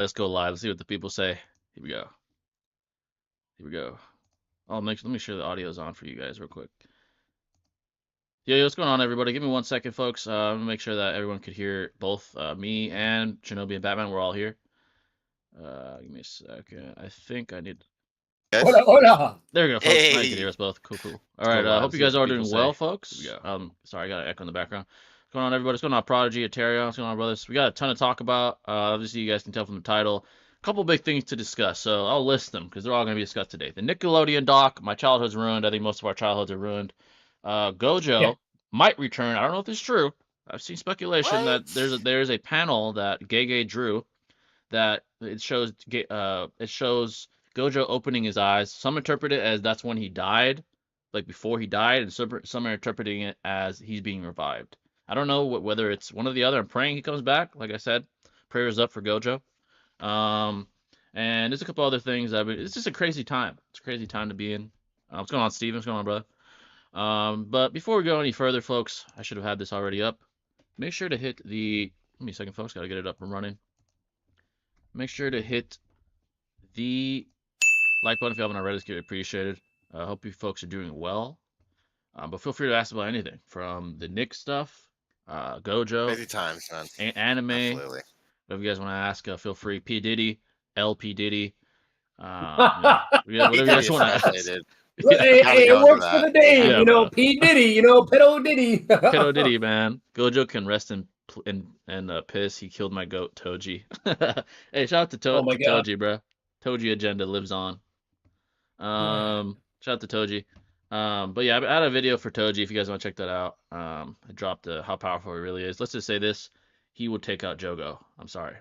Let's go live. Let's see what the people say. Here we go. Here we go. Oh, let me sure the audio's on for you guys real quick. Yeah, what's going on, everybody? Give me 1 second, folks. I'm gonna make sure that everyone could hear both me and Shinobi and Batman. We're all here. Give me a second. I think I need. Guys? Hola, hola. There we go, folks. Now you can Hey. hear us both. Cool. All right. live, Hope you see what guys the are people doing well, say. folks. Here we Sorry, I got an echo in the background. What's going on, everybody? What's going on, Prodigy, Eteria? What's going on, brothers? We got a ton to talk about. Obviously, you guys can tell from the title. A couple big things to discuss, so I'll list them because they're all going to be discussed today. The Nickelodeon doc, my childhood's ruined. I think most of our childhoods are ruined. Gojo might return. I don't know if it's true. I've seen speculation that there's a panel that Gege drew that it shows Gojo opening his eyes. Some interpret it as that's when he died, like before he died, and some are interpreting it as he's being revived. I don't know whether it's one or the other. I'm praying he comes back. Like I said, prayers up for Gojo. And there's a couple other things. It's just a crazy time. It's a crazy time to be in. What's going on, Steven? What's going on, brother? But before we go any further, folks, I should have had this already up. Make sure to hit the. Give me a second, folks. Gotta get it up and running. Make sure to hit the like button if you haven't already. It's greatly appreciated. I hope you folks are doing well. But feel free to ask about anything from the Nick stuff, Gojo, Crazy times, man. anime. Absolutely. Whatever you guys want to ask, feel free. P Diddy, LP Diddy, whatever you guys want to ask. Hey, it works for the name, you know. P Diddy, Pedo Diddy. Pedo Diddy, man. Gojo can rest in piss. He killed my goat Toji. Hey, shout out to Toji, bro. Toji agenda lives on. Shout out to Toji. But yeah, I had a video for Toji if you guys want to check that out. I dropped how powerful he really is. Let's just say this: he would take out Jogo. I'm sorry.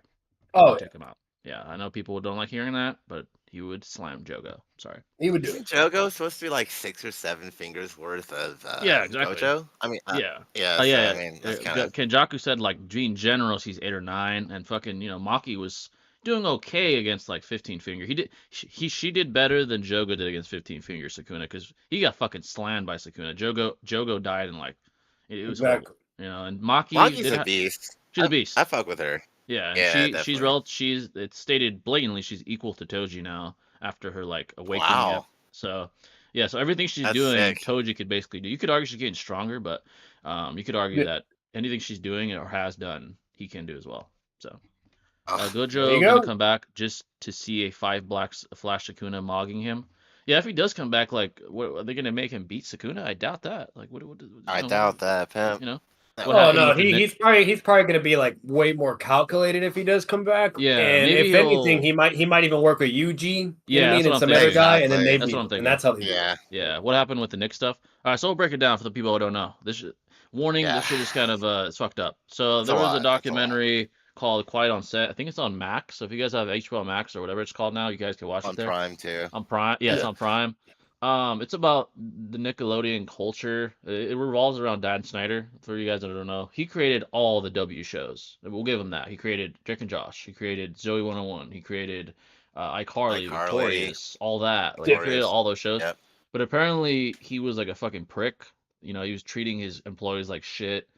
He would take him out. Yeah, I know people don't like hearing that, but he would slam Jogo. Sorry. He would do it. Jogo's supposed to be like 6 or 7 fingers worth of yeah, exactly. Gojo. I mean, yeah. I mean, that's kind of... Kenjaku said like in general she's 8 or 9, and fucking Maki was doing okay against like 15 finger. She did better than Jogo did against 15 finger Sukuna because he got fucking slammed by Sukuna. Jogo died in like it was horrible, and Maki's a beast. She's a beast. I fuck with her. Yeah, it's stated blatantly she's equal to Toji now after her like awakening. Wow. So yeah, so everything she's doing, Toji could basically do. You could argue she's getting stronger, but you could argue that anything she's doing or has done, he can do as well. So Gojo gonna come back just to see a 5 Flash Sukuna mogging him. Yeah, if he does come back, like, what are they gonna make him beat Sukuna? I doubt that. Like, I doubt that, pimp. No, he's probably gonna be like way more calculated if he does come back. Yeah, and if anything, he might even work with Yuji. And some other guy, and then maybe that's what I'm thinking. And that's how they yeah. What happened with the Nick stuff? All right, so we'll break it down for the people who don't know. This shit is kind of it's fucked up. So there was a documentary called Quiet on Set. I think it's on Max. So if you guys have HBO Max or whatever it's called now, you guys can watch it there. On Prime too. On Prime, yeah, it's on Prime. It's about the Nickelodeon culture. It revolves around Dan Snyder. For you guys that don't know, he created all the W shows. We'll give him that. He created Drake and Josh. He created Zoe 101. He created iCarly, Victorious, all that. Like, he created all those shows. Yep. But apparently, he was like a fucking prick. He was treating his employees like shit.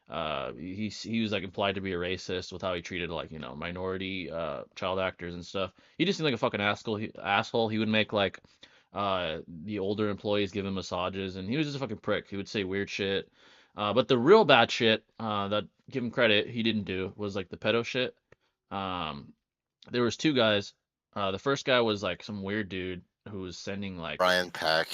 He was like implied to be a racist with how he treated like minority child actors and stuff. He just seemed like a fucking asshole. He would make like the older employees give him massages, and he was just a fucking prick. He would say weird shit. But the real bad shit that, give him credit, he didn't do was like the pedo shit. There was 2 guys. The first guy was like some weird dude who was sending like Brian Peck.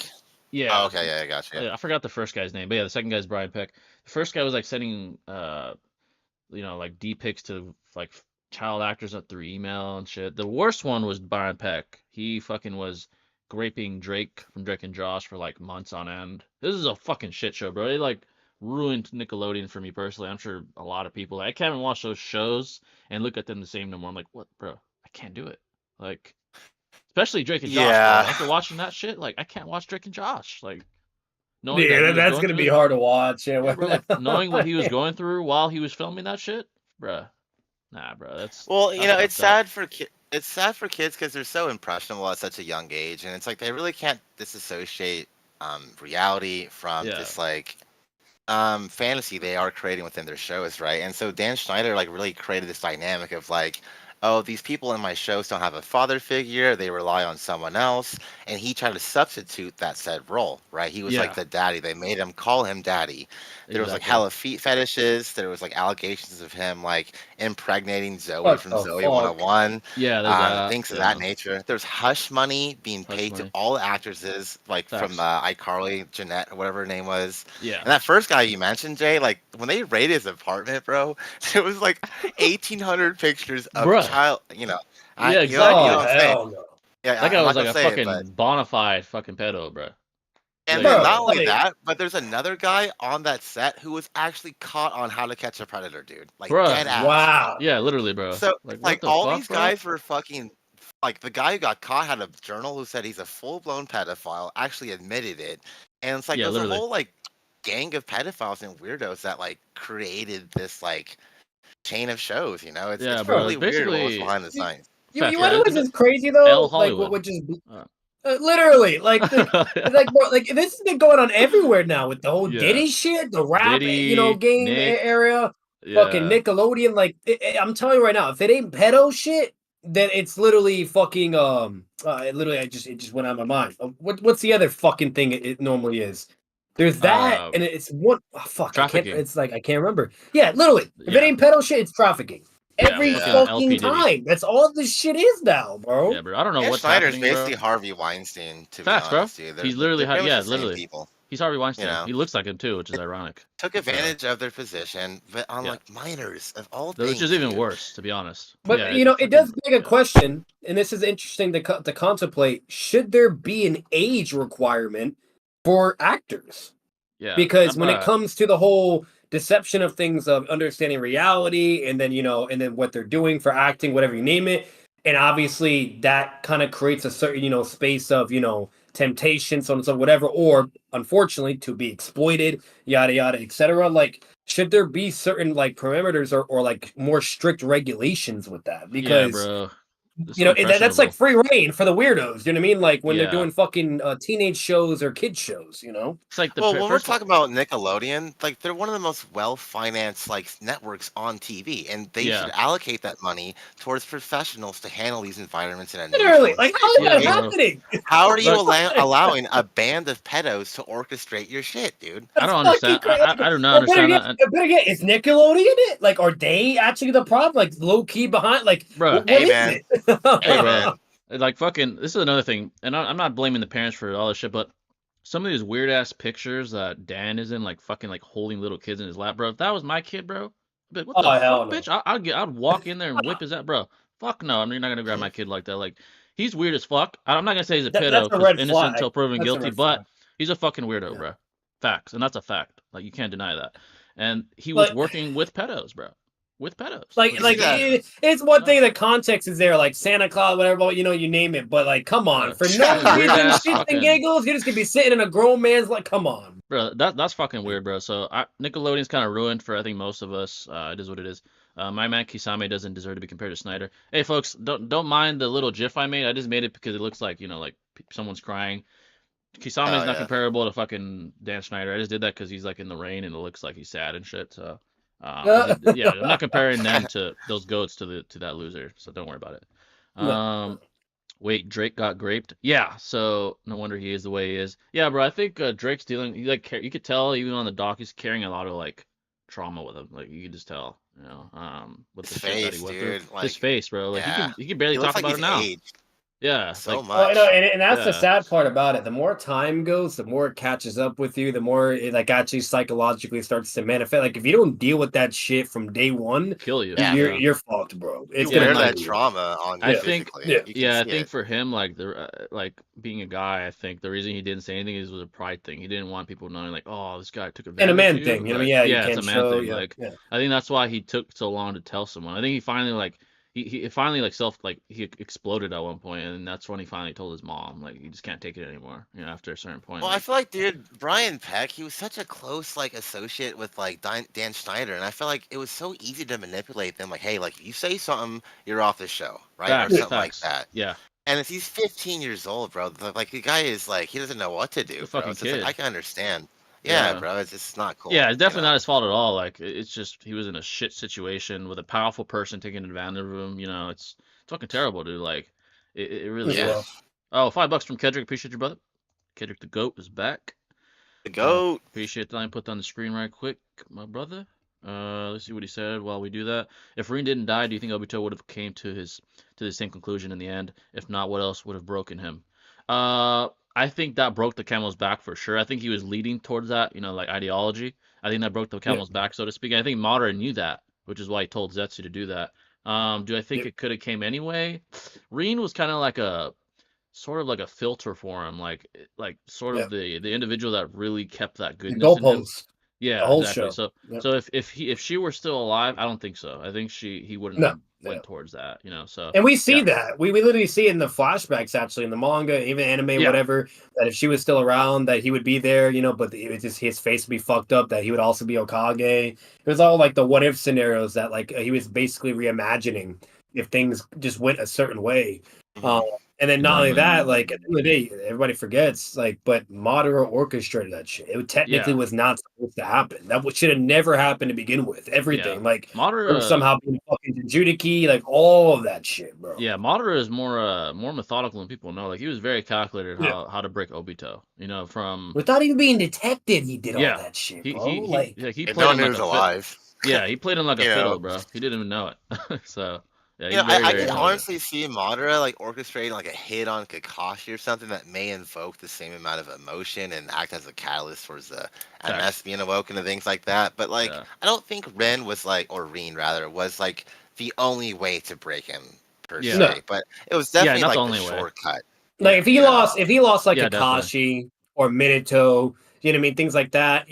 Yeah. Oh, okay, yeah, I got you. I forgot the first guy's name, but yeah, the second guy's Brian Peck. The first guy was like sending like D-pics to like child actors up through email and shit. The worst one was Brian Peck. He fucking was graping Drake from Drake and Josh for like months on end. This is a fucking shit show, bro. It like ruined Nickelodeon for me personally. I'm sure a lot of people. I can't even watch those shows and look at them the same no more. I'm like, what, bro? I can't do it. Like, especially Drake and Josh. Yeah. Bro. After watching that shit, like I can't watch Drake and Josh. Like, that's gonna be hard to watch. Yeah, bro, like, knowing what he was going through while he was filming that shit, bro. Nah, bro. That's it's sad for kids. It's sad for kids because they're so impressionable at such a young age, and it's like they really can't disassociate reality from this like fantasy they are creating within their shows, right? And so Dan Schneider like really created this dynamic of like oh, these people in my shows don't have a father figure, they rely on someone else, and he tried to substitute that said role, right? He was like Yeah, the daddy. They made him call him daddy. There was like exactly. hella feet fetishes. There was like allegations of him like impregnating Zoe What from the Zoe fuck? 101, Yeah, there's that. things of that Yeah, nature. There's hush money being hush paid to money. all the actresses, like from Facts. iCarly, Jeanette, or whatever her name was. Yeah, And that first guy you mentioned, Jay, like when they raided his apartment, bro, there was like 1,800 pictures of bruh. child. Yeah, You know Oh exactly. what I'm saying? hell no, Yeah, That guy I'm was not like gonna a say it, but fucking bona fide fucking pedo, bruh. and Like, then bro! not only Like, that, but there's another guy on that set who was actually caught on How to Catch a Predator, dude. Like bruh. dead ass. wow. Yeah, literally, bro. So Like, it's what like the all fuck, these bro? guys were fucking like the guy who got caught had a journal who said he's a full blown pedophile, actually admitted it. And it's like Yeah, there's a literally. whole like gang of pedophiles and weirdos that like created this like chain of shows, Yeah, it's bro. Bro, really It's weird what was basically behind the you, scenes. you facts, want bro. to know It's what's just just crazy L though? Like what Hollywood. would just Uh, literally like bro, like this has been going on everywhere now with the whole yeah, Diddy shit, the rap, Diddy, game Nick. area, fucking Yeah. Nickelodeon. Like I'm telling you right now, if it ain't pedo shit, then it's literally fucking literally it just went out of my mind. What's the other fucking thing it normally is? There's that, Uh, and it's one. Oh, fuck, I can't. trafficking. It's like I can't remember. Yeah, literally, if it Yeah, ain't pedo shit, it's trafficking. yeah. Every Fucking Yeah. fucking LP Diddy. time. That's all this shit is now, Yeah, bro. bro. I don't know Dan what's Schneider's happening, bro. basically Harvey Weinstein, to be Facts, bro. honest, dude. They're He's they're literally, they're pretty much yeah, the same literally. people, He's Harvey you Weinstein. know. He looks like him too, which is ironic. Took So, advantage of their position, but on yeah. like minors of all Which is things, even dude. worse, to be honest. But Yeah, it's it does fucking, beg a yeah. question, and this is interesting to contemplate. Should there be an age requirement for actors? Yeah. Because when it Bruh. comes to the whole deception of things of understanding reality and then and then what they're doing for acting, whatever you name it, and obviously that kind of creates a certain space of temptation, so on and so whatever, or unfortunately to be exploited, yada yada, etc. Like should there be certain like parameters or like more strict regulations with that? Yeah, Because bro. It's so that's like impressionable. free reign for the weirdos. You know what I mean? Like when they're Yeah. doing fucking teenage shows or kid shows. It's like the, Well, when we're first of all, talking about Nickelodeon, like they're one of the most well-financed like networks on TV, and they yeah. should allocate that money towards professionals to handle these environments in a Literally, neutral and like safe how is Yeah, that way. bro. happening? How are you But allowing a band of pedos to orchestrate your shit, dude? I That's don't fucking understand. crazy. I do not understand that. And, Better yet, is Nickelodeon it? Like, are they actually the problem? Like, low key behind? Like, bruh, what is Amen. it? hey, bro. Amen. Like, fucking, this is another thing. And I'm not blaming the parents for all this shit, but some of these weird ass pictures that Dan is in, like, fucking, like, holding little kids in his lap, bro. If that was my kid, bro, I'd be like, what the Oh hell fuck, no! bitch? I'd walk in there and whip his ass, bro. Fuck no. I'm not gonna grab my kid like that. Like, he's weird as fuck. I'm not gonna say he's a That's pedo a because red innocent flag. until proven That's a guilty, red but flag. he's a fucking weirdo, Yeah. bro. Facts, and that's a fact. Like, you can't deny that. And he was But working with pedos, bro. With pedos, like which is See that? it's one no, thing the context is there, like Santa Claus, whatever, you name it. But like, come on, bro. for no This weird reason, ass shits and fucking. giggles, you're just gonna be sitting in a grown man's like, come on. Bro, that's fucking weird, bro. So Nickelodeon's kind of ruined for I think most of us. It is what it is. My man Kisame doesn't deserve to be compared to Snyder. Hey, folks, don't mind the little GIF I made. I just made it because it looks like like someone's crying. Kisame is Oh not yeah. comparable to fucking Dan Schneider. I just did that because he's like in the rain and it looks like he's sad and shit. So, yeah, I'm not comparing them to those goats to that loser. So don't worry about it. No. Wait, Drake got graped? Yeah, so no wonder he is the way he is. Yeah, bro, I think Drake's dealing. You could tell even on the doc, he's carrying a lot of like trauma with him. Like you could just tell, with His the shit that he face, went through. dude. His Like, face, bro. Like yeah. he can barely He looks talk like about he's it now. aged Yeah, so like Oh, much. and that's the yeah, sad part about it. The more time goes, the more it catches up with you. The more it like actually psychologically starts to manifest. Like if you don't deal with that shit from day one, kill you. Yeah. you're Yeah. you're fucked, bro. It's You Yeah, gonna wear and kill that like you. trauma on you I Yeah, think physically. yeah. You can yeah, I see think it. for him like like being a guy, I think the reason he didn't say anything is was a pride thing. He didn't want people knowing like, oh, this guy took And a advantage of man you. thing, Like, yeah, you yeah, it's a can't man show, thing. yeah, Like yeah. I think that's why he took so long to tell someone. I think he finally like he finally like he exploded at one point, and that's when he finally told his mom like he just can't take it anymore. After a certain point, Well, I like feel like, dude, Brian Peck, he was such a close like associate with like Dan Schneider, and I feel like it was so easy to manipulate them. Like, hey, like if you say something, you're off the show, right, or facts, something like facts. that. Yeah, And if he's 15 years old, bro, like the guy is like he doesn't know what to he's do, a bro. fucking So it's like I kid. can understand. Yeah, Yeah. bro, it's just not Yeah, cool, it's definitely not his fault at all. Like it's just he was in a shit situation with a powerful person taking advantage of him. It's fucking terrible, dude. Like it really It's Yeah. is. rough. Oh, $5 from Kedrick. Appreciate your brother. Kedrick the goat is back. The GOAT. Appreciate that. I put that on the screen right quick, my brother. Let's see what he said while we do that. If Rin didn't die, do you think Obito would have came to the same conclusion in the end? If not, what else would have broken him? I think that broke the camel's back for sure. I think he was leading towards that, like ideology. I think that broke the Yeah. camel's back, so to speak. And I think Madara knew that, which is why he told Zetsu to do that. Do I think Yeah. it could have came anyway? Rin was kind of like a sort of like a filter for him, like sort Yeah. of the individual that really kept that The goodness in him. goalposts. The Yeah, whole exactly. show. So Yeah. so if she were still alive, I don't think so. I think he wouldn't No. have Yeah. went towards that, So And we see yeah, that. We literally see it in the flashbacks, actually, in the manga, even anime, yeah, whatever, that if she was still around, that he would be there, but it was just his face would be fucked up, that he would also be Okage. It was all like the what if scenarios that like he was basically reimagining if things just went a certain way. Um, Mhm. and then not only exactly. that, like at the end of the day, everybody forgets, like, but Madara orchestrated that shit. It technically Yeah, was not supposed to happen. That should have never happened to begin with. yeah. Everything, like her Madara, somehow being fucking Judiki, like all of that shit, bro. yeah, Madara is more methodical than people know. Like he was very calculated Yeah. how to break Obito. From Without even being detected, he did all yeah, that shit, he bro. he he Like, yeah, he And played no him one knew he like was a fit. alive. Yeah, he played him like a You know, fiddle, bro. He didn't even know it. So yeah, you he's know, I, very I very can intelligent. honestly see Madara like orchestrating like a hit on Kakashi or something that may invoke the same amount of emotion and act as a catalyst towards the MS Facts. being awoken and things like that. But like, Yeah. I don't think Ren was like, or Reen rather, was like the only way to break him per Yeah. no. se. But it was Yeah, definitely not the like the only way. shortcut. Like Yeah. if he You know, lost, like Yeah, definitely. Kakashi or Minato, you know what I mean, things like that,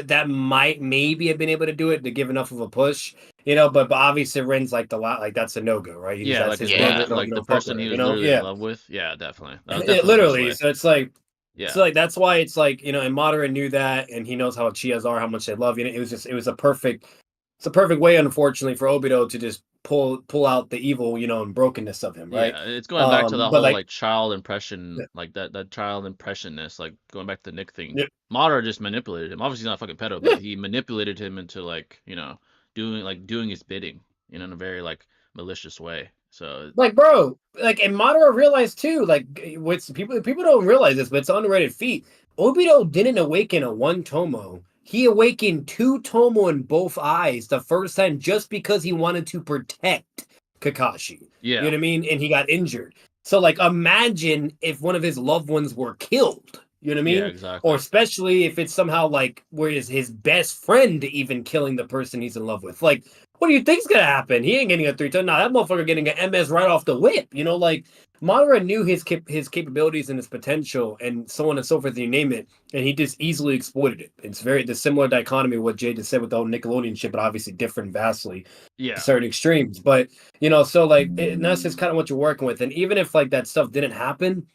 that might maybe have been able to do it to give enough of a push, but obviously Ren's like the lot, like that's a no go, right? Yeah, That's like his his love. yeah. love, You like the don't fuck person with her, he was literally in yeah, love with. Yeah, definitely. That was yeah, definitely the best literally. way. So it's like. Yeah. So like that's why it's like and Madara knew that, and he knows how Chias are, how much they love you. It was a perfect, it's a perfect way, unfortunately, for Obito to just pull out the evil, and brokenness of him, right? Yeah, it's going back to that But whole like, like child impression, yeah, like that child impressionness, like going back to the Nick thing. yeah, Madara just manipulated him. Obviously, he's not a fucking pedo, but yeah. he manipulated him into like doing his bidding, in a very like malicious way. So Like, bro, like, and Madara realized too, like, what's people don't realize this, but it's an underrated feat. Obito didn't awaken a one Tomo. He awakened two Tomo in both eyes the first time just because he wanted to protect Kakashi. You know yeah, what I mean? And he got injured. So, like, imagine if one of his loved ones were killed. You know what I yeah, mean? Or exactly. especially if it's somehow like where is his best friend even killing the person he's in love with. Like, what do you think's gonna happen? He ain't getting a 3-ton. Nah, that motherfucker getting an MS right off the whip. Like Madara knew his capabilities and his potential, and so on and so forth. You name it, and he just easily exploited it. It's very the similar dichotomy of what Jay just said with the whole Nickelodeon shit, but obviously different vastly to Yeah, certain extremes. But so like and that's just kind of what you're working with. And even if like that stuff didn't happen,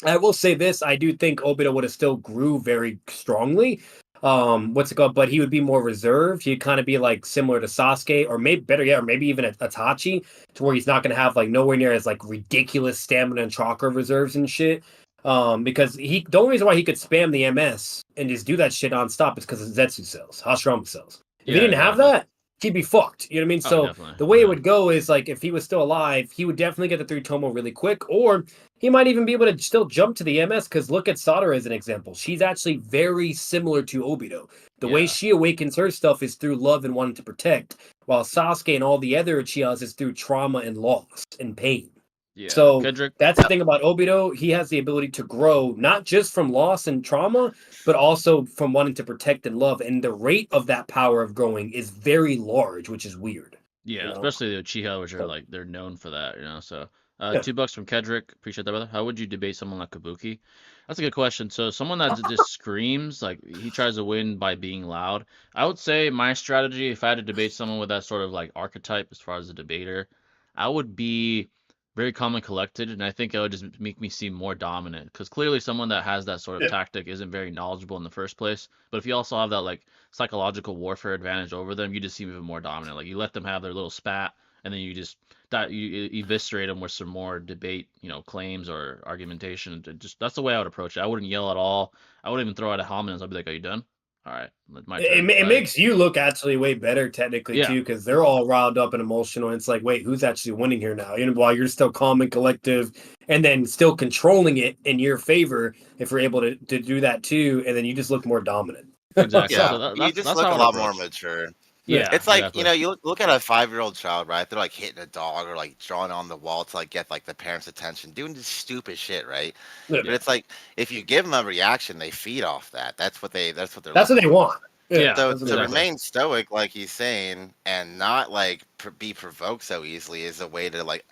I will say this: I do think Obito would have still grew very strongly. What's it called? But he would be more reserved. He'd kind of be like similar to Sasuke, or maybe better yet, or maybe even Itachi, to where he's not going to have like nowhere near as like ridiculous stamina and chakra reserves and shit. Because the only reason why he could spam the MS and just do that shit nonstop is because of Zetsu cells, Hashirama cells. If he yeah, didn't have exactly. that, he'd be fucked. You know what I mean? Oh, So definitely. the way it Yeah, would go is like if he was still alive, he would definitely get the three Tomo really quick, or he might even be able to still jump to the MS because look at Sadara as an example. She's actually very similar to Obito. The way yeah, she awakens her stuff is through love and wanting to protect, while Sasuke and all the other Uchihas is through trauma and loss and pain. yeah. So Kendrick. that's the thing about Obito. He has the ability to grow not just from loss and trauma, but also from wanting to protect and love. And the rate of that power of growing is very large, which is weird. Yeah, You know? especially the Uchiha, which are So, like they're known for that, So, yeah. $2 from Kedrick. Appreciate that, brother. How would you debate someone like Kabuki? That's a good question. So, someone that just screams, like he tries to win by being loud. I would say my strategy, if I had to debate someone with that sort of like archetype as far as a debater, I would be very calm and collected, and I think it would just make me seem more dominant. Because clearly, someone that has that sort of Yeah. tactic isn't very knowledgeable in the first place. But if you also have that like psychological warfare advantage over them, you just seem even more dominant. Like you let them have their little spat, and then you just that you eviscerate them with some more debate, claims or argumentation. Just that's the way I would approach it. I wouldn't yell at all. I wouldn't even throw out a homonyms. I'd be like, "Are you done?" all right, my turn. It makes you look actually way better technically too, because they're all riled up and emotional. And it's like, wait, who's actually winning here now? While you're still calm and collective, and then still controlling it in your favor, if we're able to do that too, and then you just look more dominant. Exactly. Yeah, So you just that's look how a it lot more approach. mature. Yeah, It's like, exactly. you look at a 5-year-old child, right? They're like hitting a dog or like drawing on the wall to like get like the parents' attention, doing this stupid shit, right? Yeah. But it's like if you give them a reaction, they feed off that. That's what they're That's what looking they want. Yeah, So that's what to they want. remain stoic, like he's saying, and not like be provoked so easily is a way to like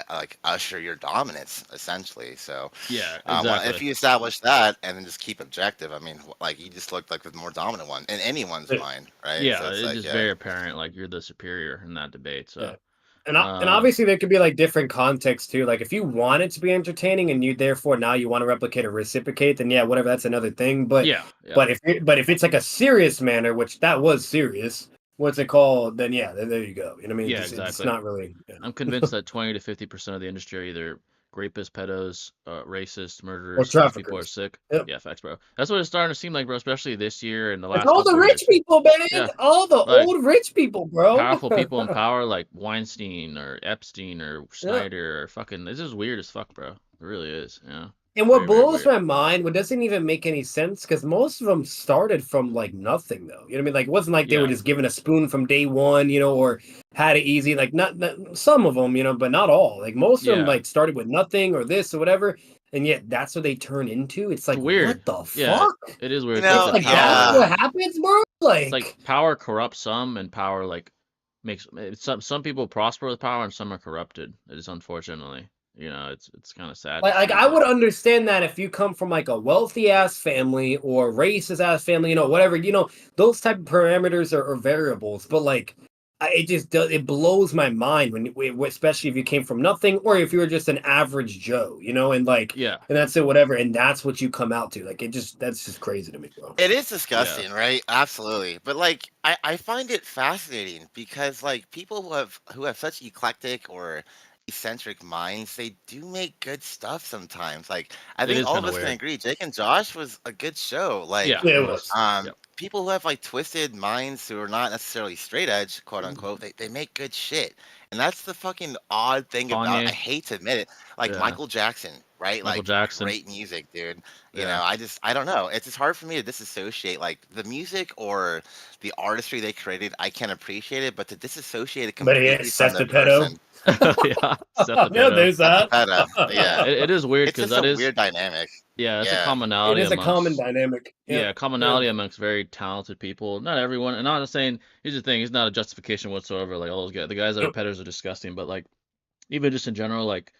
usher your dominance, essentially. So yeah, well, exactly. if you establish that and then just keep objective, I mean, like you just look like the more dominant one in anyone's mind, right? Yeah, So it's it's like, just very apparent, like you're the superior in that debate. So, and obviously there could be like different contexts too. Like if you want it to be entertaining and you therefore now you want to replicate or reciprocate, then yeah, whatever, that's another thing. But yeah. but if it's like a serious manner, which that was serious, what's it called? Then yeah, there you go. You know what I mean? Yeah, It's exactly. not really. Yeah. I'm convinced that 20 to 50% of the industry are either rapists, pedos, racists, Or murderers, these people are traffickers. sick. Yep. Yeah, facts, bro. That's what it's starting to seem like, bro. Especially this year and the It's last all the couple rich years. people, man. Yeah. All the Like, old rich people, bro. Powerful people in power like Weinstein or Epstein or Snyder or fucking. This is weird as fuck, bro. It really is. Yeah. And what Very, very blows weird. my mind, what doesn't even make any sense, because most of them started from like nothing, though. You know what I mean? Like, it wasn't like they were just given a spoon from day one, or had it easy. Like, not some of them, but not all. Like, most of them like started with nothing or this or whatever, and yet that's what they turn into. It's like, weird. What the Yeah, fuck? it is weird. You know, It's like that's what happens, bro. it's like power corrupts some, and power like makes some people prosper with power, and some are corrupted. It is unfortunately. It's kind of sad. Like I would understand that if you come from like a wealthy ass family or racist ass family, whatever, those type of parameters are variables. But like, it blows my mind especially if you came from nothing or if you were just an average Joe, and like, and that's it, whatever, and that's what you come out to. Like, that's just crazy to me, bro. It is disgusting, right? Absolutely. But like, I find it fascinating because like people who have such eclectic or eccentric minds, they do make good stuff sometimes. Like I think all of us can agree, Jake and Josh was a good show. Like it was. People who have like twisted minds who are not necessarily straight edge, quote unquote, they make good shit. And that's the fucking odd thing about, I hate to admit it, like Michael Jackson, right? Michael Like Jackson. Great music, dude. You know, I don't know. It's just hard for me to disassociate like the music or the artistry they created. I can appreciate it, but to disassociate it completely from the person. There's that. Yeah, it is weird because that is a weird dynamic. Yeah, it's a commonality. It is a common dynamic. Commonality amongst very talented people. Not everyone. And I'm not saying. Here's the thing. It's not a justification whatsoever. Like all those guys, the guys that are peddlers are disgusting. But like, even just in general, like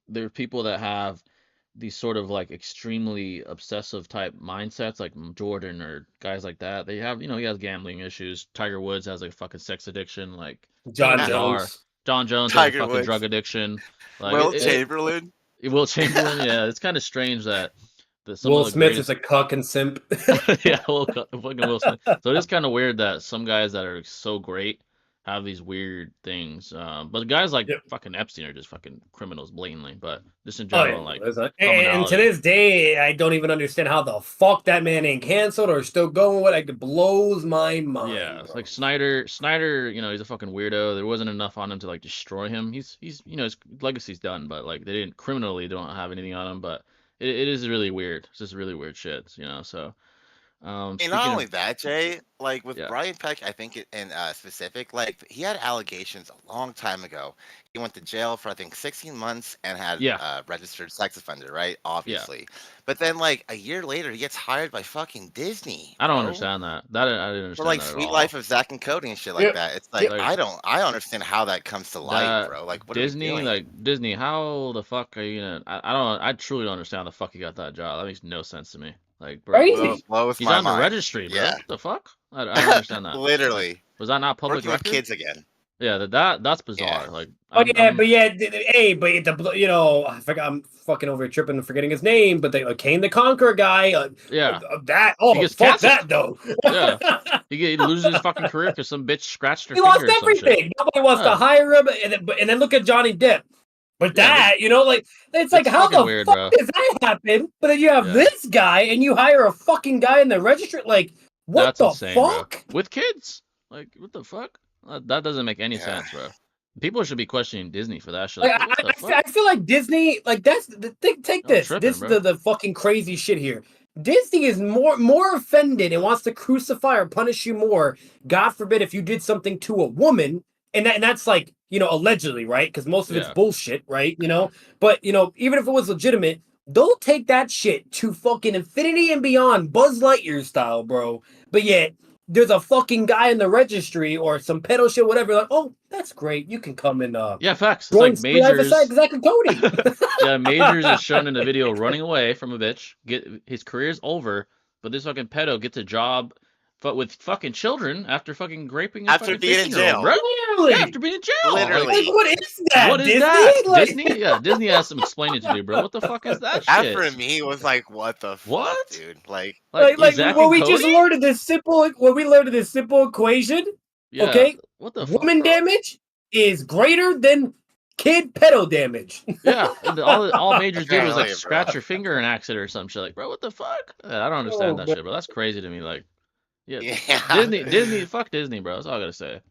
there are people that have these sort of like extremely obsessive type mindsets, like Jordan or guys like that. They have, he has gambling issues. Tiger Woods has like a fucking sex addiction. Like John Jones Tiger has a fucking Woods. drug addiction. Like Will Chamberlain. Will Chamberlain, yeah, it's kind of strange that Will Smith is a cuck and simp. Yeah, fucking Will Smith. So it is kind of weird that some guys that are so great have these weird things. But guys like fucking Epstein are just fucking criminals blatantly. But just in general, and to this day, I don't even understand how the fuck that man ain't canceled or still going with. Like, it blows my mind. Yeah, it's like Snyder, he's a fucking weirdo. There wasn't enough on him to like destroy him. He's his legacy's done, but like they don't have anything on him. But it is really weird. It's just really weird shit, So. And not only that, Jay, like with Brian Peck, I think in specific, like he had allegations a long time ago. He went to jail for I think 16 months and had registered sex offender, right? Obviously, but then like a year later, he gets hired by fucking Disney. I don't understand that. I didn't understand for like that Sweet at all. Life of Zack and Cody and shit like that. It's like I don't understand how that comes to light, bro. Like what Disney, are we doing? like Disney, how the fuck are you gonna? I truly don't understand how the fuck he got that job. That makes no sense to me. Like, bro, he's on the registry, bro. What the fuck? I don't understand that. Literally. Was that not public Working record? with kids again. Yeah, that's bizarre. Like, but I forgot, I'm fucking over tripping and forgetting his name, but Kane the Conqueror guy, fuck that though. Yeah, he loses his fucking career because some bitch scratched her. He finger lost everything. Nobody wants to hire him, and then look at Johnny Depp. But it's like, how the weird, fuck bro. does that happen? But then you have this guy, and you hire a fucking guy in the registry. Like, What That's the insane, bro. fuck? With kids, like what the fuck? That doesn't make any sense, bro. People should be questioning Disney for that shit. Like, what the fuck? I feel like Disney, like that's the thing. Take this. Tripping, This is the fucking crazy shit here. Disney is more offended and wants to crucify or punish you more. God forbid if you did something to a woman, and that's like, you know, allegedly, right? Because most of it's bullshit, right? You know, but you know, even if it was legitimate, they'll take that shit to fucking infinity and beyond, Buzz Lightyear style, bro. But yet there's a fucking guy in the registry or some pedo shit, whatever. Like, oh, that's great. You can come and facts. It's like Majors. Exactly, Cody. Yeah, Majors is shown in the video running away from a bitch. His career's over, but this fucking pedo gets a job, but with fucking children after fucking raping after being in jail, bro. Literally, after being in jail. Literally, like, what is that? What is Disney? that? Like... Disney? Yeah, Disney has some explaining to do, bro. What the fuck is that shit? After me was like, what the fuck, dude? Like when we just learned this simple, equation. Yeah. Okay, what the woman fuck, damage is greater than kid pedo damage. Yeah, and all Majors did was like scratch your finger and accident or some shit. Like, bro, what the fuck? I don't understand that shit, bro. That's crazy to me. Like, yeah. Disney, fuck Disney, bro. That's all I gotta say.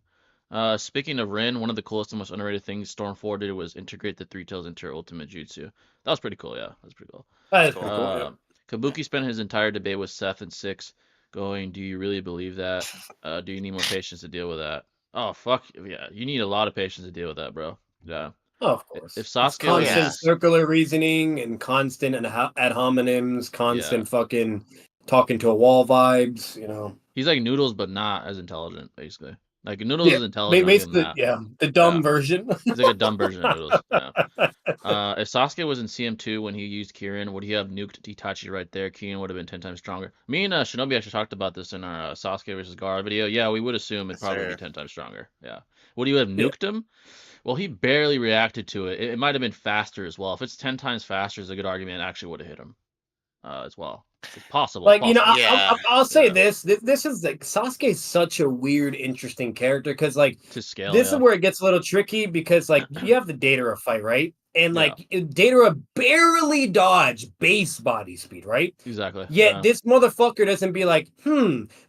Speaking of Rin, one of the coolest and most underrated things Storm 4 did was integrate the Three Tails into her ultimate jutsu. That was pretty cool, yeah. That's pretty cool. That is pretty cool, yeah. Kabuki spent his entire debate with Seth and Six going, do you really believe that? Do you need more patience to deal with that? Oh, fuck, yeah. You need a lot of patience to deal with that, bro. Yeah. Oh, of course. If Sasuke constant circular reasoning and constant ad hominems, constant fucking talking to a wall vibes, you know. He's like Noodles, but not as intelligent, basically. Like Noodles is intelligent. Basically, the dumb version. He's like a dumb version of Noodles. Yeah. If Sasuke was in CM2 when he used Kirin, would he have nuked Itachi right there? Kirin would have been 10 times stronger. Me and Shinobi actually talked about this in our Sasuke versus Gaara video. Yeah, we would assume it'd probably be 10 times stronger. Yeah. Would he have nuked him? Well, he barely reacted to it. It might have been faster as well. If it's 10 times faster, is a good argument. It actually would have hit him as well. It's possible. Like, you know, I'll say this. This is like Sasuke is such a weird, interesting character because, like, to scale, this is where it gets a little tricky because, like, you have the Datara fight, right? And like Datara barely dodge base body speed, right? Exactly. Yet this motherfucker doesn't be like,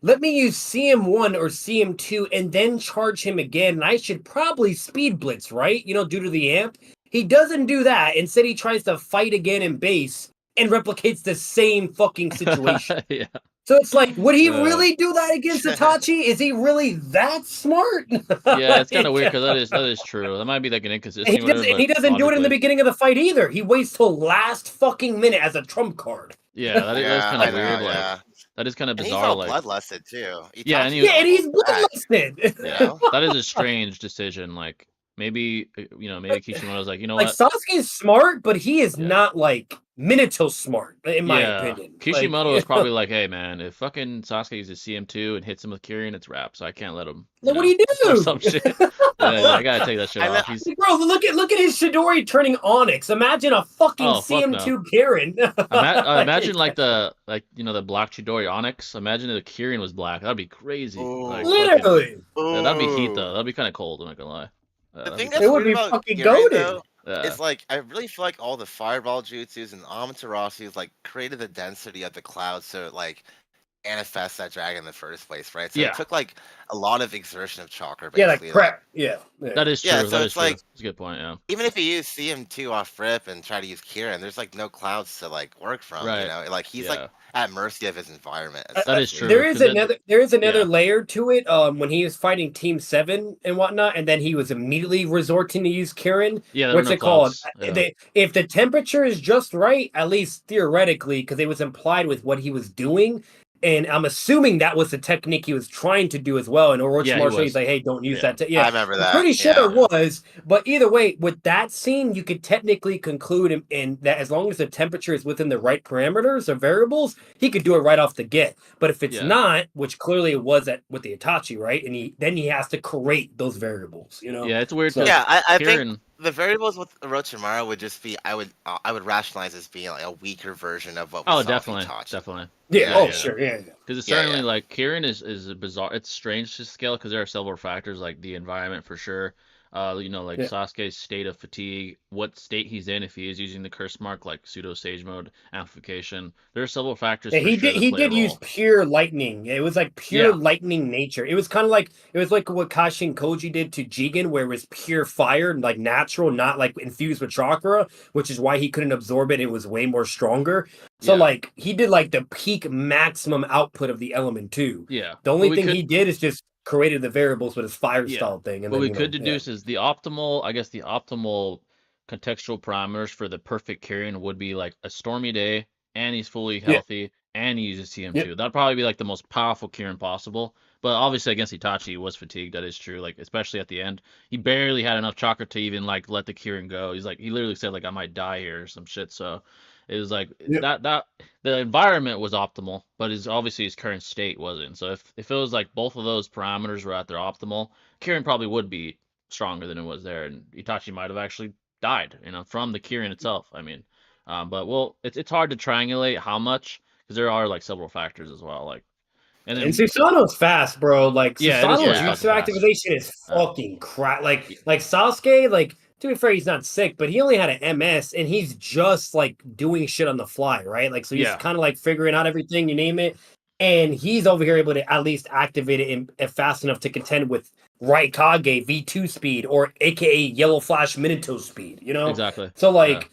let me use CM1 or CM2 and then charge him again. And I should probably speed blitz, right? You know, due to the amp. He doesn't do that. Instead, he tries to fight again in base and replicates the same fucking situation. Yeah. So it's like, would he really do that against Itachi? Is he really that smart? Yeah, it's kind of weird because that is true. That might be like an inconsistency. He doesn't do it in the beginning of the fight either. He waits till last fucking minute as a trump card. Yeah, that is kind of weird. Like, that is kind of bizarre. And he's all bloodlusted too. Yeah, and he's bloodlusted. Yeah, that is a strange decision. Like, maybe maybe Kishimoto's like, you know what? Like, Sasuke's smart, but he is not like Minato smart, in my opinion. Kishimoto is probably like, hey man, if fucking Sasuke uses CM2 and hits him with Kirin, it's rap. So I can't let him. Like, what do you do? Some shit. I gotta take that shit off. Bro, look at his Chidori turning Onyx. Imagine a fucking CM2 Kirin. Imagine the black Chidori Onyx. Imagine if Kirin was black. That'd be crazy. Like, literally. That'd be heat though. That'd be kind of cold. I'm not gonna lie. The thing that's weird about fucking goaded. It's like I really feel like all the fireball jutsus and Amaterasu like created the density of the cloud so it like manifests that dragon in the first place, right? So it took like a lot of exertion of chakra. Basically. Yeah, like prep. Yeah. That is true. Yeah, so it's like that's a good point. Yeah. Even if you use CM2 off rip and try to use Kirin, there's like no clouds to like work from. Right. You know, like he's like at mercy of his environment. That is true. There is another layer to it. When he was fighting Team 7 and whatnot, and then he was immediately resorting to use Kirin. Yeah, what's it called? If the temperature is just right, at least theoretically, because it was implied with what he was doing. And I'm assuming that was the technique he was trying to do as well. And Orochimaru, he's like, hey, don't use that. I remember that. I'm pretty sure it was. But either way, with that scene, you could technically conclude in that as long as the temperature is within the right parameters or variables, he could do it right off the get. But if it's not, which clearly it was with the Itachi, right? And then he has to create those variables, you know? Yeah, it's weird. So, I think the variables with Orochimaru would just be I would rationalize as being like a weaker version of what we saw definitely. Sure, because it's certainly like Kirin is a bizarre. It's strange to scale because there are several factors like the environment for sure. Like Sasuke's state of fatigue, what state he's in, if he is using the curse mark, like pseudo sage mode, amplification. There are several factors for sure that he play a did use role. pure lightning. It was like pure lightning nature. It was kind of like what Kashin Koji did to Jigen, where it was pure fire, like natural, not like infused with chakra, which is why he couldn't absorb it. It was way more stronger. So like he did like the peak maximum output of the element too. Yeah. The only thing he did is just created the variables with his fire style thing. And what then, we could deduce is the optimal contextual parameters for the perfect Kyrian would be like a stormy day, and he's fully healthy, and he uses TM2. That'd probably be like the most powerful Kyrian possible. But obviously against Itachi, he was fatigued. That is true. Like especially at the end, he barely had enough chakra to even like let the Kyrian go. He literally said like I might die here or some shit. So it was like that the environment was optimal, but obviously his current state wasn't. So if it was like both of those parameters were at their optimal, Kyrian probably would be stronger than it was there, and Itachi might have actually died, from the Kyrian itself. I mean, but it's hard to triangulate how much because there are like several factors as well. Like, and Susanoo's fast, bro. Like Susanoo's jutsu activation is fucking crap. Like Sasuke, like to be fair, he's not sick, but he only had an MS, and he's just like doing shit on the fly, right? Like so he's kind of like figuring out everything, you name it, and he's over here able to at least activate it fast enough to contend with Raikage V2 speed or AKA Yellow Flash Minato speed, Exactly. So like.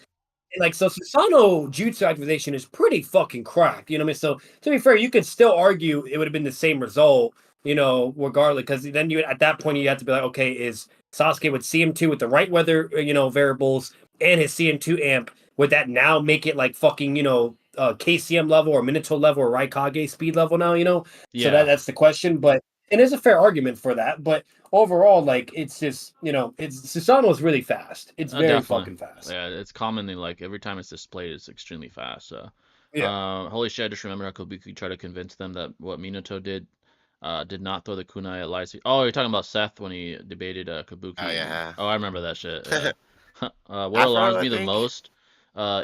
So Susanoo jutsu activation is pretty fucking cracked, you know what I mean? So to be fair, you could still argue it would have been the same result, regardless, because then you at that point you have to be like, okay, is Sasuke with CM2 with the right weather, variables and his CM2 amp, would that now make it like fucking, KCM level or Minato level or Raikage speed level now, So that's the question, but and there's a fair argument for that, but overall, like it's just Susanoo is really fast. It's very fucking fast. Yeah, it's commonly like every time it's displayed, it's extremely fast. So, holy shit! I just remember how Kabuki tried to convince them that what Minato did not throw the kunai at Light. Oh, you're talking about Seth when he debated Kabuki. Oh yeah. Oh, I remember that shit. What alarms me the most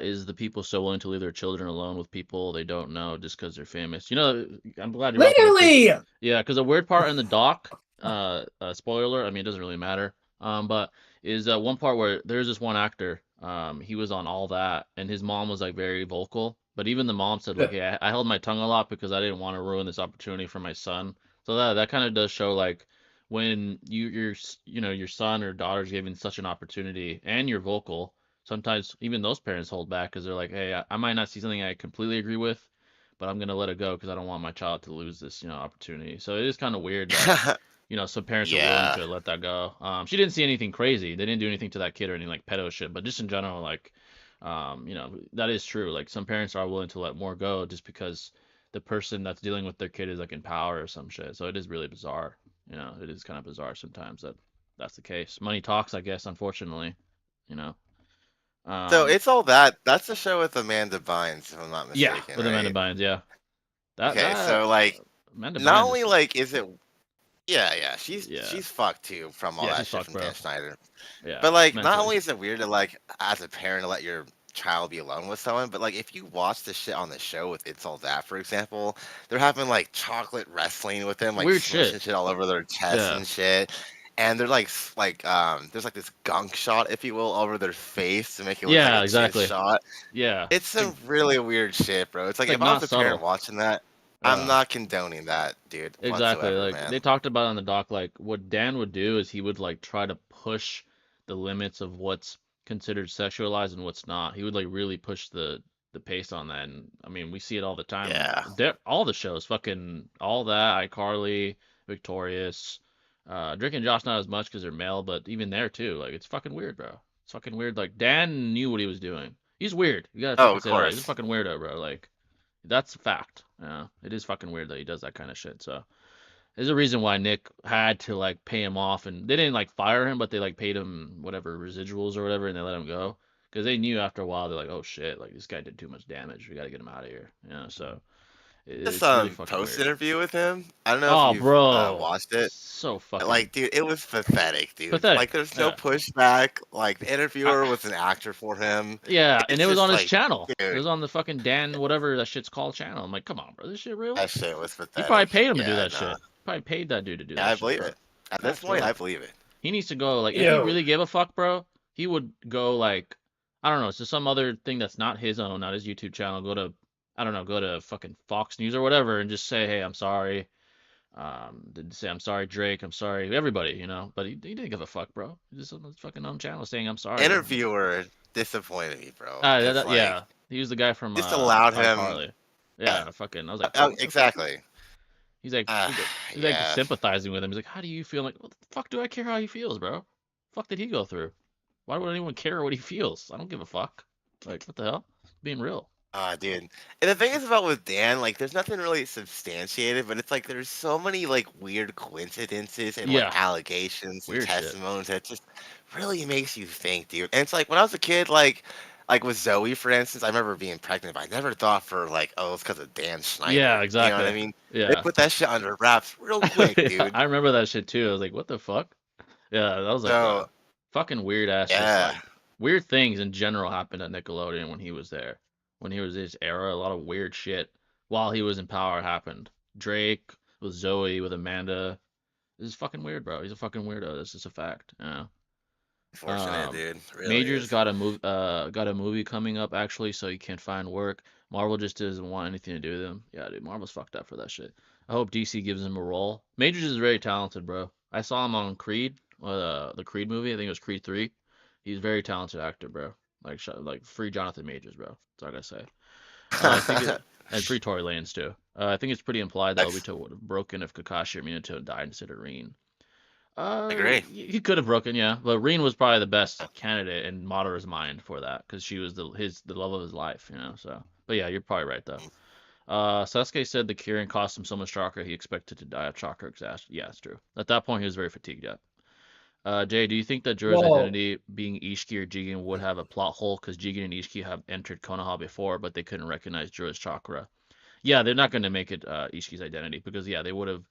is the people so willing to leave their children alone with people they don't know just because they're famous. I'm glad you're literally. Yeah, because a weird part in the doc, spoiler alert. I mean, it doesn't really matter. But is one part where there's this one actor. He was on All That, and his mom was like very vocal. But even the mom said like, "Yeah, I held my tongue a lot because I didn't want to ruin this opportunity for my son." So that kind of does show like when your son or daughter's given such an opportunity and you're vocal. Sometimes even those parents hold back because they're like, hey, I might not see something I completely agree with, but I'm gonna let it go because I don't want my child to lose this, opportunity. So it is kind of weird that, some parents are willing to let that go. She didn't see anything crazy. They didn't do anything to that kid or any like pedo shit, but just in general, like, that is true. Like some parents are willing to let more go just because the person that's dealing with their kid is like in power or some shit. So it is really bizarre. It is kind of bizarre sometimes that's the case. Money talks, I guess, unfortunately. So it's All That. That's the show with Amanda Bynes, if I'm not mistaken. Yeah, with Amanda Bynes, yeah. So like, Amanda not Bynes only like is it, she's fucked too from all that shit from Dan Schneider. Yeah, but like, not only is it weird to like as a parent to let your child be alone with someone, but like if you watch the shit on the show with It's All That, for example, they're having like chocolate wrestling with them, like weird shit all over their chest and shit. And they're like there's like this gunk shot, if you will, over their face to make it look like a exactly shot. Yeah, it's some really weird shit, bro. It's like if I was a parent watching that, I'm not condoning that, dude. Exactly. Like man. They talked about on the doc, like what Dan would do is he would like try to push the limits of what's considered sexualized and what's not. He would like really push the pace on that, and I mean we see it all the time. All the shows, fucking All That, iCarly, Victorious. Drake and Josh not as much because they're male, but even there too, like it's fucking weird, bro. It's fucking weird. Like Dan knew what he was doing. He's weird. You gotta fucking say that. He's a fucking weirdo, bro. Like that's a fact. It is fucking weird that he does that kind of shit. So there's a reason why Nick had to like pay him off, and they didn't like fire him, but they like paid him whatever residuals or whatever, and they let him go because they knew after a while they're like, oh shit, like this guy did too much damage. We gotta get him out of here. So. This really post interview with him. I don't know if you've watched it. So fucking like, dude, it was pathetic, dude. Like, there's no pushback. Like, the interviewer was an actor for him. Yeah, and it was on his channel. Dude. It was on the fucking Dan whatever that shit's called channel. I'm like, come on, bro, this shit real? That shit was pathetic. He probably paid him to do that shit. Probably paid that dude to do that. I believe it. At this point, I believe it. He needs to go, like, if he really gave a fuck, bro, he would go, like, I don't know, it's just some other thing that's not his own, not his YouTube channel. Go to, I don't know, go to fucking Fox News or whatever and just say, hey, I'm sorry. Say, I'm sorry, Drake. I'm sorry, everybody, you know. But he didn't give a fuck, bro. He just on his fucking own channel saying, I'm sorry. Interviewer disappointed me, bro. Yeah. He was the guy from just allowed him. Harley. Yeah, fucking. I was like, exactly. He's like, he's like sympathizing with him. He's like, how do you feel? I'm like, what the fuck do I care how he feels, bro? Fuck did he go through? Why would anyone care what he feels? I don't give a fuck. Like, what the hell? Being real. Dude. And the thing is about with Dan, like, there's nothing really substantiated, but it's like there's so many like weird coincidences and like allegations and testimonies that just really makes you think, dude. And it's like when I was a kid, like with Zoe, for instance, I remember being pregnant, but I never thought for like, oh, it's because of Dan Schneider. Yeah, exactly. You know what I mean? Yeah. They put that shit under wraps real quick, dude. I remember that shit too. I was like, what the fuck? Yeah, that was like fucking weird ass. Yeah. Just, like, weird things in general happened at Nickelodeon when he was there. When he was his era, a lot of weird shit while he was in power happened. Drake with Zoe, with Amanda. This is fucking weird, bro. He's a fucking weirdo. This is a fact. Yeah. Unfortunate, dude. Really Majors is. got a movie coming up actually, so he can't find work. Marvel just doesn't want anything to do with him. Yeah, dude, Marvel's fucked up for that shit. I hope DC gives him a role. Majors is very talented, bro. I saw him on Creed, the Creed movie. I think it was Creed 3. He's a very talented actor, bro. Like free Jonathan Majors, bro. That's all I gotta say. I think and free Tory Lanez too. I think it's pretty implied that Obito would have broken if Kakashi or Minato had died instead of Rin. I agree. He could have broken, yeah, but Rin was probably the best candidate in Madara's mind for that because she was the love of his life, you know. So, but yeah, you're probably right though. Sasuke said the Kirin cost him so much chakra he expected to die of chakra exhaustion. Yeah, it's true. At that point, he was very fatigued. Yeah. Jay, do you think that Jora's identity being Isshiki or Jigen would have a plot hole because Jigen and Isshiki have entered Konoha before, but they couldn't recognize Jora's chakra? Yeah, they're not going to make it Isshiki's identity because yeah, they would have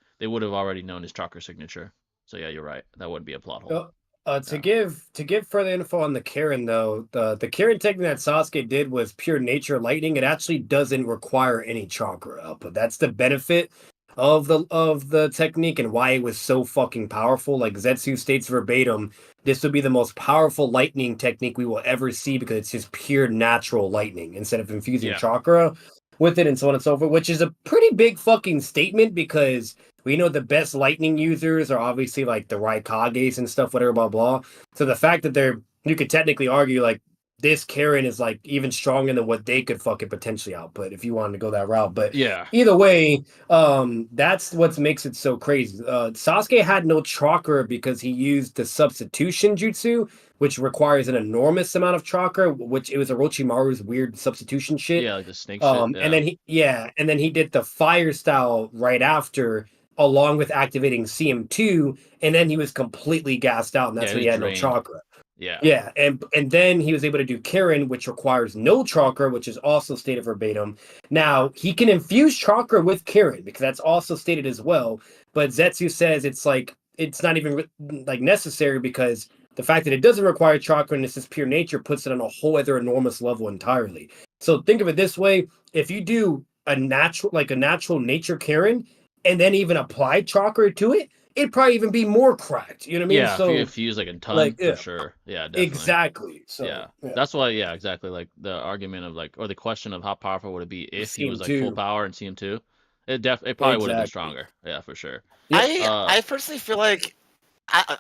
already known his chakra signature. So yeah, you're right. That would be a plot hole. To give further info on the Kirin though, the Kirin technique that Sasuke did was pure nature lightning. It actually doesn't require any chakra output. That's the benefit of the technique and why it was so fucking powerful. Like Zetsu states verbatim, this would be the most powerful lightning technique we will ever see because it's just pure natural lightning instead of infusing chakra with it and so on and so forth, which is a pretty big fucking statement because we know the best lightning users are obviously like the Raikages and stuff, whatever, blah, blah. So the fact that you could technically argue like this Kirin is like even stronger than what they could fucking potentially output if you wanted to go that route. But yeah, either way, that's what makes it so crazy. Sasuke had no chakra because he used the substitution jutsu, which requires an enormous amount of chakra, which it was Orochimaru's weird substitution shit. Yeah, like the snake shit. Yeah. And then he did the fire style right after, along with activating CM2, and then he was completely gassed out, and that's when he had no chakra. Yeah, and then he was able to do Kirin, which requires no chakra, which is also stated verbatim. Now, he can infuse chakra with Kirin, because that's also stated as well, but Zetsu says it's not even like necessary because the fact that it doesn't require chakra and it's just pure nature puts it on a whole other enormous level entirely. So think of it this way, if you do a natural nature Kirin, and then even apply chakra to it, it'd probably even be more cracked. You know what I mean? Yeah, so if you infuse like a ton, for sure. Yeah, definitely. Exactly. So yeah. That's why. Yeah, exactly. Like the argument of or the question of how powerful would it be if he was like full power in CM2? It probably would have been stronger. Yeah, for sure. I personally feel like.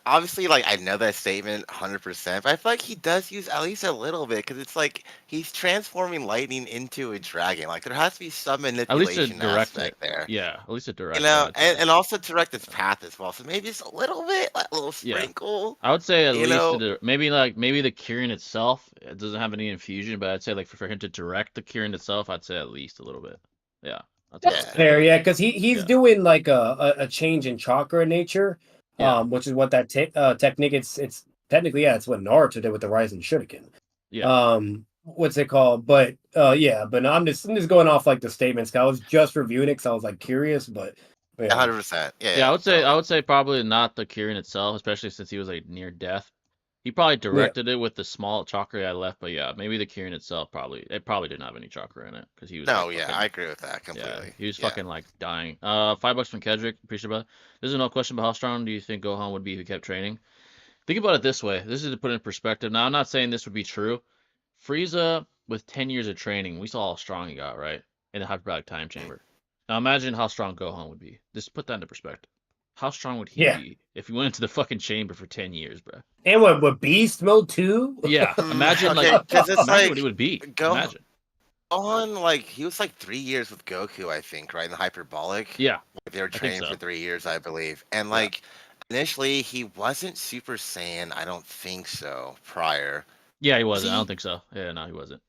Obviously, like I know that statement 100%, but I feel like he does use at least a little bit because it's like he's transforming lightning into a dragon. Like there has to be some manipulation aspect there. Yeah, at least a direct. You know, and also direct its path as well. So maybe just a little bit, like a little sprinkle. I would say at least maybe the Kirin itself it doesn't have any infusion, but I'd say like for him to direct the Kirin itself, I'd say at least a little bit. Yeah, that's fair. Yeah, because he's doing like a change in chakra nature. Which is what that technique. It's technically it's what Naruto did with the Rising Shuriken. Yeah. What's it called? But but no, I'm just going off like the statements. I was just reviewing it because I was like curious, but 100%. Yeah. I would say probably not the Kirin itself, especially since he was like near death. He probably directed it with the small chakra I left, but yeah, maybe the Kirin itself probably didn't have any chakra in it because he was. No, I agree with that completely. Yeah, he was fucking like dying. $5 from Kedrick, appreciate it. There's no question about how strong do you think Gohan would be if he kept training? Think about it this way. This is to put it in perspective. Now, I'm not saying this would be true. Frieza, with 10 years of training, we saw how strong he got, right? In the hyperbolic time chamber. Now, imagine how strong Gohan would be. Just put that into perspective. How strong would he be if he went into the fucking chamber for 10 years, bro? And what beast mode too? Yeah, imagine because it's imagine what he would be. Imagine. Gohan, like he was like 3 years with Goku, I think, right? In the hyperbolic. Yeah, they were training for 3 years, I believe, and like initially he wasn't Super Saiyan. I don't think so. Prior. Yeah, he wasn't. I don't think so. Yeah, no, he wasn't.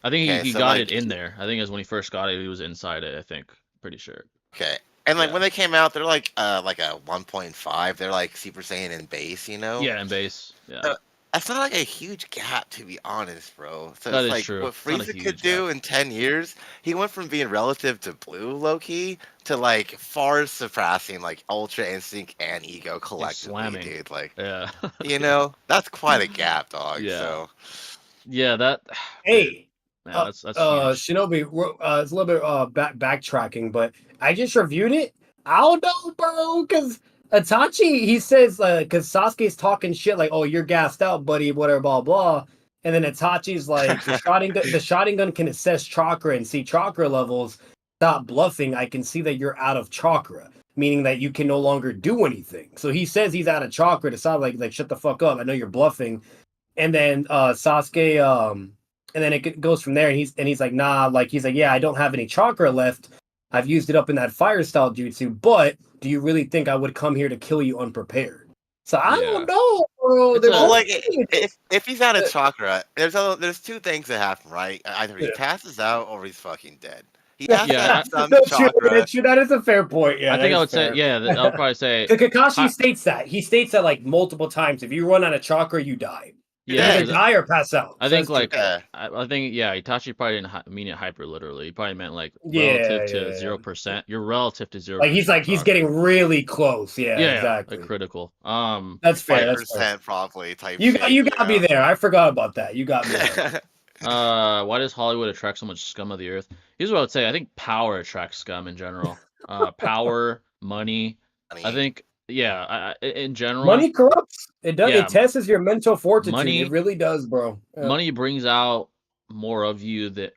I think he got it in there. I think it was when he first got it, he was inside it. I think, pretty sure. Okay, and like when they came out, they're like a 1.5. They're like Super Saiyan in base, you know? Yeah, in base. Yeah. That's not like a huge gap, to be honest, bro. So that it's is like true. what Frieza could do in 10 years, he went from being relative to Blue Loki to like far surpassing like Ultra Instinct and Ego collectively, dude. Like, yeah, you know, that's quite a gap, dog. Yeah. So, yeah, that. Hey, man, that's huge. Shinobi, it's a little bit backtracking, but I just reviewed it. I don't know, bro, because Itachi, he says, because Sasuke's talking shit like, "Oh, you're gassed out, buddy," whatever, blah blah, and then Itachi's like, "The shotgun can assess chakra and see chakra levels. Stop bluffing. I can see that you're out of chakra, meaning that you can no longer do anything." So he says he's out of chakra. To sound like shut the fuck up. I know you're bluffing. And then Sasuke, and then it goes from there. And he's like, nah, like he's like, yeah, I don't have any chakra left. I've used it up in that fire style jutsu, but do you really think I would come here to kill you unprepared? So I don't know, bro. Like if he's out of chakra, there's two things that happen, right? Either he passes out or he's fucking dead. He has to have some chakra. That is a fair point. Yeah, I think I would say, I would probably say. Kakashi states that. He states that like multiple times. If you run out of chakra, you die. Yeah, either die or pass out. I think Itachi probably didn't mean it hyper literally. He probably meant like relative to 0%. You're relative to 0%. Like he's getting really close. Yeah, exactly. Like critical. That's fair. 5% probably type. You got me there. I forgot about that. You got me there. Why does Hollywood attract so much scum of the earth? Here's what I would say. I think power attracts scum in general. Power, money. I think. Yeah, in general, money corrupts. It does. It tests your mental fortitude. It really does, bro. Yeah. Money brings out more of you that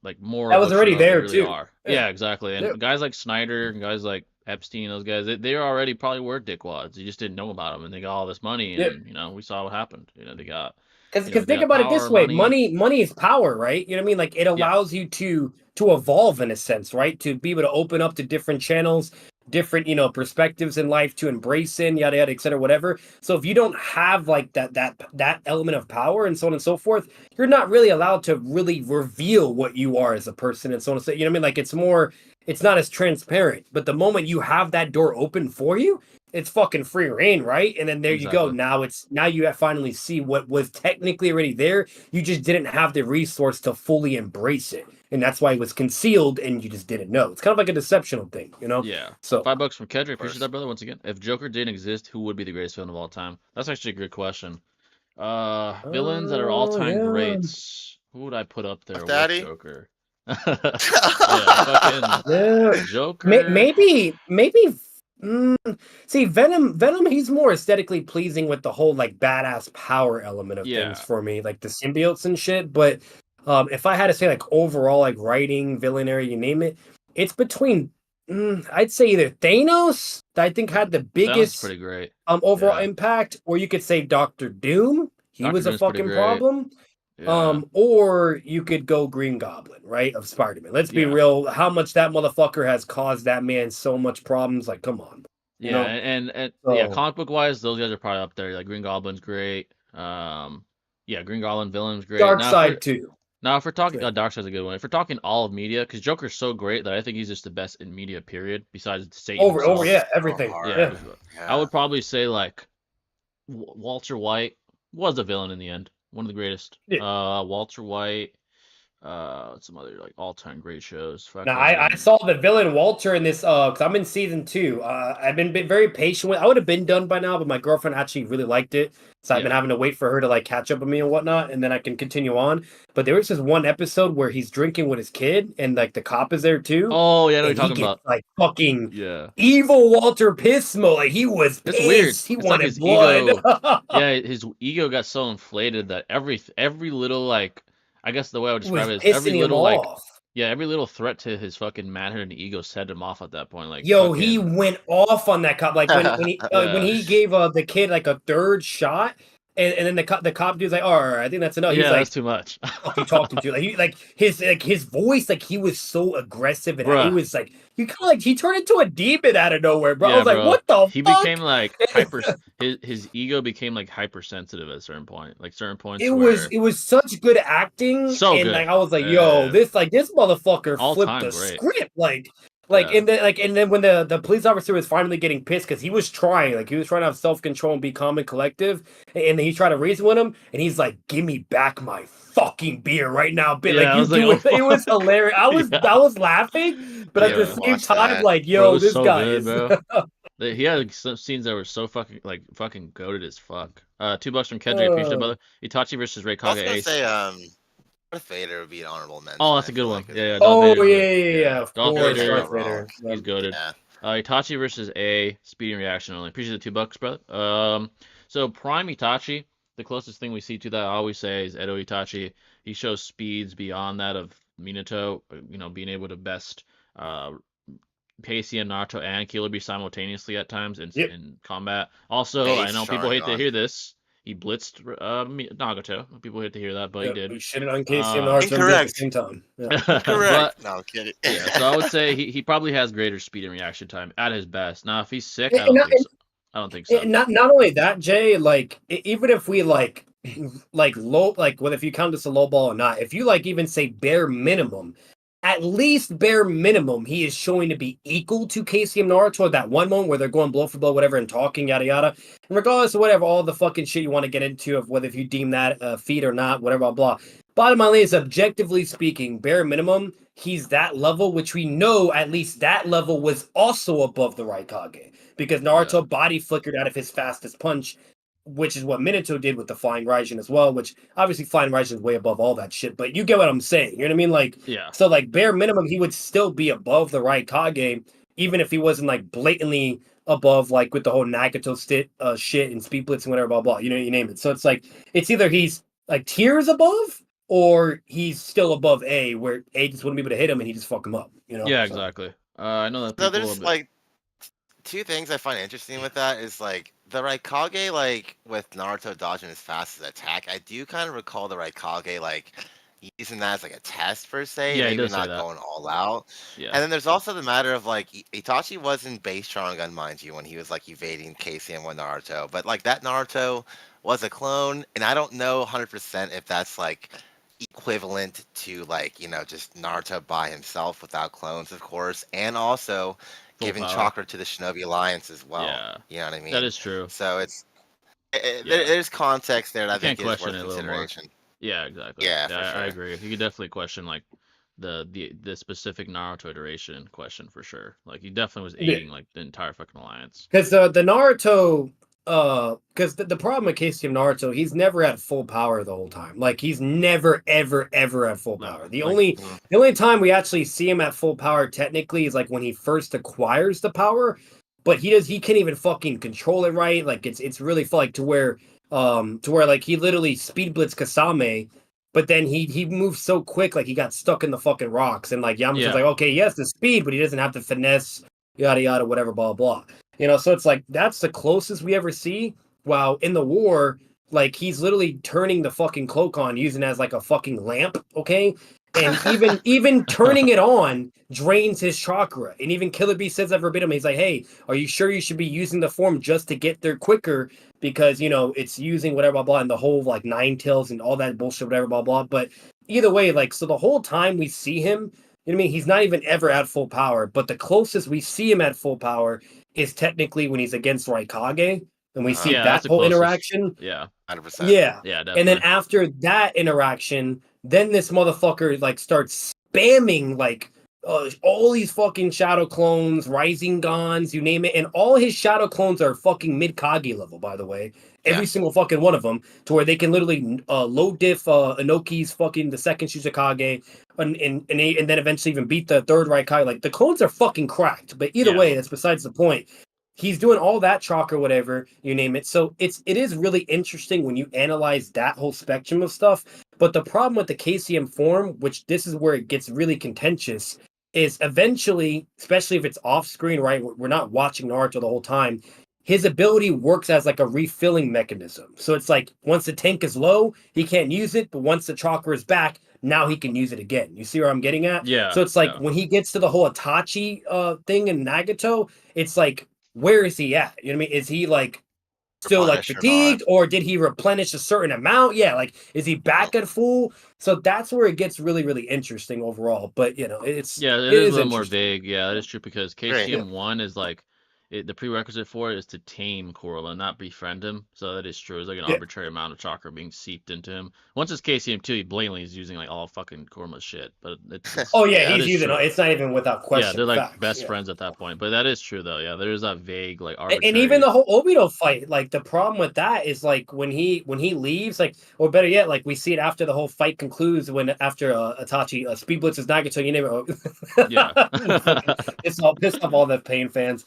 like more. That was already there really too. Yeah, exactly. And guys like Snyder and guys like Epstein, those guys, they already probably were dickwads. You just didn't know about them, and they got all this money, and we saw what happened. They got. Because think about it this way: money is power, right? You know what I mean? Like it allows you to evolve in a sense, right? To be able to open up to different channels, different perspectives in life, to embrace in yada yada, etc., whatever. So if you don't have like that element of power and so on and so forth, you're not really allowed to really reveal what you are as a person and so on and so. You know what I mean? Like it's not as transparent. But the moment you have that door open for you, it's fucking free reign, right? And then there you go. Now you finally see what was technically already there. You just didn't have the resource to fully embrace it. And that's why it was concealed and you just didn't know. It's kind of like a deceptional thing, Yeah. So $5 from Kedrick. Appreciate that, brother. Once again, if Joker didn't exist, who would be the greatest villain of all time? That's actually a good question. Villains that are all-time greats. Who would I put up there with Joker? Joker. Maybe. See, Venom. He's more aesthetically pleasing with the whole like badass power element of things for me, like the symbiotes and shit. But if I had to say like overall, like writing, villainary, you name it, it's between. I'd say either Thanos, that I think had the biggest pretty great overall impact, or you could say Doctor Doom. He was a fucking problem. Or you could go Green Goblin, right? Of Spider-Man. Let's be real. How much that motherfucker has caused that man so much problems. Like, come on. And comic book wise, those guys are probably up there. Like Green Goblin's great. Green Goblin villain's great. Darkseid too. Now, if we're talking, Darkseid's a good one. If we're talking all of media, because Joker's so great that I think he's just the best in media. Period. Besides Satan. Everything. I would probably say like Walter White was a villain in the end. One of the greatest. Walter White. some other like all-time great shows. Now, I Fucking saw the villain Walter in this because I'm in season 2. I've been very patient with. I would have been done by now, but my girlfriend actually really liked it, so I've been having to wait for her to like catch up with me and whatnot, and then I can continue on. But there was this one episode where he's drinking with his kid, and like the cop is there too. Oh yeah, I know what and you're he talking gets about. like fucking Yeah, evil Walter piss mode. Like he was it's weird. pissed. He It's like wanted his blood. ego. Yeah, his ego got so inflated that every little like, I guess the way I would It was describe it is every pissing him little like, off. yeah, every little threat to his fucking manhood and ego set him off at that point. Like Yo, he fucking went off on that cop. Like when yeah, he gave the kid like a third shot, and then the cop dude's like, "Oh, all right, I think that's enough." He's yeah, that's like, too much, "Fuck, you talking to?" Like his voice, like he was so aggressive, and it bruh. was like you kind of like he turned into a demon out of nowhere, bro. I Yeah, was like, bro. "What the He became fuck?" like hyper. His ego became like hypersensitive at a certain point. Like certain points It where was such good acting, so and good. like I was like, "Yo, this motherfucker All flipped time the great. script." Yeah. And then when the police officer was finally getting pissed because he was trying to have self control and be calm and collective, and he tried to reason with him, and he's like, "Give me back my fucking beer right now, bitch!" Yeah, Like I you was like, do oh, it. It was hilarious. yeah, I was laughing, but at the yeah, same Watch time, that. like, bro, it yo, was this so guy good, is. bro. He had like, some scenes that were so fucking goated as fuck. $2 from Kendrick, appreciate it, uh, brother. Itachi versus Ray I was Kage gonna Ace. say, Darth Vader would be an honorable Oh, mention. that's I a good feel one. like Yeah, yeah, Darth oh Vader's good. yeah, Yeah, of Darth course, can't Vader, go Darth wrong. Vader. he's goated. Yeah. Itachi versus A, speed and reaction only. Appreciate the $2, brother. So Prime Itachi, the closest thing we see to that, I always say, is Edo Itachi. He shows speeds beyond that of Minato. Being able to best uh, Casey and Naruto and Killer Bee simultaneously at times Yep. in combat. Also, I Base know people hate to Sharingan. hear this. He blitzed Nagato. People hate to hear that, but he Yep. did. We shitted on Casey and Uh, Naruto at the Incorrect. same time. Yeah. Incorrect. but No, I'm kidding. yeah, so I would say he probably has greater speed and reaction time at his best. Now, if he's sick, I And, don't think so. I don't think so. not only that, Jay, like even if we like like low like whether if you count this a low ball or not, if you like even say bare minimum, at least bare minimum, he is showing to be equal to Casey and Naruto at that one moment where they're going blow for blow, whatever, and talking, yada yada. And regardless of whatever, all the fucking shit you want to get into of whether if you deem that a feat or not, whatever, blah blah. Bottom line is, objectively speaking, bare minimum, he's that level, which we know at least that level was also above the Raikage because Naruto body flickered out of his fastest punch, which is what Minato did with the Flying Raijin as well, which obviously Flying Raijin is way above all that shit, but you get what I'm saying. You know what I mean? Like, Yeah. so like bare minimum, he would still be above the Raikage, even if he wasn't like blatantly above, like with the whole Nagato shit and Speed Blitz and whatever, blah, blah, you name it. So it's like, it's either he's like tiers above or he's still above A, where A just wouldn't be able to hit him and he just fuck him up, Yeah, exactly. I know that people So there's like two things I find interesting with that is like the Raikage, like with Naruto dodging as fast as attack. I do kind of recall the Raikage like using that as like a test per se, Yeah, he maybe does say not that. going all out. Yeah. And then there's also the matter of like Itachi was in base Sharingan, mind you, when he was like evading Casey and one Naruto. But like that Naruto was a clone, and I don't know 100% if that's like equivalent to like just Naruto by himself without clones, of course, and also Full giving power. chakra to the Shinobi Alliance as well. Yeah. You know what I mean? That is true. So there's context there that I think is worth consideration. Yeah, exactly. Yeah, for I sure. agree. You could definitely question like the specific Naruto iteration question for sure. Like he definitely was aiding like the entire fucking alliance. Because the Naruto, because the problem with Casey of Naruto, he's never at full power the whole time. Like he's never ever at full power. The only time we actually see him at full power technically is like when he first acquires the power, but he can't even fucking control it right. Like it's really like to where like he literally speed blitz Kasame. But then he moves so quick, like he got stuck in the fucking rocks, and like Yamcha's like, okay, he has the speed, but he doesn't have the finesse, yada yada, whatever, blah blah. So it's like that's the closest we ever see. While in the war, like he's literally turning the fucking cloak on, using it as like a fucking lamp, okay? And even turning it on drains his chakra. And even Killer Bee says that verbatim. He's like, hey, are you sure you should be using the form just to get there quicker? Because it's using whatever blah blah and the whole like nine tails and all that bullshit, whatever blah blah. But either way, like so the whole time we see him, you know what I mean? He's not even ever at full power, but the closest we see him at full power is technically when he's against Raikage, and we see that whole interaction. Yeah, 100%. Yeah, definitely. And then after that interaction, Then this motherfucker like starts spamming like all these fucking shadow clones, rising gons, you name it, and all his shadow clones are fucking mid Kage level, by the way. Every single fucking one of them, to where they can literally low diff Inoki's fucking the second Shizukage, and then eventually even beat the third Raikage. Like the clones are fucking cracked, but either way, that's besides the point. He's doing all that chalk or whatever, you name it. So it is really interesting when you analyze that whole spectrum of stuff. But the problem with the KCM form, which this is where it gets really contentious, is eventually, especially if it's off screen, right? We're not watching Naruto the whole time. His ability works as like a refilling mechanism. So it's like once the tank is low, he can't use it, but once the chakra is back, now he can use it again. You see where I'm getting at? Yeah. So it's like when he gets to the whole Itachi thing in Nagato, it's like, where is he at? You know what I mean? Is he like still like fatigued, or did he replenish a certain amount? Yeah, like is he back at full? So that's where it gets really, really interesting overall. But you know, it is a little more vague. Yeah, that is true because KCM 1 is like the prerequisite for it is to tame Corolla, not befriend him. So that is true. It's like an arbitrary amount of chakra being seeped into him. Once it's KCM 2, he blatantly is using like all fucking Kurama's shit. But it's he's using it. It's not even without question. Yeah, they're like best friends at that point. But that is true though. Yeah, there is that vague like arbitrary. And even the whole Obito fight, like the problem with that is like when he leaves, like, or better yet, like we see it after the whole fight concludes, when after Itachi speed blitzes Nagato, you name it. Yeah, it's all pissed off all the Pain fans.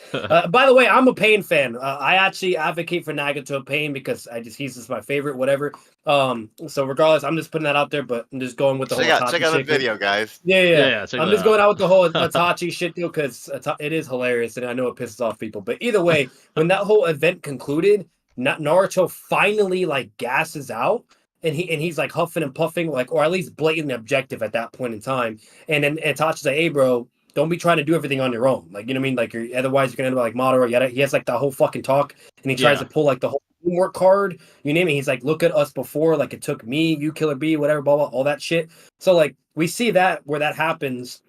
By the way, I'm a Pain fan. I actually advocate for Nagato Pain because he's just my favorite, whatever. So regardless, I'm just putting that out there, but I'm just going with the whole Itachi check out the video, guys. Yeah. I'm just going out with the whole Itachi shit deal because it is hilarious, and I know it pisses off people. But either way, when that whole event concluded, Naruto finally like gasses out. And he's like huffing and puffing, like, or at least blatantly objective at that point in time. And then Itachi's like, "Hey, bro, don't be trying to do everything on your own. Like, you know what I mean? Like, otherwise you're gonna end up like Madara. Yada." He has like the whole fucking talk, and he tries to pull like the whole teamwork card. You name it. He's like, "Look at us before. Like, it took me, you, Killer B, whatever, blah blah, all that shit." So like, we see that where that happens,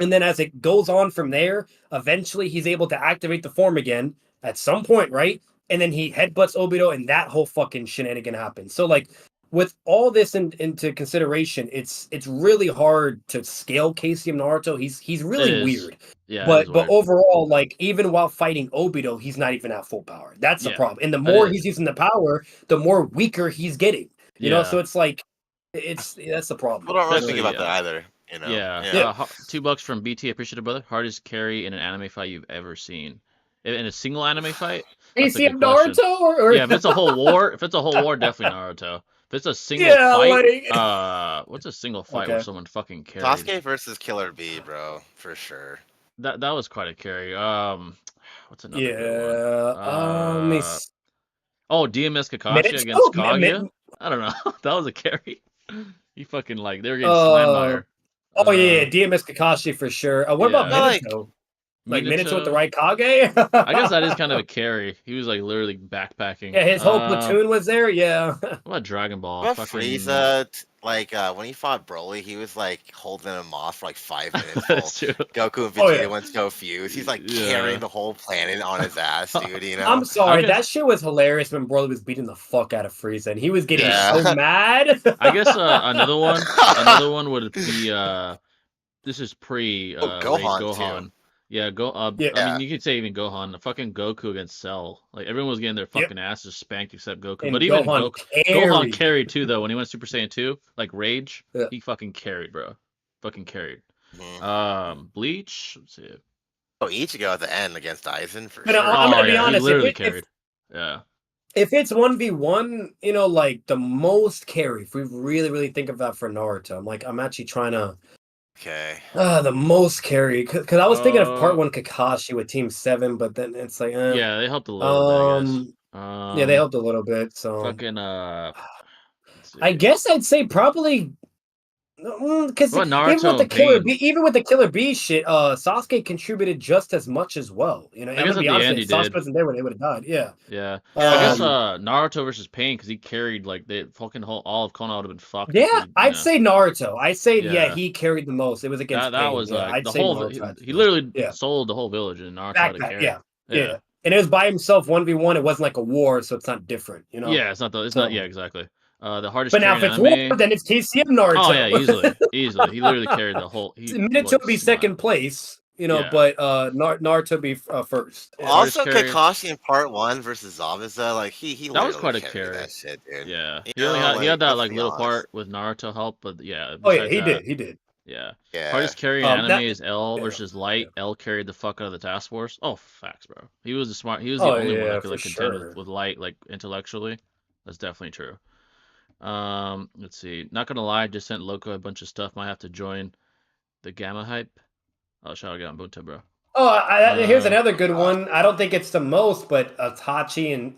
and then as it goes on from there, eventually he's able to activate the form again at some point, right? And then he headbutts Obito, and that whole fucking shenanigan happens. So like, with all this into consideration, it's really hard to scale KCM Naruto. He's really weird. Yeah, but overall, like even while fighting Obito, he's not even at full power. That's the problem. And the more he's using the power, the more weaker he's getting. You know, so it's like that's the problem. People don't really think about that either. You know? Yeah. $2 from BT. Appreciate it, brother. Hardest carry in an anime fight you've ever seen. In a single anime fight? KCM Naruto or yeah, if it's a whole war, definitely Naruto. If it's a single fight, what's a single fight where someone fucking carried? Sasuke versus Killer B, bro, for sure. That was quite a carry. What's another good one? DMS Kakashi against Kaguya. I don't know. That was a carry. He fucking like they were getting slammed by her. DMS Kakashi for sure. What about Minato? Like Minato with the right Kage? I guess that is kind of a carry. He was like literally backpacking. Yeah, his whole platoon was there. Yeah. What about Dragon Ball? What about Frieza? Like when he fought Broly, he was like holding him off for like 5 minutes. Goku and Vegeta went so fused. He's like carrying the whole planet on his ass, dude. You know. I'm sorry, that shit was hilarious when Broly was beating the fuck out of Frieza, and he was getting so mad. I guess another one would be this is pre Gohan. Too. Yeah, I mean, you could say even Gohan, fucking Goku against Cell. Like everyone was getting their fucking asses spanked except Goku. And but even Gohan carried too, though. When he went Super Saiyan 2, like Rage, he fucking carried, bro. Fucking carried. Bleach. Let's see. Ichigo at the end against Aizen for sure. I'm gonna be honest. He literally carried. If it's 1v1, you know, like the most carry. If we really, really think of that for Naruto, I'm actually trying to. Okay. The most carry, because I was thinking of part 1 Kakashi with Team 7, but then it's like, yeah, they helped a little bit. Yeah, they helped a little bit. So fucking I guess I'd say probably because even with the Killer B shit, Sasuke contributed just as much as well. You know, I guess at the end he Sasuke wasn't there when they would have died. Yeah. Yeah. I guess Naruto versus Pain, because he carried like the fucking all of Konoha would have been fucked. Yeah, I'd say Naruto. I say he carried the most. It was against that was like the whole. He literally sold the whole village, and Naruto had to carry. Yeah. And it was by himself 1v1. It wasn't like a war, so it's not different. You know. Yeah, it's not. It's not. Yeah, exactly. The hardest But now carrying if it's war, anime. then it's KCM Naruto. Oh yeah, easily. He literally carried the whole. Minato like, would be second place, Yeah. but Naruto be first. Yeah. Also, Kakashi in part 1 versus Zabuza, like he that was quite a carried carry. that shit, dude. Yeah, You he know, had that let's like be little honest. part with Naruto help, but yeah. Oh yeah, he that, did. Yeah. Yeah. Hardest carry in anime that- is L yeah, versus Light. yeah. L carried the fuck out of the task force. Oh, facts, bro. He was the smart. He was the Oh only one yeah, that could for like contend sure. with Light like intellectually. That's definitely true. Let's see. Not gonna lie, just sent Loco a bunch of stuff. Might have to join the Gamma hype. Oh, shout out Bunta, bro. Oh, here's another good one. I don't think it's the most, but Itachi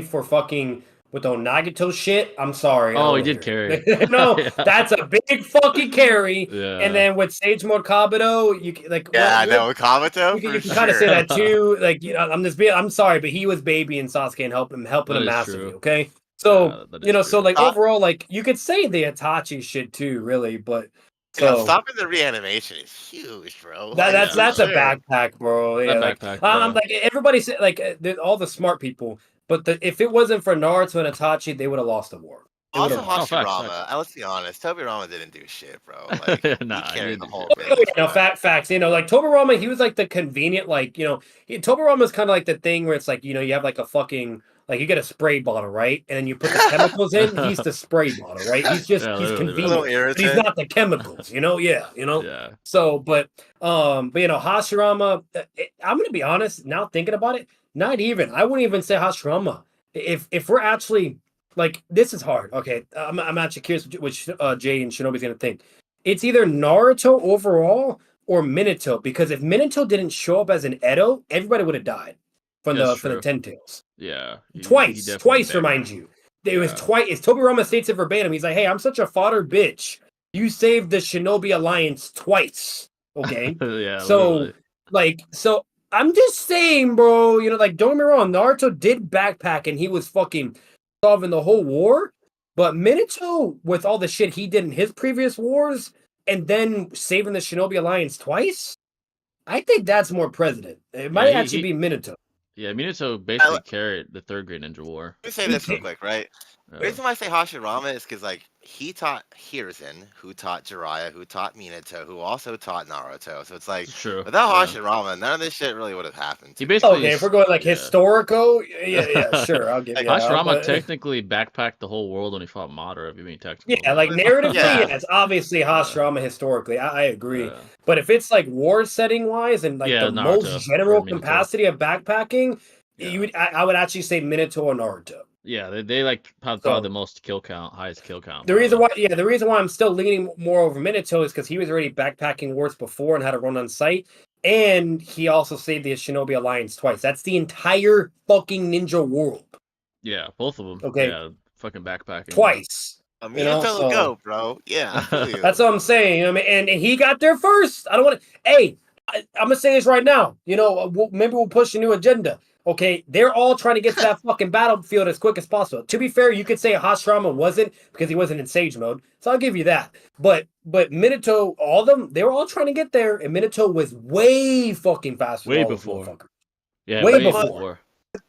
for fucking with the Nagato shit. I'm sorry. Oh, he did carry. No, Yeah. that's a big fucking carry. Yeah. And then with Sage Mode Kabuto, you like yeah, no, Kabuto you for can kind of sure. say that too. Like I'm sorry, but he was baby and Sasuke and helping That him is massively. true. Okay, so Yeah, so true. like overall, like you could say the Itachi shit too, really, but. So stopping the reanimation is huge, bro. That's a backpack, bro. Yeah, that backpack, bro. I'm like everybody said, like all the smart people. But if it wasn't for Naruto and Itachi, they would have lost the war. Also, Hashirama. Let's be honest, Tobirama didn't do shit, bro. Like nah, he carried the whole thing. Facts. Like Tobirama, he was like the convenient, like Tobirama's kind of like the thing where it's like you have like a fucking. Like you get a spray bottle, right? And then you put the chemicals in. He's the spray bottle, right? He's just he's convenient. But he's not the chemicals, Yeah. Yeah. So, but Hashirama. I'm gonna be honest. Now thinking about it, not even. I wouldn't even say Hashirama. If we're actually like this is hard. Okay, I'm actually curious what Jay and Shinobi's gonna think. It's either Naruto overall or Minato because if Minato didn't show up as an Edo, everybody would have died from the Ten Tails. Yeah. Twice, remind you. It was twice. It's Tobirama states it verbatim. He's like, hey, I'm such a fodder bitch. You saved the Shinobi Alliance twice. Okay? Yeah. So, so I'm just saying, bro, like, don't get me wrong, Naruto did backpack and he was fucking solving the whole war. But Minato, with all the shit he did in his previous wars, and then saving the Shinobi Alliance twice, I think that's more president. It might actually be Minato. Yeah, Minato basically carried the third Great Ninja War. Let me say this real quick, right? The reason why I say Hashirama is because, like, he taught Hiruzen, who taught Jiraiya, who taught Minato, who also taught Naruto. So it's like, without Hashirama, none of this shit really would have happened. He basically, if we're going like historical, yeah, sure, I'll give you that. Hashirama technically backpacked the whole world when he fought Madara, if you mean technically. Yeah, like narratively, it's obviously Hashirama historically. I agree. But if it's like war setting wise and like the Naruto, most general capacity of backpacking, I would actually say Minato or Naruto. Yeah, they like probably the most kill count, highest kill count. The reason why I'm still leaning more over Minato is because he was already backpacking wars before and had to run on site, and he also saved the Shinobi Alliance twice. That's the entire fucking ninja world. Yeah, both of them. Okay, yeah, fucking backpacking twice. Minato go, bro. Yeah, that's what I'm saying. And he got there first. I don't want to. Hey, I'm gonna say this right now. Maybe we'll push a new agenda. Okay, they're all trying to get to that fucking battlefield as quick as possible. To be fair, you could say Hashirama wasn't because he wasn't in Sage mode, so I'll give you that. But Minato, all of them, they were all trying to get there, and Minato was way fucking faster. Way before. Yeah, way before.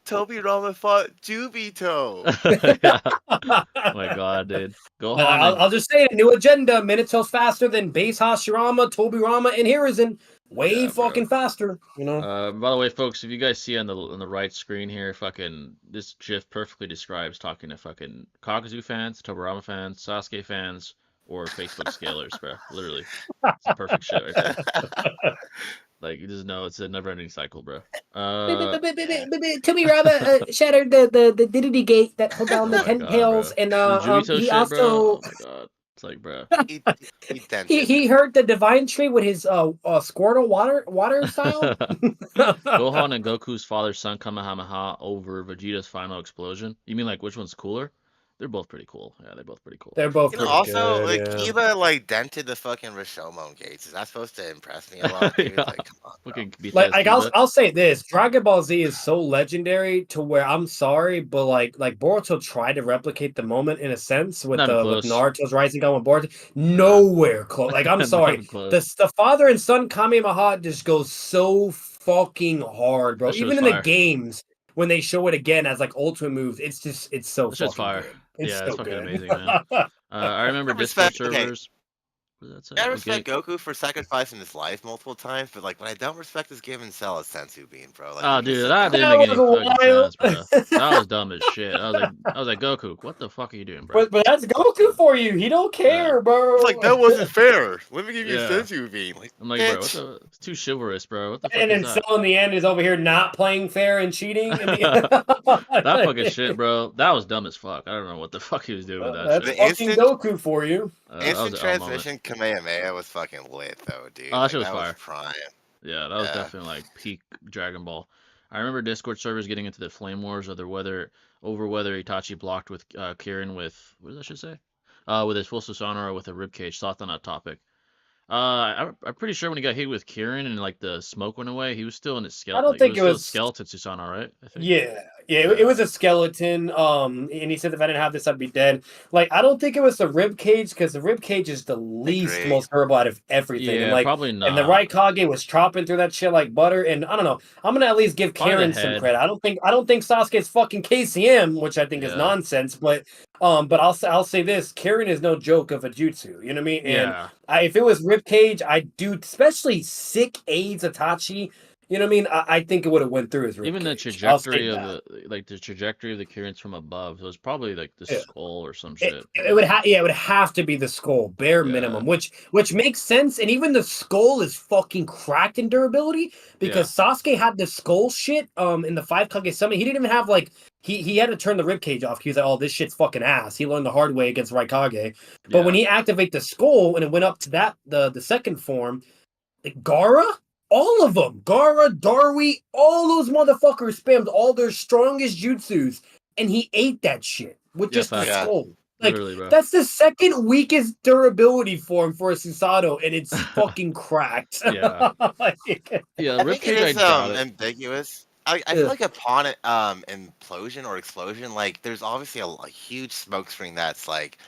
Tobirama fought Jubito. Oh my god, dude. Go on. I'll just say it. New agenda. Minato's faster than base Hashirama, Tobirama, and Hiruzen. Way fucking faster, By the way, folks, if you guys see on the right screen here, fucking this GIF perfectly describes talking to fucking Kakuzu fans, Tobirama fans, Sasuke fans, or Facebook scalers, bro. Literally, it's a perfect shit right there. Like you just know it's a never-ending cycle, bro. Tobirama shattered the Diddy gate that held down the 10 tails, and he also. Oh my god. It's like, bro. He heard the divine tree with his Squirtle water style. Gohan and Goku's father-son Kamehameha over Vegeta's final explosion. You mean like which one's cooler? They're both pretty cool. Yeah, they're both pretty cool. They're both pretty also, good, Kiba dented the fucking Rashomon gates. Is that supposed to impress me a lot, dude? Like, come on. I'll say this: Dragon Ball Z is so legendary to where I'm sorry, but like Boruto tried to replicate the moment in a sense with with Naruto's rising gun with Boruto. Nowhere close. Like I'm sorry, the father and son Kamehameha just goes so fucking hard, bro. Even in the games. When they show it again as like ultimate moves, it's so fucking fire. good. It's Yeah, it's so fucking good. amazing, man. I remember Discord servers. What did that say? I Okay. respect Goku for sacrificing his life multiple times, but like what I don't respect is giving Cell a sensu bean, bro. Like Oh, you missed dude, it that down. didn't That make any was fucking sense, bro. wild. That was dumb as shit. I was like, Goku, what the fuck are you doing, bro? But that's Goku for you. He don't Yeah, care, It's bro. like that wasn't fair. Let me give you a yeah. sensu bean. Like I'm like, bro, bitch. it's too chivalrous, bro. What the fuck And is then that? Cell in the end is over here not playing fair and cheating. That fucking shit, bro. That was dumb as fuck. I don't know what the fuck he was doing with that That's shit. The fucking Goku for you. That was instant an L moment. transmission Kamehameha was fucking lit though, dude. Oh, that Like shit was that was fire. prime. Yeah, that was Yeah. definitely like peak Dragon Ball. I remember Discord servers getting into the flame wars of whether Itachi blocked with Kirin with what does that should say? With his full Susanoo or with a ribcage. Thoughts on that topic? I'm pretty sure when he got hit with Kirin and like the smoke went away, he was still in his I skeleton. don't Like it think was it still was. skeleton Susanoo, right? I think. Yeah, it was a skeleton. And he said if I didn't have this, I'd be dead. Like I don't think it was the rib cage because the rib cage is the I least agree. most durable out of everything. And Yeah, like, probably and the not. right Kage was chopping through that shit like butter. And I don't know. I'm gonna at least give Probably the Karen some head. credit. I don't think Sasuke's fucking KCM, which I think is Yeah. nonsense. But I'll say this: Karen is no joke of a jutsu. You know what I mean? And Yeah. if it was rib cage, I do, especially sick AIDS Itachi. You know what I mean? I think it would have went through his Even the ribcage. I'll trajectory state of that. the trajectory of the Kirin's from above. So it was probably like the Yeah. skull or some It, shit. it would have, yeah, it would have to be the skull, bare Yeah. minimum, which makes sense. And even the skull is fucking cracked in durability because Sasuke had the skull shit in the Five Kage Summit. He didn't even have like he had to turn the ribcage off. He was like, oh, this shit's fucking ass. He learned the hard way against Raikage. But when he activated the skull and it went up to that the second form, like Gara, all of them, Gara, Darui, all those motherfuckers spammed all their strongest jutsus, and he ate that shit with just the facts. skull. Like Literally, bro. that's the second weakest durability form for a Susanoo, and it's fucking cracked. Yeah. Like, Yeah, I think it ribcage, I is doubt it. ambiguous. I feel like upon it implosion or explosion, like there's obviously a huge smoke screen that's like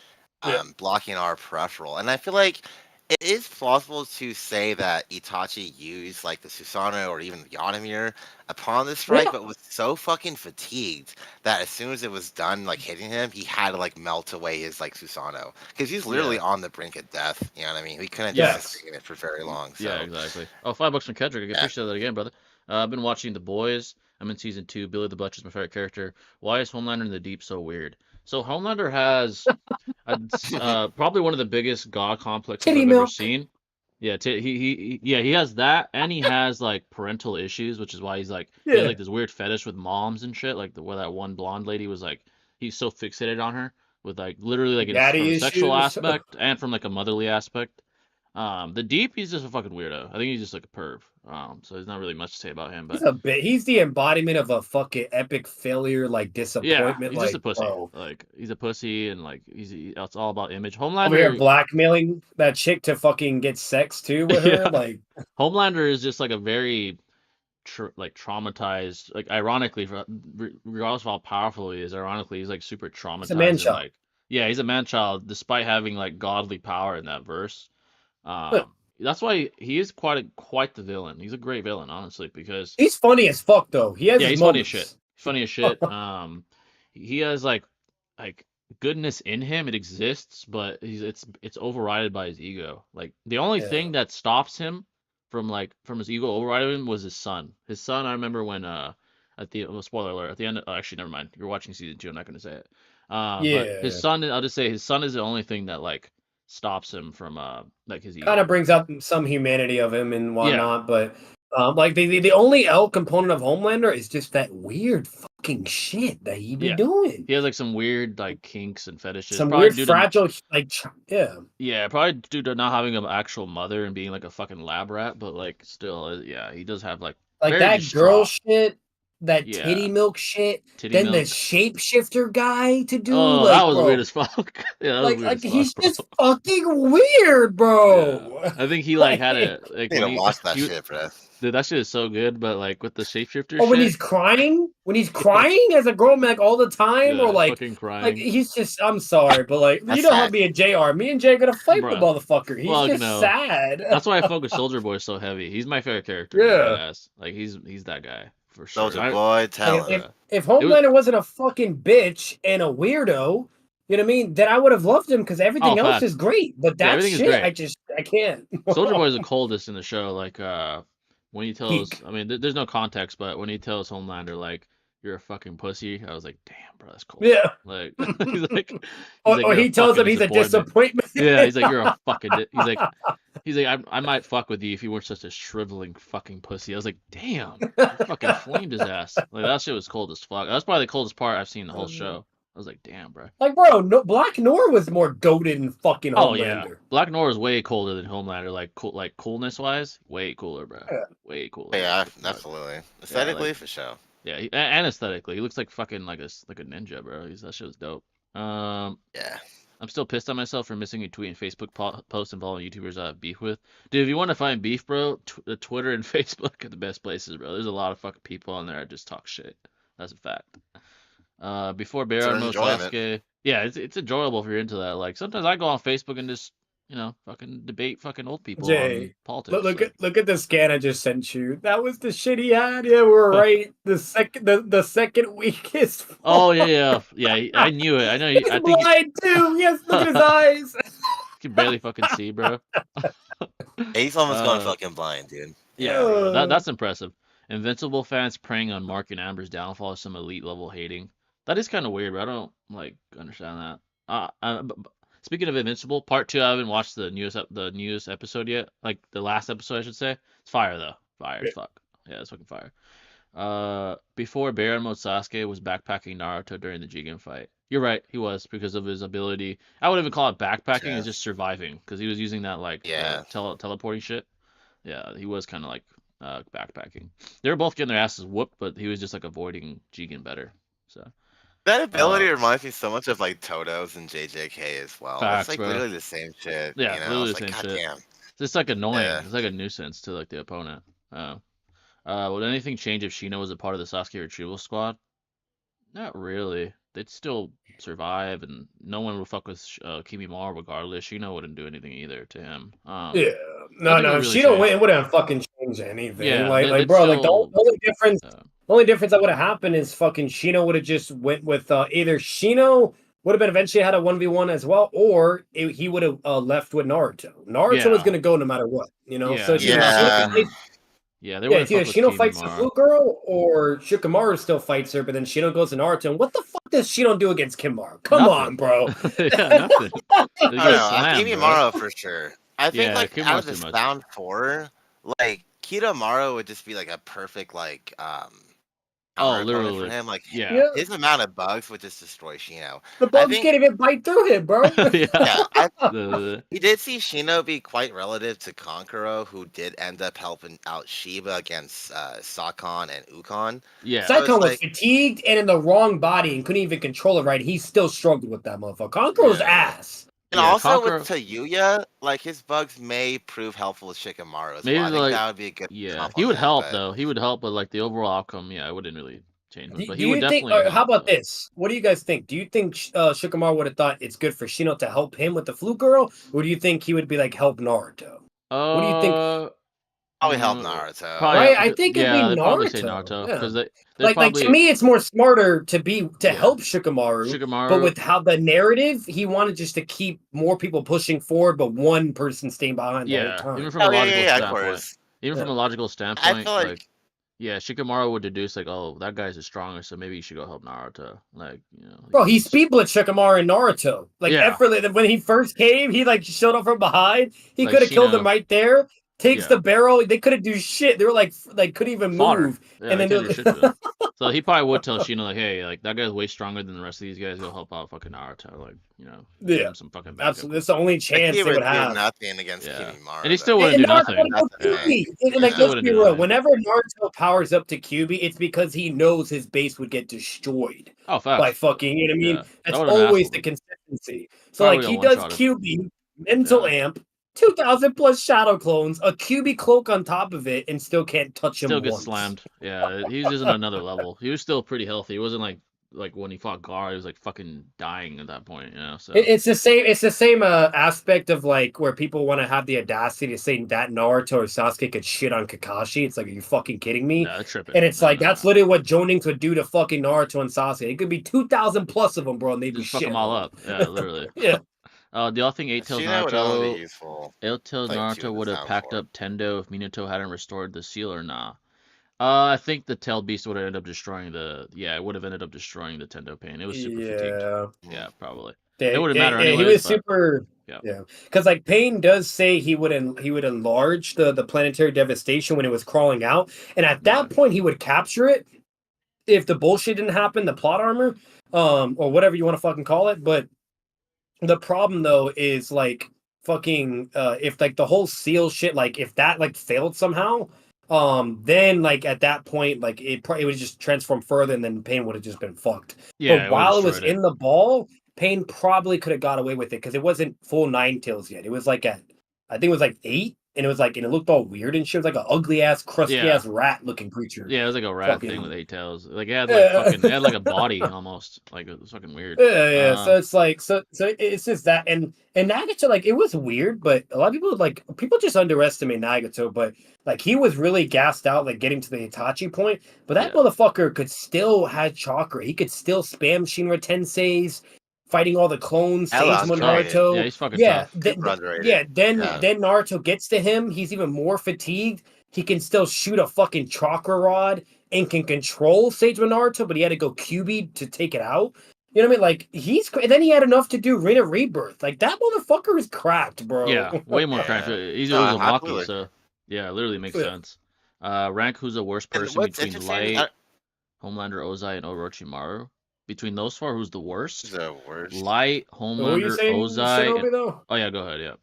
blocking our peripheral, and I feel like it is plausible to say that Itachi used like the Susanoo or even the Yanamir upon the strike, but was so fucking fatigued that as soon as it was done, like hitting him, he had to like melt away his like Susanoo because he's literally on the brink of death. You know what I mean? He couldn't just sustain it for very long. So. Yeah, exactly. Oh, $5 from Kendrick. I appreciate that again, brother. I've been watching The Boys. I'm in season 2. Billy the Butcher is my favorite character. Why is Homelander in the Deep so weird? So Homelander has probably one of the biggest god complexes I've ever seen. Yeah, he has that, and he has like parental issues, which is why he's like he has like this weird fetish with moms and shit. Like where that one blonde lady was like he's so fixated on her with like literally like from a sexual aspect and from like a motherly aspect. The Deep, he's just a fucking weirdo. I think he's just like a perv. So there's not really much to say about him. But he's the embodiment of a fucking epic failure, like disappointment. Yeah, he's like, just a pussy. Bro. Like he's a pussy, and like it's all about image. Over Homelander here blackmailing that chick to fucking get sex too with her. Like Homelander is just like a very traumatized. Like ironically, regardless of how powerful he is, ironically he's like super traumatized. He's a man child. Like he's a man child, despite having like godly power in that verse. That's why he is quite the villain. He's a great villain, honestly, because he's funny as fuck though. He has he's moments. funny as shit. Funny as shit. He has like goodness in him. It exists, but it's overridden by his ego. Like the only thing that stops him from his ego overriding him was his son. His son, I remember when spoiler alert, at the end, actually never mind. You're watching season 2, I'm not gonna say it. But his son, I'll just say his son is the only thing that like stops him from like his ego. Kind of brings up some humanity of him and whatnot, but like the only L component of Homelander is just that weird fucking shit that he be doing. He has like some weird like kinks and fetishes. Some weird fragile Yeah, probably due to not having an actual mother and being like a fucking lab rat, but like still, he does have like that girl shit, that titty milk shit, the shapeshifter guy to do. Oh, like, that was weird as fuck. Yeah, that was weird as fuck, he's bro. just fucking weird, bro. Yeah. I think he like had it. Like, you need to watch that shit, bro. Dude, that shit is so good, but like with the shapeshifter when he's crying as a girl, like all the time, or like fucking crying. Like he's just, I'm sorry, but like you know how me and JR, me and Jay are gonna fight the motherfucker. He's just sad. That's why I focus Soldier Boy so heavy. He's my favorite character. Yeah, like he's that guy for sure. Soldier Boy, tell if Homelander wasn't a fucking bitch and a weirdo, You know what I mean? Then I would have loved him because everything else is great. But that everything shit, is great. I can't. Soldier Boy is the coldest in the show. Like when he tells, I mean, there's no context, but when he tells Homelander like you're a fucking pussy, I was like, damn, bro, that's cold. Yeah. Like he's like, or he tells him he's a disappointment. Yeah, he's like, you're a fucking. He's like, I might fuck with you if you weren't such a shriveling fucking pussy. I was like, damn, you fucking flamed his ass. Like that shit was cold as fuck. That's probably the coldest part I've seen in the whole show. I was like, damn, bro. Like, bro, no, Black Noir was more goated than fucking Homelander. Oh yeah, Black Noir is way colder than Homelander. Like, coolness wise, way cooler, bro. Yeah. Way cooler. Yeah, absolutely. Aesthetically, for sure. Yeah, and aesthetically, he looks like fucking like a ninja, bro. That shit was dope. Yeah. I'm still pissed at myself for missing a tweet and Facebook post involving YouTubers I have beef with. Dude, if you want to find beef, bro, Twitter and Facebook are the best places, bro. There's a lot of fucking people on there that just talk shit. That's a fact. Before Baron Sasuke, yeah, it's enjoyable if you're into that. Like sometimes I go on Facebook and just fucking debate fucking old people on politics. Look at the scan I just sent you. That was the shit he had. Yeah, we're right. The second weakest. Oh yeah. I knew it. I know. He's blind too. Yes, look at his eyes. You can barely fucking see, bro. He's almost going fucking blind, dude. Yeah, that's impressive. Invincible fans preying on Mark and Amber's downfall is some elite level hating. That is kind of weird, but I don't understand that. Speaking of Invincible, part 2, I haven't watched the newest episode yet. Like the last episode, I should say. It's fire though. Fire as fuck. Yeah, it's fucking fire. Before Baron Mode Sasuke was backpacking Naruto during the Jigen fight. You're right, he was because of his ability. I wouldn't even call it backpacking. It's just surviving because he was using that teleporting shit. Yeah, he was kind of like backpacking. They were both getting their asses whooped, but he was just like avoiding Jigen better. So. That ability reminds me so much of like Toto's and JJK as well. Facts, it's like literally the same shit. Yeah, literally the same shit. Damn. It's just like annoying. Yeah. It's like a nuisance to like the opponent. Would anything change if Shino was a part of the Sasuke retrieval squad? Not really. They'd still survive, and no one would fuck with Kimimaro regardless. Shino wouldn't do anything either to him. No. Really Shino wouldn't fucking change anything. Yeah, bro, still, like the only difference that would have happened is fucking Shino would have just went with either Shino would have been eventually had a 1v1 as well, or he would have left with Naruto. Naruto was gonna go no matter what, So it's either Shino fights the Blue Girl or Shikamaru still fights her, but then Shino goes to Naruto. And what the fuck does Shino do against Kimimaro? Come on, bro. Nothing. Kimimaro for sure. I think out of this round 4, like Kitamaro would just be like a perfect literally for him. Like his amount of bugs would just destroy Shino. The bugs can't even bite through him, bro. We did see Shino be quite relative to Kankuro, who did end up helping out Shiba against Sakon and Ukon. Yeah, Sakon was fatigued and in the wrong body and couldn't even control it right. He still struggled with that motherfucker. Kankuro's ass. And also with Tayuya, like his bugs may prove helpful with Shikamaru as well. I think that would be a good. Yeah, he would help though. He would help, but like the overall outcome, I wouldn't really change him. But he would definitely. How about this? What do you guys think? Do you think Shikamaru would have thought it's good for Shino to help him with the Flu Girl, or do you think he would be like help Naruto? What do you think? Probably help Naruto. Right? I think it'd be Naruto. Say Naruto because like to me, it's more smarter to help Shikamaru, but with how the narrative, he wanted just to keep more people pushing forward, but one person staying behind the whole time. Even from a logical standpoint. Even from a logical standpoint, I feel like Shikamaru would deduce like, oh, that guy's stronger, so maybe you should go help Naruto. Like, bro, he speed blitzed Shikamaru and Naruto. Like, when he first came, he like showed up from behind. He could have killed him right there. Takes the barrel. They couldn't do shit. They were like couldn't even move. And then so he probably would tell Shino like, hey, like that guy's way stronger than the rest of these guys. Go help out fucking Naruto. Like, give him some fucking backup. Absolutely, that's the only chance they would have. Nothing against Kimimaro, and he still wouldn't do nothing. Let's be real. Whenever Naruto powers up to Kyuubi, it's because he knows his base would get destroyed. by fucking. You know what I mean? That's always the consistency. So like he does Kyuubi, mental amp. 2,000 plus shadow clones, a Kyuubi cloak on top of it, and still can't touch him. Still gets slammed. Yeah, he was just on another level. He was still pretty healthy. He wasn't like like when he fought Gar, he was like fucking dying at that point, you know. So it's the same. It's the same aspect of like where people want to have the audacity to say that Naruto or Sasuke could shit on Kakashi. It's like, are you fucking kidding me? no, tripping. And it's like that's literally what Jonings would do to fucking Naruto and Sasuke. It could be 2,000 plus of them, bro, and they'd be just fuck shit them all up. Yeah, literally. Yeah. Do y'all think Eight-Tails Naruto would have packed up Tendo if Minato hadn't restored the seal or nah? I think the Tailed Beast would have ended up destroying it would have ended up destroying the Tendo Pain. It was super fatigued. Yeah, probably. It wouldn't matter anyway. He was super. Yeah, because like Pain does say he would enlarge the planetary devastation when it was crawling out, and at that point he would capture it if the bullshit didn't happen, the plot armor, or whatever you want to fucking call it. But the problem though is like fucking if like the whole seal shit, like if that like failed somehow, then like at that point like it would just transform further, and then Pain would have just been fucked. Yeah, but while it was in the ball, Pain probably could have got away with it because it wasn't full 9 tails yet. It was like I think it was like 8, and it was like, and it looked all weird and shit. It was like an ugly ass, crusty ass rat looking creature. Yeah, it was like a rat thing with 8 tails. Like it had like a body almost. Like it was fucking weird. Yeah. So it's like so it's just that, and Nagato, like it was weird, but a lot of people just underestimate Nagato, but like he was really gassed out, like getting to the Itachi point. But that motherfucker could still have chakra. He could still spam Shinra Tenseis, fighting all the clones, Sage Naruto. Yeah, he's fucking tough. Then Naruto gets to him. He's even more fatigued. He can still shoot a fucking chakra rod and can control Sage Naruto, but he had to go QB to take it out. You know what I mean? Like then he had enough to do Rina Rebirth. Like that motherfucker is cracked, bro. Yeah, way more cracked. He's Uzumaki, so yeah, it literally makes sense. Rank who's the worst person between Light, Homelander, Ozai, and Orochimaru. Between those 4, who's the worst? The worst. Light, Homelander, Ozai. Oh yeah, go ahead. Yeah.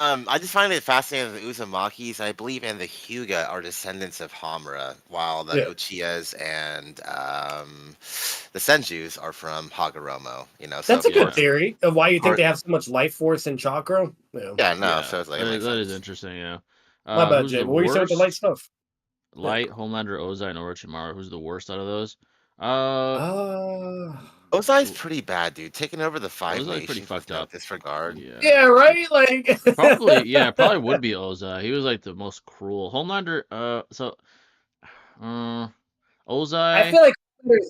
I just find it fascinating that the Uzumakis, I believe, and the Hyuga are descendants of Hamura, while the Uchiyas and the Senjus are from Hagoromo. You know, that's a good theory of why you think they have so much life force and chakra. So it's like that is interesting. Yeah. My bad, Jay. What were you saying with the light stuff? Light, Homelander, Ozai, and Orochimaru. Who's the worst out of those? Ozai's pretty bad, dude. Taking over the 5 nations pretty fucked up. Disregard. Yeah, right. Like probably would be Ozai. He was like the most cruel. Homelander. Ozai. I feel like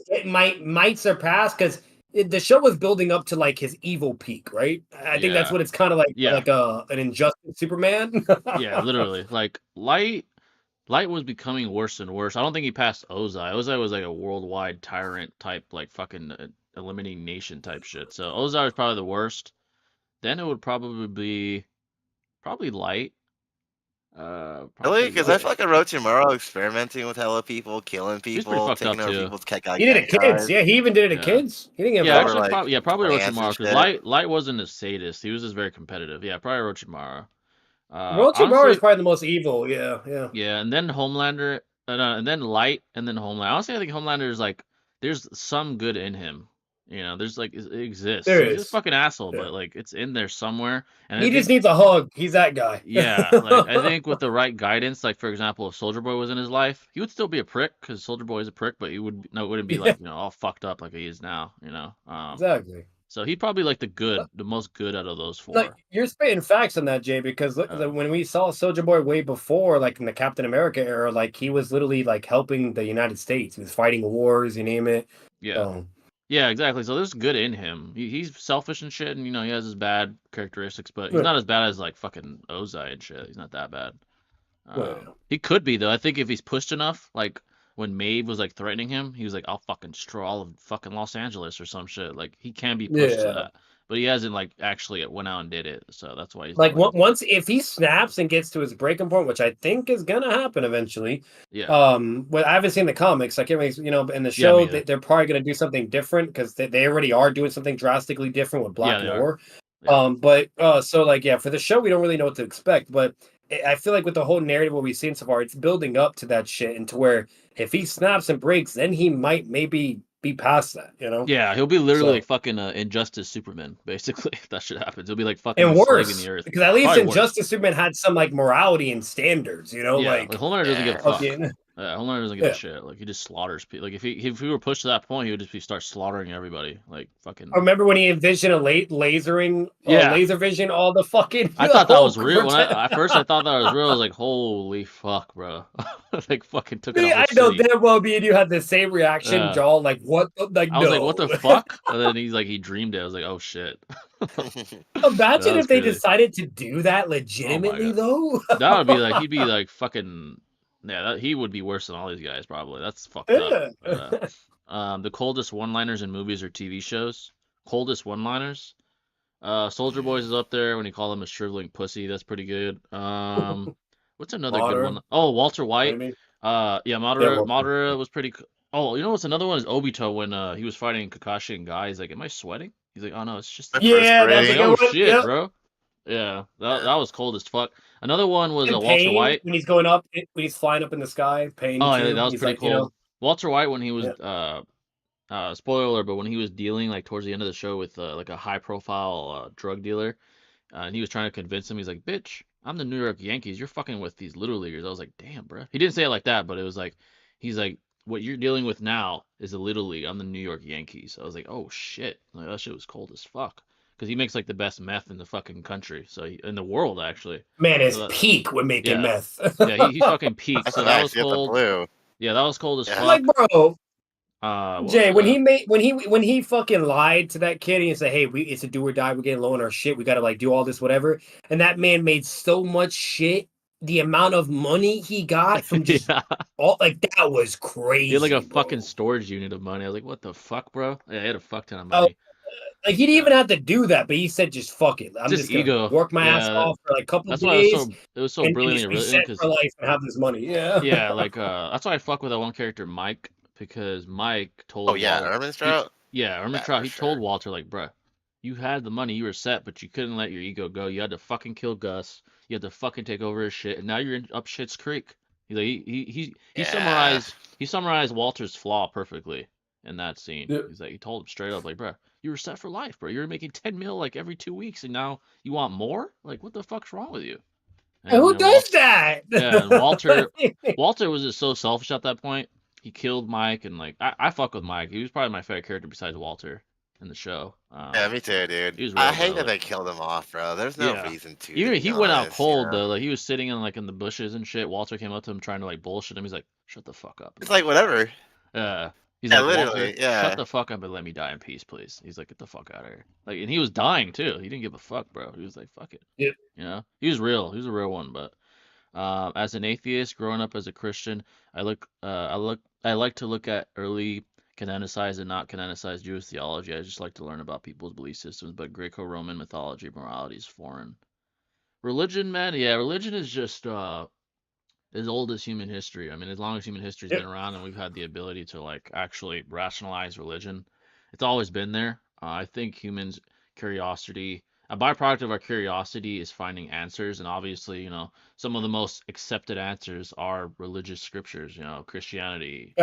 it might surpass because the show was building up to like his evil peak, right? I think that's what it's kind of like, like an injustice Superman. Yeah, literally. Like Light was becoming worse and worse. I don't think he passed Ozai. Ozai was like a worldwide tyrant type, like fucking eliminating nation type shit. So Ozai was probably the worst. Then it would probably be Light. Really? Because I feel like Orochimaru experimenting with hella people, killing people, taking over people's He did it to kids. Yeah, he even did it to kids. He didn't get probably Orochimaru. Because Light wasn't a sadist. He was just very competitive. Yeah, probably Orochimaru. Orochimaru is probably the most evil. Yeah, and then Homelander, and then Light, and then Homelander. Honestly, I think Homelander is like, there's some good in him. You know, there's like, it exists. He's a fucking asshole, but like, it's in there somewhere. And he just needs a hug. He's that guy. Yeah, like I think with the right guidance, like for example, if Soldier Boy was in his life, he would still be a prick because Soldier Boy is a prick, but he wouldn't be like all fucked up like he is now. You know, exactly. So he'd probably like the most good out of those 4. Like you're spitting facts on that, Jay, because when we saw Soldier Boy way before, like in the Captain America era, like he was literally like helping the United States. He was fighting wars, you name it. Yeah. Yeah, exactly. So there's good in him. He's selfish and shit, and you know he has his bad characteristics, but he's not as bad as like fucking Ozai and shit. He's not that bad. He could be though. I think if he's pushed enough, like when Maeve was like threatening him, he was like, "I'll fucking destroy all of fucking Los Angeles" or some shit. Like he can be pushed to that, but he hasn't like actually went out and did it. So that's why he's like once if he snaps and gets to his breaking point, which I think is gonna happen eventually. Yeah. But I haven't seen the comics. I can't really, in the show they're probably gonna do something different because they already are doing something drastically different with Black Noir. So like for the show we don't really know what to expect, but I feel like with the whole narrative what we've seen so far, it's building up to that shit, and to where if he snaps and breaks, then he might maybe be past that, you know? Yeah, he'll be literally like fucking Injustice Superman, basically, if that shit happens. He'll be like fucking and worse, the earth. because at least Injustice Superman had some like morality and standards, you know? Like Homelander doesn't give a fuck. Homelander doesn't give a shit. Like he just slaughters people. Like if he were pushed to that point, he would just start slaughtering everybody. Like fucking. I remember when he envisioned a laser vision all the fucking. I thought that was real. At first I thought that was real. I was like, holy fuck, bro! Like fucking took out a whole city. I know damn well me and you had the same reaction, Joel. Like what? Like I was like, what the fuck? And then he's like, he dreamed it. I was like, oh shit. Imagine if they decided to do that legitimately, though. That would be like, he'd be like fucking. Yeah, he would be worse than all these guys probably. That's fucked up. The coldest one-liners in movies or TV shows. Coldest one-liners. Soldier Boys is up there when you call him a shriveling pussy. That's pretty good. What's another good one? Oh, Walter White. Yeah, Madara was pretty. Oh, you know what's another one is Obito when he was fighting Kakashi and Guy. He's like, "Am I sweating?" He's like, "Oh no, it's just." Yeah, I was like, "Oh shit, bro." Yeah, that was cold as fuck. Another one was Walter White when he's going up, when he's flying up in the sky. Pain. Oh, yeah, that was pretty cool. You know, Walter White when he was spoiler alert, but when he was dealing like towards the end of the show with like a high profile drug dealer, and he was trying to convince him, he's like, "Bitch, I'm the New York Yankees. You're fucking with these little leaguers." I was like, "Damn, bro." He didn't say it like that, but it was like, he's like, "What you're dealing with now is a little league. I'm the New York Yankees." I was like, "Oh shit!" Like that shit was cold as fuck. Because he makes like the best meth in the fucking country, so in the world actually. Man is peak when making meth. Yeah, he fucking peaked. So that was cold. Yeah, that was cold as fuck. Like, bro. Jay, when he fucking lied to that kid and he said, "Hey, it's a do or die. We're getting low on our shit. We gotta like do all this whatever," and that man made so much shit. The amount of money he got from just all like that was crazy. He had like a fucking storage unit of money. I was like, "What the fuck, bro?" Yeah, he had a fuck ton of money. Like he didn't even have to do that, but he said, "Just fuck it. I'm just gonna work my ass off for like a couple of days." It was so brilliantly written because for life and have this money. Yeah. Yeah, like that's why I fuck with that one character, Mike, because Mike told. Oh yeah, Ermintrout. Ermintrout. He told Walter like, "Bruh, you had the money, you were set, but you couldn't let your ego go. You had to fucking kill Gus. You had to fucking take over his shit, and now you're up shit's creek." He's like, he summarized Walter's flaw perfectly in that scene. Yeah. He's like, he told him straight up like, "Bruh, you were set for life, bro. You're making 10 mil like every 2 weeks, and now you want more? Like, what the fuck's wrong with you?" And who does that? Yeah, and Walter was just so selfish at that point. He killed Mike, and like I fuck with Mike. He was probably my favorite character besides Walter in the show. Yeah, me too, dude. I hate that they killed him off, bro. There's no reason to. Even he went out cold though. Like he was sitting in like in the bushes and shit. Walter came up to him trying to like bullshit him. He's like, "Shut the fuck up." It's like whatever. Yeah. He's like, literally, "Shut the fuck up and let me die in peace, please." He's like, "Get the fuck out of here." Like, and he was dying too. He didn't give a fuck, bro. He was like, "Fuck it." Yeah. You know, he was real. He was a real one. But as an atheist, growing up as a Christian, I like to look at early canonicized and not canonicized Jewish theology. I just like to learn about people's belief systems. But Greco-Roman mythology, morality is foreign. Religion, man, yeah, religion is just as old as human history. I mean, as long as human history's been around and we've had the ability to like actually rationalize religion, it's always been there. I think humans' curiosity, a byproduct of our curiosity is finding answers, and obviously, you know, some of the most accepted answers are religious scriptures, you know, Christianity,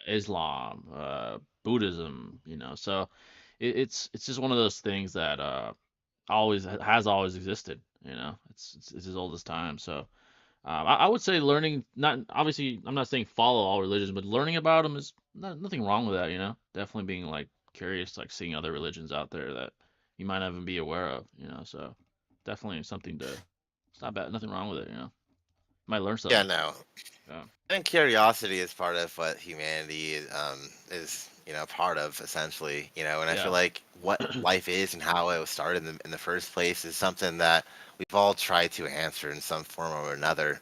Islam, Buddhism, you know. So it's just one of those things that has always existed, you know. It's as old as time. So I would say learning, not obviously, I'm not saying follow all religions, but learning about them is nothing wrong with that, you know. Definitely being like curious, like seeing other religions out there that you might not even be aware of, you know. So definitely something to. It's not bad, nothing wrong with it, you know. You might learn something. Yeah, no. Yeah. I think curiosity is part of what humanity is, you know, part of essentially, you know. And I feel like what life is and how it was started in the first place is something that we've all tried to answer in some form or another.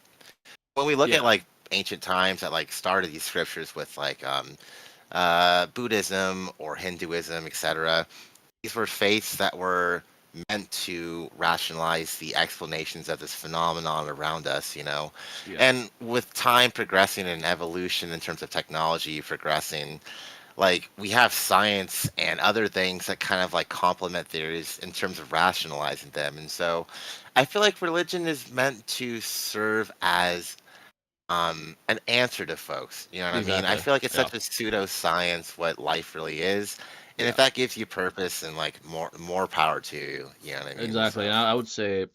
When we look at like ancient times that like started these scriptures with like Buddhism or Hinduism, etc., these were faiths that were meant to rationalize the explanations of this phenomenon around us, you know. And with time progressing and evolution in terms of technology progressing, like we have science and other things that kind of like complement theories in terms of rationalizing them. And so I feel like religion is meant to serve as an answer to folks. You know what I mean? I feel like it's such a pseudoscience what life really is. And if that gives you purpose and like more power to you, you know what I mean? Exactly. So. And I would say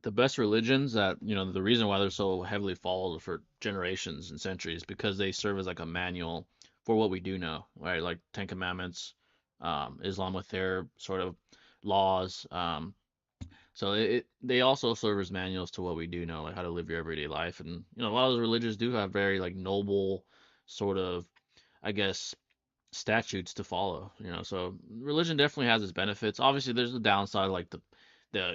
the best religions that, the reason why they're so heavily followed for generations and centuries because they serve as like a manual for what we do know, right? Like Ten Commandments, Islam with their sort of laws. So they also serve as manuals to what we do know, like how to live your everyday life. And a lot of those religions do have very like noble sort of, I guess, statutes to follow. So religion definitely has its benefits. Obviously, there's the downside, like the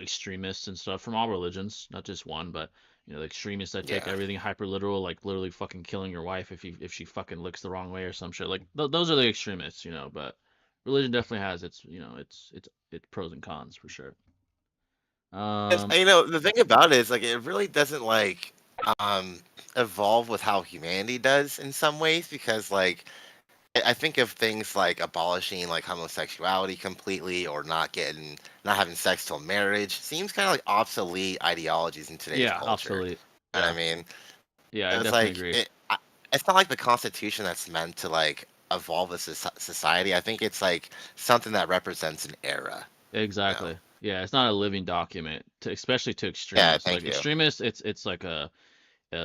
extremists and stuff from all religions, not just one, but the extremists that take Yeah. everything hyper literal, like literally fucking killing your wife if she fucking looks the wrong way or some shit. Like those are the extremists, But religion definitely has its, its pros and cons for sure. The thing about it is like it really doesn't like um evolve with how humanity does in some ways because like I think of things like abolishing like homosexuality completely or not having sex till marriage seems kind of like obsolete ideologies in today's Yeah, culture. obsolete. And I Yeah, mean, yeah, I it's definitely like agree. it's not like the Constitution that's meant to like evolve a society. I think it's like something that represents an era. You know? Exactly. Yeah, it's not a living document, especially to Yeah, extremists. thank Like you. extremists, it's like a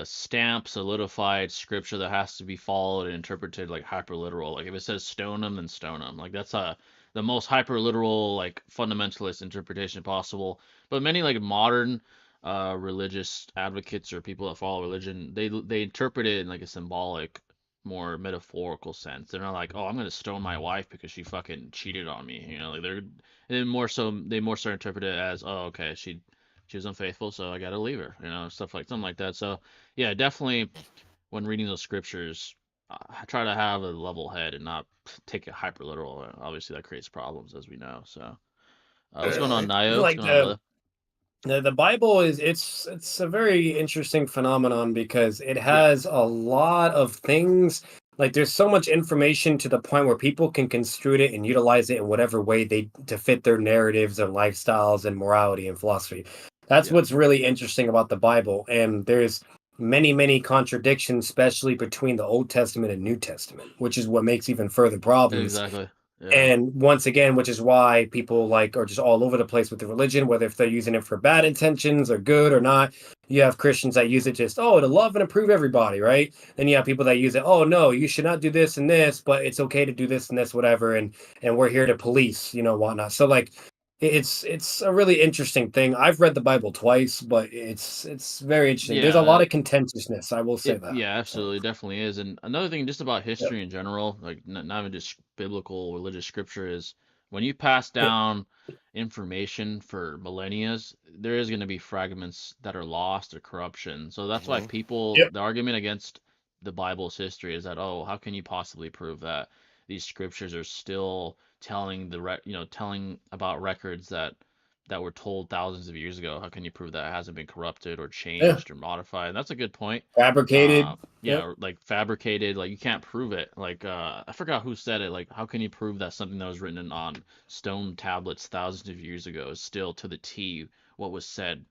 stamp, solidified scripture that has to be followed and interpreted like hyper literal. Like if it says stone them, then stone them. Like that's the most hyper literal like fundamentalist interpretation possible. But many like modern religious advocates or people that follow religion, they interpret it in like a symbolic, more metaphorical sense. They're not like, oh, I'm gonna stone my wife because she fucking cheated on me. Like they more so interpret it as, oh, okay, she was unfaithful, so I gotta leave her, stuff like something like that. So yeah, definitely when reading those scriptures, I try to have a level head and not take it hyper literal. Obviously, that creates problems, as we know. So, what's going on, I feel Nayo? What's like going on, brother? the Bible is it's a very interesting phenomenon because it Yeah, has a lot of things. Like there's so much information to the point where people can construe it and utilize it in whatever way they to fit their narratives and lifestyles and morality and philosophy. That's yeah, what's really interesting about the Bible. And there's many contradictions, especially between the Old Testament and New Testament, which is what makes even further problems. exactly. Yeah, And once again, which is why people like are just all over the place with the religion, whether if they're using it for bad intentions or good or not. You have Christians that use it just, oh, to love and approve everybody, right? Then you have people that use it, oh no, you should not do this and this, but it's okay to do this and this, whatever, and we're here to police, whatnot. So like it's a really interesting thing. I've read the Bible twice, but it's very interesting. There's a lot yeah. of contentiousness, I will say that. Yeah, So absolutely, definitely is. And another thing, just about yep, history in general, like not even just biblical religious scripture, is when you pass yep, down information for millennia, there is going to be fragments that are lost or corruption. So that's why Hmm. people, yep, the argument against the Bible's history is that, oh, how can you possibly prove that these scriptures are still telling telling about records that were told thousands of years ago? How can you prove that it hasn't been corrupted or yeah. changed or modified? And that's a good point. Fabricated. Yep. Yeah, like fabricated, like you can't prove it. Like I forgot who said it. Like how can you prove that something that was written on stone tablets thousands of years ago is still to the T what was said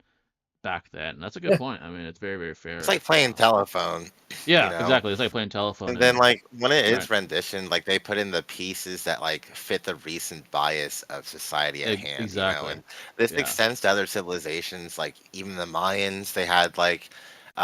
back then? And that's a good Yeah. point. I mean, it's very, very It's fair. like playing telephone, you Yeah, know. exactly. It's like playing telephone And then, and like, when it right. is rendition, like, they put in the pieces that, like, fit the recent bias of society at hand, Exactly. and this Yeah. extends to other civilizations, like, even the Mayans, they had, like,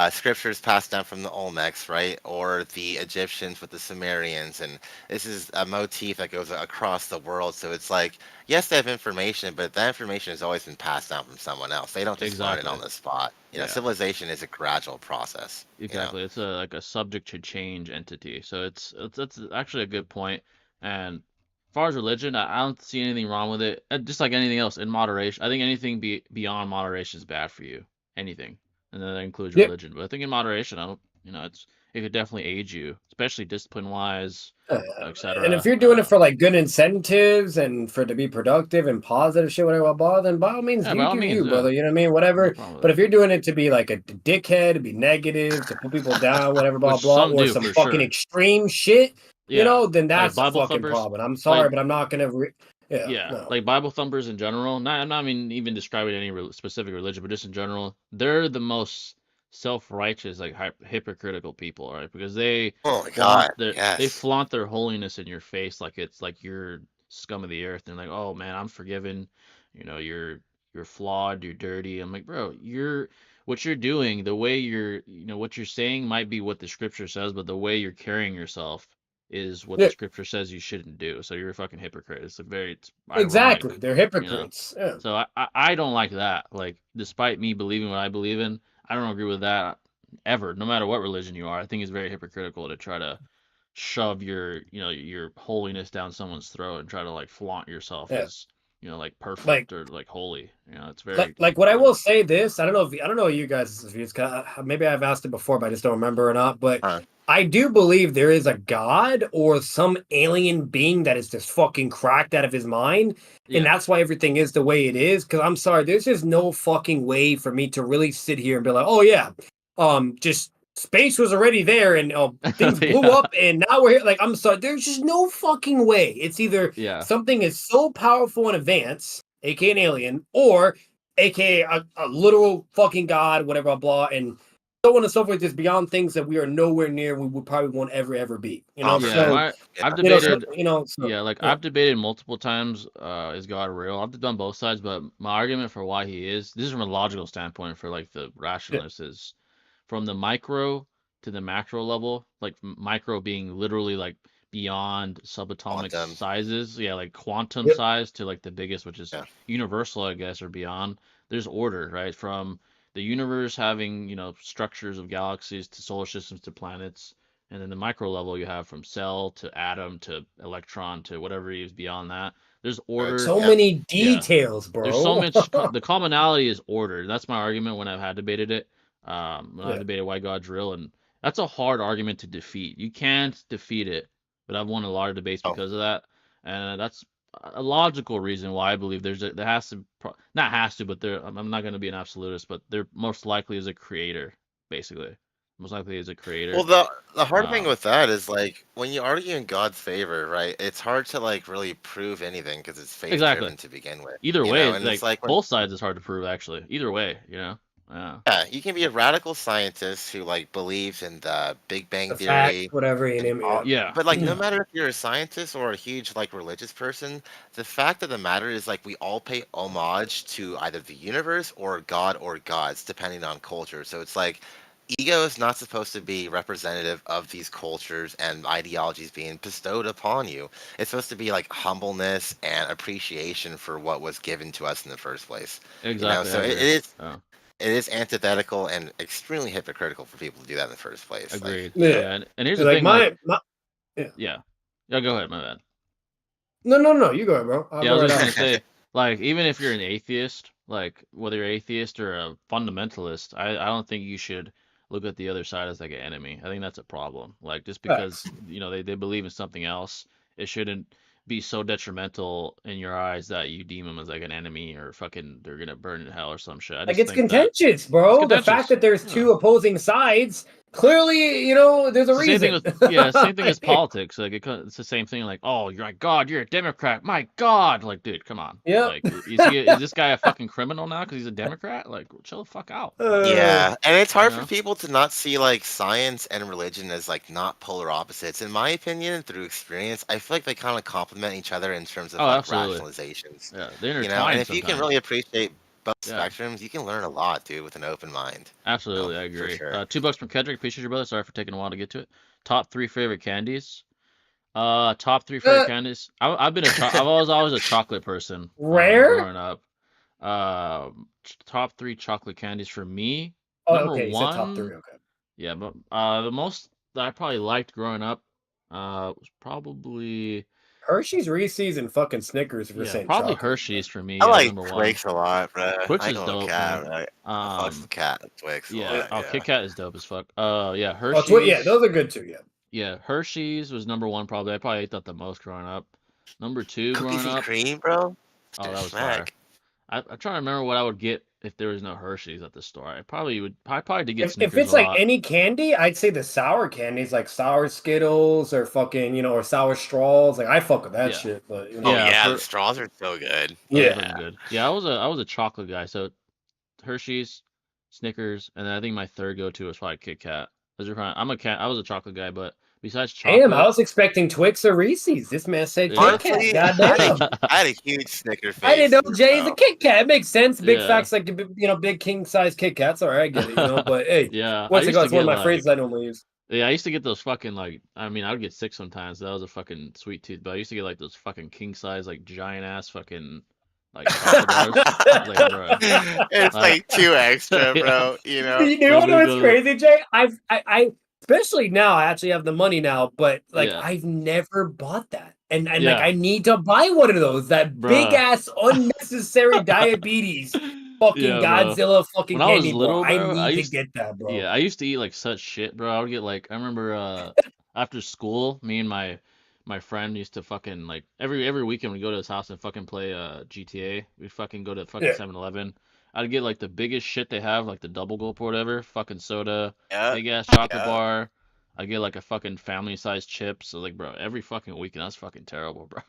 scriptures passed down from the Olmecs, right? Or the Egyptians with the Sumerians, and this is a motif that goes across the world, so it's like, yes, they have information, but that information has always been passed down from someone else. They don't just learn it Exactly. on the spot. Yeah. Civilization is a gradual process. Exactly. It's a like a subject to change entity. So it's that's actually a good point. And as far as religion, I don't see anything wrong with it. Just like anything else in moderation. I think anything beyond moderation is bad for you. Anything. And then that includes Yep. religion. But I think in moderation, I don't, it could definitely aid you, especially discipline wise, And if etc. you're doing it for like good incentives and for to be productive and positive shit, whatever, blah, then by all means, Yeah, by you all do means, you, yeah. brother. You know what I mean? No Whatever. problem with But it. if you're doing it to be like a dickhead, to be negative, to put people down, whatever, blah, Which blah, some or do some for fucking sure. extreme shit, Yeah. then Like that's a Bible fucking thumpers. problem. I'm Like sorry, but I'm not gonna. Yeah, Yeah, no. like Bible thumpers in general. I'm not even describing any specific religion, but just in general, they're the most self-righteous, like hypocritical people, right? Because Oh my God, they yes. flaunt their holiness in your face, like it's like you're scum of the earth. And like, oh man, I'm forgiven. You're you're flawed, you're dirty. I'm like, bro, what you're doing, the way what you're saying might be what the scripture says, but the way you're carrying yourself is what the scripture says you shouldn't do. So you're a fucking hypocrite. It's it's ironic, exactly. They're hypocrites. Yeah. So I don't like that. Like, despite me believing what I believe in, I don't agree with that ever, no matter what religion you are. I think it's very hypocritical to try to shove your holiness down someone's throat and try to like flaunt yourself as like perfect or like holy. It's very like what I will say this. I don't know you guys' views. Maybe I've asked it before, but I just don't remember or not. But I do believe there is a god or some alien being that is just fucking cracked out of his mind, and that's why everything is the way it is. Because I'm sorry, there's just no fucking way for me to really sit here and be like, oh yeah, just space was already there and things blew up and now we're here. Like, I'm sorry, there's just no fucking way. It's either something is so powerful in advance, aka an alien, or aka a literal fucking god, whatever, blah, and so on and so forth, just beyond things that we are nowhere near we would probably won't ever be. I've debated I've debated multiple times, is God real? I've done both sides, but my argument for why he is, this is from a logical standpoint for like the rationalists, is from the micro to the macro level, like micro being literally like beyond subatomic sizes, like quantum size, to like the biggest, which is universal, I guess, or beyond. There's order, right? From the universe having, structures of galaxies to solar systems to planets, and then the micro level you have from cell to atom to electron to whatever is beyond that. There's order. So many details, bro. There's so much. The commonality is order. That's my argument when I've had debated it. When I debated why God's real, and that's a hard argument to defeat. You can't defeat it, but I've won a lot of debates because of that, and that's a logical reason why I believe there has to, not has to, but I'm not going to be an absolutist, but there most likely is a creator, basically. Most likely is a creator. Well, the hard thing with that is like when you argue in God's favor, right? It's hard to like really prove anything because it's faith driven to begin with. Either way, and it's like both sides is hard to prove actually. Either way, Yeah, you can be a radical scientist who like believes in the Big Bang Theory, fact, whatever you name it. But like, no matter if you're a scientist or a huge like religious person, the fact of the matter is like we all pay homage to either the universe or God or gods, depending on culture. So it's like ego is not supposed to be representative of these cultures and ideologies being bestowed upon you. It's supposed to be like humbleness and appreciation for what was given to us in the first place. Exactly. So it is. It is antithetical and extremely hypocritical for people to do that in the first place. Agreed. And here's the thing. Yeah, go ahead, my bad. No, you go ahead, bro. I was just gonna say, like, even if you're an atheist, like whether you're atheist or a fundamentalist, I don't think you should look at the other side as like an enemy. I think that's a problem. Like, just because they believe in something else, it shouldn't be so detrimental in your eyes that you deem them as like an enemy or fucking they're gonna burn in hell or some shit. Like, it's contentious, bro. The fact that there's two opposing sides, clearly, there's a reason. Same thing as politics. Like, it's the same thing. Like, oh, you're like, God, you're a Democrat. My God, like, dude, come on. Yeah. Like, is this guy a fucking criminal now because he's a Democrat? Like, chill the fuck out. Yeah, and it's hard for people to not see like science and religion as like not polar opposites. In my opinion, through experience, I feel like they kind of complement each other in terms of like rationalizations. Yeah, they're intertwined. And if you can really appreciate both spectrums, you can learn a lot, dude, with an open mind. Absolutely, I agree. Sure. $2 from Kendrick. Appreciate your brother. Sorry for taking a while to get to it. Top 3 favorite candies. Top 3 favorite candies. I've always a chocolate person. Growing up. Top 3 chocolate candies for me. Number 1. So top 3. Okay. Yeah, but the most that I probably liked growing up was probably Hershey's, Reese's, and fucking Snickers for saying probably chocolate. Hershey's for me. I like Twix a lot, bro. Twix is dope. Cat, cat Twix. Kit Kat is dope as fuck. Hershey's. Yeah, those are good too. Yeah, Hershey's was number 1 probably. I probably ate that the most growing up. Number 2 growing up. Cream, bro. Oh, that was fire. I'm trying to remember what I would get if there was no Hershey's at the store. I probably did get Snickers. If it's like any candy, I'd say the sour candies, like sour Skittles or fucking, or sour straws. Like, I fuck with that shit. But the straws are so good. Good. Yeah, I was a chocolate guy, so Hershey's, Snickers, and then I think my third go-to was probably Kit Kat. I was a chocolate guy, but besides Damn, I chocolate. was expecting Twix or Reese's. This man said Kit Honestly, Kat. Goddamn. I had a huge Snicker I face. didn't know Jay's a Kit Kat. It makes sense. Big Yeah. facts, like, big king size Kit Kats. All right, I get it, But hey, Yeah, I what's it used called? to It's one get of my like, phrases I normally use. yeah, I used to get those fucking like, I mean, I would get sick sometimes. That was a fucking sweet tooth, but I used to get like those fucking king size, like giant ass fucking like chocolate bars. Like, bro, It's like 2 extra, yeah, bro. You know what's crazy, Jay? I especially now, I actually have the money now, but like yeah, I've never bought that. And like yeah, I need to buy one of those. That big bro. ass unnecessary diabetes fucking Yeah, bro. Godzilla fucking When I was candy bar. little, I bro, need to get that, bro. yeah, I used to eat like such shit, bro. I would get like, I remember after school, me and my friend used to fucking like every weekend we'd go to his house and fucking play GTA. We'd fucking go to fucking Yeah. 7-Eleven. I'd get like the biggest shit they have, like the double gulp or whatever, fucking soda, Yeah, big ass chocolate yeah. bar. I'd get like a fucking family sized chips. So like, bro, every fucking weekend that's fucking terrible, bro.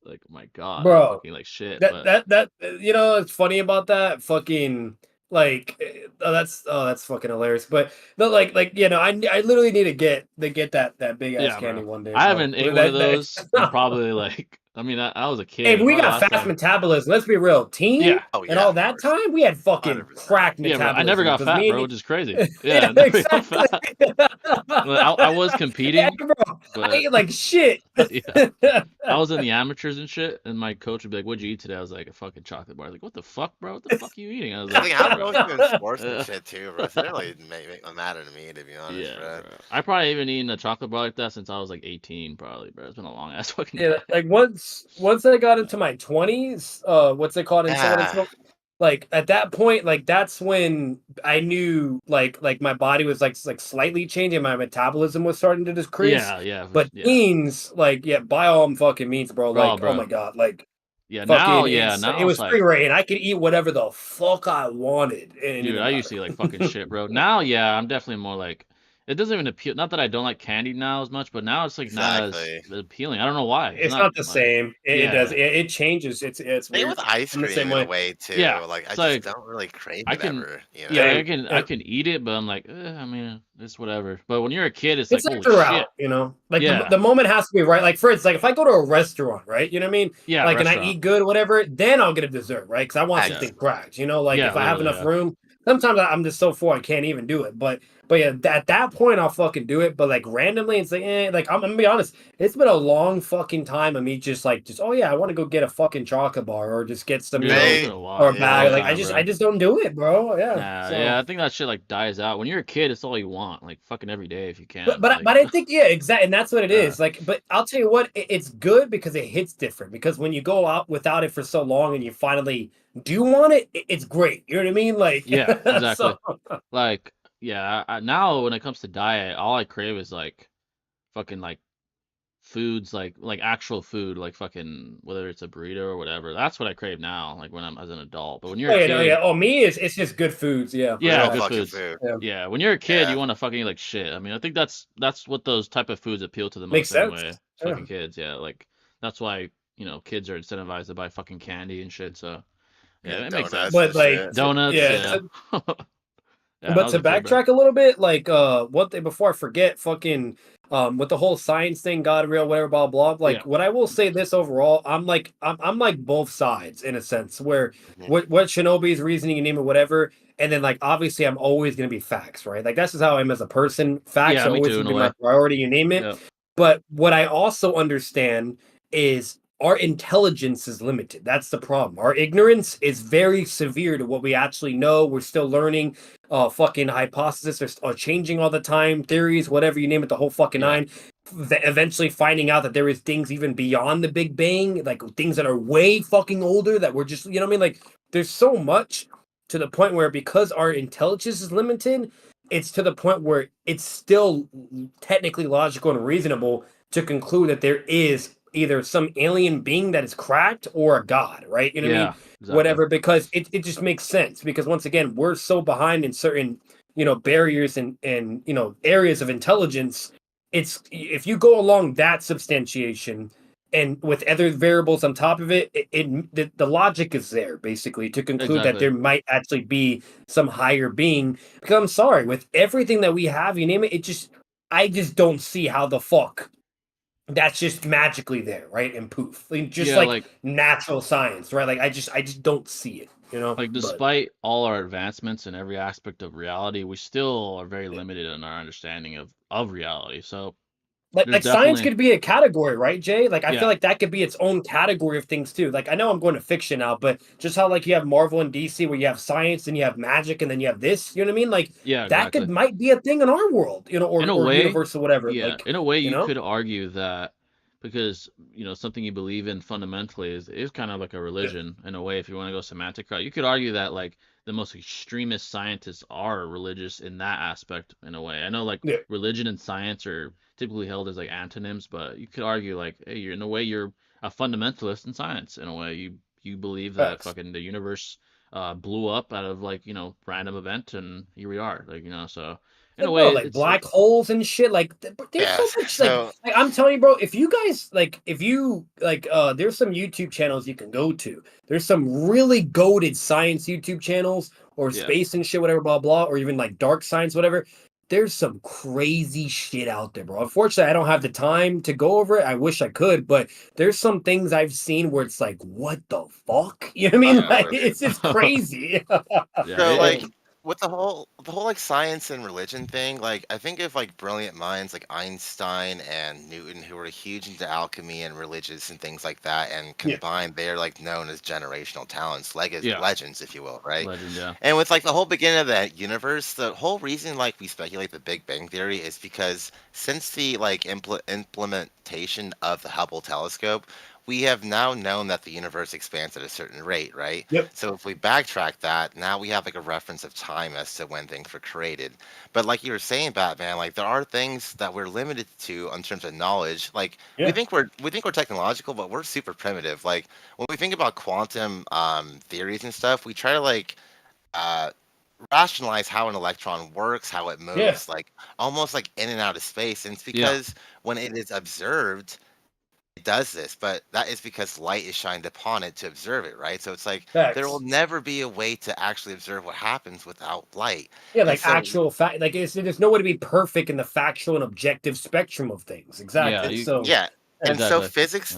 Like, my God, I Bro, fucking like shit, that but that that it's funny about that fucking like that's fucking hilarious. But like I literally need to get that big ass yeah, candy bro. one day, I bro. haven't ate one of those in That probably like, I mean, I was a Hey, kid. but we Probably got last fast time. metabolism. Let's be real. Yeah, Teen Oh and yeah, all of that course. time, we had fucking 100%. crack yeah, bro. I never metabolism got because fat, me and bro, you, which is crazy. Yeah, yeah, I never got exactly. fat. Like, I was Yeah, competing, bro, I but ate like shit. yeah, I was in the amateurs and shit, and my coach would be like, "What'd you eat today?" I was like, "A fucking chocolate bar." I was like, "What the fuck, bro? What the fuck are you eating?" I was I like, think I was "Bro." going through sports and Uh, shit too, bro. So it didn't really make matter to me, to be honest, yeah, bro. bro. I probably even eaten a chocolate bar like that since I was like 18, probably, bro. It's been a long ass fucking Yeah, time. like once I got into my 20s, what's it called and so on and Ah, so like at that point, like that's when I knew like my body was like slightly changing, my metabolism was starting to decrease. Yeah, yeah, But yeah. teens, like yeah, by all fucking means, bro. Oh, Like, oh bro. my god, like Yeah, fucking it now it's was free like, reign. I could eat whatever the fuck I wanted. It didn't dude, even I used to matter. eat like fucking shit, bro. Now, yeah, I'm definitely more like, it doesn't even appeal. Not that I don't like candy now as much, but now it's like not as exactly. appealing. I don't know why. It's It's not not the like, same. It does. yeah, It changes. It's Same weird. with ice I'm the cream same in a way. way too. yeah. Like I It's just like don't really crave I it can, ever, you yeah, like know? Same. I can eat it, but I'm like, I mean, it's whatever. But when you're a kid, it's like, It's holy like a shit. route, Like Yeah, the moment has to be right. Like for instance, like if I go to a restaurant, right? You know what I mean? yeah, Like and I restaurant. eat good, whatever, then I'll get a dessert, right? Because I want Yeah, something cracked. Like yeah, if I have literally, enough yeah, room, sometimes I'm just so full I can't even do it. But yeah, at that point I'll fucking do it. But like randomly, it's like like I'm gonna be honest, it's been a long fucking time of me just oh yeah, I want to go get a fucking chocolate bar or just get some dude, it's been Hey, a or a while, bag. long Like yeah. time, I bro. just don't do it, bro. Yeah. Nah, So. yeah, I think that shit like dies out. When you're a kid, it's all you want, like fucking every day if you can. Like, But I think yeah, exactly, and that's what it uh, is. Like, but I'll tell you what, it's good because it hits different. Because when you go out without it for so long and you finally do want it, it's great. You know what I mean? Like, yeah, so exactly. Like, yeah, now when it comes to diet, all I crave is like fucking like foods, like actual food, like fucking whether it's a burrito or whatever. That's what I crave now, like when I'm as an adult. But when you're oh a yeah, no, yeah. kid, Oh, me is it's just good foods. Yeah, yeah, Real yeah, good fucking foods. food. yeah. Yeah, when you're a kid, you Yeah. want to fucking eat like shit. I mean, I think that's what those type of foods appeal to the Makes most sense. anyway. It's Yeah, fucking kids, yeah. Like that's why, kids are incentivized to buy fucking candy and shit. So Yeah, yeah, it makes donuts sense. and but like, shit. Donuts, yeah. yeah. Yeah, when I But was to a kid, bro. backtrack a little bit, like one thing before I forget, fucking with the whole science thing, God real, whatever, blah blah. Yeah. Like what I will say this overall, I'm like both sides in a sense, where Mhm. what Shinobi's reasoning, you name it, whatever, and then like obviously I'm always gonna be facts, right? Like that's just how I am as a person. Facts Yeah, are me always too gonna in a be my way. priority, you name it. Yeah. But what I also understand is our intelligence is limited. That's the problem. Our ignorance is very severe to what we actually know. We're still learning. Fucking hypotheses are changing all the time. Theories, whatever you name it, the whole fucking Yeah. nine. Eventually finding out that there is things even beyond the Big Bang, like things that are way fucking older that we're just, you know what I mean? Like there's so much to the point where because our intelligence is limited, it's to the point where it's still technically logical and reasonable to conclude that there is either some alien being that is cracked or a god, right? You know what I mean? Yeah, exactly. Whatever, because it just makes sense. Because once again, we're so behind in certain, barriers and areas of intelligence. It's if you go along that substantiation and with other variables on top of it, the logic is there basically to conclude that Exactly. there might actually be some higher being. Because I'm sorry, with everything that we have, you name it, it just I just don't see how the fuck that's just magically there, right? And poof, just like natural science, right? Like I just don't see it, you know. Like despite all our advancements in every aspect of reality, we still are very limited in our understanding of reality. So like science could be a category, right, Jay? Like I feel like that could be its own category of things too. Like I know I'm going to fiction now, but just how like you have Marvel and DC where you have science and you have magic and then you have this, you know what I mean? Like that might be a thing in our world, you know, or universe or whatever. Yeah, like, in a way you could argue that because, you know, something you believe in fundamentally is kind of like a religion in a way, if you want to go semantic route. You could argue that like the most extremist scientists are religious in that aspect in a way. I know like religion and science are typically held as like antonyms, but you could argue like, hey, you're in a way you're a fundamentalist in science in a way. You believe that fucking the universe blew up out of like, you know, random event and here we are. Like, you know, so in a way like black holes and shit. Like there's so much like I'm telling you, bro, if you guys there's some YouTube channels you can go to. There's some really goated science YouTube channels or space and shit, whatever, blah blah, or even like dark science, whatever. There's some crazy shit out there, bro. Unfortunately, I don't have the time to go over it. I wish I could, but there's some things I've seen where it's like, what the fuck? You know what I mean? Like it's just crazy. So like with the whole like science and religion thing, like I think of like brilliant minds like Einstein and Newton who were huge into alchemy and religious and things like that, and combined they're like known as generational talents, legends, if you will, right? Legend, yeah. And with like the whole beginning of that universe, the whole reason like we speculate the Big Bang Theory is because since the like implementation of the Hubble telescope, we have now known that the universe expands at a certain rate, right? So if we backtrack that, now we have like a reference of time as to when things were created. But like you were saying, Batman, like there are things that we're limited to in terms of knowledge. Like we think we're technological, but we're super primitive. Like when we think about quantum theories and stuff, we try to like rationalize how an electron works, how it moves, like almost like in and out of space. And it's because when it is observed, it does this, but that is because light is shined upon it to observe it, right? So it's like there will never be a way to actually observe what happens without light. Yeah, like actual fact, like there's no way to be perfect in the factual and objective spectrum of things. Exactly. And so physics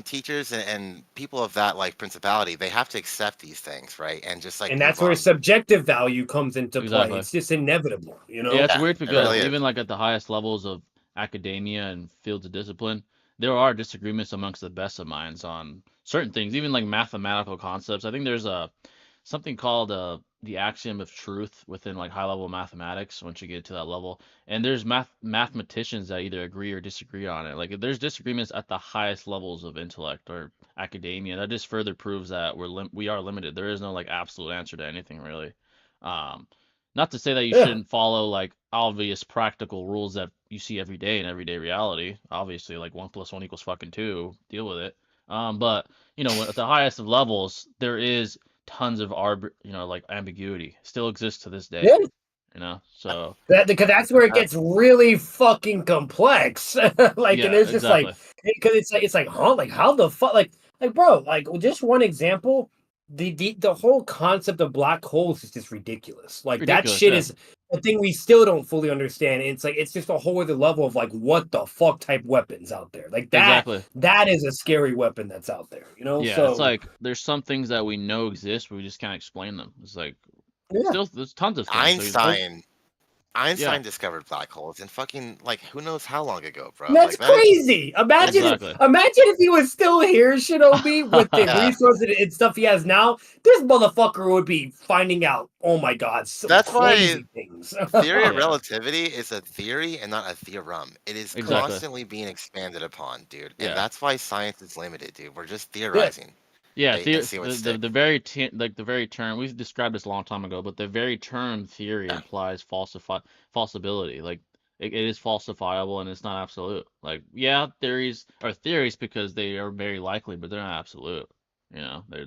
teachers and people of that like principality, they have to accept these things, right? And just like and that's where subjective value comes into play. It's just inevitable, you know. Yeah, it's weird because even like at the highest levels of academia and fields of discipline, there are disagreements amongst the best of minds on certain things, even like mathematical concepts. I think there's something called the axiom of truth within like high level mathematics once you get to that level. And there's mathematicians that either agree or disagree on it. Like there's disagreements at the highest levels of intellect or academia. That just further proves that we are limited. There is no like absolute answer to anything really. Not to say that you shouldn't follow like obvious practical rules that you see every day in everyday reality. Obviously, like 1 + 1 = fucking 2. Deal with it. But you know, at the highest of levels, there is tons of like ambiguity still exists to this day. You know, so because that's where it gets really fucking complex. Like, and it's just like because it's like huh, like how the fuck, like bro, like just one example. The whole concept of black holes is just ridiculous. Like that shit is a thing we still don't fully understand. And it's like it's just a whole other level of like what the fuck type weapons out there. Like that that is a scary weapon that's out there, you know? Yeah, so, it's like there's some things that we know exist, but we just can't explain them. It's like still there's tons of things. Einstein discovered black holes and fucking like who knows how long ago, bro. That's like, crazy. Imagine if he was still here, Shinobi, with the resources and stuff he has now. This motherfucker would be finding out. Oh my god, that's crazy why things. Theory of relativity is a theory and not a theorem. It is constantly being expanded upon, dude. And that's why science is limited, dude. We're just theorizing. Yeah, the very the very term we've described this a long time ago, but the very term theory implies falsibility. Like it is falsifiable and it's not absolute. Like theories are theories because they are very likely, but they're not absolute. You know, they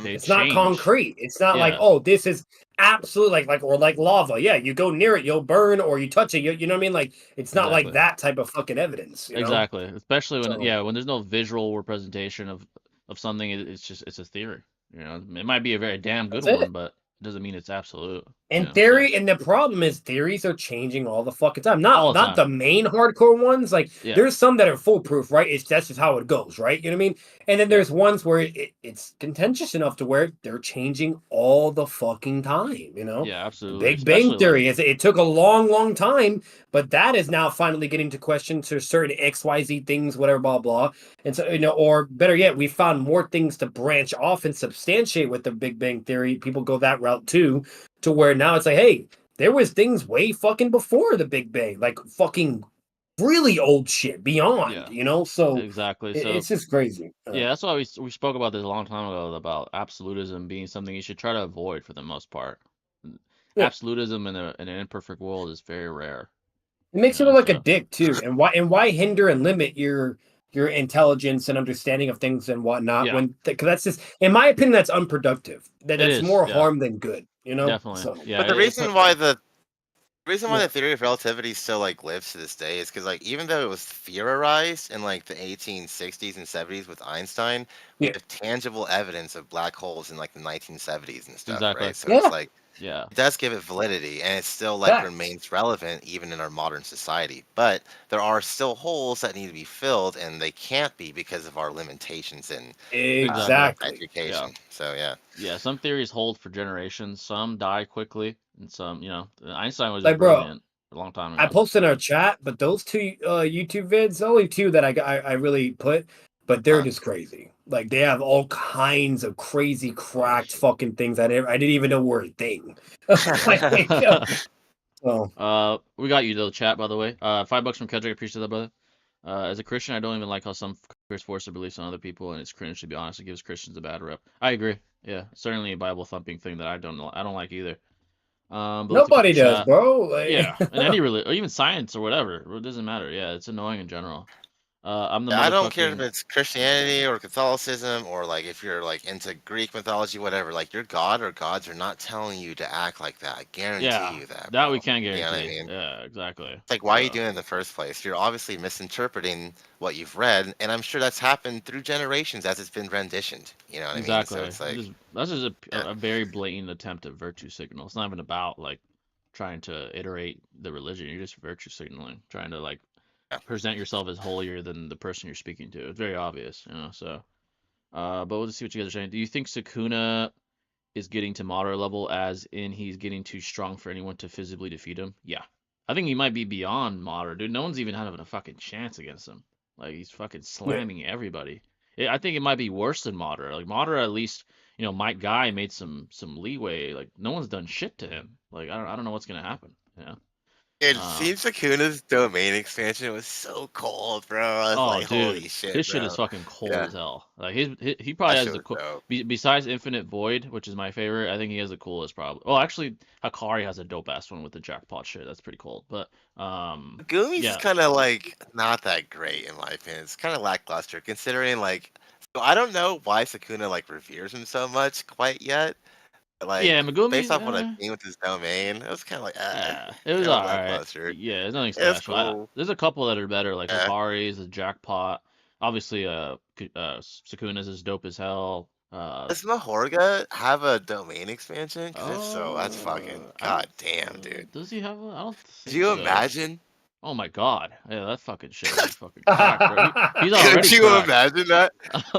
it's not concrete. It's not like, oh, this is absolute, like or like lava. Yeah, you go near it, you'll burn, or you touch it, you know what I mean? Like it's not like that type of fucking evidence. You know? Especially when when there's no visual representation of something, it's a theory. You know, it might be a very damn good one, but doesn't mean it's absolute. In So theory, and the problem is theories are changing all the fucking time. all the Not time. the main hardcore ones. Like Yeah. there's some that are foolproof, right? That's just how it goes, right? You know what I mean? And then there's ones where it's contentious enough to where they're changing all the fucking time. You know? Yeah, The absolutely. Big Bang Theory Like, it took a long time, but that is now finally getting to question to certain XYZ things, whatever, blah blah. And so or better yet, we found more things to branch off and substantiate with the Big Bang Theory. People go that route too. To where now it's like, hey, there was things way fucking before the Big Bang, like fucking really old shit beyond, So exactly. So it's just crazy. yeah, that's why we spoke about this a long time ago about absolutism being something you should try to avoid for the most part. Yeah. Absolutism in an imperfect world is very rare. It makes you look like a dick too, and why hinder and limit your intelligence and understanding of things and whatnot when because that's just, in my opinion, that's unproductive. That's more harm than good. Definitely. So, yeah. But the reason why the theory of relativity still like lives to this day is because like even though it was theorized in like the 1860s and 70s with Einstein, we have tangible evidence of black holes in like the 1970s and stuff, right? So it's like it does give it validity, and it still like remains relevant even in our modern society. But there are still holes that need to be filled, and they can't be because of our limitations in education. So yeah, some theories hold for generations, some die quickly, and some, Einstein was just brilliant a long time ago. I posted in our chat, but those two YouTube vids, only two that I really put, but they're just crazy. Like they have all kinds of crazy cracked fucking things I didn't even know were a thing. We got you the chat, by the way. $5 from Kedrick, appreciate that, brother. As a Christian, I don't even like how some Chris force their beliefs on other people, and it's cringe, to be honest. It gives Christians a bad rep. I agree. Yeah, certainly a Bible thumping thing that I don't like either. But nobody does, bro. Like... Yeah, and any religion, or even science or whatever, it doesn't matter. Yeah, it's annoying in general. I'm the I don't care if it's Christianity or Catholicism or like if you're like into Greek mythology, whatever. Like your god or gods are not telling you to act like that. I guarantee you that. That we can't guarantee. You know what I mean? Yeah, exactly. It's like, why are you doing it in the first place? You're obviously misinterpreting what you've read, and I'm sure that's happened through generations as it's been renditioned. You know what I mean? So it's like that's just a very blatant attempt at virtue signal. It's not even about like trying to iterate the religion. You're just virtue signaling, trying to like present yourself as holier than the person you're speaking to. It's very obvious, So, but we'll just see what you guys are saying. Do you think Sukuna is getting to Madara level, as in he's getting too strong for anyone to physically defeat him? Yeah, I think he might be beyond Madara, dude. No one's even having a fucking chance against him. Like he's fucking slamming everybody. I think it might be worse than Madara. Like Madara, at least Mike Guy made some leeway. Like no one's done shit to him. Like I don't know what's gonna happen. It seems Sakuna's domain expansion was so cold, bro. I was like, dude, holy shit, his shit is fucking cold as hell. Like he probably has the besides Infinite Void, which is my favorite. I think he has the coolest probably. Well, actually, Hakari has a dope ass one with the jackpot shit. That's pretty cool. But Gumi's is kind of like not that great in my opinion. It's kind of lackluster considering like. So I don't know why Sukuna like reveres him so much quite yet. Like, Megumi, based off what I've seen with his domain, it was kind of like, it was alright. lackluster. Yeah, it's nothing special. Cool. There's a couple that are better, like Hikari's, the Jackpot. Obviously, Sukuna's is dope as hell. Does Mahorga have a domain expansion? Cause if so, that's fucking goddamn, dude. Does he have a? I don't think Do you imagine? Oh my god. Yeah, that fucking shit is fucking cracked, bro. He's already Could you cracked. Imagine that?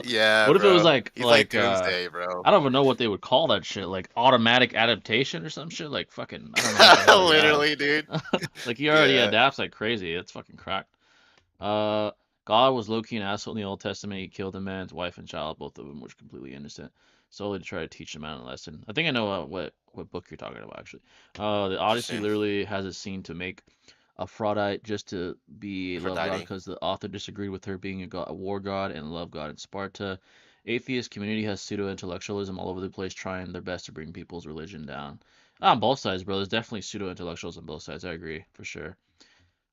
Yeah, what if it was like he's like Doomsday, bro. I don't even know what they would call that shit, like automatic adaptation or some shit, like fucking I don't know. Literally, dude. Like he already adapts like crazy. It's fucking cracked. God was low-key an asshole in the Old Testament. He killed a man's wife and child, both of them were completely innocent, solely to try to teach them out a lesson. I think I know what book you're talking about, actually. The Odyssey literally has a scene to make Aphrodite just to be love god because the author disagreed with her being a war god and love god in Sparta. Atheist community has pseudo-intellectualism all over the place, trying their best to bring people's religion down. On both sides, bro. There's definitely pseudo-intellectuals on both sides. I agree, for sure.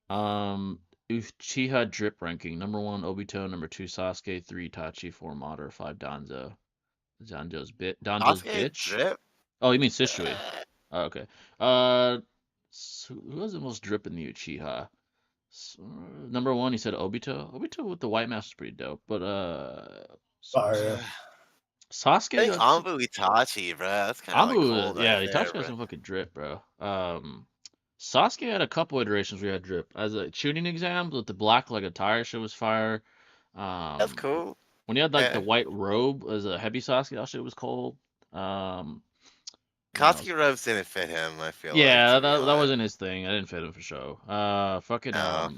Uchiha drip ranking. Number 1, Obito. Number 2, Sasuke. 3, Itachi. 4, Madara. 5, Danzo. Danzo's bitch. Drip? Oh, you mean Shisui. Oh, okay. So who has the most drip in the Uchiha? Number 1, he said Obito. Obito with the white mask is pretty dope, but Sasuke I think got Anbu Itachi, bro. That's kind of like Anbu, cold yeah, right there, Itachi got bro. some fucking drip, bro. Sasuke had a couple iterations where he had drip. As a shooting exam with the black like attire shit was fire. That's Um, cool. when he had like the Yeah. white robe as a heavy Sasuke, that shit was cold. Um, what else? Katsuki robes didn't fit him, I feel like, Yeah, to be that honest. wasn't his thing. I didn't fit him for sure. Fucking No.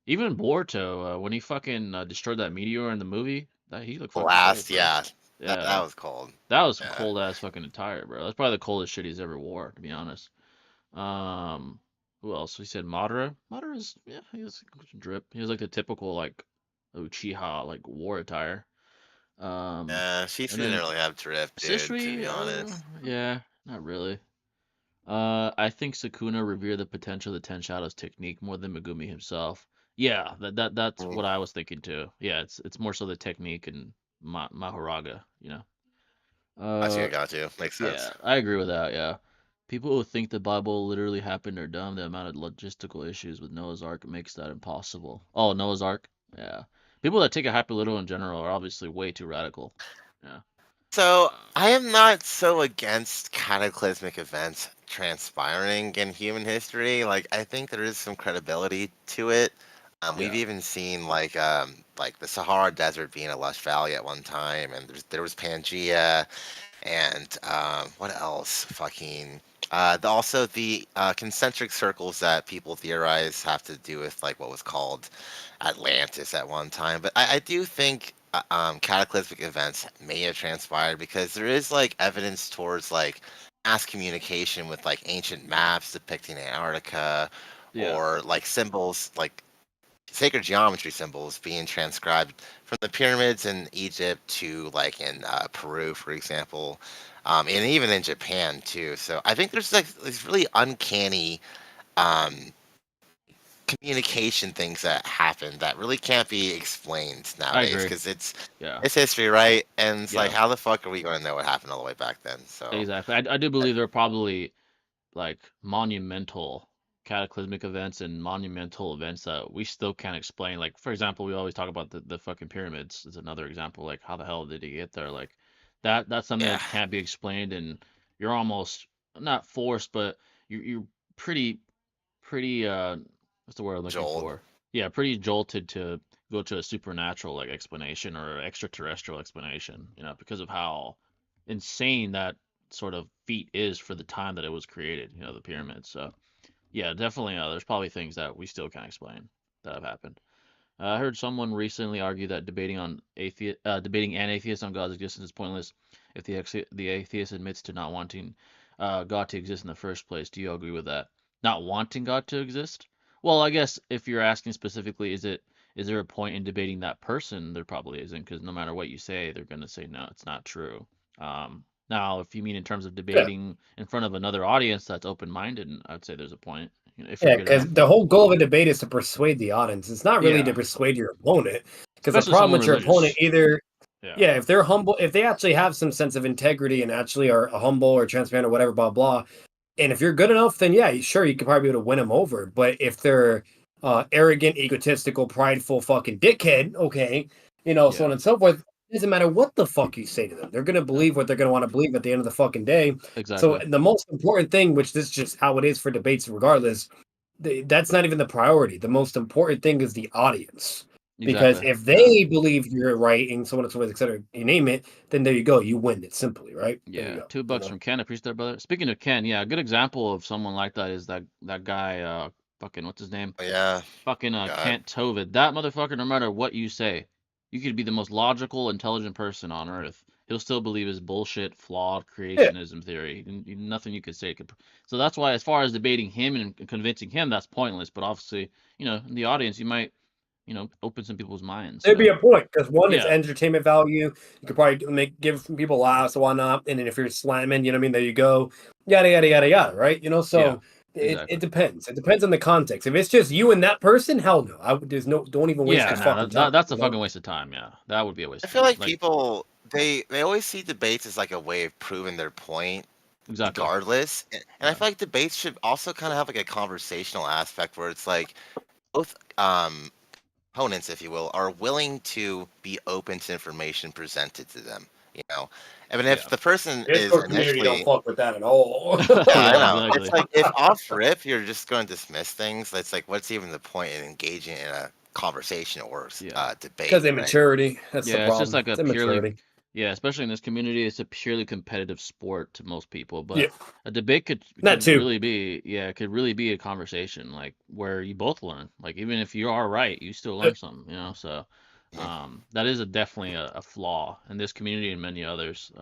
even Boruto, when he fucking destroyed that meteor in the movie, that he looked fucking cold, Blast, bro. yeah. That Yeah, was cold. that was some Yeah. cold ass fucking attire, bro. That's probably the coldest shit he's ever wore, to be honest. Um, who else? We said Madara. Madara's yeah, he was drip. He was like the typical like Uchiha like war attire. Yeah, she And didn't then really have drip, dude, to Sisri, be honest. yeah, not really. I think Sukuna revered the potential of the Ten Shadows technique more than Megumi himself. Yeah, that's Mm. what I was thinking too. Yeah, it's more so the technique and Mahoraga, you know. Got you. Makes Yeah, sense. I agree with that. Yeah, people who think the Bible literally happened are dumb. The amount of logistical issues with Noah's Ark makes that impossible. Oh, Noah's Ark. Yeah, people that take it hyper literal in general are obviously way too radical. Yeah. So, I am not so against cataclysmic events transpiring in human history. Like, I think there is some credibility to it. We've Yeah. even seen like the Sahara Desert being a lush valley at one time, and there was Pangea, and what else? Fucking also the concentric circles that people theorize have to do with like what was called Atlantis at one time. But I do think cataclysmic events may have transpired because there is like evidence towards like mass communication with like ancient maps depicting Antarctica, Yeah. or like symbols like sacred geometry symbols being transcribed from the pyramids in Egypt to like in Peru, for example, and even in Japan too. So I think there's like these really uncanny um, communication things that happen that really can't be explained I nowadays agree. because Yeah. it's history, right? And it's like, Yeah. how the fuck are we going to know what happened all the way back then? So Exactly. I do believe there are probably like monumental cataclysmic events and monumental events that we still can't explain. Like, for example, we always talk about the fucking pyramids is another example. Like, how the hell did he get there? Like, that's something yeah, that can't be explained, and you're almost not forced, but you're pretty what's the word I'm looking Joel. for? Yeah, pretty jolted to go to a supernatural like explanation or extraterrestrial explanation, because of how insane that sort of feat is for the time that it was created, the pyramids. So yeah, definitely, there's probably things that we still can't explain that have happened. I heard someone recently argue that debating an atheist on God's existence is pointless if the atheist admits to not wanting God to exist in the first place. Do you agree with that? Not wanting God to exist? Well, I guess if you're asking specifically, is there a point in debating that person? There probably isn't, because no matter what you say, they're going to say no, it's not true. Now, if you mean in terms of Yeah. debating in front of another audience that's open-minded, I'd say there's a point, if you're Yeah, good because enough. the whole goal of a debate is to persuade the audience. It's not really to Yeah, persuade your opponent. Because the especially problem someone with your opponent, religious. either, Yeah. yeah, if they're humble, if they actually have some sense of integrity and actually are humble or transparent or whatever, blah blah. And if you're good enough, then yeah, sure, you could probably be able to win them over. But if they're arrogant, egotistical, prideful, fucking dickhead, okay, so on Yeah. and so forth. It doesn't matter what the fuck you say to them. They're gonna Yeah. believe what they're gonna want to believe at the end of the fucking day. So Exactly. the most important thing, which this is just how it is for debates, regardless, that's not even the priority. The most important thing is the audience. Because Exactly. if Yeah. they believe you're right and so on and so forth, et cetera, you name it, then there you go. You win it simply, right? There you Yeah. go. $2 from Ken. Appreciate that, brother. Speaking of Ken, yeah, a good example of someone like that is that guy, fucking what's his name? Yeah, Fucking God. Kent Tovid. That motherfucker, no matter what you say, you could be the most logical, intelligent person on earth. He'll still believe his bullshit, flawed Yeah. creationism theory. Nothing you could say could. So that's why, as far as debating him and convincing him, that's pointless. But obviously, in the audience, you might, open some people's minds. There'd be So a point because one, it's yeah, entertainment value. You could probably give some people laughs and whatnot. And then if you're slamming, you know what I mean? There you go. Yada yada yada yada. Right? yeah, So it exactly. depends. It depends on the context. If it's just you and that person, hell no. There's no. Don't even waste Yeah, your no, fucking time. that's a fucking waste of time. Yeah, that would be a waste I of feel time. like Like, people they always see debates as like a way of proving their point exactly. regardless. And I Yeah, feel like debates should also kind of have like a conversational aspect where it's like both opponents, if you will, are willing to be open to information presented to them. you know. I mean, if the person is Discord community don't initially, fuck with that at all. yeah, I Yeah, know. exactly. It's like if off rip you're just going to dismiss things. It's like, what's even the point in engaging in a conversation or debate? Because immaturity. That's the Yeah, it's just problem. like a It's purely, immaturity. yeah, especially in this community, it's a purely competitive sport to most people. But Yeah, a debate could that too. really be, yeah, it could really be a conversation like where you both learn. Like even if you are right, you still learn something, you know. So that is definitely a flaw in this community and many others,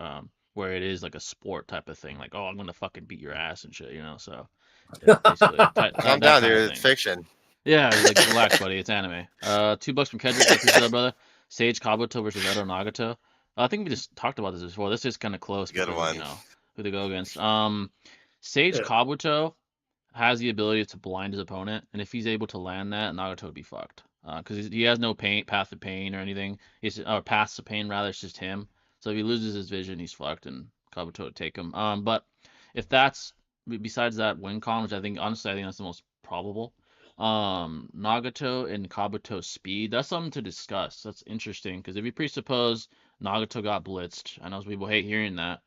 where it is like a sport type of thing. Like, oh, I'm gonna fucking beat your ass and shit, you know. So basically, Calm that down, kind of dude. It's thing. fiction. Yeah, like relax, buddy. It's anime. $2 from Kendrick. I appreciate that, brother. Sage Kabuto versus Edo Nagato. I think we just talked about this before. This is kind of close Good because of one. who they go against. Sage Yeah. Kabuto has the ability to blind his opponent, and if he's able to land that, Nagato would be fucked. Because he has no path of pain or anything. Or paths of pain rather. It's just him. So if he loses his vision, he's fucked, and Kabuto would take him. But if that's besides that win con, which I think honestly I think that's the most probable. Nagato and Kabuto's speed, that's something to discuss. That's interesting because if you presuppose Nagato got blitzed, I know some people hate hearing that,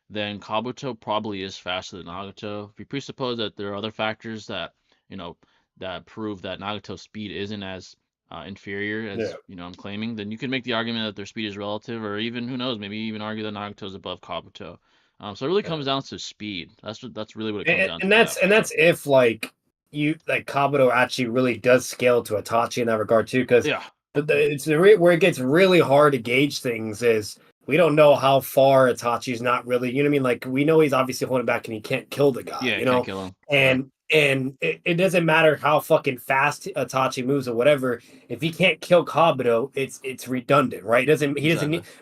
then Kabuto probably is faster than Nagato. If you presuppose that there are other factors that, you know, that prove that Nagato's speed isn't as inferior as, I'm claiming, then you can make the argument that their speed is relative, or even, who knows, maybe even argue that Nagato's above Kabuto. So it really comes down to speed. That's really what it comes down to. And that's if like Kabuto actually really does scale to Itachi in that regard too, because it's where it gets really hard to gauge things is we don't know how far Itachi's not really, you know what I mean? Like we know he's obviously holding back and he can't kill the guy, Yeah, you know? can't kill him. And it doesn't matter how fucking fast Itachi moves or whatever. If he can't kill Kabuto, it's redundant, right? Doesn't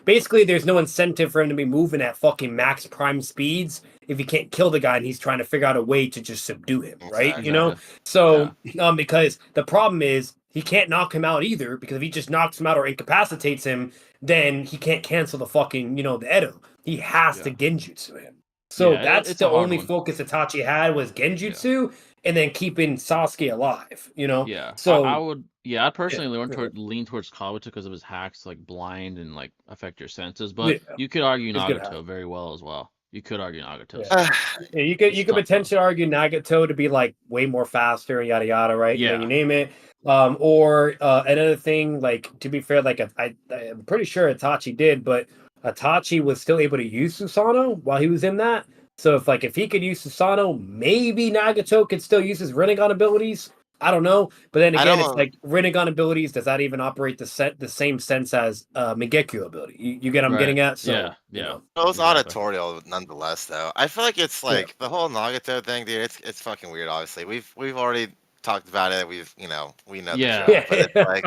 basically there's no incentive for him to be moving at fucking max prime speeds if he can't kill the guy and he's trying to figure out a way to just subdue him, right? Exactly. You know? So because the problem is he can't knock him out either, because if he just knocks him out or incapacitates him, then he can't cancel the fucking, the Edo. He has to genjutsu him. So that's it's the a hard only one. focus Itachi had was genjutsu and then keeping Sasuke alive, you know? Yeah. So I personally lean towards Kabuto because of his hacks like blind and like affect your senses. But you could argue Nagato very well as well. You could argue Nagato. You could potentially argue Nagato to be like way more faster and yada yada, right? Yeah. You name it. Or another thing, like to be fair, like I'm pretty sure Itachi did, but Itachi was still able to use Susanoo while he was in that. So if he could use Susanoo, maybe Nagato could still use his Rinnegan abilities. I don't know, but then again, it's like Rinnegan abilities. Does that even operate the same sense as Mingekyo ability? You get what I'm getting at? So yeah. It was auditorial nonetheless, though. I feel like it's like the whole Nagato thing, dude. It's fucking weird. Obviously, we've already talked about it. We know the drill, but it's like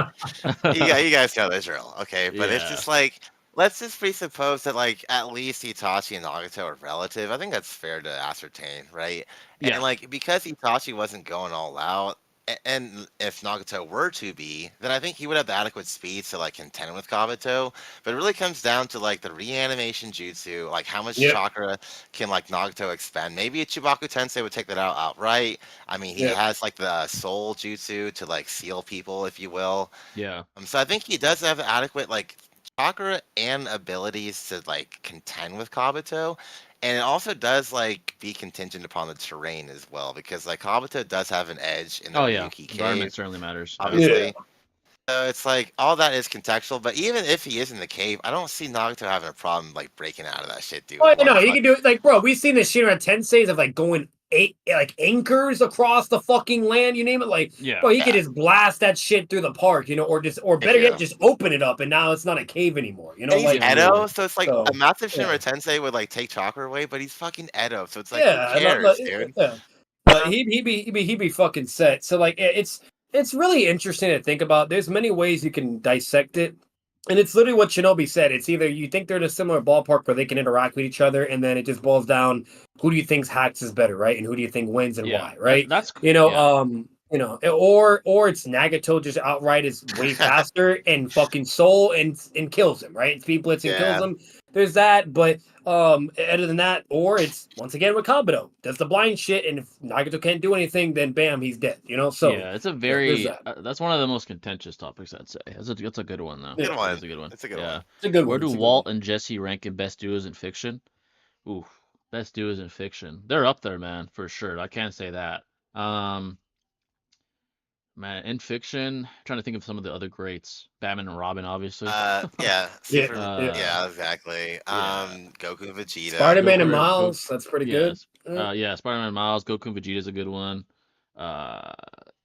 you guys know the drill, okay? But it's just like, let's just presuppose that like at least Itachi and Nagato are relative. I think that's fair to ascertain, right? And like because Itachi wasn't going all out, and if Nagato were to be, then I think he would have the adequate speed to like contend with Kabuto. But it really comes down to like the reanimation jutsu, like how much chakra can like Nagato expend. Maybe a Chibaku Tensei would take that out outright. I mean, he has like the soul jutsu to like seal people, if you will. Yeah. So I think he does have adequate like chakra and abilities to like contend with Kabuto. And it also does like be contingent upon the terrain as well, because like Kabuto does have an edge in the Ryuki environment cave, certainly matters. obviously. So it's like all that is contextual, but even if he is in the cave, I don't see Nagato having a problem like breaking out of that shit, dude. Oh no, he can do it. Like, bro, we've seen the Shinra Tenseis of like going anchors across the fucking land, you name it. Like, bro, he could just blast that shit through the park, or better yet, just open it up, and now it's not a cave anymore. And he's Edo, so it's like a massive Shinra Tensei would like take chakra away, but he's fucking Edo, so it's like who cares, dude? But he'd be fucking set. So like it's really interesting to think about. There's many ways you can dissect it. And it's literally what Shinobi said. It's either you think they're in a similar ballpark where they can interact with each other, and then it just boils down who do you think's hacks is better, right? And who do you think wins and why, right? Or it's Nagato just outright is way faster and fucking soul and kills him, right? Speed blitz and kills him. there's that. But other than that, or it's once again with Kabuto does the blind shit, and if Nagato can't do anything, then bam, he's dead. So yeah, it's a there's very that. that's one of the most contentious topics, I'd say. That's a good one though. Good one. It's a good one. It's a good Yeah. one. It's a good Where one. do It's a good Walt one. and Jesse rank in best duos in fiction? Ooh, best duos in fiction. They're up there, man, for sure. I can't say that. Man, in fiction, trying to think of some of the other greats. Batman and Robin, obviously. Yeah, Yeah, yeah, exactly. Yeah. Goku and Vegeta. Spider-Man and Goku, Go, Miles, that's pretty yeah, good. yeah. Spider-Man and Miles, Goku and Vegeta's a good one. Uh,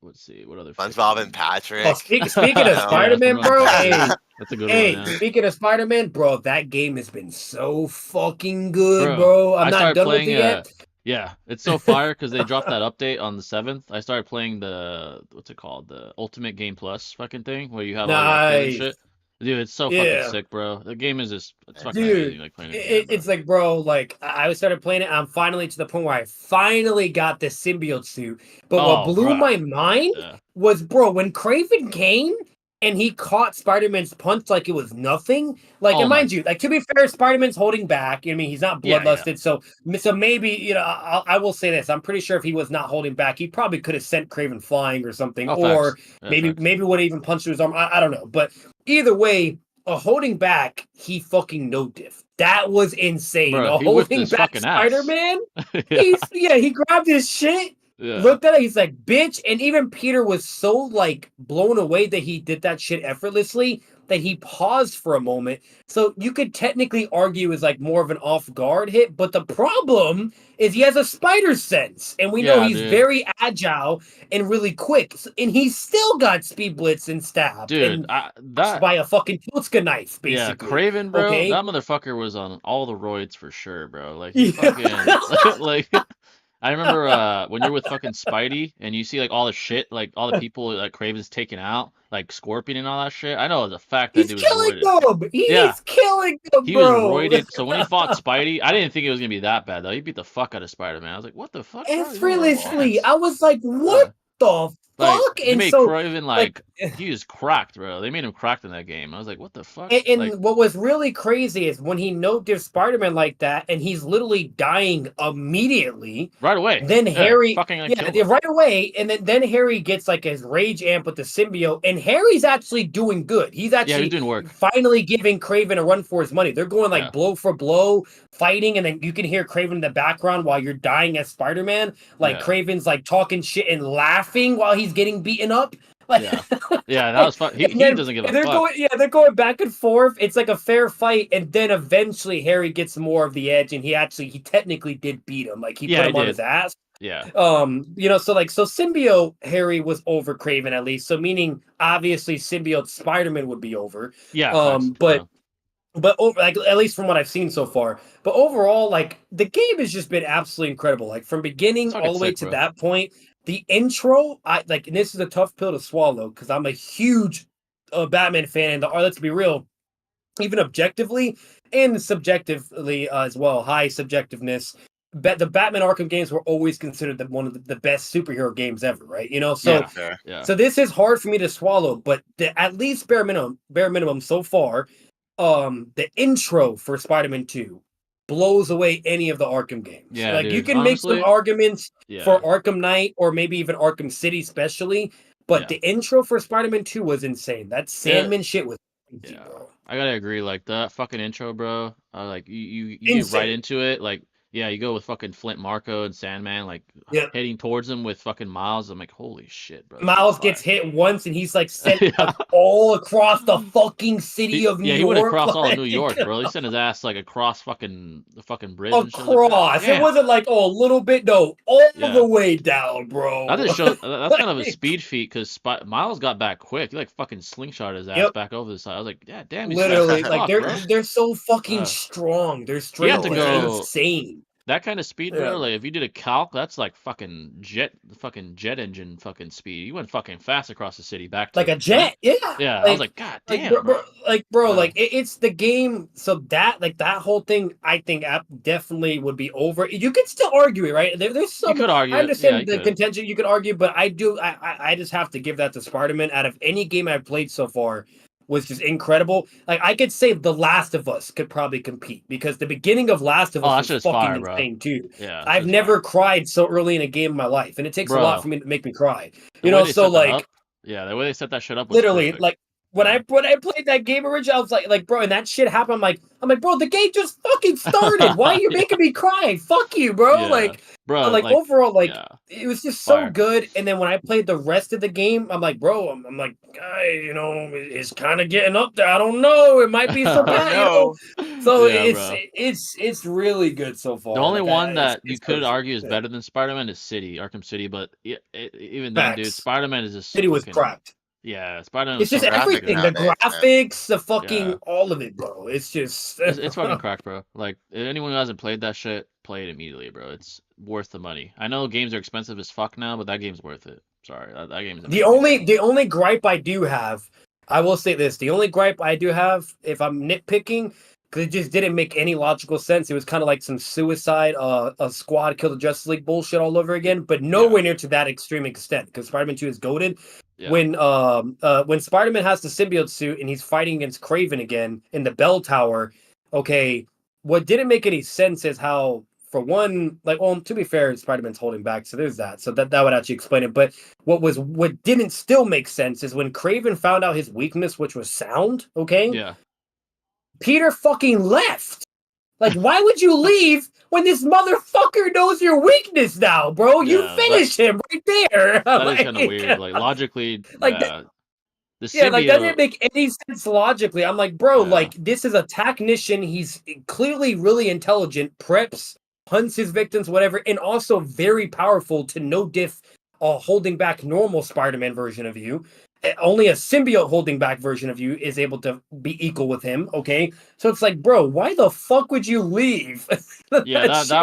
let's see, what other SpongeBob and fiction? Oh, Patrick. speaking of Yeah, Spider-Man, SpongeBob and bro, Patrick. hey, That's a good one, hey, yeah. speaking of Spider-Man, bro, that game has been so fucking good, Bro, bro. I'm I not started done with playing it yet. yeah, it's so fire because they dropped that update on the 7th. I started playing the what's it called? The Ultimate Game Plus fucking thing where you have all your upgrades and Nice. shit. Dude, it's so fucking Yeah. sick, bro. The game is just it's fucking Dude, amazing like playing it again, bro. it's like, bro, like I started playing it. I'm finally to the point where I finally got the symbiote suit. But what Oh, blew bro. my mind Yeah. was, bro, when Craven came and he caught Spider-Man's punch like it was nothing. Like, Oh and my mind you, like to be fair, Spider-Man's holding back. I mean, he's not yeah, yeah. bloodlusted, so maybe I will say this: I'm pretty sure if he was not holding back, he probably could have sent Craven flying or something, Oh, facts. or Yeah, maybe facts. would have even punched through his arm. I don't know, but either way. A holding back, he fucking no diff. That was insane. Bro, A he whipped holding his back fucking ass. Spider-Man. Yeah. He grabbed his shit, Yeah. looked at it, he's like, bitch. And even Peter was so like blown away that he did that shit effortlessly that he paused for a moment. So you could technically argue is like more of an off-guard hit, but the problem is he has a spider sense, and we know Yeah, he's dude. very agile and really quick, and he's still got speed blitz and stab Dude, and that by a fucking Tutska knife, yeah, basically. Craven, bro, Okay. that motherfucker was on all the roids for sure, bro. Like he Yeah. fucking like I remember when you're with fucking Spidey and you see like all the shit, like all the people like Craven's taking out, like Scorpion and all that shit. I know as a fact that He's dude was killing roided. them. Yeah, He's killing them, he was bro. roided. So when he fought Spidey, I didn't think it was gonna be that bad though. He beat the fuck out of Spider-Man. I was like, what the fuck, bro? He's not wearing Effortlessly. pants. I was like, what Yeah. the Like fuck? they And made so, Craven like, like he was cracked, bro. They made him cracked in that game. I was like, what the fuck? Like and what was really crazy is when he no-diff Spider-Man like that, and he's literally dying immediately. right away. Then Yeah, Harry, fucking like yeah, killed him. right away, and then Harry gets like his rage amp with the symbiote, and Harry's actually doing good. He's Yeah, he's actually doing work. finally giving Craven a run for his money. They're going like Yeah. blow for blow, fighting, and then you can hear Craven in the background while you're dying as Spider-Man. Like Yeah. Craven's like talking shit and laughing while he's getting beaten up. Like, Yeah. Yeah, that was fun. He doesn't give a fuck. They're going back and forth. It's like a fair fight, and then eventually Harry gets more of the edge, and he technically did beat him. Like he Yeah, put he him on did. his ass. Yeah. So symbiote Harry was over Craven at least. So meaning obviously symbiote Spider-Man would be over. Yeah, facts. But Yeah. like at least from what I've seen so far. But overall, like the game has just been absolutely incredible. Like from beginning It's fucking all the way sick, to bro. that point, the intro, and this is a tough pill to swallow because I'm a huge Batman fan, and let's be real, even objectively and subjectively as well, high subjectiveness. The Batman Arkham games were always considered one of the best superhero games ever, right? So Yeah. Yeah. so this is hard for me to swallow, but at least bare minimum so far, the intro for Spider-Man 2 blows away any of the Arkham games. Yeah, Like you dude. can make some Honestly, arguments yeah. for Arkham Knight or maybe even Arkham City especially, but Yeah. the intro for Spider-Man 2 was insane. That Sandman shit was crazy, Yeah. bro. I gotta agree, like that fucking intro, bro. Like you get right into it. Like, yeah, you go with fucking Flint Marco and Sandman, like Yeah. heading towards him with fucking Miles. I'm like, holy shit, bro. this is Miles fire. gets hit once and he's like sent Yeah. all across the fucking city of New York. He went across all of like, New York, bro. He sent his ass like across the fucking bridge and shit. Like across. that. It wasn't like, oh, a little bit. No, all Yeah. the way down, bro. That just shows that's kind of a speed feat because Miles got back quick. He like fucking slingshot his ass back over the side. I was like, yeah, damn, he's literally fast as like fuck, bro. they're so fucking strong. They're straight have to go- insane. That kind of speed, bro. Yeah. Like if you did a calc, that's like fucking jet engine fucking speed. You went fucking fast across the city back to Like a jet, yeah. Yeah, Like, I was like, God damn, it's the game. So that whole thing, I think definitely would be over. You could still argue it, right? There's some. You could argue I it. understand Yeah, the you could. contention. You could argue, but I just have to give that to Spider-Man. Out of any game I've played so far, was just incredible. Like I could say The Last of Us could probably compete because the beginning of Last of Us was fucking fire, insane too. Yeah, I've never cried so early in a game in my life, and it takes a lot for me to make me cry. You know, so like, the way they set that shit up was literally, perfect. like when I played that game originally, I was like, bro, and that shit happened. I'm like, bro, the game just fucking started. Why are you making me cry? Fuck you, bro. Yeah. Like, bro, like overall, like it was just so good. And then when I played the rest of the game, I'm like, bro, I'm like, you know, it's kind of getting up there. I don't know. It might be so bad, you know. So it's really good so far. The only one that you could argue is better than Spider-Man is Arkham City, but even then, dude, Spider-Man is just City was cracked. Yeah, Spider-Man. It's just everything. The graphics, the fucking all of it, bro. It's just it's fucking cracked, bro. Like anyone who hasn't played that shit, play it immediately, bro. It's worth the money. I know games are expensive as fuck now, but that game's worth it. Sorry, that game's amazing. The only gripe I do have, I will say this: the only gripe I do have, if I'm nitpicking, because it just didn't make any logical sense. It was kind of like some suicide, a squad kill the Justice League bullshit all over again, but nowhere near to that extreme extent. Because Spider-Man 2 is goated. Yeah. When Spider-Man has the symbiote suit and he's fighting against Kraven again in the bell tower, okay, what didn't make any sense is how, for one, like, well, to be fair, Spider-Man's holding back, so there's that. So that would actually explain it. But what didn't still make sense is when Kraven found out his weakness, which was sound, okay? Yeah. Peter fucking left. Like, why would you leave when this motherfucker knows your weakness now, bro? You finish him right there. That is kind of weird. Like, logically, like the symbiote, like that didn't make any sense logically. I'm like, bro, like this is a technician. He's clearly really intelligent, preps, hunts his victims, whatever, and also very powerful to no diff holding back normal Spider-Man version of you. Only a symbiote holding back version of you is able to be equal with him. Okay, so it's like, bro, why the fuck would you leave? that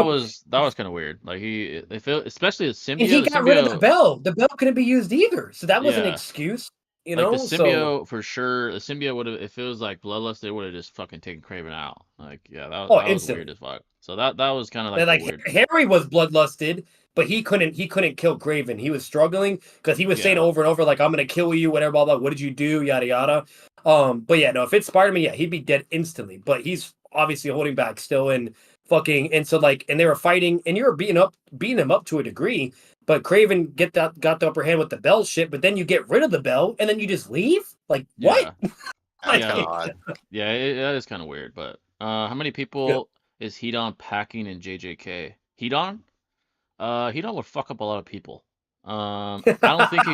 was kind of weird. Like especially the symbiote. And he got rid of the bell. The bell couldn't be used either, so that was an excuse. You know, the symbiote for sure. The symbiote would have, if it was like bloodlust, they would have just fucking taken Kraven out. Like, that was weird as fuck. So that was kind of like weird. Harry was bloodlusted, but he couldn't kill Kraven. He was struggling because he was saying over and over, like, I'm gonna kill you, whatever, blah blah. What did you do? Yada yada. But yeah, no, if it's Spider-Man, he'd be dead instantly. But he's obviously holding back still, and so like, and they were fighting, and you were beating him up to a degree. But Kraven got the upper hand with the bell shit, but then you get rid of the bell and then you just leave? Like, what? That's kind of odd. Yeah, that is kind of weird. But how many people is Hedon packing in JJK? Hedon? Hedon would fuck up a lot of people. I don't think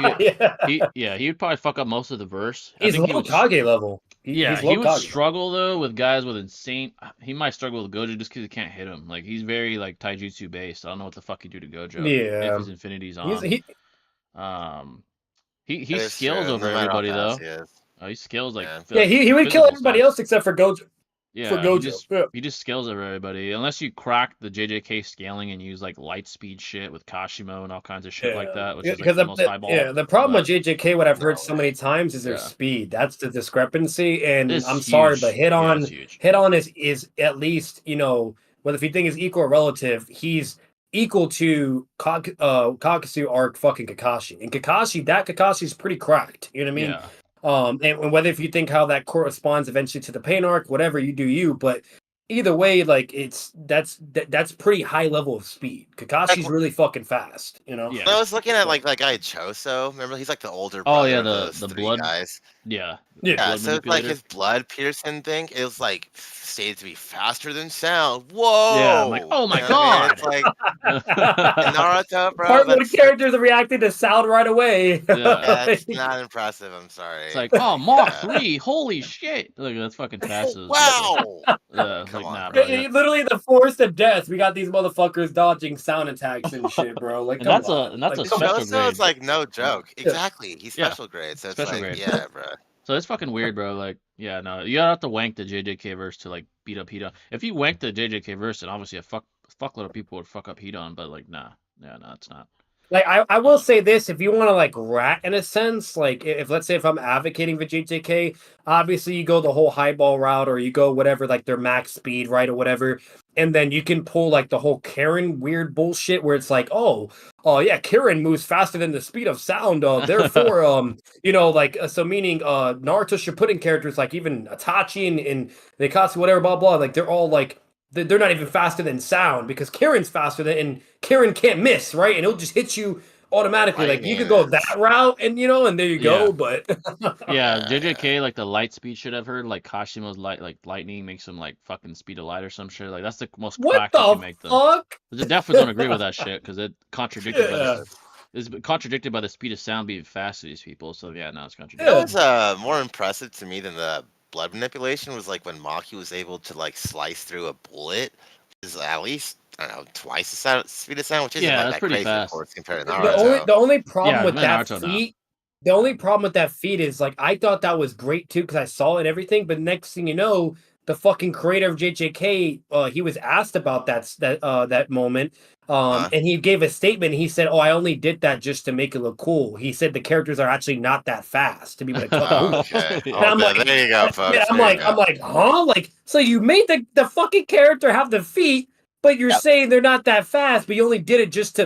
he would probably fuck up most of the verse. He's low Kage level. He would struggle though with guys with insane. He might struggle with Gojo just because he can't hit him. Like, he's very like taijutsu based. I don't know what the fuck he do to Gojo. Yeah, if his infinity's on. He scales over everybody though. He scales like he would kill everybody else except for Gojo. Yeah, for Gojo. He just scales over everybody. Unless you crack the JJK scaling and use like light speed shit with Kashimo and all kinds of shit like that, which is like the most highball. Yeah, the problem with JJK, what I've heard so many times, is their speed. That's the discrepancy. And I'm sorry, but hit on is at least, you know, whether if you think is equal or relative, he's equal to Kakasu arc fucking Kakashi. And Kakashi's pretty cracked. You know what I mean? Yeah. And whether if you think how that corresponds eventually to the pain arc, whatever, you do you, but either way, like, that's pretty high level of speed. Kakashi's really fucking fast, you know. Yeah. I was looking at like guy Choso. Remember, he's like the older brother of those the blood guys. Yeah. So it's like his blood Pearson thing is like stated to be faster than sound. Whoa! Yeah, I'm like, oh my god! It's like Naruto, bro. Part of the characters are reacting to sound right away. That's not impressive. I'm sorry. It's like, oh, Mach 3, holy shit! Like, that's fucking fast. Wow! Come on, bro. Literally the forest of death. We got these motherfuckers dodging sound attacks and shit, bro. Like, and that's a special grade. It's like no joke. Exactly. He's special grade. So it's special grade. Yeah, bro. So it's fucking weird, bro. Like, yeah, no, you gotta have to wank the JJK verse to like beat up Hedon. If you wank the JJK verse, then obviously a fuckload of people would fuck up Hedon. But like, nah, it's not. Like, I will say this: if you want to like rat in a sense, like if let's say if I'm advocating for JJK, obviously you go the whole highball route, or you go whatever, like their max speed, right, or whatever. and then you can pull like the whole Karen weird bullshit where it's like, oh yeah, Karen moves faster than the speed of sound. Therefore, so meaning Naruto Shippuden characters like even Itachi and Nekatsu, whatever, blah blah, like they're all like they're not even faster than sound because Karen's faster than, and Karen can't miss, right? And it'll just hit you automatically. Like you could go that route, and and there you go. But yeah, JJK, like the light speed shit I've heard, like Kashima's lightning makes him like fucking speed of light or some shit. Like that's the most crack you can make them. I definitely don't agree with that shit because it contradicted it's contradicted by the speed of sound being fast to these people. So yeah, no, it's contradicted. That was more impressive to me than the blood manipulation was like when Maki was able to like slice through a bullet, which is at least I don't know twice the speed of sound, which isn't like that pretty crazy, fast. Of course, compared to Naruto. The only problem with that feat. The only problem with that feat is like I thought that was great too because I saw it and everything, but next thing you know, the fucking creator of JJK, he was asked about that moment, and he gave a statement. He said, "Oh, I only did that just to make it look cool." He said the characters are actually not that fast to be able to cut the hoop. And I'm like, there you go, folks. I'm like, huh? Like, so you made the fucking character have the feat, but you're saying they're not that fast, but you only did it just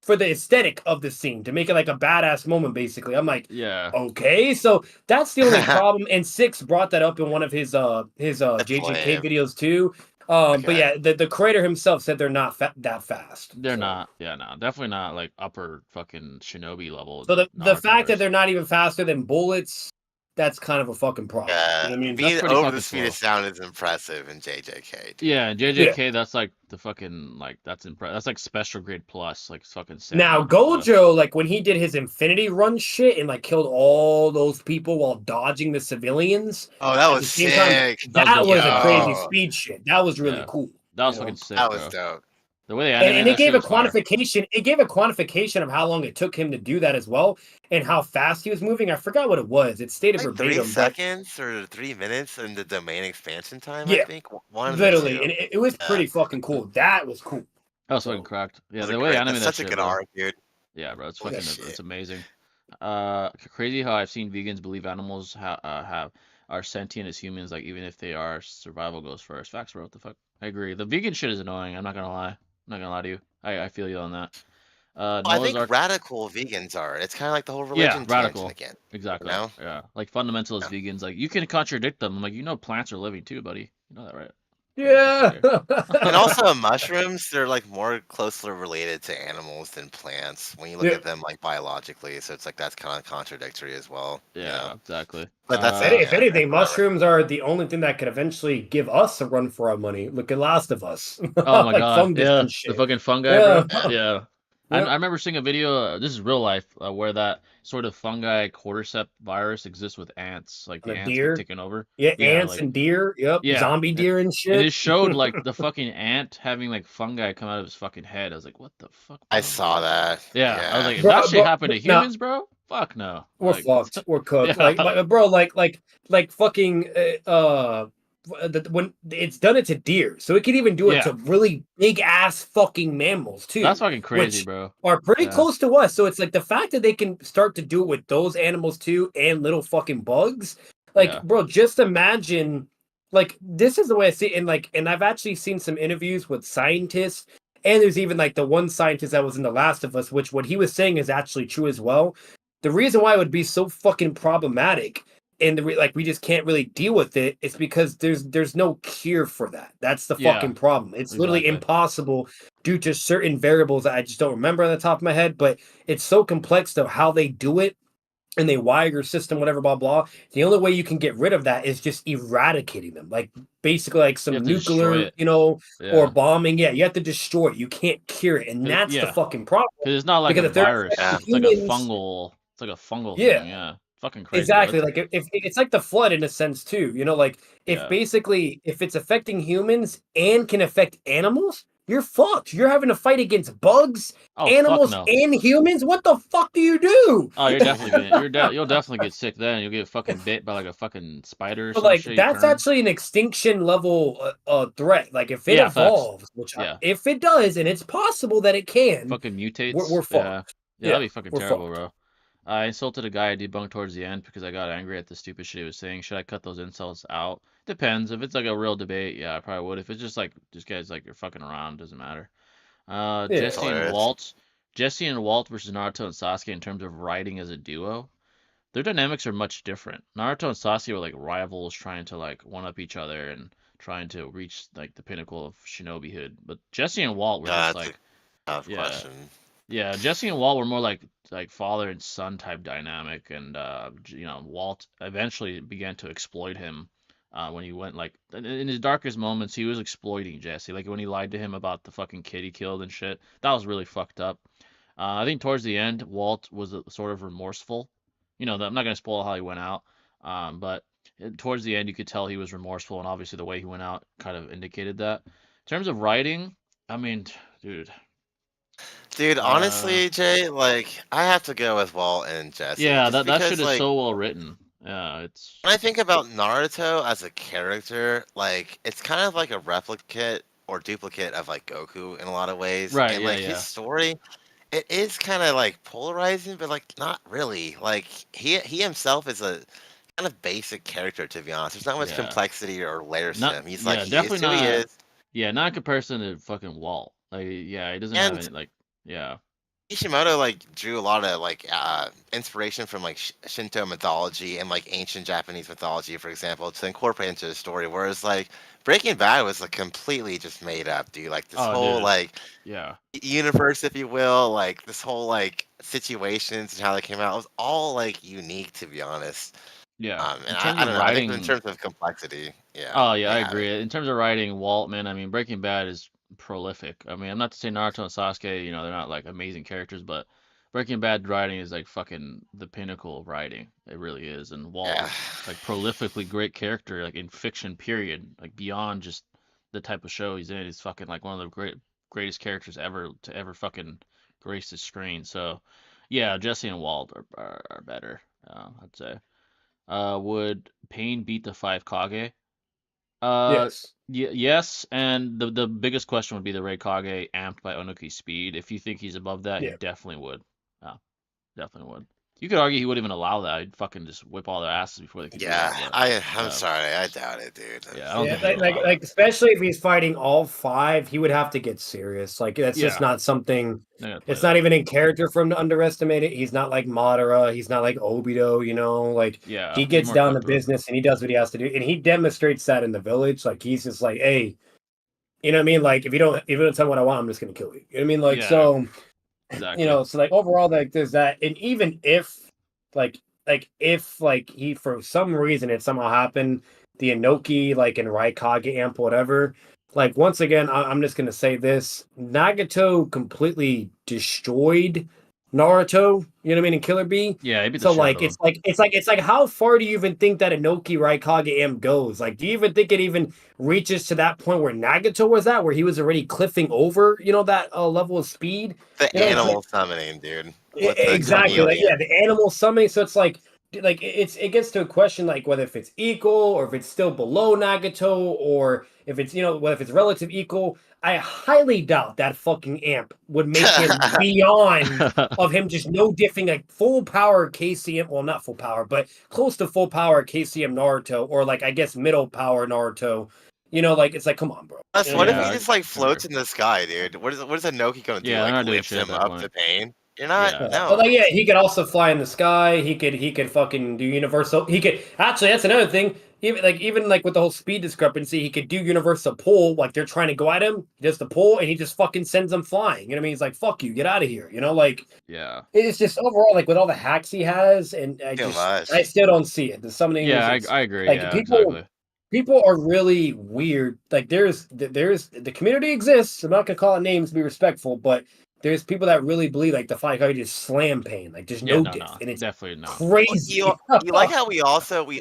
for the aesthetic of the scene to make it like a badass moment, basically. I'm like, okay, so that's the only problem. And Six brought that up in one of his JJK videos too. But yeah, the creator himself said they're not that fast. They're not. Yeah, no, definitely not like upper fucking shinobi level. So the fact that they're not even faster than bullets, that's kind of a fucking problem. Yeah, you know what I mean, being over the speed of sound is impressive in JJK. Dude. Yeah, in JJK, that's like the fucking like that's impressive. That's like special grade plus, like fucking. Now Gojo, like when he did his Infinity Run shit and like killed all those people while dodging the civilians. Oh, that was sick. That was a crazy speed shit. That was really cool. That was fucking sick. That was dope. The way they animated and it gave a quantification. It gave a quantification of how long it took him to do that as well, and how fast he was moving. I forgot what it was. It stated like verbatim. 3 seconds or 3 minutes in the domain expansion time. Yeah, I think literally, and it was pretty fucking cool. That was cool. That was fucking cracked. Yeah, the way animated that such shit, a good arc, dude. Yeah, bro, it's fucking it's amazing. Crazy how I've seen vegans believe animals are sentient as humans. Like even if they are, survival goes first. Facts, bro. What the fuck? I agree. The vegan shit is annoying. I'm not gonna lie. I'm not gonna lie to you. I feel you on that. I think radical vegans are. It's kind of like the whole religion radical again. Exactly. You know? Yeah, like fundamentalist vegans. Like you can contradict them. I'm like, plants are living too, buddy. You know that, right? Yeah. And also mushrooms, they're like more closely related to animals than plants when you look at them like biologically. So it's like that's kind of contradictory as well. Yeah, exactly. But that's if anything, mushrooms are the only thing that could eventually give us a run for our money. Look at Last of Us. Oh my god, yeah, the fucking fungi, bro. Yeah. I remember seeing a video, this is real life, where that sort of fungi cordyceps virus exists with ants, like the ants get taken over. Yeah, ants like, and deer, zombie deer and shit. And it showed like the fucking ant having like fungi come out of his fucking head. I was like, what the fuck? I saw that. Yeah, I was like, if that shit happened to humans, bro? Fuck no. We're fucked. We're cooked. Yeah. Bro, like fucking when it's done it to deer, so it can even do it to really big ass fucking mammals too. That's fucking crazy, bro. Are pretty close to us. So it's like the fact that they can start to do it with those animals too, and little fucking bugs. Like, bro, just imagine. Like, this is the way I see it, and I've actually seen some interviews with scientists, and there's even like the one scientist that was in The Last of Us, which what he was saying is actually true as well. The reason why it would be so fucking problematic and we just can't really deal with it, it's because there's no cure for that. That's the fucking problem. It's literally impossible due to certain variables that I just don't remember on the top of my head, but it's so complex of how they do it and they wire your system, whatever, blah, blah. The only way you can get rid of that is just eradicating them. Like basically like some nuclear, or bombing. Yeah, you have to destroy it. You can't cure it. And that's the fucking problem. Because it's not like a virus. It's like a fungal. It's like a fungal thing. Yeah. Fucking crazy. Exactly. Like if it's like the flood in a sense too, like if basically if it's affecting humans and can affect animals, you're fucked. You're having to fight against bugs, animals, and humans. What the fuck do you do? Oh, you're definitely you'll definitely get sick then. You'll get fucking bit by like a fucking spider. Or but like that's actually an extinction level threat. Like if it evolves, if it does, and it's possible that it can, fucking mutates. We're fucked. Yeah, that'd be fucking terrible, bro. I insulted a guy I debunked towards the end because I got angry at the stupid shit he was saying. Should I cut those insults out? Depends. If it's like a real debate, yeah, I probably would. If it's just like this guy's like you're fucking around, doesn't matter. Yeah. Jesse and Walt versus Naruto and Sasuke in terms of writing as a duo. Their dynamics are much different. Naruto and Sasuke were like rivals trying to like one up each other and trying to reach like the pinnacle of shinobihood. But Jesse and Walt were just That's like a tough yeah, question. yeah, Jesse and Walt were more like father and son type dynamic, and Walt eventually began to exploit him when he went like in his darkest moments, he was exploiting Jesse, like when he lied to him about the fucking kid he killed and shit. That was really fucked up. I think towards the end, Walt was sort of remorseful. I'm not gonna spoil how he went out, but towards the end, you could tell he was remorseful, and obviously the way he went out kind of indicated that. In terms of writing, I mean, dude. Dude, honestly, Jay, like I have to go with Walt and Jesse Yeah, just that shit because, is like, so well written. Yeah, it's when I think about Naruto as a character, like it's kind of like a replicate or duplicate of like Goku in a lot of ways, right. and Yeah, like his yeah, story, it is kind of like polarizing, but like not really. Like he himself is a kind of basic character, to be honest. There's not much yeah. complexity or layers to Not him. He's like yeah, he is definitely who he not. is, Yeah, not in comparison to fucking Walt. Like, yeah, he doesn't have and any like. Yeah, Kishimoto like drew a lot of like inspiration from like Shinto mythology and like ancient Japanese mythology, for example, to incorporate into the story. Whereas like Breaking Bad was like completely just made up, dude. Like this oh, whole dude. like Yeah, universe, if you will, like this whole like situations and how they came out, it was all like unique, to be honest. yeah. And In I terms of don't know. I think in writing, terms of complexity, yeah, oh yeah, they I have it. agree. In terms of writing, Walt, man, I mean, Breaking Bad is prolific. I mean, I'm not to say Naruto and Sasuke, they're not like amazing characters, but Breaking Bad writing is like fucking the pinnacle of writing. It really is. And Walt Yeah, is like prolifically great character, like in fiction, period. Like beyond just the type of show he's in. He's fucking like one of the greatest characters ever to ever fucking grace the screen. So, yeah, Jesse and Walt are better. I'd say. Would Pain beat the five Kage? Uh, Yes. yes, and the biggest question would be the Raikage amped by Onuki's speed. If you think he's above that, he Yeah. definitely would. Yeah, definitely would. You could argue he wouldn't even allow that. He'd fucking just whip all their asses before they could do yeah. that. But I'm uh, sorry, I doubt it, dude. yeah, I don't Yeah, think he would allow that. like especially if he's fighting all five, he would have to get serious. Like that's just Yeah, not something. they gotta play It's not that. even in character for him to underestimate it. He's not like Madara. He's not like Obito. Like Yeah, he he's gets more down to cutthroat. business and he does what he has to do, and he demonstrates that in the village. Like he's just like, hey, you know what I mean? Like if you don't tell me what I want, I'm just gonna kill you. You know what I mean? Like Yeah, so, exactly. so like overall, like there's that, and even if like if like he for some reason it somehow happened, the Inoki like in Raikage amp whatever, like once again I'm just gonna say this: Nagato completely destroyed Naruto. You know what I mean? In Killer Bee. Yeah, he beat the So shit out like of him. it's like how far do you even think that Inoki Raikage amp goes? Like, do you even think it even reaches to that point where Nagato was at, where he was already cliffing over, that level of speed? The It's like animal summoning, dude, with the exactly, like chameleon. yeah, the animal summoning. So it's like it gets to a question like whether if it's equal or if it's still below Nagato or if it's whether if it's relative equal. I highly doubt that fucking amp would make him beyond of him just no diffing like full power KCM, well not full power, but close to full power KCM Naruto, or like I guess middle power Naruto. Like it's like come on, bro. Plus, What what I if mean? he Yeah, just like I agree. floats in the sky, dude? What is Anoki gonna do? Yeah, they're Like not doing lifts shit at him that up to point. pain? You're not. Yeah, But like, No. yeah, he could also fly in the sky. He could fucking do universal. He could actually. That's another thing. Even like with the whole speed discrepancy, he could do universal pull. Like they're trying to go at him, he does the pull, and he just fucking sends them flying. You know what I mean? He's like, "Fuck you, get out of here." Like yeah, it's just overall like with all the hacks he has, and Too I much. still don't see it. The summoning yeah. is I it's I agree. like Yeah, exactly. people are really weird. Like there's the community exists. I'm not gonna call it names to be respectful, but there's people that really believe like the fight card just slam pain, like just Yeah, no no, diff, no, and it's definitely no. Well, you crazy. you like how we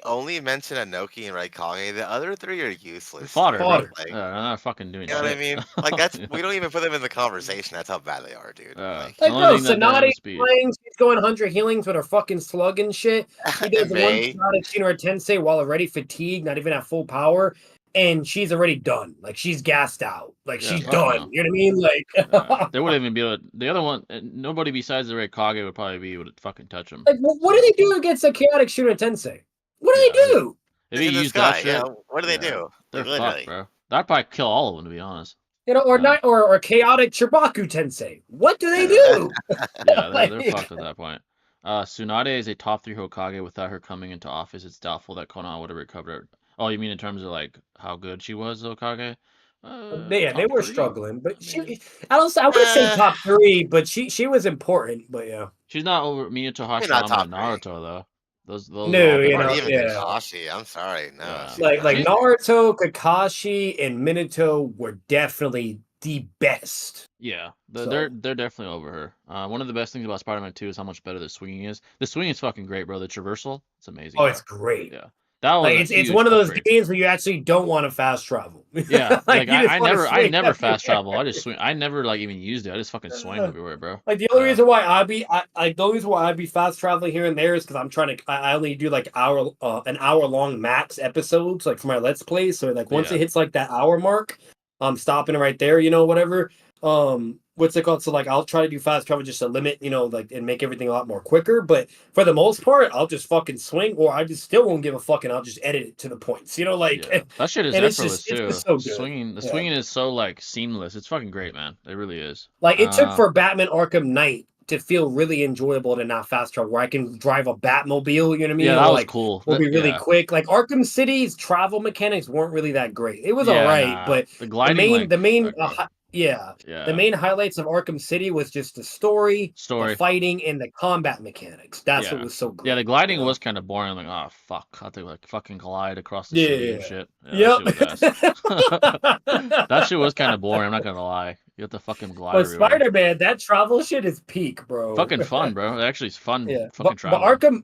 only mention Anoki and Raikage. The other three are useless, Fodder, dude. bro. Fodder. Like, They're not fucking doing you know what I shit. mean? Like that's we don't even put them in the conversation. That's how bad they are, dude. Like The Like, only bro, thing that they have Sonati is speed. playing, she's going 100 healings with her fucking slug and shit. He does and one May. shot at Shinra Tensei while already fatigued, not even at full power. and she's already done. Like she's gassed out. Like she's fuck done. no. You know what I mean? Like They wouldn't even be able to, the other one, nobody besides the Red Kage would probably be able to fucking touch him. Like what do they do against a chaotic shooter Tensei? What do they do? If you use that shit, what do they do? They're like, fucked, bro. That'd probably kill all of them, to be honest. You know, or chaotic Chibaku Tensei. What do they do? Yeah, they're fucked at that point. Tsunade is a top 3 Hokage. Without her coming into office, it's doubtful that Konoha would have recovered. Oh, you mean in terms of like how good she was, Hokage? They were struggling, but I wouldn't say top 3, but she was important. But yeah, she's not over Minato, Hashirama, and Naruto though. Those no, you know, even Kakashi. I'm sorry, no. Yeah. Like Naruto, Kakashi, and Minato were definitely the best. Yeah, they're definitely over her. One of the best things about Spider-Man 2 is how much better the swinging is. The swinging is fucking great, bro. The traversal, it's amazing. Oh, it's great. Yeah, that was it's one of those games where you actually don't want to fast travel. Yeah, like I never fast travel. I just swing. I never like even used it. I just fucking swing everywhere, bro. Like the only reason why I'd be fast traveling here and there is because I'm trying to. I only do like an hour long max episodes like for my Let's Play. So like once it hits like that hour mark, I'm stopping it right there. You know, whatever. What's it called? So like I'll try to do fast travel just to limit, you know, like and make everything a lot more quicker. But for the most part, I'll just fucking swing, or I just still won't give a fuck, and I'll just edit it to the points. You know, like that shit is effortless too. It's so good. Swinging is so like seamless. It's fucking great, man. It really is. Like it took for Batman Arkham Knight to feel really enjoyable to not fast travel, where I can drive a Batmobile. You know what I mean? Yeah, that was like, cool. Will be really quick. Like Arkham City's travel mechanics weren't really that great. It was alright, but the gliding, the main highlights of Arkham City was just the story, the fighting, and the combat mechanics. That's what was so good. Yeah, the gliding was kind of boring. Like, oh fuck, I have to like fucking glide across the city and shit. Yeah, that shit was kind of boring. I'm not gonna lie. You have to fucking glide. But Spider-Man, that travel shit is peak, bro. Fucking fun, bro. It actually is fun. Yeah, fucking travel. But Arkham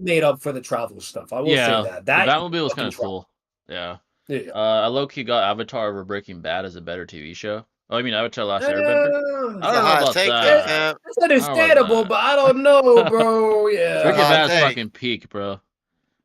made up for the travel stuff. I will say that. That Batmobile was kind of cool. Yeah. I low-key got Avatar over Breaking Bad as a better TV show. Oh, I mean Avatar: Last Airbender. I don't know about that. That's understandable, but I don't know, bro. Yeah. Breaking Bad is fucking peak, bro.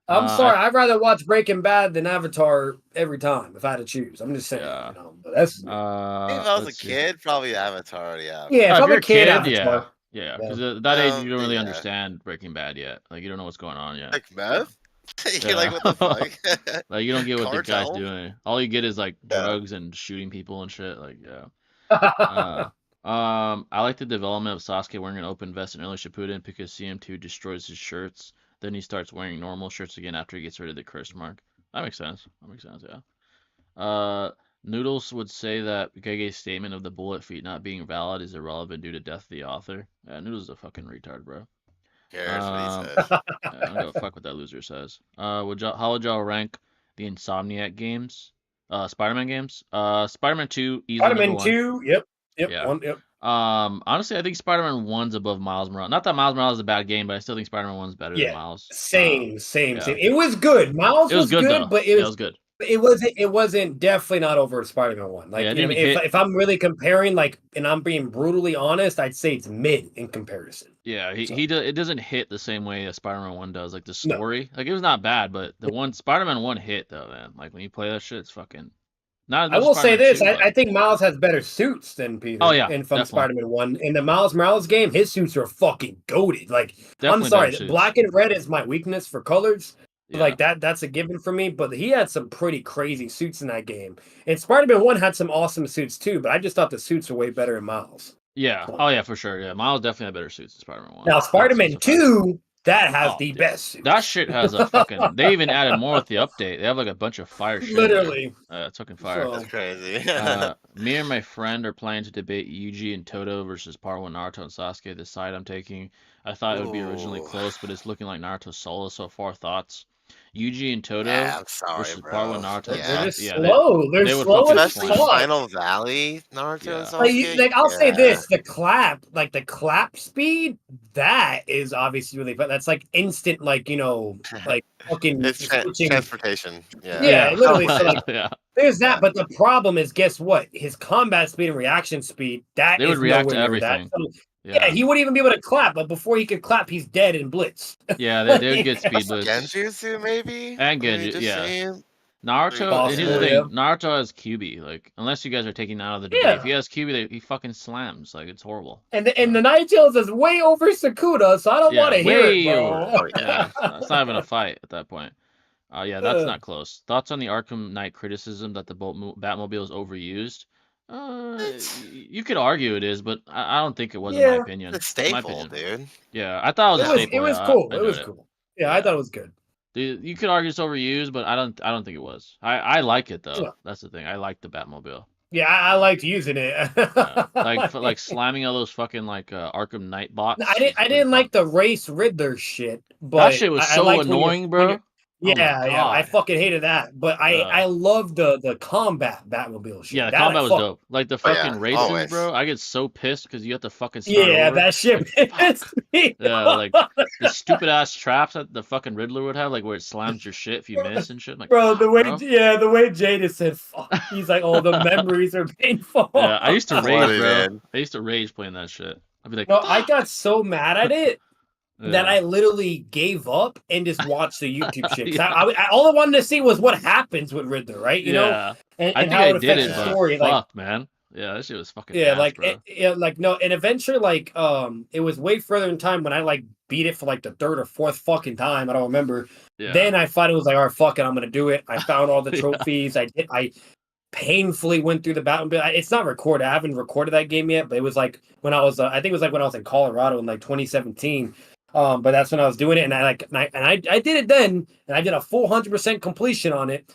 I'm sorry. I'd rather watch Breaking Bad than Avatar every time if I had to choose. I'm just saying. You know, but that's. If I was a kid, probably Avatar. Yeah. Yeah, if I'm a kid, Avatar. Yeah, because at that age you don't really understand Breaking Bad yet. Like you don't know what's going on yet. Like meth. You're like, what the fuck? Like you don't get what the guy's doing. All you get is like drugs and shooting people and shit. Like I like the development of Sasuke wearing an open vest in early Shippuden because CM2 destroys his shirts. Then he starts wearing normal shirts again after he gets rid of the curse mark. That makes sense. Yeah. Noodles would say that Gege's statement of the bullet feet not being valid is irrelevant due to death of the author. Yeah, Noodles is a fucking retard, bro. Cares what he says. I don't give a fuck what that loser says. How would y'all rank the Insomniac games? Spider-Man games? Spider-Man 2 easily Spider-Man 2, yep. Honestly, I think Spider-Man 1's above Miles Morales. Not that Miles Morales is a bad game, but I still think Spider-Man 1's better than Miles. Same. It was good. Miles was good, but it was good. It wasn't definitely not over Spider-Man 1. Like if I'm really comparing, like, and I'm being brutally honest, I'd say it's mid in comparison. Yeah, it doesn't hit the same way as Spider-Man 1 does. Like the story, like it was not bad, but the one Spider-Man 1 hit though, man. Like when you play that shit, it's fucking. Not I will say this: I think Miles has better suits than Peter. Oh yeah, and from Spider-Man 1 in the Miles Morales game, his suits are fucking goated. Like definitely I'm sorry, black and red is my weakness for colors. Yeah. Like that's a given for me, but he had some pretty crazy suits in that game. And Spider-Man 1 had some awesome suits too, but I just thought the suits were way better in Miles. Yeah. Oh yeah, for sure. Yeah, Miles definitely had better suits than Spider-Man 1. Now Spider-Man 2, that has the best suits. That shit has a fucking. They even added more with the update. They have like a bunch of fire shit. Literally. It's fucking fire. That's crazy. Me and my friend are planning to debate Yuji and Toto versus Part 1 Naruto and Sasuke. The side I'm taking. I thought it would be originally close, but it's looking like Naruto's solo so far. Thoughts? Yuji and Toto versus Part 1 Naruto. Yeah. They're just slow. They're slow as fuck. Final Valley Naruto and Sasuke. Like I'll say this: the clap speed, that is obviously really fun. That's like instant, like like fucking it's transportation. Yeah, literally. So like, there's that, but the problem is, guess what? His combat speed and reaction speed, that they would react to everything. Yeah, he wouldn't even be able to clap, but before he could clap, he's dead in Blitz. Yeah, they would get speed Blitz. Genjutsu, maybe? And Genjutsu, yeah. Naruto. Here's the thing. Naruto has QB. Like, unless you guys are taking out of the debate, if he has QB, he fucking slams. Like, it's horrible. And the Night Tales is way over Sakura, so I don't want to hear it, bro. Oh, yeah. It's not even a fight at that point. Yeah, that's not close. Thoughts on the Arkham Knight criticism that the Batmobile is overused? You could argue it is, but I don't think it was in my opinion. It's a staple, dude. Yeah, I thought it was a staple. It was cool. It was cool. Yeah, I thought it was good. You could argue it's overused, but I don't think it was. I like it though. Yeah. That's the thing. I like the Batmobile. Yeah, I liked using it. Yeah. Like slamming all those fucking like Arkham Knight bots. I didn't like the race Riddler shit, but that shit was so annoying, bro. Yeah, I fucking hated that. But I love the combat Batmobile shit. Yeah, the combat was dope. Like the fucking races, bro. I get so pissed because you have to fucking start over. That shit pissed me. Yeah, like the stupid ass traps that the fucking Riddler would have, like where it slams your shit if you miss and shit. Like, bro, the way Jada said, "Fuck," he's like, "Oh, the memories are painful." Yeah, I used to rage, bro. I used to rage playing that shit. I'd be like, no, I got so mad at it. Yeah. That I literally gave up and just watched the YouTube shit. Yeah. All I wanted to see was what happens with Riddler, right? You know, and how it affects the story. Fuck, man. Yeah, that shit was fucking. Yeah, fast, no, and eventually, it was way further in time when I like beat it for like the third or fourth fucking time. I don't remember. Yeah. Then I finally was like, all right, fuck it, I'm gonna do it. I found all the trophies. I painfully went through the Batmobile. It's not recorded. I haven't recorded that game yet, but it was like when I was, I think it was like when I was in Colorado in like 2017. But that's when I was doing it, and I did it then, and I did a full 100% completion on it.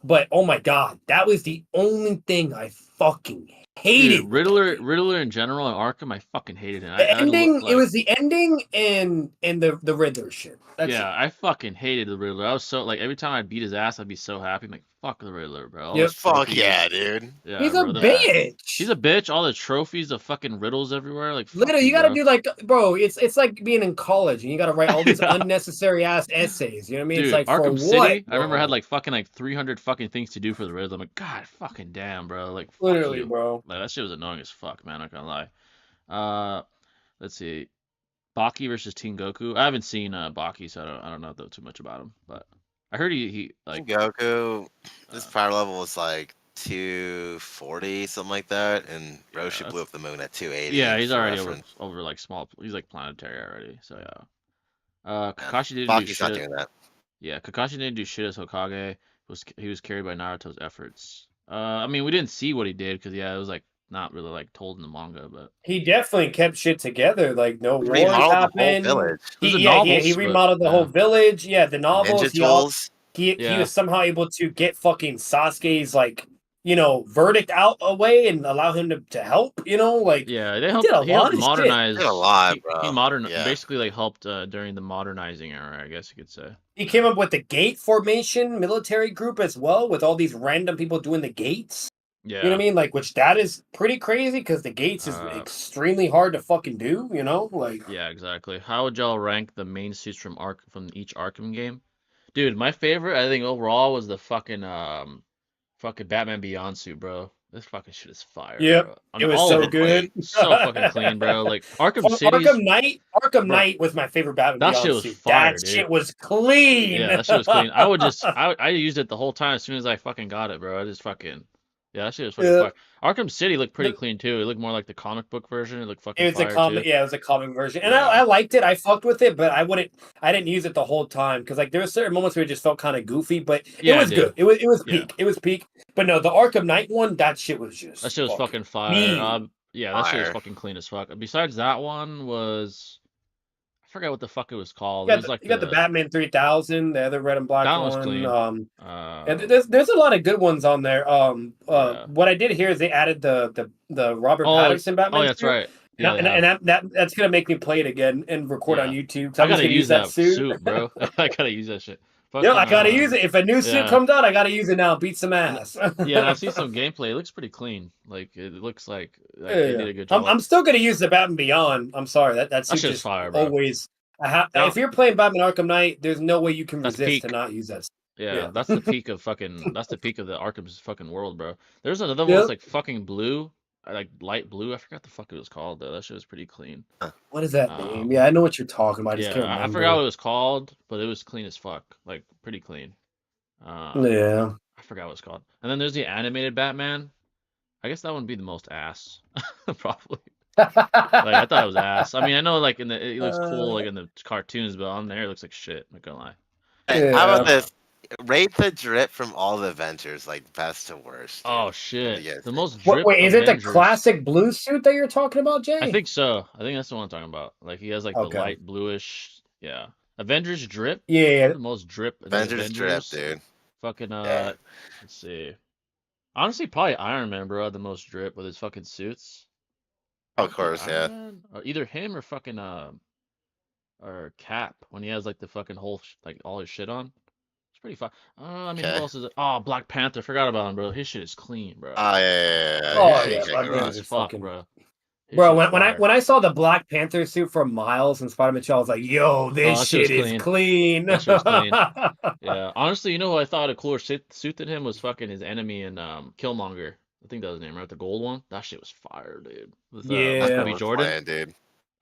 But oh my god, that was the only thing I fucking hated. Dude, Riddler in general and Arkham, I fucking hated it. The ending, it was the ending and the Riddler shit. I fucking hated the Riddler. I was so like every time I beat his ass, I'd be so happy. I'm like, fuck the Riddler, bro. Yeah, fuck yeah, dude. Yeah, he's a bitch. He's a bitch. All the trophies, the fucking riddles everywhere. Like, literally, you gotta do like, bro. It's like being in college and you gotta write all these unnecessary ass essays. You know what I mean? Dude, it's like Arkham for City. What, I remember I had like fucking 300 fucking things to do for the Riddler. I'm like, god, fucking damn, bro. Like, literally, bro. Like that shit was annoying as fuck, man. I'm not gonna lie. Let's see. Baki versus Teen Goku. I haven't seen Baki, so I don't know too much about him. But I heard he like Goku. His power level was like 240, something like that, and Roshi blew up the moon at 280. Yeah, he's already over like small. He's like planetary already. So yeah. Kakashi didn't do shit. Not doing that. Yeah, Kakashi didn't do shit as Hokage. He was carried by Naruto's efforts. I mean, we didn't see what he did because it was like not really like told in the manga, but he definitely kept shit together. Like no wars happened. He remodeled the whole village. Yeah, the novels. He was somehow able to get fucking Sasuke's like verdict out away and allow him to help. They helped. He helped modernize. He did a lot, bro. He basically like helped during the modernizing era, I guess you could say. He came up with the Gate Formation military group as well, with all these random people doing the gates. Yeah. You know what I mean? Like, which that is pretty crazy because the gates is extremely hard to fucking do, Like, yeah, exactly. How would y'all rank the main suits from each Arkham game? Dude, my favorite, I think overall, was the fucking Batman Beyond suit, bro. This fucking shit is fire. Yeah, it was so good. So fucking clean, bro. Like Arkham City. Arkham Knight was my favorite Batman Beyond suit. That shit was fire, dude. Shit was clean. Yeah, that shit was clean. I used it the whole time as soon as I fucking got it, bro. I just fucking. Yeah, that shit was fucking fire. Arkham City looked pretty clean too. It looked more like the comic book version. It looked fucking fire. It was a comic version. And I liked it. I fucked with it, but I didn't use it the whole time because like there were certain moments where it just felt kind of goofy, but it was good. It was peak. It was peak. But no, the Arkham Knight one, that shit was just that shit was fucking fire. That shit was fucking clean as fuck. Besides that one was I forgot what the fuck it was called. You got the Batman 3000, the other red and black one. Was clean. And there's a lot of good ones on there. What I did hear is they added the Robert Pattinson Batman. Oh, that's right. Yeah, and that's gonna make me play it again and record on YouTube. I gotta use that suit, bro. I gotta use that shit. I gotta use it. If a new suit comes out, I gotta use it now. Beat some ass. Yeah, I've seen some gameplay. It looks pretty clean. Like it looks like they did a good job. I'm still gonna use the Batman Beyond. I'm sorry, that suit just fire, bro. Always. If you're playing Batman Arkham Knight, there's no way you can resist to not use that. Yeah, that's the peak of fucking. That's the peak of the Arkham's fucking world, bro. There's another one that's like fucking blue, like light blue. I forgot the fuck it was called though. That shit was pretty clean. What is that name? Yeah, I know what you're talking about. I forgot what it was called, but it was clean as fuck. Like pretty clean. Yeah. I forgot what it's called. And then there's the animated Batman. I guess that would be the most ass, probably. Like I thought it was ass. I mean, I know like it looks cool like in the cartoons, but on there it looks like shit. I'm not gonna lie. Hey, how about this? Rate the drip from all the Avengers, like best to worst. Dude. Oh shit! The most drip. Wait, is Avengers. it the classic blue suit that you're talking about, Jay? I think so. I think that's the one I'm talking about. Like he has like the light bluish. Yeah. Avengers drip. Yeah. The most drip. Avengers drip, dude. Fucking let's see. Honestly, probably Iron Man, bro. The most drip with his fucking suits. Of course, yeah. Or either him or fucking or Cap when he has like the fucking whole like all his shit on. It's pretty fun. I mean, who else is it? Oh, Black Panther. Forgot about him, bro. His shit is clean, bro. Oh yeah. Oh yeah, Black Panther's fucking, bro. Bro, when I saw the Black Panther suit from Miles and Spider-Man 2, I was like, "Yo, this shit is clean." That shit was clean. Yeah, honestly, you know who I thought a cooler suit than him was fucking his enemy in Killmonger. I think that was his name, right? The gold one. That shit was fire, dude. With, yeah, Jordan, dude.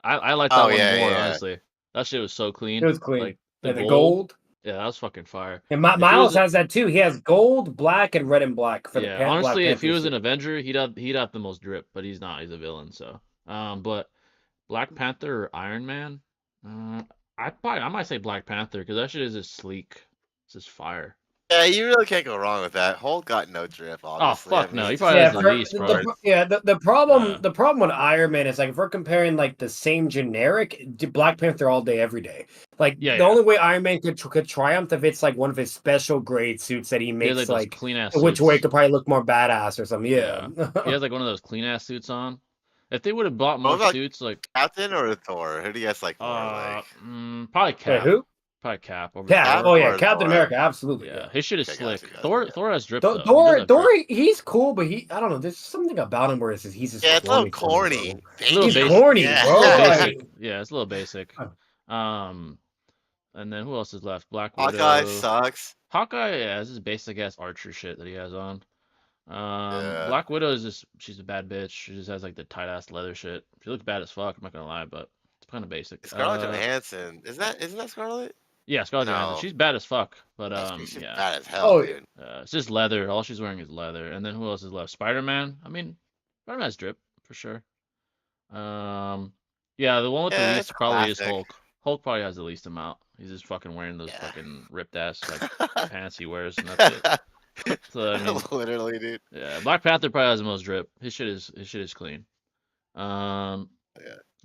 I like that one more, honestly. That shit was so clean. It was clean. Like the gold. Yeah, that was fucking fire. And Miles has that too. He has gold, black, and red and black for the honestly, Black if he was an Avenger, he'd have the most drip, but he's not. He's a villain, so. But Black Panther or Iron Man, I might say Black Panther because that shit is just sleek. It's just fire. Yeah, you really can't go wrong with that. Hulk got no drip, obviously. Oh fuck no, he probably has the least, bro. The problem with Iron Man is like if we're comparing like the same generic Black Panther all day every day. Like the only way Iron Man could triumph if it's like one of his special grade suits that he makes like clean ass. Which way could probably look more badass or something. Yeah. He has like one of those clean ass suits on. If they would have bought more suits, like Captain or Thor, who do you guys like more? Probably Cap. Who? Probably Cap. Cap. Oh yeah, Captain America, absolutely. Yeah, his shit is slick. Thor has drip. Thor, he's cool, but I don't know. There's something about him where he's just it's a little corny. He's corny, bro. Yeah, it's a little basic. And then who else is left? Black Widow. Hawkeye sucks. Hawkeye, yeah, this is basic ass Archer shit that he has on. Black Widow is she's a bad bitch. She just has like the tight ass leather shit. She looks bad as fuck. I'm not gonna lie, but it's kind of basic. Scarlett Johansson, isn't that Scarlett? Yeah, Scarlett Johansson. She's bad as fuck, but she's yeah, bad as hell, dude. It's just leather. All she's wearing is leather. And then who else is left? Spider-Man. I mean, Spider-Man's drip for sure. Yeah, the one with the least probably is Hulk. Hulk probably has the least amount. He's just fucking wearing those fucking ripped ass like pants he wears, and that's it. So, I mean, literally, dude. Yeah, Black Panther probably has the most drip. His shit is clean.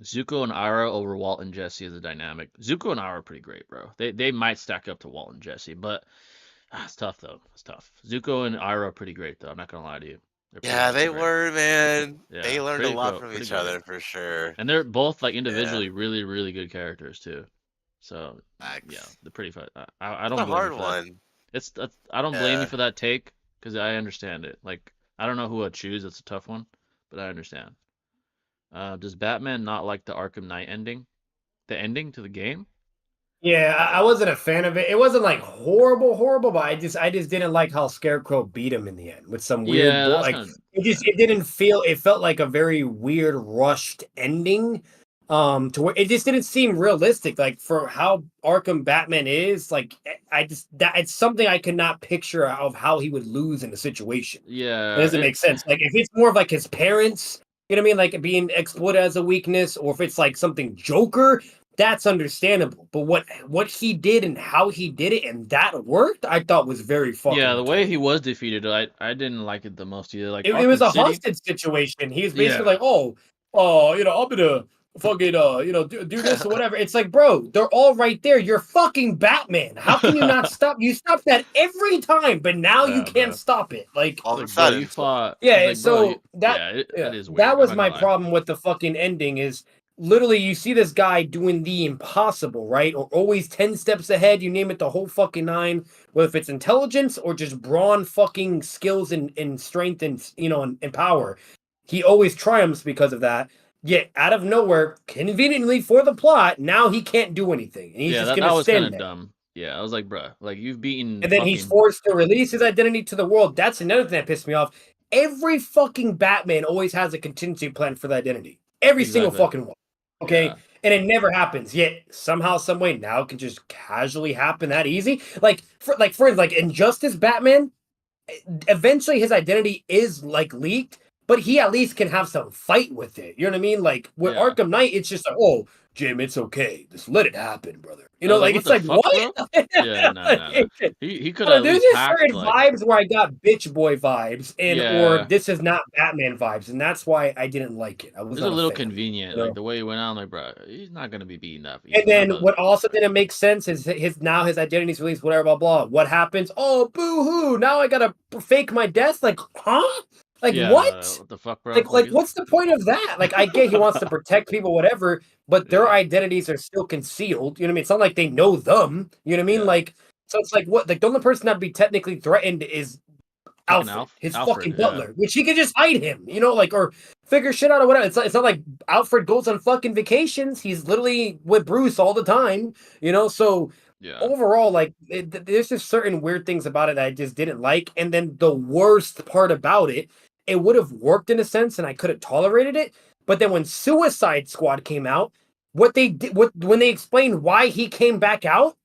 Zuko and Ira over Walt and Jesse is a dynamic. Zuko and Ira are pretty great, bro. They might stack up to Walt and Jesse, but it's tough though. It's tough. Zuko and Ira are pretty great though. I'm not gonna lie to you. They were, man. Yeah, they learned a lot from each other for sure. And they're both like individually really, really good characters too. So yeah, they're pretty fun. I don't. It's a hard one. I don't blame you for that take because I understand it. Like I don't know who I'd choose. It's a tough one, but I understand. Does Batman not like the Arkham Knight ending? The ending to the game? Yeah, I wasn't a fan of it. It wasn't like horrible, but I just didn't like how Scarecrow beat him in the end with some weird it felt like a very weird rushed ending. To where it just didn't seem realistic. Like for how Arkham Batman is, like it's something I could not picture of how he would lose in a situation. Yeah, it doesn't make sense. Like if it's more of like his parents, you know what I mean, like being exploited as a weakness, or if it's like something Joker, that's understandable. But what he did and how he did it and that worked, I thought was very fucking. Yeah, the way he was defeated, I didn't like it the most either. Like it was a hostage situation. He was basically like, I'm gonna fucking do this or whatever. It's like, bro, they're all right there. You're fucking Batman. How can you not stop? You stop that every time, but now you can't stop it. Like all of a sudden, you fought. Yeah, like, so that is weird. That was my problem with the fucking ending. Is literally you see this guy doing the impossible, right? Or always 10 steps ahead. You name it, the whole fucking nine. Whether if it's intelligence or just brawn, fucking skills and strength and and power, he always triumphs because of that. Yet, out of nowhere, conveniently for the plot, now he can't do anything. And he's just going to stand there. Dumb. Yeah, I was like, bruh, like you've beaten. And then he's forced to release his identity to the world. That's another thing that pissed me off. Every fucking Batman always has a contingency plan for the identity. Every single fucking one. Okay? Yeah. And it never happens. Yet, somehow, some way, now it can just casually happen that easy. Like, for instance, like Injustice Batman, eventually his identity is like leaked, but he at least can have some fight with it. You know what I mean? Like with Arkham Knight, it's just like, oh, Jim, it's okay. Just let it happen, brother. You know, like it's like fuck, what? Bro? Yeah, no. He could have. There's just certain vibes where I got bitch boy vibes, or this is not Batman vibes, and that's why I didn't like it. I was a little convenient, like the way he went out. Like, bro, he's not gonna be beaten up. And then what also didn't make sense is his identity's released, whatever, blah blah. What happens? Oh, boo hoo! Now I gotta fake my death. Like, huh? Like what? The fuck, bro? Like what's the point of that? Like, I get he wants to protect people, whatever, but their identities are still concealed. You know what I mean? It's not like they know them. You know what I mean? Like, so it's like what? Like, the only person that'd be technically threatened is Alfred, his fucking butler, which he could just hide him, you know, like, or figure shit out or whatever. It's not like Alfred goes on fucking vacations. He's literally with Bruce all the time, you know. So overall, like, there's just certain weird things about it that I just didn't like. And then the worst part about it, it would have worked in a sense, and I could have tolerated it. But then when Suicide Squad came out, what they did, when they explained why he came back out,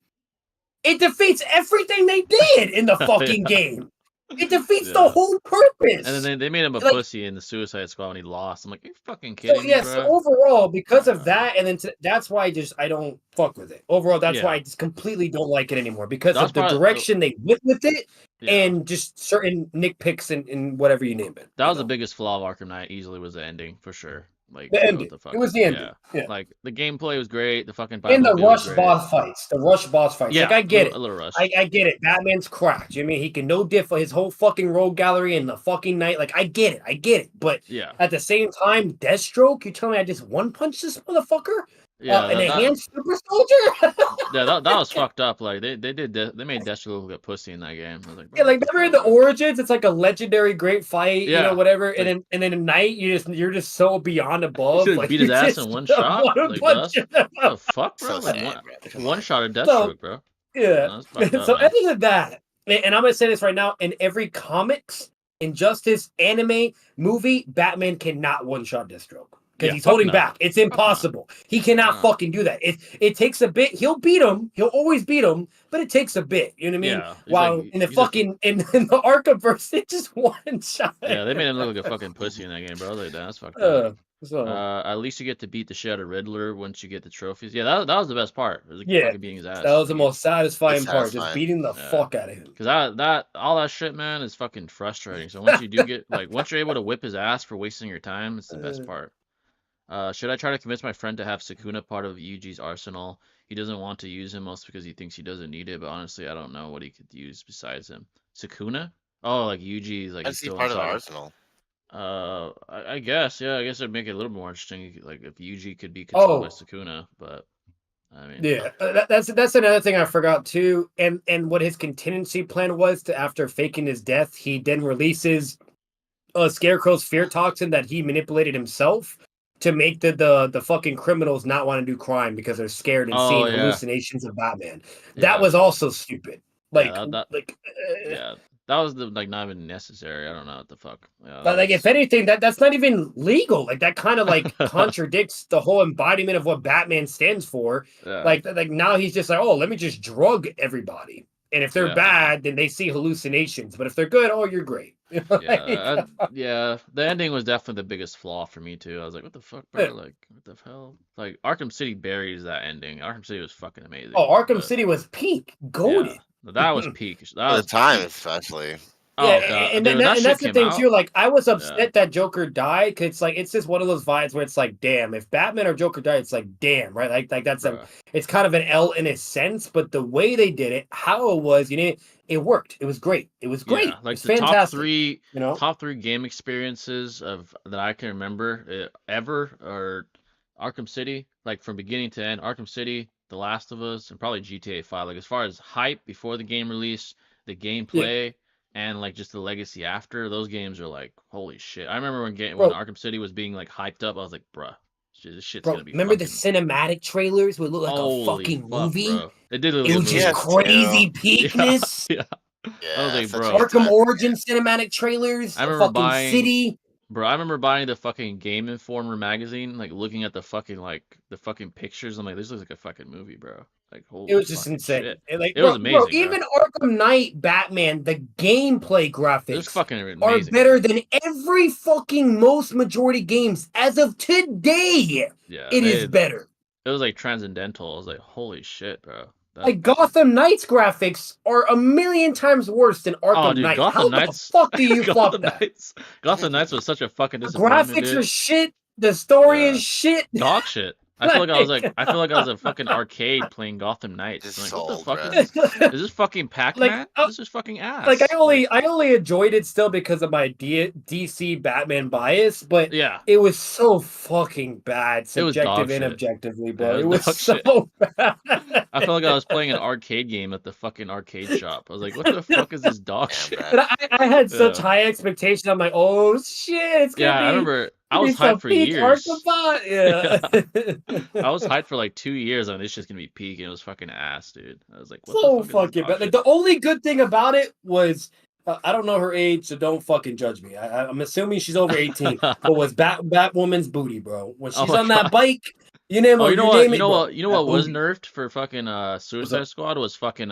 it defeats everything they did in the fucking game. It defeats the whole purpose. And then they made him a pussy in the Suicide Squad when he lost. I'm like, you fucking kidding me, bro? So overall, because of that, and then that's why I don't fuck with it. Overall, that's why I just completely don't like it anymore, because of the direction they went with it, and just certain nitpicks and whatever you name it. That was the biggest flaw of Arkham Knight. Easily was the ending, for sure. Like the ending. It was the ending. Yeah. Like the gameplay was great. The fucking and the rush boss fights. Yeah, like I get it. A little rush. I get it. Batman's cracked. You know what I mean, he can no diff his whole fucking rogue gallery in the fucking night. Like I get it. But at the same time, Deathstroke, you tell me I just one punch this motherfucker? An enhanced super soldier? that was fucked up. Like they made Deathstroke look like a pussy in that game. I was like, like remember in the Origins, it's like a legendary great fight, you know, whatever. And then in Night, you're just so beyond above. Like, beat his ass in one shot. Like, what the fuck, bro? One shot of Deathstroke, bro. Yeah. So other than that, and I'm gonna say this right now, in every comics, Injustice, anime, movie, Batman cannot one shot Deathstroke. Because he's holding back. It's impossible. He cannot fucking do that. It takes a bit. He'll beat him. He'll always beat him, but it takes a bit. You know what I mean? While like, in the fucking in the Arkhamverse, it just one shot. Yeah, they made him look like a fucking pussy in that game, bro. Like that's fucked up. At least you get to beat the shit out of Riddler once you get the trophies. Yeah, that was the best part. It was like fucking beating his ass. That was the most satisfying part, just beating the fuck out of him. Because all that shit, man, is fucking frustrating. So once you do get once you're able to whip his ass for wasting your time, it's the best part. Should I try to convince my friend to have Sukuna part of Yuji's arsenal? He doesn't want to use him, mostly because he thinks he doesn't need it, but honestly, I don't know what he could use besides him. Sukuna? Oh, like Yuji's like still part of the arsenal. I guess, I guess it'd make it a little more interesting, like if Yuji could be controlled by Sukuna, but I mean, that's another thing I forgot too, and what his contingency plan was to, after faking his death, he then releases Scarecrow's fear toxin that he manipulated himself to make the fucking criminals not want to do crime because they're scared and seeing hallucinations of Batman. That was also stupid. Like, that was not even necessary. I don't know what the fuck. But like, if anything, that's not even legal. Like, that kind of like contradicts the whole embodiment of what Batman stands for. Like now he's just like, oh, let me just drug everybody. And if they're bad, then they see hallucinations. But if they're good, oh, you're great. The ending was definitely the biggest flaw for me too. I was like, what the fuck, bro? Like, what the hell? Like, Arkham City buries that ending. Arkham City was fucking amazing. Oh, Arkham City was peak. Goated. That was peak. At the time, especially. And that's the thing too. Like, I was upset that Joker died, because it's just one of those vibes where it's like, damn, if Batman or Joker died, it's like, damn, right? Like that's it's kind of an L in a sense, but the way they did it, how it was, it worked. It was great. It was great. Like, the fantastic. Top three game experiences that I can remember ever are Arkham City, like from beginning to end. Arkham City, The Last of Us, and probably GTA 5. Like, as far as hype before the game release, the gameplay. And like just the legacy after, those games are like, holy shit. I remember when Arkham City was being like hyped up, I was like, bruh, this shit's gonna be. Remember the cinematic trailers would look like a fucking movie? Bro. It did look it was just crazy peakness. I was like, bro. Arkham Origin cinematic trailers. I remember buying City. Bro, I remember buying the fucking Game Informer magazine, like looking at the fucking pictures. I'm like, this looks like a fucking movie, bro. Like, it holy was just fucking insane. shit. Like, It was amazing, bro. even Arkham Knight Batman, the gameplay graphics It was fucking are amazing, better bro. than every fucking most majority games as of today. Yeah, It is better. It was like transcendental. I was like, holy shit, bro. Like Gotham Knights graphics are a million times worse than Arkham dude, Knight. Gotham How Knights, the fuck do you flop that? Gotham Knights was such a fucking The disappointment, graphics dude. are shit. The story is shit. Dog shit. I feel like I was a fucking arcade playing Gotham Knights. Just like, sold, what the fuck bro. is this? Is this fucking Pac-Man? This is fucking ass. Like I only enjoyed it still because of my DC Batman bias, but yeah, it was so fucking bad, subjective and shit. objectively, bro. Yeah, it was so shit. bad. I felt like I was playing an arcade game at the fucking arcade shop. I was like, what the fuck is this dog shit? But I had such high expectations. I'm like, oh shit, it's gonna be. I remember I was hyped for years. Yeah. I was hyped for like 2 years on this just gonna be peak, and it was fucking ass, dude. I was like, what so the fuck fucking bad. Like the only good thing about it was I don't know her age, so don't fucking judge me. I'm assuming she's over 18. But was Batwoman's booty, bro? When she's on that bike, you name it. You know what was nerfed for fucking Suicide Squad was fucking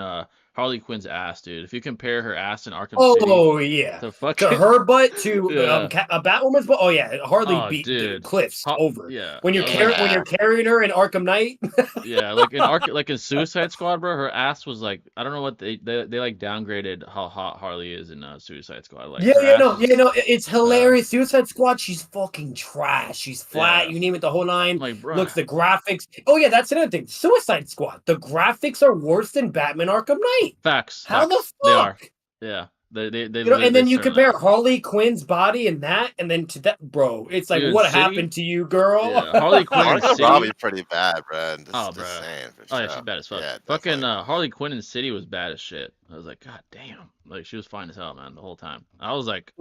Harley Quinn's ass, dude. If you compare her ass in Arkham City, yeah, to fucking her butt to a Batwoman's butt. Oh yeah, Harley beat dude. cliffs over. Yeah, when you're carrying her in Arkham Knight. yeah, like in Suicide Squad, bro, her ass was like I don't know what they like downgraded how hot Harley is in Suicide Squad. Like it's hilarious. Suicide Squad, she's fucking trash. She's flat. You name it, the whole line. Like, bro. Looks the graphics. Oh yeah, that's another thing. Suicide Squad, the graphics are worse than Batman Arkham Knight. Facts. How the fuck? They are. Yeah. They and then you compare Harley Quinn's body and that, and then to that, bro. It's like, dude, what happened to you, girl? Yeah, Harley Quinn in City. Probably pretty bad, bro. Bro. Yeah, she's bad as fuck. Yeah, fucking Harley Quinn in City was bad as shit. I was like, god damn. Like she was fine as hell, man, the whole time. I was like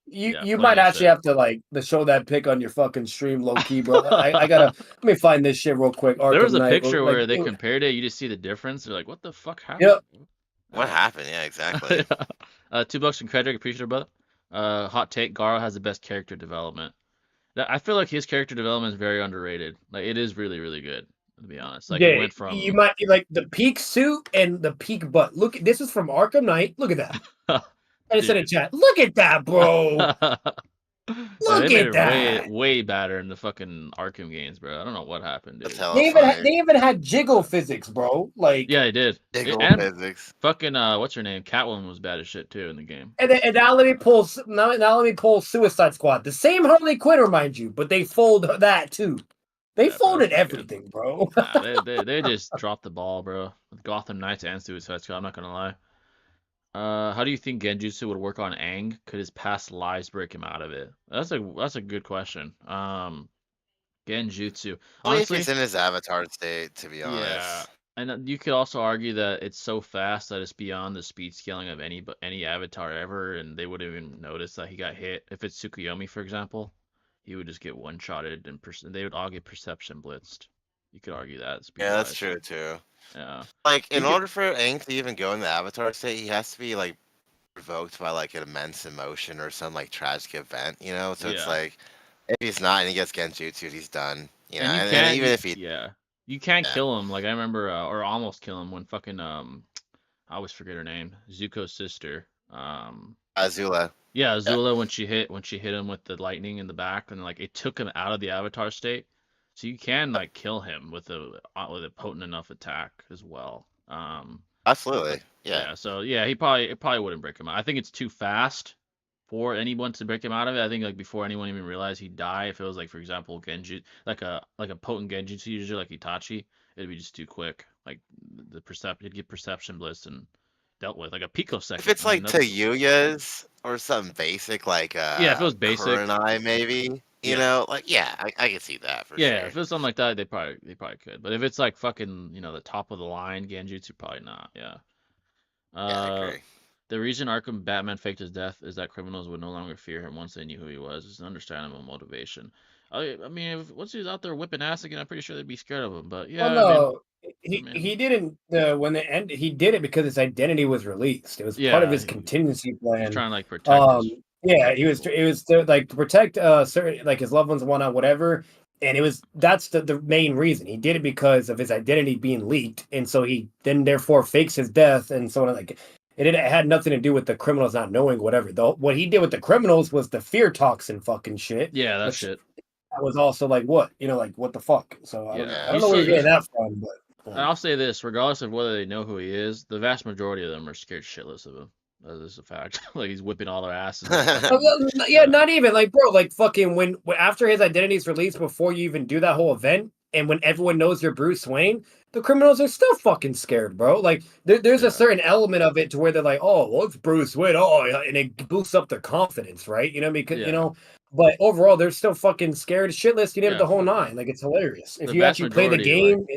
you might actually have to like show that pic on your fucking stream, low key, bro. I gotta let me find this shit real quick. There was a picture where they compared it. You just see the difference. They're like, what the fuck happened? Yep. What happened? Yeah, exactly. $2 from Credric, appreciate it, brother. Hot take: Garo has the best character development. I feel like his character development is very underrated. Like it is really, really good, to be honest. Like it went from you might like the peak suit and the peak butt. Look, this is from Arkham Knight. Look at that. I just said in chat. Look at that, bro. Look at that. Way better in the fucking Arkham games, bro. I don't know what happened, dude. They even had jiggle physics, bro. Like yeah, they did. Jiggle physics. Fucking what's her name? Catwoman was bad as shit too in the game. And now let me pull Suicide Squad. The same Harley Quinn, remind you, but they fold that too. They folded everything, bro. Nah, they just dropped the ball, bro. With Gotham Knights and Suicide Squad, I'm not gonna lie. How do you think Genjutsu would work on Aang? Could his past lives break him out of it? That's a good question. Genjutsu. Honestly, it's in his avatar state, to be honest. Yeah, and you could also argue that it's so fast that it's beyond the speed scaling of any avatar ever, and they wouldn't even notice that he got hit. If it's Tsukuyomi, for example, he would just get one-shotted, and they would all get perception blitzed. You could argue that. Yeah, that's true too. Yeah. Like in order for Aang to even go in the avatar state, he has to be like provoked by like an immense emotion or some like tragic event, you know? So it's like if he's not and he gets Genjutsu, he's done. You know, and even if he you can't kill him. Like I remember or almost kill him when fucking I always forget her name. Zuko's sister. Azula. Yeah, Azula when she hit him with the lightning in the back and like it took him out of the avatar state. So you can like kill him with a potent enough attack as well. Absolutely. Yeah. So yeah, it probably wouldn't break him out. I think it's too fast for anyone to break him out of it. I think like before anyone even realized he'd die, if it was like for example Genji, like a potent Genjutsu user like Itachi, it'd be just too quick. Like it'd get perception bliss and dealt with like a picosecond. If it's like Tayuya's or something basic like if it was basic, Kurenai maybe. You know, like I can see that for sure. Yeah, if it's something like that, they probably could. But if it's like fucking, the top of the line Genjutsu, probably not. Yeah. I agree. The reason Arkham Batman faked his death is that criminals would no longer fear him once they knew who he was. It's an understandable motivation. I mean, once he was out there whipping ass again, I'm pretty sure they'd be scared of him. But yeah, he didn't. When the end, he did it because his identity was released. It was part of his contingency plan. He's trying to like protect. It was to like protect certain like his loved ones, whatnot, whatever. And that's the main reason. He did it because of his identity being leaked, and so he then therefore fakes his death and so on. Like it had nothing to do with the criminals not knowing whatever. Though what he did with the criminals was the fear toxin fucking shit. Yeah, that shit. That was also like what what the fuck. So I don't know where you're getting that from, but I'll say this: regardless of whether they know who he is, the vast majority of them are scared shitless of him. That is a fact. Like he's whipping all their asses. Not even like, bro, like fucking when after his identity is released, before you even do that whole event, and when everyone knows you're Bruce Wayne, the criminals are still fucking scared, bro. Like there's a certain element of it to where they're like, oh, well, it's Bruce Wayne, and it boosts up their confidence, right? Because but overall, they're still fucking scared shitless. You name it the whole nine. Like it's hilarious if you actually play the game.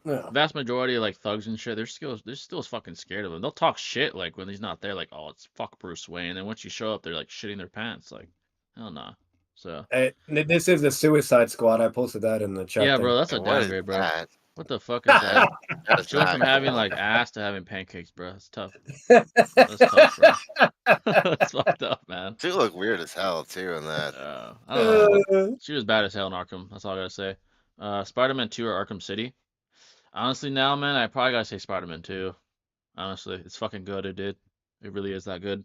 Vast majority of like thugs and shit, they're still fucking scared of him. They'll talk shit like when he's not there, like, oh, it's fuck Bruce Wayne. And then once you show up, they're like shitting their pants, like, hell nah. So this is the Suicide Squad. I posted that in the chat. Yeah, bro, that's a downgrade, bro. What the fuck is that? Going from having like ass to having pancakes, bro. It's tough. That's tough, bro. That's fucked up, man. She look weird as hell too in that. I don't know. She was bad as hell in Arkham. That's all I gotta say. Spider-Man 2 or Arkham City? Honestly, now, man, I probably gotta say Spider-Man 2. Honestly, it's fucking good. It really is that good.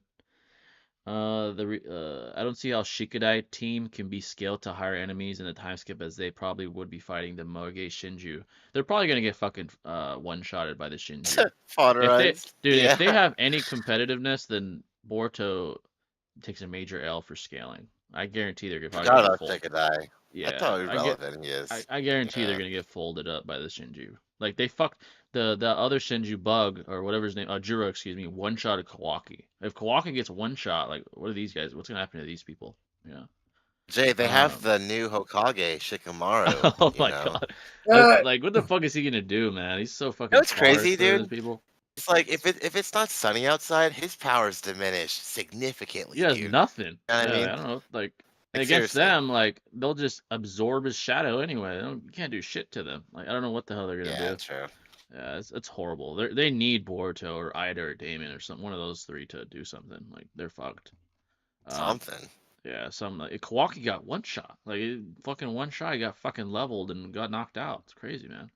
I don't see how Shikadai team can be scaled to higher enemies in a time skip, as they probably would be fighting the Moge Shinju. They're probably gonna get fucking one-shotted by the Shinju. If they have any competitiveness, then Boruto takes a major L for scaling. I guarantee they're gonna probably get folded. Yeah, I thought relevant he is. I guarantee they're gonna get folded up by the Shinju. Like they fucked the other Shinju bug or whatever his name, Juro, excuse me, one-shotted Kawaki. If Kawaki gets one shot, like what are these guys? What's gonna happen to these people? Yeah. Jay, they have the new Hokage, Shikamaru. Oh my god! Like, what the fuck is he gonna do, man? He's so fucking. It's crazy, dude. People. It's like if it's not sunny outside, his powers diminish significantly. He has nothing. You know what I mean? I don't know. Like against them, like they'll just absorb his shadow anyway. You can't do shit to them. Like I don't know what the hell they're gonna do. Yeah, true. Yeah, it's horrible. They need Boruto or Ida or Damien or one of those three to do something. Like they're fucked. Something. Yeah, Kawaki got one shot. Like fucking one shot, he got fucking leveled and got knocked out. It's crazy, man.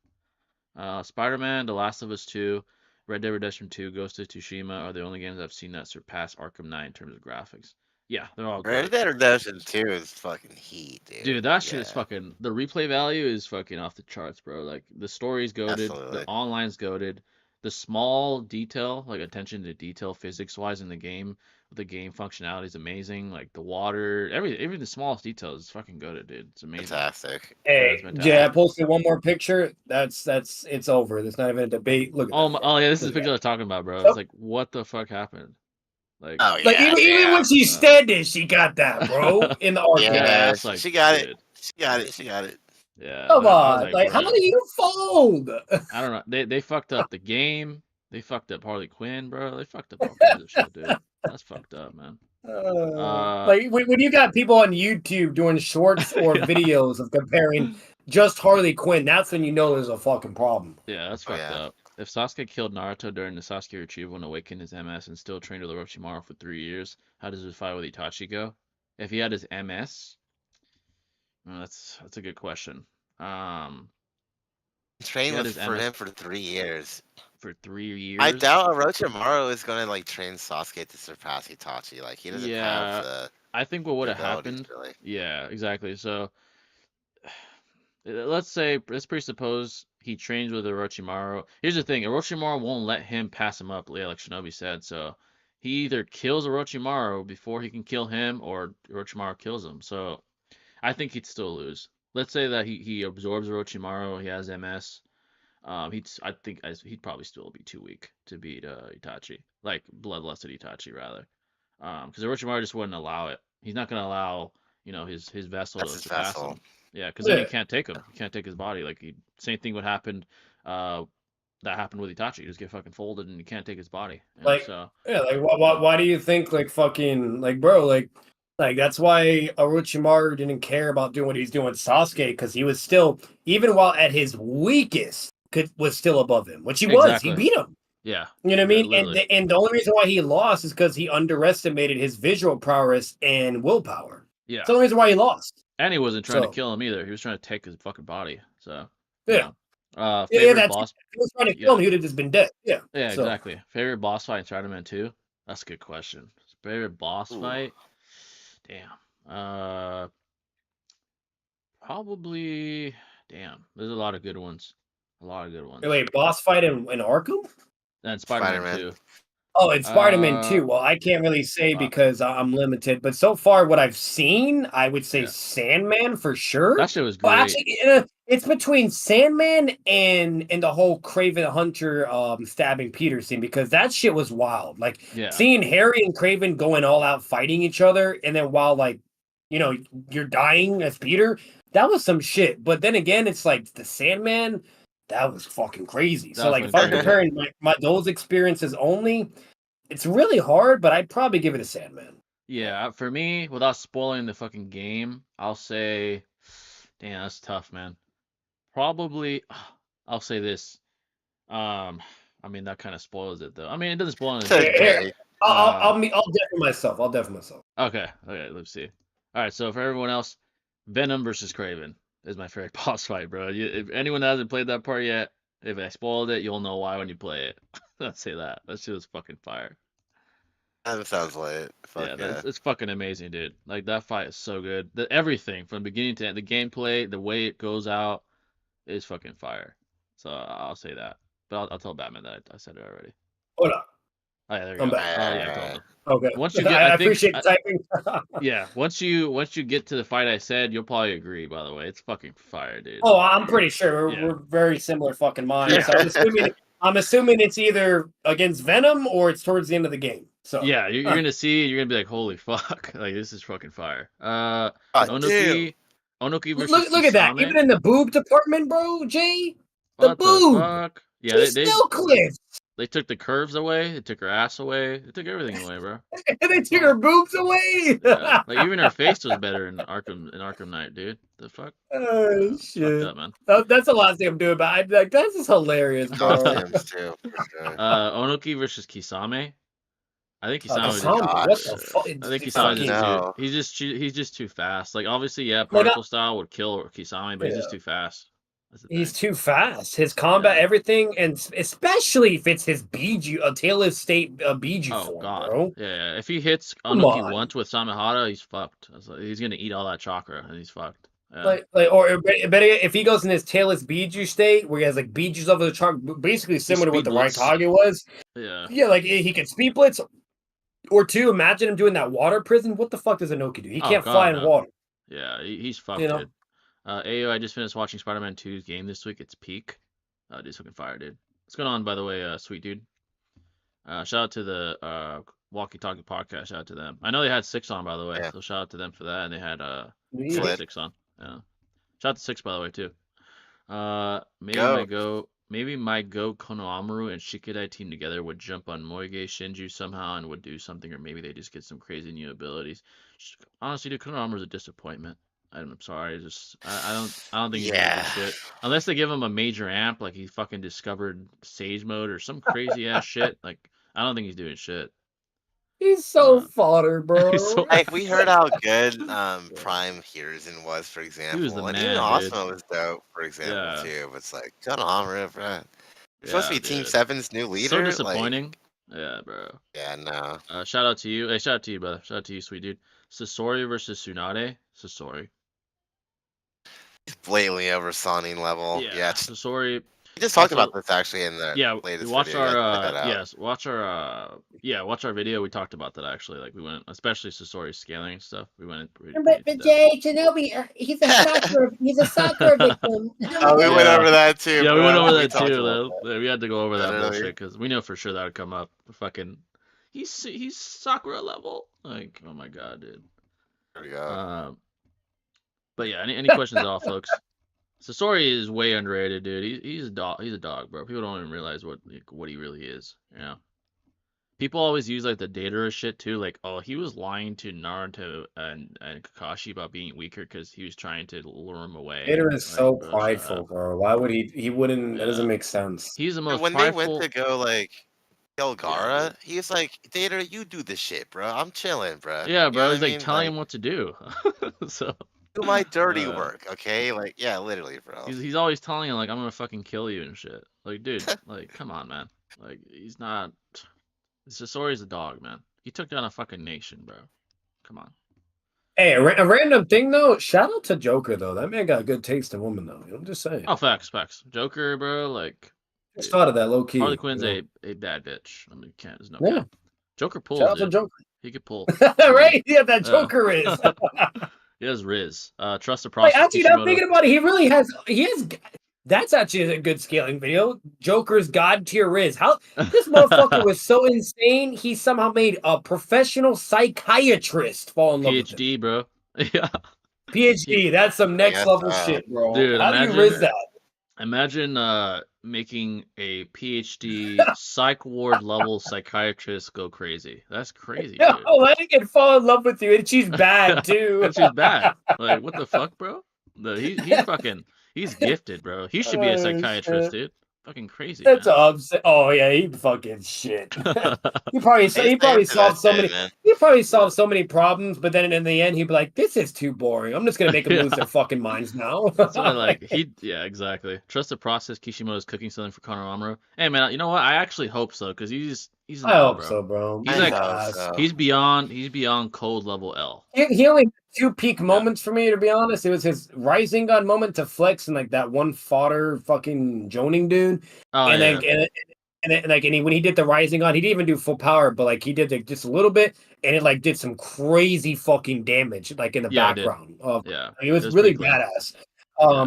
Spider-Man, The Last of Us 2, Red Dead Redemption 2, Ghost of Tsushima are the only games I've seen that surpass Arkham Knight in terms of graphics. Yeah, they're all great. Red Dead Redemption 2 is fucking heat, dude. Dude, that shit is fucking. The replay value is fucking off the charts, bro. Like the story's goated, the online's goated, the small detail, like attention to detail, physics-wise in the game functionality is amazing. Like the water, even the smallest details is fucking goated, dude. It's amazing. Fantastic. Hey, yeah, I posted one more picture. It's over. There's not even a debate. Look. Oh yeah, this is the picture I'm talking about, bro. It's like, what the fuck happened? Like, even when she's standing, she got that, bro. In the arcade. Yeah, like, she got it. She got it. Yeah. Come on. Like how do you fold? I don't know. They fucked up the game. They fucked up Harley Quinn, bro. They fucked up all kinds of shit, dude. That's fucked up, man. Like when you got people on YouTube doing shorts or videos of comparing just Harley Quinn, that's when you know there's a fucking problem. Yeah, that's fucked up. If Sasuke killed Naruto during the Sasuke retrieval and awakened his MS and still trained with Orochimaru for 3 years, how does his fight with Itachi go? If he had his MS, well, that's a good question. Trained with him for 3 years. For 3 years? I doubt Orochimaru is going to like train Sasuke to surpass Itachi. Like he doesn't have the. I think what would have happened. Really. Yeah, exactly. So let's presuppose he trains with Orochimaru. Here's the thing: Orochimaru won't let him pass him up, like Shinobi said. So he either kills Orochimaru before he can kill him, or Orochimaru kills him. So I think he'd still lose. Let's say that he absorbs Orochimaru. He has MS. He'd probably still be too weak to beat Itachi, like bloodlusted Itachi rather, because Orochimaru just wouldn't allow it. He's not gonna allow his vessel to surpass him. Yeah, because then he can't take him. He can't take his body. Like same thing would happen. That happened with Itachi. You just get fucking folded and you can't take his body. Why do you think bro, that's why Orochimaru didn't care about doing what he's doing with Sasuke, because he was still, even while at his weakest, was still above him, which he was. He beat him. Yeah. You know what I mean? And the only reason why he lost is because he underestimated his visual prowess and willpower. Yeah. That's the only reason why he lost. And he wasn't trying to kill him either. He was trying to take his fucking body. So yeah. Favorite boss. If he was trying to kill him, he would have just been dead. Yeah. Yeah, exactly. Favorite boss fight in Spider-Man 2? That's a good question. Favorite boss fight? Damn. Probably. Damn. There's a lot of good ones. Wait, boss fight in Arkham? And Spider-Man 2. Oh, it's Spider-Man 2. Well, I can't really say because I'm limited. But so far, what I've seen, I would say Sandman for sure. That shit was great. Well, actually, it's between Sandman and the whole Kraven the Hunter stabbing Peter scene because that shit was wild. Like seeing Harry and Kraven going all out fighting each other, and then while like you're dying as Peter, that was some shit. But then again, it's like the Sandman. That was fucking crazy. So, like, if I'm comparing my those experiences only, it's really hard, but I'd probably give it a Sandman. Yeah, for me, without spoiling the fucking game, I'll say, damn, that's tough, man. Probably, I'll say this. I mean, that kind of spoils it, though. I mean, it doesn't spoil anything. I'll deafen myself. Okay, let's see. All right, so for everyone else, Venom versus Kraven is my favorite boss fight, bro. If anyone hasn't played that part yet, if I spoiled it, you'll know why when you play it. Let's say that. That shit was fucking fire. That sounds lit. It's fucking amazing, dude. Like, that fight is so good. Everything from beginning to end, the gameplay, the way it goes out, is fucking fire. So I'll say that. But I'll tell Batman that I said it already. Hold up. Oh, yeah, there you go. Yeah, okay. Once you get, I appreciate the typing. Yeah, once you get to the fight I said, you'll probably agree. By the way, it's fucking fire, dude. Oh, I'm pretty sure we're very similar fucking minds. So I'm assuming it's either against Venom or it's towards the end of the game. So yeah, you're gonna see. You're gonna be like, holy fuck! Like, this is fucking fire. Onoki versus look at that. Even in the boob department, bro, Jay. The boob. Fuck? Yeah, they still clipped. They took the curves away. They took her ass away. They took everything away, bro. They took her boobs away. Yeah. Like, even her face was better in Arkham Knight, dude. The fuck? Oh shit, up, man. That's the last thing I'm doing. But I'm like, this is hilarious, bro. Onoki versus Kisame. I think Kisame. I think Kisame he's just too fast. Like, obviously, yeah, particle style would kill Kisame, but he's just too fast. He's too fast. His combat, everything, and especially if it's his Biju, Taylor's State Biju form, bro. Yeah. If he hits Onoki once with Samehada, he's fucked. He's gonna eat all that chakra, and he's fucked. Yeah. Or better if he goes in his Taylor's Biju state, where he has like Bijus over the chakra, basically similar to what the Raikage was. Yeah, like he can speed blitz. Or two, imagine him doing that water prison. What the fuck does Inoki do? He can't fly in water. Yeah, he's fucked, dude. Ayo, I just finished watching Spider-Man 2's game this week. It's peak. Dude's fucking fire, dude. What's going on, by the way, sweet dude? Shout out to the Walkie Talkie podcast. Shout out to them. I know they had 6 on, by the way. So shout out to them for that. And they had 6 on. Yeah. Shout out to 6, by the way, too. Maybe my Go Konohamaru and Shikidai team together would jump on Moige Shinju somehow and would do something, or maybe they just get some crazy new abilities. Honestly, dude, Konohamaru's a disappointment. I'm sorry, I don't think he's gonna do shit unless they give him a major amp, like he fucking discovered Sage Mode or some crazy ass shit. Like, I don't think he's doing shit. He's so fodder, bro. Like, we heard how good Prime Hiruzen was, for example. He was the man, even Osmo was dope, for example, too. But it's like, come on, bro. You're supposed to be Team 7's new leader. So disappointing. Yeah, bro. Yeah, no. Shout out to you. Hey, shout out to you, brother. Shout out to you, sweet dude. Sasori versus Tsunade. Sasori. He's blatantly over Sonic level. Yeah. Sasori. We just talked about this actually in the latest video. Watch our video. We talked about that actually. Like, we went, especially Sasori scaling and stuff. We went. But Jay Shinobi, he's a soccer victim. Oh, we went over that too. Yeah, we went over that too. We had to go over that bullshit because we know for sure that would come up. Fucking, he's Sakura level. Like, oh my god, dude. There we go. But yeah, any questions at all, folks? Sasori is way underrated, dude. He's a dog. He's a dog, bro. People don't even realize what he really is. You know. People always use like the Datara shit too. Like, oh, he was lying to Naruto and Kakashi about being weaker because he was trying to lure him away. Datara is so prideful, bro. Why would he? He wouldn't. Yeah. That doesn't make sense. He's the most. When prideful... they went to go like kill Gaara, he's like, Datara, you do this shit, bro. I'm chilling, bro. Yeah, bro. He's like telling him what to do. So. do my dirty work, okay? Like, yeah, literally, bro. He's always telling him like I'm gonna fucking kill you and shit. Like, dude, like, come on, man. Like, he's not. Sasori's a dog, man. He took down a fucking nation, bro. Come on. Hey, a random thing though. Shout out to Joker though. That man got a good taste in women though. I'm just saying. Oh, facts. Joker, bro. Like, Just thought of that low key. Harley Quinn's a bad bitch. I mean, can't. There's no cap. Joker pulls. Shout out to Joker. He could pull. Right? Yeah, that Joker is. He has Riz. Trust the process. Like, actually, I'm thinking about it. He really has. He has. That's actually a good scaling video. Joker's God tier Riz. How this motherfucker was so insane. He somehow made a professional psychiatrist fall in love with him. PhD, bro. Yeah. PhD. That's some next level shit, bro. Dude, how do you Riz that? Imagine making a PhD psych ward level psychiatrist go crazy. That's crazy. Yeah, let it get fall in love with you, and she's bad too. And she's bad. Like, what the fuck, bro? He's fucking. He's gifted, bro. He should be a psychiatrist, dude. Fucking crazy. That's upset. Oh yeah, he fucking shit. he probably solved so many. He probably solved so many problems, but then in the end, he'd be like, "This is too boring. I'm just gonna make them lose their fucking minds now." That's what I like. Yeah, exactly. Trust the process. Kishimoto's cooking something for Konohamaru. Hey man, you know what? I actually hope so because he's. I hope so, bro. He's beyond cold level L. He only had 2 peak moments for me, to be honest. It was his Rising God moment to flex and like that one fodder fucking joning dude. Oh, and yeah. When he did the Rising God, he didn't even do full power, but like he did like, just a little bit, and it like did some crazy fucking damage like in the background. It was really badass.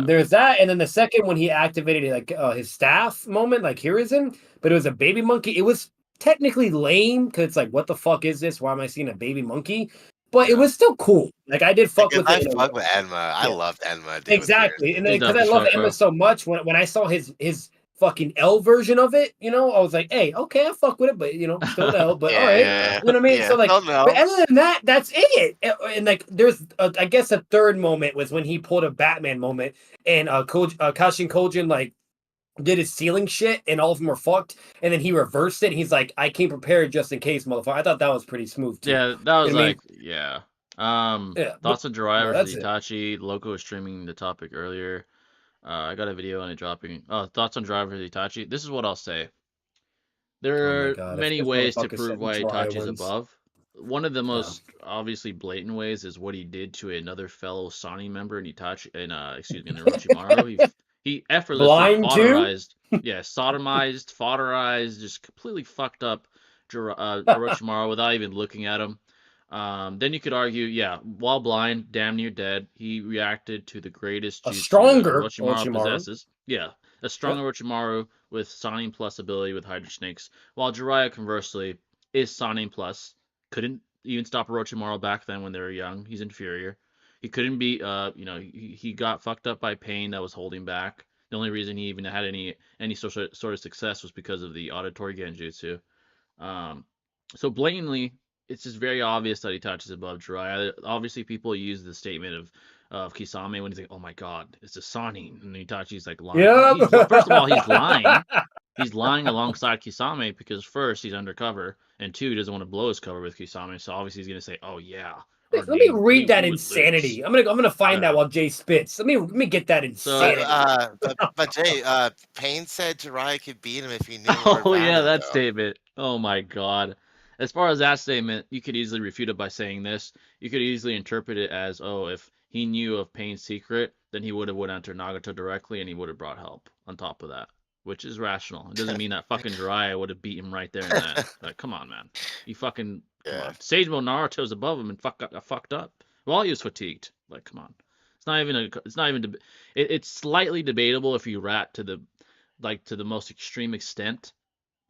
There's that, and then the second when he activated like his staff moment, like heroism, but it was a baby monkey. It was technically lame because it's like, what the fuck is this? Why am I seeing a baby monkey? But it was still cool. Like I did fuck with it. I fuck with Enma. I loved Enma. Dude, exactly, and because I love Enma so much, when I saw his fucking L version of it, I was like, hey, okay, I fuck with it, but still an L. But all right, you know what I mean? So like, but other than that, that's it. And like, there's I guess a third moment was when he pulled a Batman moment, and Kashin Kojin like did his ceiling shit, and all of them were fucked, and then he reversed it. And he's like, I came prepared just in case, motherfucker. I thought that was pretty smooth too. Yeah, that was thoughts on Jiraiya versus Itachi. Loco was streaming the topic earlier. I got a video on it dropping. Thoughts on Jiraiya versus Itachi. This is what I'll say. There are many ways to prove why Itachi's above. One of the most obviously blatant ways is what he did to another fellow Sani member in Itachi, and Orochimaru. He effortlessly sodomized, fodderized, just completely fucked up Orochimaru without even looking at him. Then you could argue, while blind, damn near dead, he reacted to the greatest jutsu stronger Orochimaru possesses. Yeah, a stronger Orochimaru with Sannin Plus ability with Hydra Snakes, while Jiraiya, conversely, is Sannin Plus. Couldn't even stop Orochimaru back then when they were young. He's inferior. He couldn't be, he got fucked up by pain that was holding back. The only reason he even had any sort of success was because of the auditory genjutsu. So blatantly, it's just very obvious that Itachi's above Jiraiya. Obviously, people use the statement of Kisame when he's like, "Oh my God, it's a Sannin," and Itachi's like lying. Yeah. First of all, he's lying. He's lying alongside Kisame because first he's undercover, and two, he doesn't want to blow his cover with Kisame. So obviously he's gonna say, "Oh yeah." Let me read that insanity. I'm gonna find that while Jay spits. Let me get that insanity. But Jay, Payne said Jiraiya could beat him if he knew. Oh yeah, that statement. Oh my God. As far as that statement, you could easily refute it by saying this. You could easily interpret it as, if he knew of Payne's secret, then he would have went after Nagato directly and he would have brought help on top of that, which is rational. It doesn't mean that fucking Jiraiya would have beat him right there and then. Like, come on, man. You fucking come on. Sage Mode Naruto's above him and got fucked up. Well, he was fatigued. Like, come on. It's slightly debatable if you rat to the most extreme extent,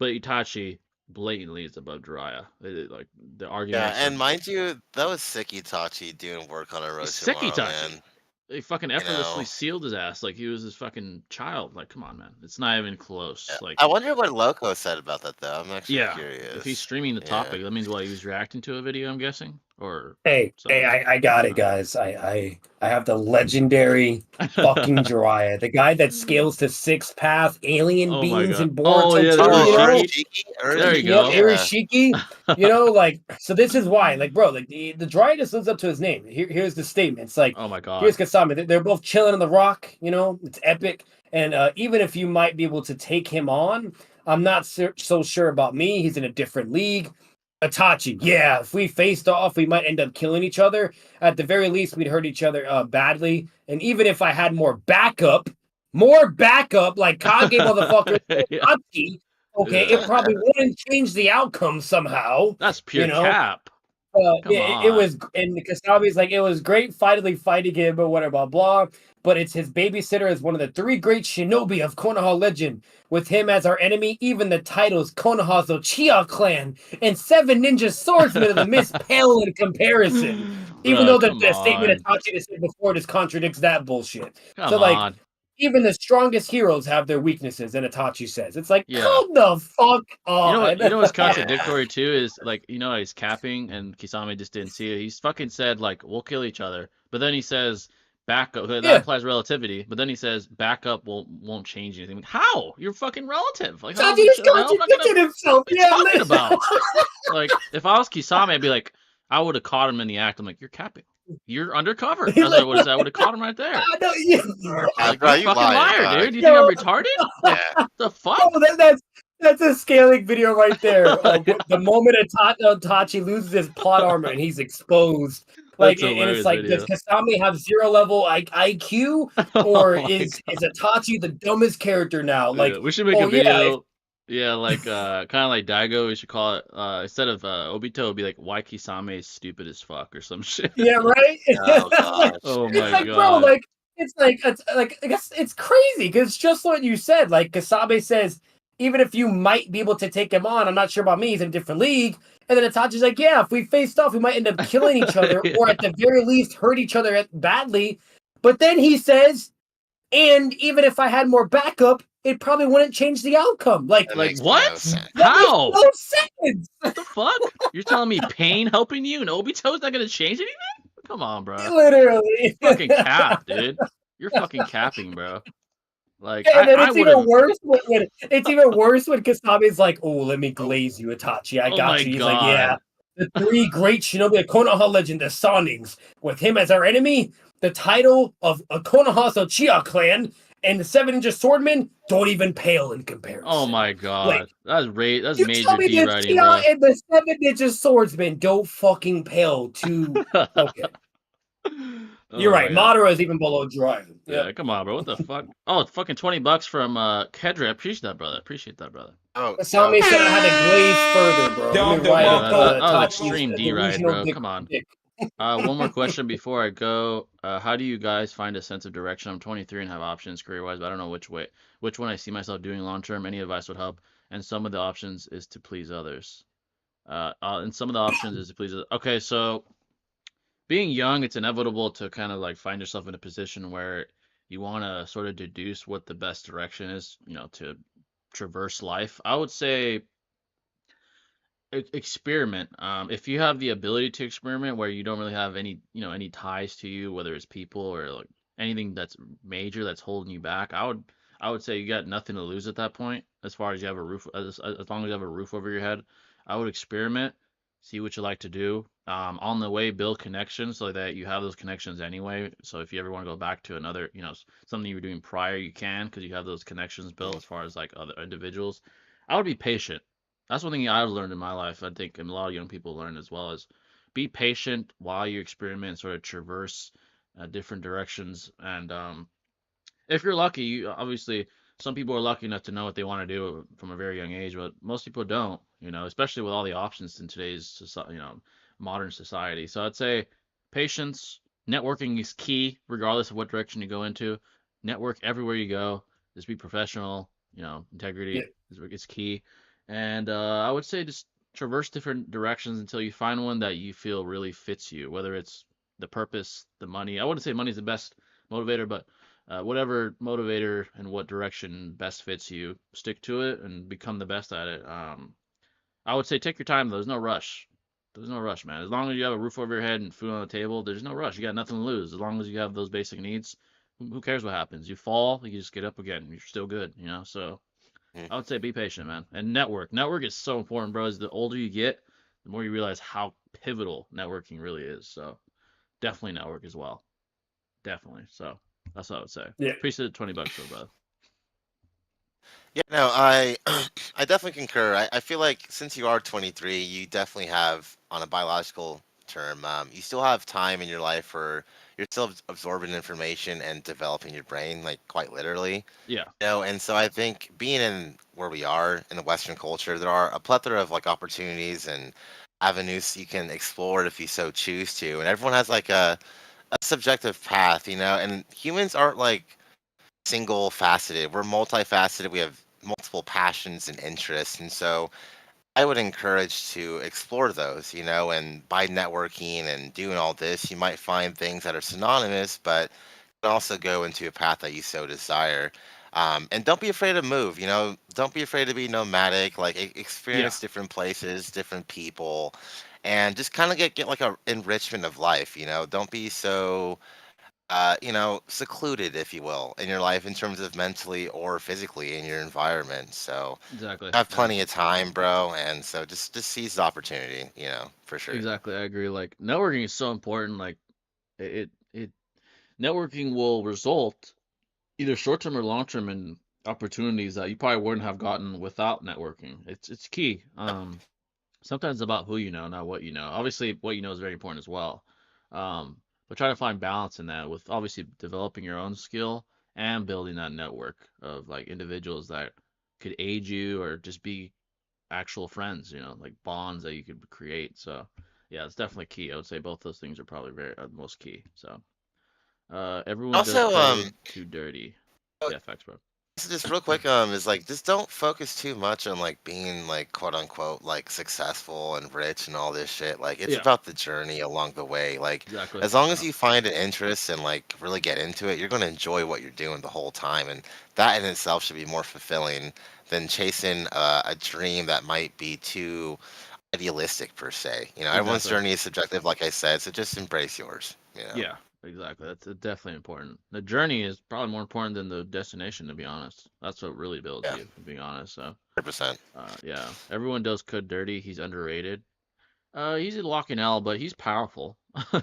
but Itachi blatantly is above Jiraiya. Like the argument. Yeah, and mind you, that was sick Itachi doing work on Orochimaru. Sick Itachi. Man. He fucking effortlessly sealed his ass like he was his fucking child. Like, come on, man. It's not even close. Yeah. Like, I wonder what Loco said about that though. I'm actually curious. If he's streaming the topic, that means he was reacting to a video, I'm guessing. or Hey, I got it, guys. I have the legendary fucking Jiraiya, the guy that scales to sixth path, alien Oh my beings god. in Oh Boruto yeah, too, the you know? There you Yep, go. Irishiki. You know, like, so this is why, like, bro, like the Jiraiya just lives up to his name. Here's the statement. It's like, Oh my god. here's Kasami. They're both chilling on the rock. You know, it's epic. And even if you might be able to take him on, I'm not so sure about me. He's in a different league. Itachi, yeah, if we faced off, we might end up killing each other. At the very least, we'd hurt each other badly. And even if I had more backup, like Kage motherfucker, Yeah. Itachi, okay, Yeah. it probably wouldn't change the outcome somehow. That's pure you know? cap. Come Yeah, on. it was, and Kasabi's like, it was great finally fighting him, but whatever, blah, blah. But it's his babysitter is one of the 3 great shinobi of Konoha legend. With him as our enemy, even the titles Konoha's Uchiha clan and 7 ninja swordsmen of the mist pale in comparison. Even Bro, though come the statement on. Itachi just said before just contradicts that bullshit. Come So, like, on. even the strongest heroes have their weaknesses, and Itachi says. It's like, Yeah. come the fuck on. You know what's contradictory too is like, you know, he's capping and Kisame just didn't see it. He's fucking said like, we'll kill each other, but then he says back up. That implies relativity, but then he says back up won't change anything. Like, how? You're fucking relative. Like, how Itachi just contradicted himself. What are you talking about? Like, if I was Kisame, I'd be like, I would have caught him in the act. I'm like, you're capping. You're undercover. I was like, I would have caught him right there. No, yeah. Like, you're fucking liar, dude. Do you think I'm retarded? Yeah. The fuck? Oh, that's a scaling video right there. The moment Itachi loses his plot armor and he's exposed. Like, and it's like, video. does Kasami have 0 level IQ, or is Itachi the dumbest character now? Like, we should make a video. Yeah, like kind of like Daigo. We should call it instead of Obito, it'd be like why Kisame is stupid as fuck or some shit. Yeah, right. Oh It's my like, god, bro, like it's like I guess it's crazy because it's just what you said. Like Kasabe says, even if you might be able to take him on, I'm not sure about me. He's in a different league. And then Itachi's like, yeah, if we faced off, we might end up killing each other, or at the very least hurt each other badly. But then he says, and even if I had more backup, it probably wouldn't change the outcome. Like what? How? No sense. What the fuck? You're telling me pain helping you and Obito's not gonna change anything? Come on, bro. Literally. Fucking cap, dude. You're fucking capping, bro. Like, and then it's even worse when Kasabe's like, "Oh, let me glaze you, Itachi. I got you." He's like, "Yeah, the 3 great shinobi of Konoha legend, the Sonings. With him as our enemy, the title of Konoha's Uchiha clan and the 7 ninja swordmen don't even pale in comparison." Oh my god, like, that's major D writing, bro. And the 7 ninja swordsmen don't fucking pale to. Okay. You're right. Madara is even below Jiraiya. Yeah, come on, bro. What the fuck? Oh, it's fucking $20 from Kedra. Appreciate that, brother. Oh, Kasame said I had to glaze further, bro. Let me write up that was extreme D-ride, bro. Come on. One more question before I go. How do you guys find a sense of direction? I'm 23 and have options career-wise, but I don't know which one I see myself doing long-term. Any advice would help. And some of the options is to please others. And some of the options is to please others. Okay, so being young, it's inevitable to kind of like find yourself in a position where you want to sort of deduce what the best direction is, you know, to traverse life. I would say experiment. If you have the ability to experiment where you don't really have any, you know, any ties to you, whether it's people or like anything that's major that's holding you back, I would say you got nothing to lose at that point. As far as you have a roof, as long as you have a roof over your head, I would experiment, see what you like to do. On the way, build connections so that you have those connections anyway. So if you ever want to go back to another, you know, something you were doing prior, you can because you have those connections built as far as like other individuals. I would be patient. That's one thing I've learned in my life. I think, and a lot of young people learn as well, is be patient while you experiment and sort of traverse different directions. And if you're lucky, obviously some people are lucky enough to know what they want to do from a very young age, but most people don't. You know, especially with all the options in today's society, you know, modern society. So I'd say patience, networking is key, regardless of what direction you go into. Network everywhere you go. Just be professional. You know, integrity is key. And I would say just traverse different directions until you find one that you feel really fits you, whether it's the purpose, the money. I wouldn't say money's the best motivator, but whatever motivator and what direction best fits you, stick to it and become the best at it. I would say take your time though. There's no rush. There's no rush, man. As long as you have a roof over your head and food on the table, there's no rush. You got nothing to lose. As long as you have those basic needs, who cares what happens? You fall, you just get up again. You're still good, you know. So I would say be patient, man. And network. Network is so important, bro. As the older you get, the more you realize how pivotal networking really is. So definitely network as well. Definitely. So that's what I would say. Yeah. Appreciate the $20 though, brother. Yeah, no, I I definitely concur. I feel like since you are 23, you definitely have, on a biological term, you still have time in your life where you're still absorbing information and developing your brain, like quite literally. Yeah. And so I think being in where we are in the Western culture, there are a plethora of like opportunities and avenues you can explore if you so choose to. And everyone has like a subjective path, and humans aren't like single faceted. We're multifaceted. We have multiple passions and interests. And so I would encourage to explore those, and by networking and doing all this, you might find things that are synonymous, but can also go into a path that you so desire. And don't be afraid to move, don't be afraid to be nomadic, like Yeah. experience different places, different people, and just kind of get like a enrichment of life, don't be so secluded, if you will, in your life in terms of mentally or physically in your environment. So Exactly. have Yeah. plenty of time, bro, and so just seize the opportunity, for sure. Exactly. I agree. Like networking is so important. Like it networking will result either short term or long term in opportunities that you probably wouldn't have gotten without networking. It's key. Sometimes it's about who you know, not what you know. Obviously, what you know is very important as well. But try to find balance in that with obviously developing your own skill and building that network of like individuals that could aid you or just be actual friends, like bonds that you could create. So yeah, it's definitely key. I would say both those things are probably very most key. So everyone does Also, code too dirty. Yeah, facts, bro. just real quick, is like just don't focus too much on like being like quote unquote like successful and rich and all this shit. Like it's Yeah, about the journey along the way. Like exactly. as long as Yeah, you find an interest and like really get into it, you're gonna enjoy what you're doing the whole time, and that in itself should be more fulfilling than chasing a dream that might be too idealistic per se. Everyone's exactly. journey is subjective, like I said, so just embrace yours. Yeah, exactly. That's definitely important. The journey is probably more important than the destination, to be honest. That's what really builds Yeah, you, if being honest. So, 100%. yeah, everyone does Code Dirty. He's underrated. He's a walking L, but he's powerful.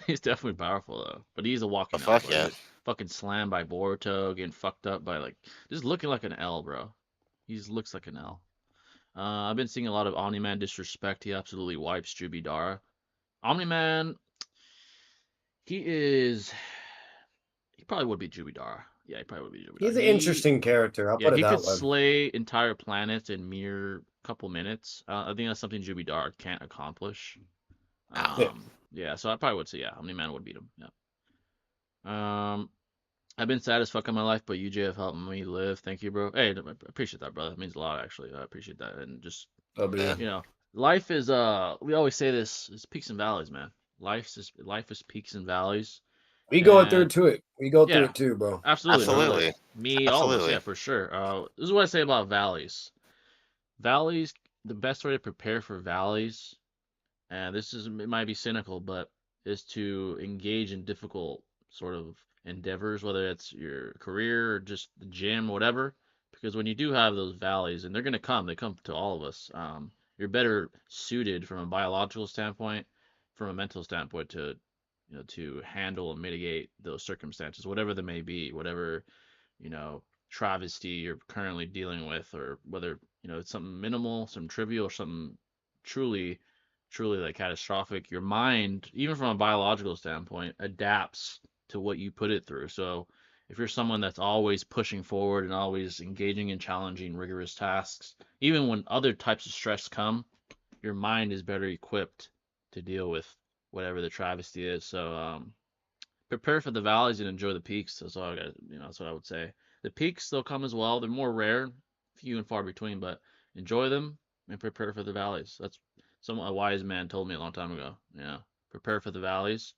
He's definitely powerful though. But he's a Oh walking L, fuck bro. He yeah. get fucking slammed by Boruto, getting fucked up by like just looking like an L, bro. He just looks like an L. I've been seeing a lot of Omni-Man disrespect. He absolutely wipes Jubidara. Omni-Man, he is. He probably would be Jubidara. Yeah, he probably would be Jubidara. He's an interesting character. I'll Yeah, put it he could that way. slay entire planets in mere couple minutes. I think that's something Jubidara can't accomplish. Ow. Yeah, so I probably would say yeah, Omni-Man would beat him. Yeah. I've been sad as fuck in my life, but UJ have helped me live. Thank you, bro. Hey, I appreciate that, brother. It means a lot, actually. I appreciate that, and just Yeah. life is we always say this: it's peaks and valleys, man. Life is peaks and valleys, We go through and it too. We go through yeah, it too, bro. absolutely, bro. Like Absolutely. me, all of us, yeah, Absolutely. for sure. This is what I say about valleys. Valleys, the best way to prepare for valleys, and it might be cynical, but is to engage in difficult sort of endeavors, whether it's your career or just the gym, whatever. Because when you do have those valleys, and they're gonna come, they come to all of us. You're better suited from a biological standpoint, from a mental standpoint to handle and mitigate those circumstances, whatever they may be, whatever travesty you're currently dealing with, or whether it's something minimal, some trivial, or something truly, truly like catastrophic. Your mind, even from a biological standpoint, adapts to what you put it through. So if you're someone that's always pushing forward and always engaging in challenging, rigorous tasks, even when other types of stress come, your mind is better equipped to deal with whatever the travesty is. So prepare for the valleys and enjoy the peaks. That's all I got. That's what I would say. The peaks they'll come as well. They're more rare, few and far between, but enjoy them and prepare for the valleys. That's a wise man told me a long time ago. Yeah, prepare for the valleys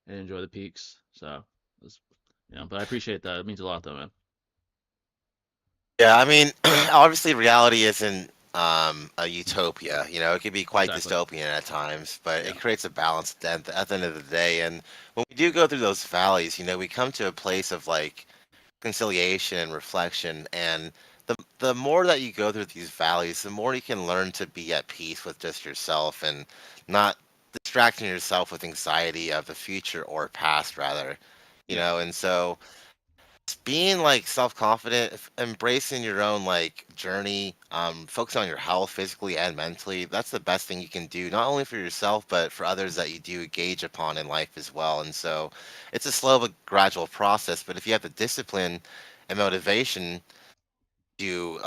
and enjoy the peaks. So, but I appreciate that. It means a lot, though, man. Yeah, I mean, obviously reality isn't a utopia. It can be quite dystopian at times, but it creates a balance at the end of the day. And when we do go through those valleys, we come to a place of like conciliation and reflection. And the more that you go through these valleys, the more you can learn to be at peace with just yourself and not distracting yourself with anxiety of the future or past, rather. And so being like self-confident, embracing your own like journey, focus on your health physically and mentally. That's the best thing you can do, not only for yourself but for others that you do gauge upon in life as well. And so it's a slow but gradual process, but if you have the discipline and motivation to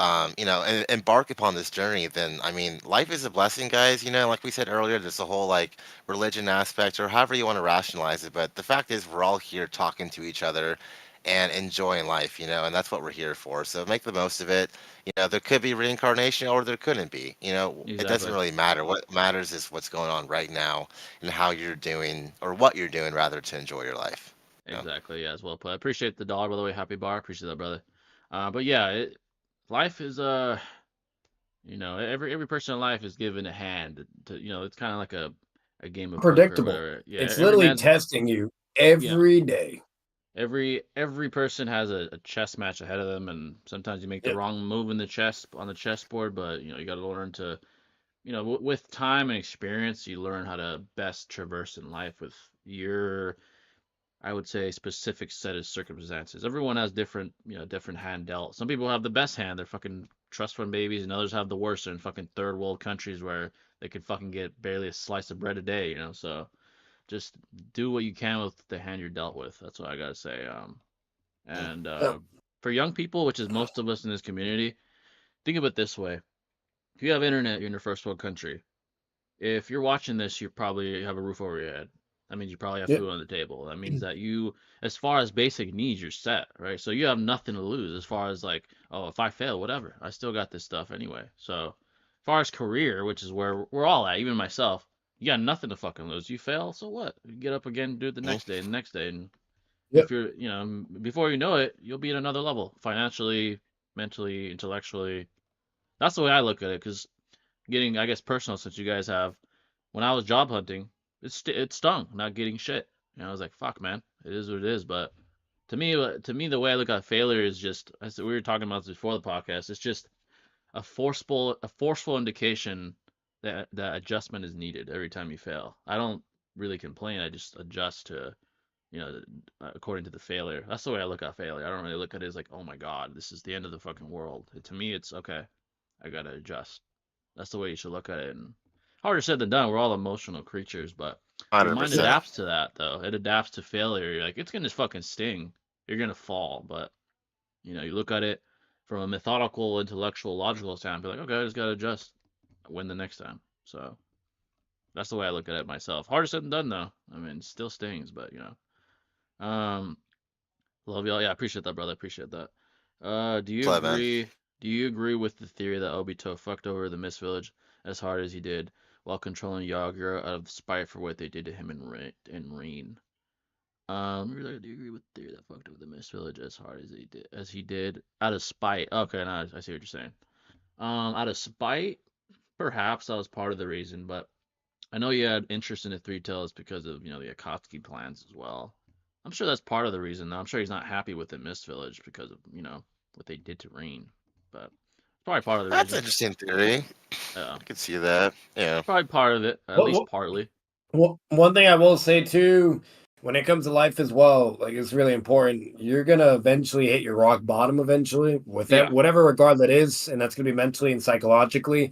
embark upon this journey, then I mean life is a blessing, guys. Like we said earlier, there's a whole like religion aspect or however you want to rationalize it, but the fact is we're all here talking to each other and enjoying life, and that's what we're here for. So make the most of it. There could be reincarnation or there couldn't be. It doesn't really matter. What matters is what's going on right now and how you're doing, or what you're doing rather, to enjoy your life. Exactly, yeah, as well put. I appreciate the dog, by the way. Happy bar, appreciate that, brother. But yeah, life is every person in life is given a hand to it's kind of like a game of predictable. Poker or whatever. Yeah, it's literally testing you every day. Every person has a chess match ahead of them, and sometimes you make the wrong move on the chessboard, but you got to learn to with time and experience, you learn how to best traverse in life with your, I would say, specific set of circumstances. Everyone has different hand dealt. Some people have the best hand, they're fucking trust fund babies, and others have the worst in fucking third world countries where they could fucking get barely a slice of bread a day, so just do what you can with the hand you're dealt with. That's what I gotta say. And for young people, which is most of us in this community, think of it this way: if you have internet, you're in a first world country. If you're watching this, you probably have a roof over your head. That means you probably have food on the table. That means that you, as far as basic needs, you're set, right? So you have nothing to lose as far as like, oh, if I fail, whatever, I still got this stuff anyway. So as far as career, which is where we're all at, even myself, you got nothing to fucking lose. You fail, so what? You get up again, do it the next day, and the next day, and if you're, before you know it, you'll be at another level, financially, mentally, intellectually. That's the way I look at it. Because getting, I guess, personal, since you guys have, when I was job hunting, it stung not getting shit. I was like, fuck, man, it is what it is. But to me, the way I look at failure is just, as we were talking about this before the podcast, it's just a forceful indication that adjustment is needed every time you fail. I don't really complain. I just adjust to, according to the failure. That's the way I look at failure. I don't really look at it as like, oh my God, this is the end of the fucking world. To me, it's okay. I gotta adjust. That's the way you should look at it. And harder said than done. We're all emotional creatures, but 100%. Your mind adapts to that, though. It adapts to failure. You're like, it's gonna fucking sting. You're gonna fall, but you look at it from a methodical, intellectual, logical standpoint. Like, okay, I just gotta adjust. Win the next time. So that's the way I look at it myself. Harder said than done, though. I mean, it still stings, but love y'all. Yeah, I appreciate that, brother. Appreciate that. Do you agree? Man. Do you agree with the theory that Obito fucked over the Mist Village as hard as he did while controlling Yagura out of spite for what they did to him in Rain? Do you agree with the theory that fucked over the Mist Village as hard as he did out of spite? Okay, no, I see what you're saying. Out of spite, perhaps that was part of the reason, but I know you had interest in the Three Tails because of the Akatsuki plans as well. I'm sure that's part of the reason, though. I'm sure he's not happy with the Mist Village because of what they did to Rain. But it's probably part of the reason. That's an interesting theory. I can see that. Yeah. Probably part of it, at least partly. Well, one thing I will say too, when it comes to life as well, like it's really important. You're gonna eventually hit your rock bottom eventually, with whatever regard that is, and that's gonna be mentally and psychologically.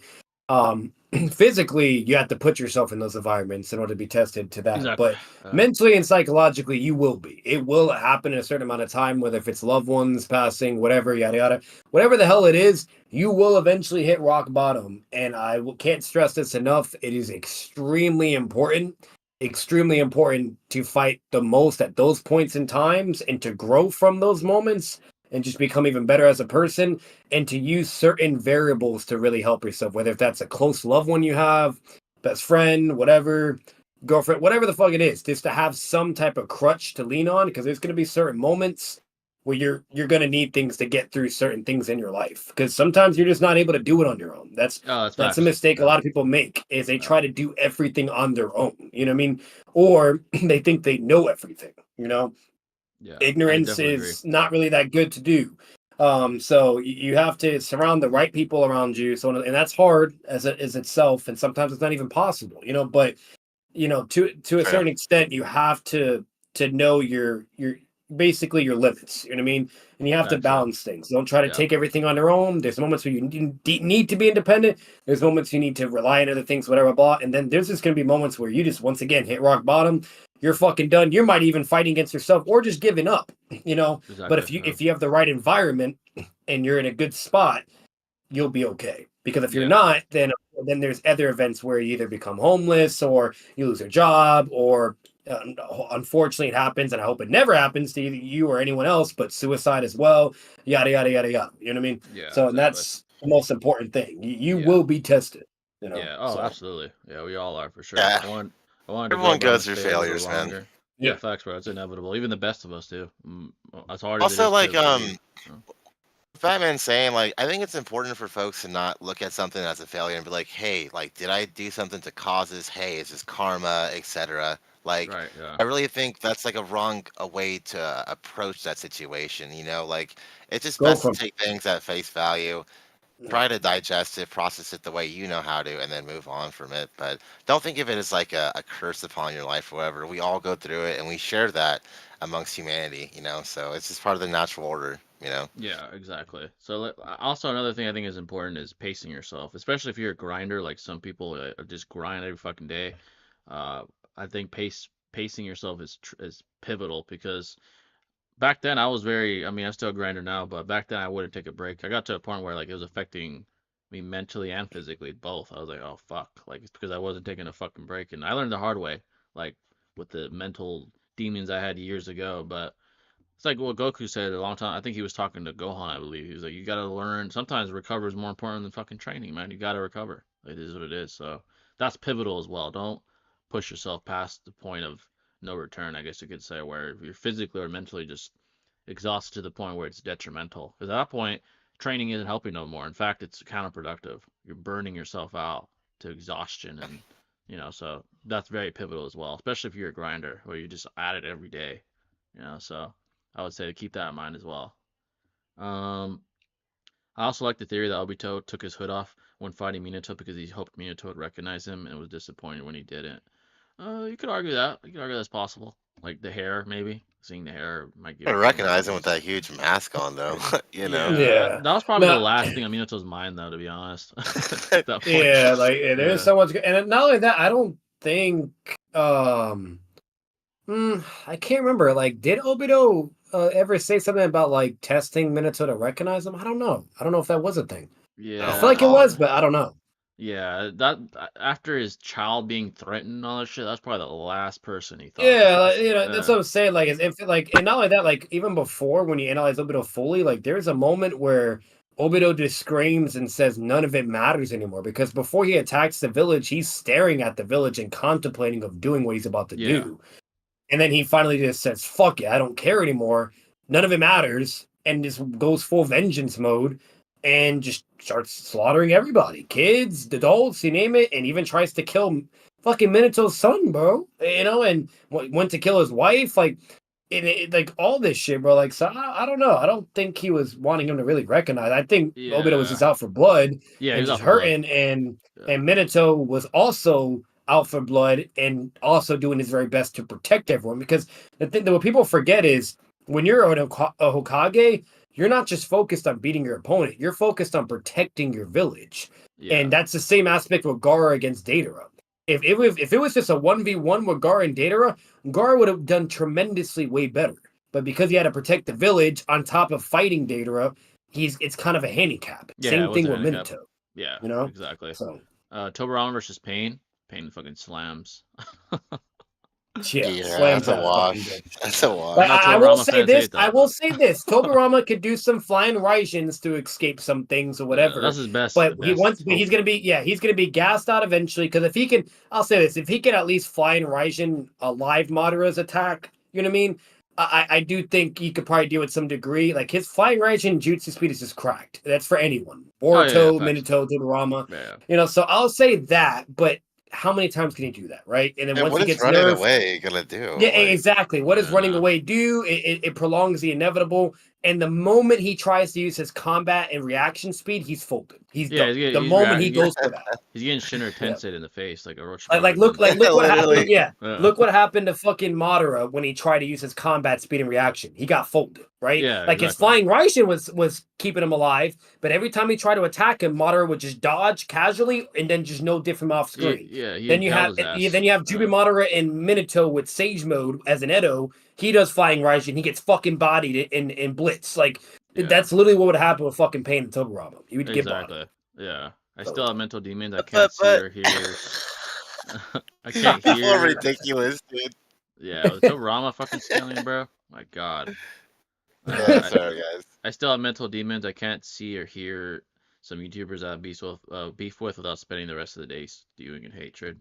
Physically, you have to put yourself in those environments in order to be tested to that. Exactly. But mentally and psychologically, you will be. It will happen in a certain amount of time, whether if it's loved ones passing, whatever, yada yada, whatever the hell it is, you will eventually hit rock bottom. And I can't stress this enough. It is extremely important to fight the most at those points in times and to grow from those moments and just become even better as a person, and to use certain variables to really help yourself, whether if that's a close loved one you have, best friend, whatever, girlfriend, whatever the fuck it is, just to have some type of crutch to lean on, because there's going to be certain moments well, you're going to need things to get through certain things in your life, because sometimes you're just not able to do it on your own. That's a mistake a lot of people make, is they try to do everything on their own. You know what I mean? Or they think they know everything. You know, ignorance is not really that good to do. So you have to surround the right people around you. So, and that's hard as it is itself, and sometimes it's not even possible. You know, but you know, to a certain extent, you have to know your basically your limits. You know what I mean? And you have to balance things. Don't try to take everything on your own. There's moments where you need to be independent. There's moments you need to rely on other things, whatever. Blah. And then there's just going to be moments where you just once again hit rock bottom. You're fucking done. You might even fighting against yourself or just giving up. You know. But if you have the right environment and you're in a good spot, you'll be okay. Because if you're not, then there's other events where you either become homeless or you lose your job, or unfortunately it happens, and I hope it never happens to either you or anyone else, but suicide as well, yada yada yada yada. You know what I mean? Yeah. So and that's the most important thing. You will be tested. You know. Yeah. Oh, absolutely. Yeah, we all are for sure. Yeah. Everyone goes through failures, man. Yeah, facts, bro. It's inevitable. Even the best of us do. As hard as it is Batman's saying, like, I think it's important for folks to not look at something as a failure and be like, hey, like, did I do something to cause this? Hey, is this karma, etc.? Like, I really think that's like a way to approach that situation. You know, like, it's just best to take things at face value, try to digest it, process it the way you know how to, and then move on from it. But don't think of it as like a curse upon your life or whatever. We all go through it, and we share that amongst humanity, you know, so it's just part of the natural order, you know. Yeah, exactly. So also another thing I think is important is pacing yourself, especially if you're a grinder. Like some people just grind every fucking day. I think pacing yourself is pivotal, because back then I was I'm still a grinder now, but back then I wouldn't take a break. I got to a point where like it was affecting me mentally and physically both. I was like, oh fuck, like it's because I wasn't taking a fucking break, and I learned the hard way, like with the mental demons I had years ago. But it's like what Goku said a long time. I think he was talking to Gohan, I believe. He was like, you gotta learn. Sometimes recover is more important than fucking training, man. You gotta recover. It is what it is. So that's pivotal as well. Don't push yourself past the point of no return, I guess you could say, where you're physically or mentally just exhausted to the point where it's detrimental. Because at that point, training isn't helping no more. In fact, it's counterproductive. You're burning yourself out to exhaustion, and you know, so that's very pivotal as well, especially if you're a grinder where you just at it every day, you know. So I would say to keep that in mind as well. I also like the theory that Obito took his hood off when fighting Minato because he hoped Minato would recognize him and was disappointed when he didn't. You could argue that. You could argue that's possible. Like the hair, maybe. Seeing the hair might give. I recognize him with that huge mask on, though. You know. Yeah. That was probably the last thing on Minato's mind, though, to be honest. Yeah, like there's so much, and not only that, I don't think. I can't remember. Like, did Obito ever say something about like testing Minato to recognize him? I don't know. I don't know if that was a thing. Yeah. I feel like it was, but I don't know. Yeah, that after his child being threatened and all that shit, that's probably the last person he thought. Yeah, like, you know, that's what I'm saying. Like, if like, and not only that, like, even before when you analyze Obito fully, like, there's a moment where Obito just screams and says none of it matters anymore, because before he attacks the village, he's staring at the village and contemplating of doing what he's about to do, and then he finally just says, "Fuck it, I don't care anymore. None of it matters," and just goes full vengeance mode. And just starts slaughtering everybody, kids, adults, you name it, and even tries to kill fucking Minato's son, bro. You know, and went to kill his wife, like, like all this shit, bro. Like, so I don't know. I don't think he was wanting him to really recognize. I think Obito was just out for blood, and just hurting, and Minato was also out for blood and also doing his very best to protect everyone. Because the thing that what people forget is when you're a Hokage, you're not just focused on beating your opponent. You're focused on protecting your village. Yeah. And that's the same aspect with Gaara against Deidara. If it was just a 1v1 with Gaara and Deidara, Gaara would have done tremendously way better. But because he had to protect the village on top of fighting Deidara, it's kind of a handicap. Yeah, same thing with Minato. Yeah, you know? Exactly. So, Tobirama versus Pain. Pain fucking slams. Yeah, that's a wash. That's a wash. But I will say this. Tobirama could do some flying Raijins to escape some things or whatever. That's his best. But he's gonna be gassed out eventually, because if he can, I'll say this: if he can at least fly in Raijin a live Madara's attack, you know what I mean? I do think you could probably do it some degree. Like his flying Raijin jutsu speed is just cracked. That's for anyone. Oh yeah, Boruto, facts. Minato, Todorama. Yeah. You know, so I'll say that, but how many times can he do that, right? And then once what he is gets running nerfed, away gonna do? yeah, Like, exactly. What does running nah. away do? It prolongs the inevitable. And the moment he tries to use his combat and reaction speed, he's folded. He's done. The moment he goes for that, he's getting Shinra Yeah. Tensei in the face like a roach. Look what happened. Literally. Yeah, look what happened to fucking Madara when he tried to use his combat speed and reaction. He got folded, right? Yeah, like his flying Raijin was keeping him alive, but every time he tried to attack him, Madara would just dodge casually and then just no different off screen. Then you have Jubi Madara and Minato with Sage mode as an Edo. He does flying Raijin. He gets fucking bodied in Blitz. Like that's literally what would happen with fucking Pain and Todorama. He would get bodied. Yeah. I still have mental demons. I can't see or hear. I can't hear. People are ridiculous, dude. Yeah, Todorama fucking scaling, bro. My God. Yeah, sorry guys. I still have mental demons. I can't see or hear some YouTubers I have beef with without spending the rest of the day stewing in hatred.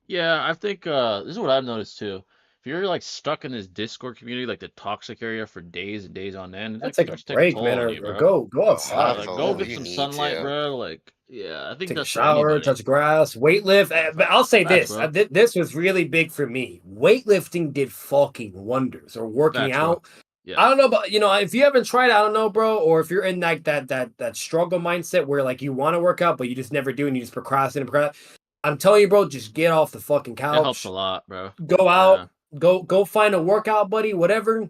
Yeah, I think this is what I've noticed too. If you're like stuck in this Discord community, like the toxic area for days and days on end, that's like a break, man. Or go outside. Like, go get some sunlight, bro. Like, yeah, I think take that's a shower, touch grass, weightlift. But I'll say this: this was really big for me. Weightlifting did fucking wonders, or working out. Yeah. I don't know, but if you haven't tried, I don't know, bro. Or if you're in like that struggle mindset where like you want to work out but you just never do and you just procrastinate. I'm telling you, bro, just get off the fucking couch. It helps a lot, bro. Go out. Go find a workout, buddy, whatever.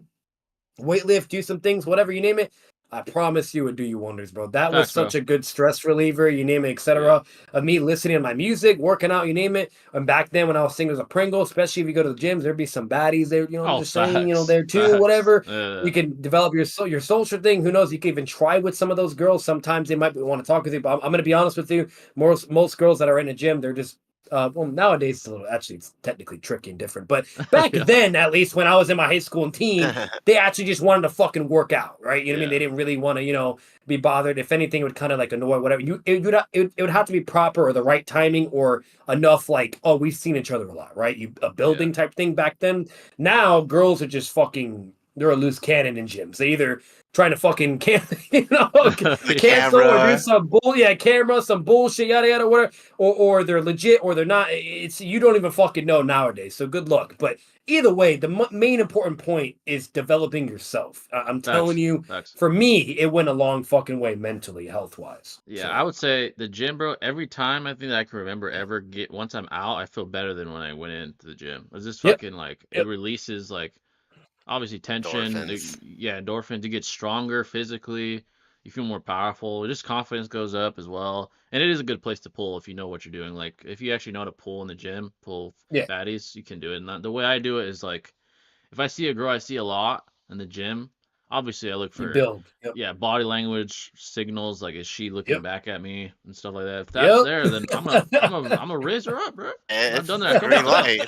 Weightlift, do some things, whatever you name it. I promise you it would do you wonders, bro. That was such a good stress reliever, you name it, etc. Of me listening to my music, working out, you name it. And back then when I was singing as a Pringle, especially if you go to the gyms, there'd be some baddies there, I'm just saying, there too, whatever. You can develop your social thing. Who knows? You can even try with some of those girls. Sometimes they might want to talk with you, but I'm gonna be honest with you. Most girls that are in a gym, they're just well, nowadays it's technically tricky and different. But back then, at least when I was in my high school and teen, they actually just wanted to fucking work out, right? You know what I mean? They didn't really want to, be bothered. If anything, it would kind of like annoy whatever. It would have to be proper or the right timing or enough like, oh, we've seen each other a lot, right? A building type thing back then. Now girls are just fucking, they're a loose cannon in gyms. They either trying to fucking cancel or do some camera, some bullshit, yada yada, whatever, or they're legit or they're not. It's you don't even fucking know nowadays. So good luck. But either way, the main important point is developing yourself. I'm telling you, for me, it went a long fucking way mentally, health wise. Yeah, I would say the gym, bro. Every time I think that I can remember once I'm out, I feel better than when I went into the gym. It's just fucking it releases like. Obviously, tension, endorphins. You get stronger physically. You feel more powerful. Just confidence goes up as well. And it is a good place to pull if you know what you're doing. Like, if you actually know how to pull in the gym, pull fatties, you can do it. And the way I do it is, like, if I see a girl I see a lot in the gym, obviously I look for body language signals. Like, is she looking back at me and stuff like that? If that's there, then I'm gonna raise her up, bro. I've done that. Green light,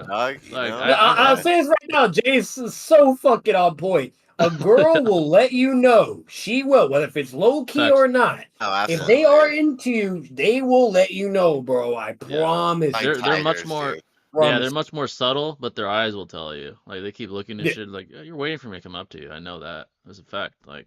dog. Like, I'll say this right now, Jace is so fucking on point. A girl will let you know. She will, whether if it's low key or not. Oh, if they are into you, they will let you know, bro. I promise. They're much more. Yeah, they're much more subtle, but their eyes will tell you. Like, they keep looking at shit like, you're waiting for me to come up to you. I know that. As a fact. Like,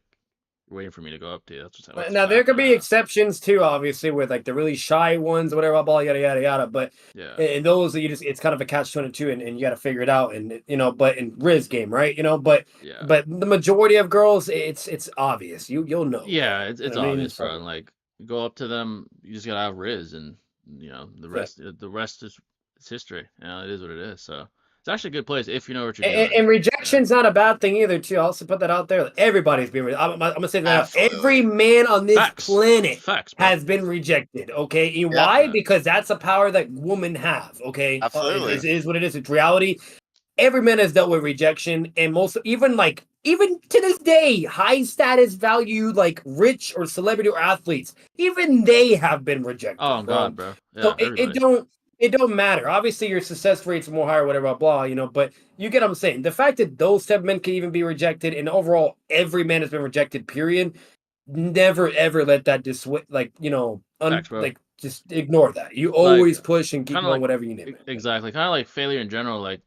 you're waiting for me to go up to you. That's what's now, there could be exceptions, too, obviously, with, like, the really shy ones, whatever, blah, yada, yada, yada. But, and those, it's kind of a catch-22, and you got to figure it out. And, but in Riz game, right? But the majority of girls, it's obvious. You'll know. Yeah, it's obvious, bro. And, like, you go up to them, you just got to have Riz, and, the rest is... It's history. It is what it is. So it's actually a good place if you know what you're doing. And rejection's not a bad thing either, too. I'll also put that out there. Everybody's been rejected. I'm gonna say that every man on this planet has been rejected. Okay, and why? Because that's a power that women have. Okay, absolutely. It is what it is. It's reality. Every man has dealt with rejection, and even to this day, high status valued like rich or celebrity or athletes, even they have been rejected. Oh God, bro. Yeah, so it don't matter. Obviously, your success rate's more higher, whatever, blah, but you get what I'm saying. The fact that those type of men can even be rejected, and overall, every man has been rejected, period. Never, ever let that just ignore that. You always push and keep going, whatever you name it. Exactly. Kind of like failure in general. Like,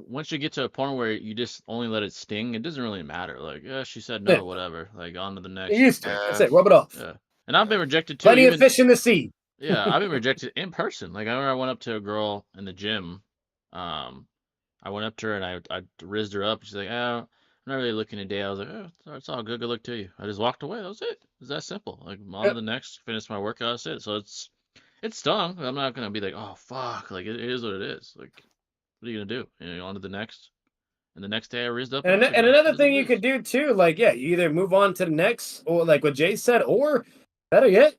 Once you get to a point where you just only let it sting, it doesn't really matter. Like, yeah, she said no, whatever. Like, on to the next. You used to. That's it. Rub it off. Yeah. And I've been rejected too. Plenty of fish in the sea. Yeah, I've been rejected in person. Like, I remember I went up to a girl in the gym. I went up to her and I rizzed her up. She's like, oh, I'm not really looking today. I was like, oh, it's all good. Good luck to you. I just walked away. That was it. It's that simple. Like, on to the next. Finished my workout. That's it. So it stung. I'm not gonna be like, oh fuck. Like, it is what it is. Like, what are you gonna do? On to the next. And the next day I rizzed up. And another thing you could do too, like, yeah, you either move on to the next, or like what Jay said, or better yet,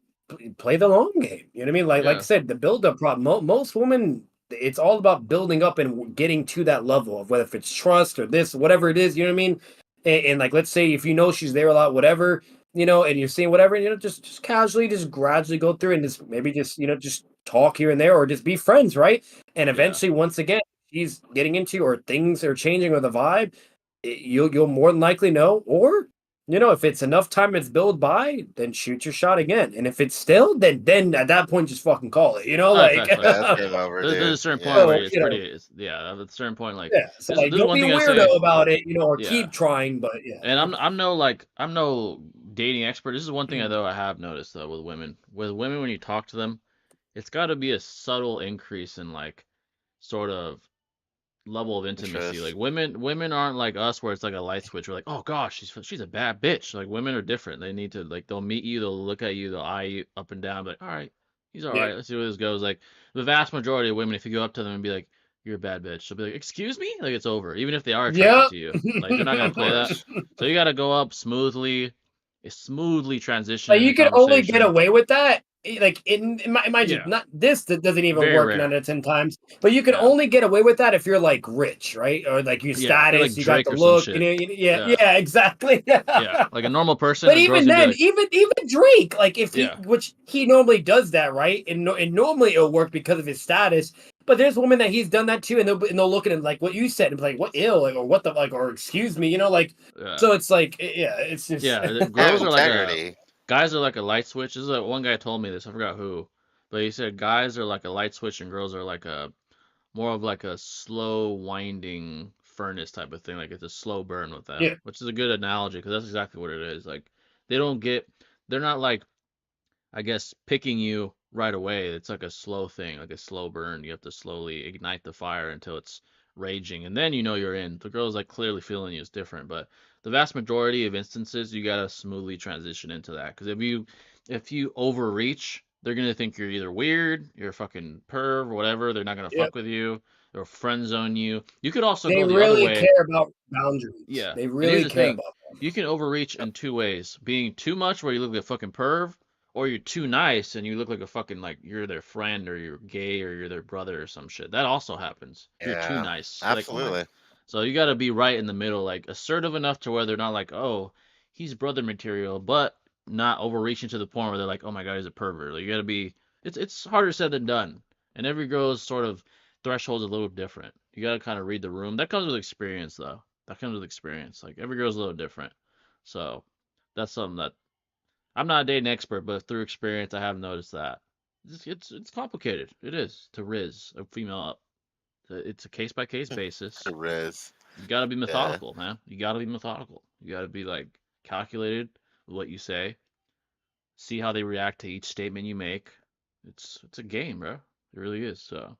play the long game. You know what I mean? Like I said, the build-up problem. Most women, it's all about building up and getting to that level of whether if it's trust or this, whatever it is. You know what I mean? And like, let's say if you know she's there a lot, whatever, and you're seeing whatever, just casually, just gradually go through and just maybe just just talk here and there, or just be friends, right? And eventually, once again, he's getting into or things are changing or the vibe, you'll more than likely know. Or if it's enough time it's built by, then shoot your shot again. And if it's still, then at that point just fucking call it. That's game over, there's a certain point where it's pretty. At a certain point, like so like, don't be a weirdo about it, or keep trying. But and I'm no dating expert. This is one thing though I have noticed though with women. With women, when you talk to them, it's got to be a subtle increase in like sort of level of intimacy. Like women aren't like us where it's like a light switch. We're like, oh gosh, she's a bad bitch. Like, women are different. They need to, like, they'll meet you, they'll look at you, they'll eye you up and down, like, all right, he's all right. Let's see where this goes. Like, the vast majority of women, if you go up to them and be like, you're a bad bitch, they'll be like, excuse me? Like, it's over. Even if they are attracted to you. Like, they're not gonna play that. So you gotta go up smoothly transition. Like, you can only get away with that. Like, mind you, not this that doesn't even Very work rare. 9 out of 10 times, but you can only get away with that if you're like rich, right? Or like your status, like you Drake got the or some look, shit. exactly. Yeah, like a normal person. But even then, like, even Drake, like if which he normally does that, right? And normally it'll work because of his status. But there's women that he's done that too, and they'll look at him like what you said and be like, what ill, like, or what the, like, or excuse me, So it's like, it's just girls are like guys are like a light switch. This is like, one guy told me this. I forgot who, but he said guys are like a light switch and girls are like more of like a slow winding furnace type of thing. Like, it's a slow burn with them, which is a good analogy because that's exactly what it is. Like, they're not like, I guess, picking you right away. It's like a slow thing, like a slow burn. You have to slowly ignite the fire until it's raging, and then you're in. The girl's like clearly feeling you is different, but the vast majority of instances you gotta smoothly transition into that. Because if you overreach, they're gonna think you're either weird, you're a fucking perv, or whatever. They're not gonna fuck with you or friend zone you. You could also go the other way. They really care about boundaries. Yeah, they really care about them. You can overreach in two ways: being too much, where you look like a fucking perv, or you're too nice and you look like a fucking, like, you're their friend or you're gay or you're their brother or some shit. That also happens. You're too nice. Absolutely. Like, so you got to be right in the middle, like assertive enough to where they're not like, oh, he's brother material, but not overreaching to the point where they're like, oh my god, he's a pervert. Like, you got to be. It's harder said than done, and every girl's sort of threshold's a little different. You got to kind of read the room. That comes with experience, though. That comes with experience. Like, every girl's a little different. So that's something that I'm not a dating expert, but through experience, I have noticed that it's complicated. It is to riz a female up. It's a case by case basis. To riz. You gotta be methodical, man. You gotta be methodical. You gotta be like calculated with what you say. See how they react to each statement you make. It's a game, bro. It really is. So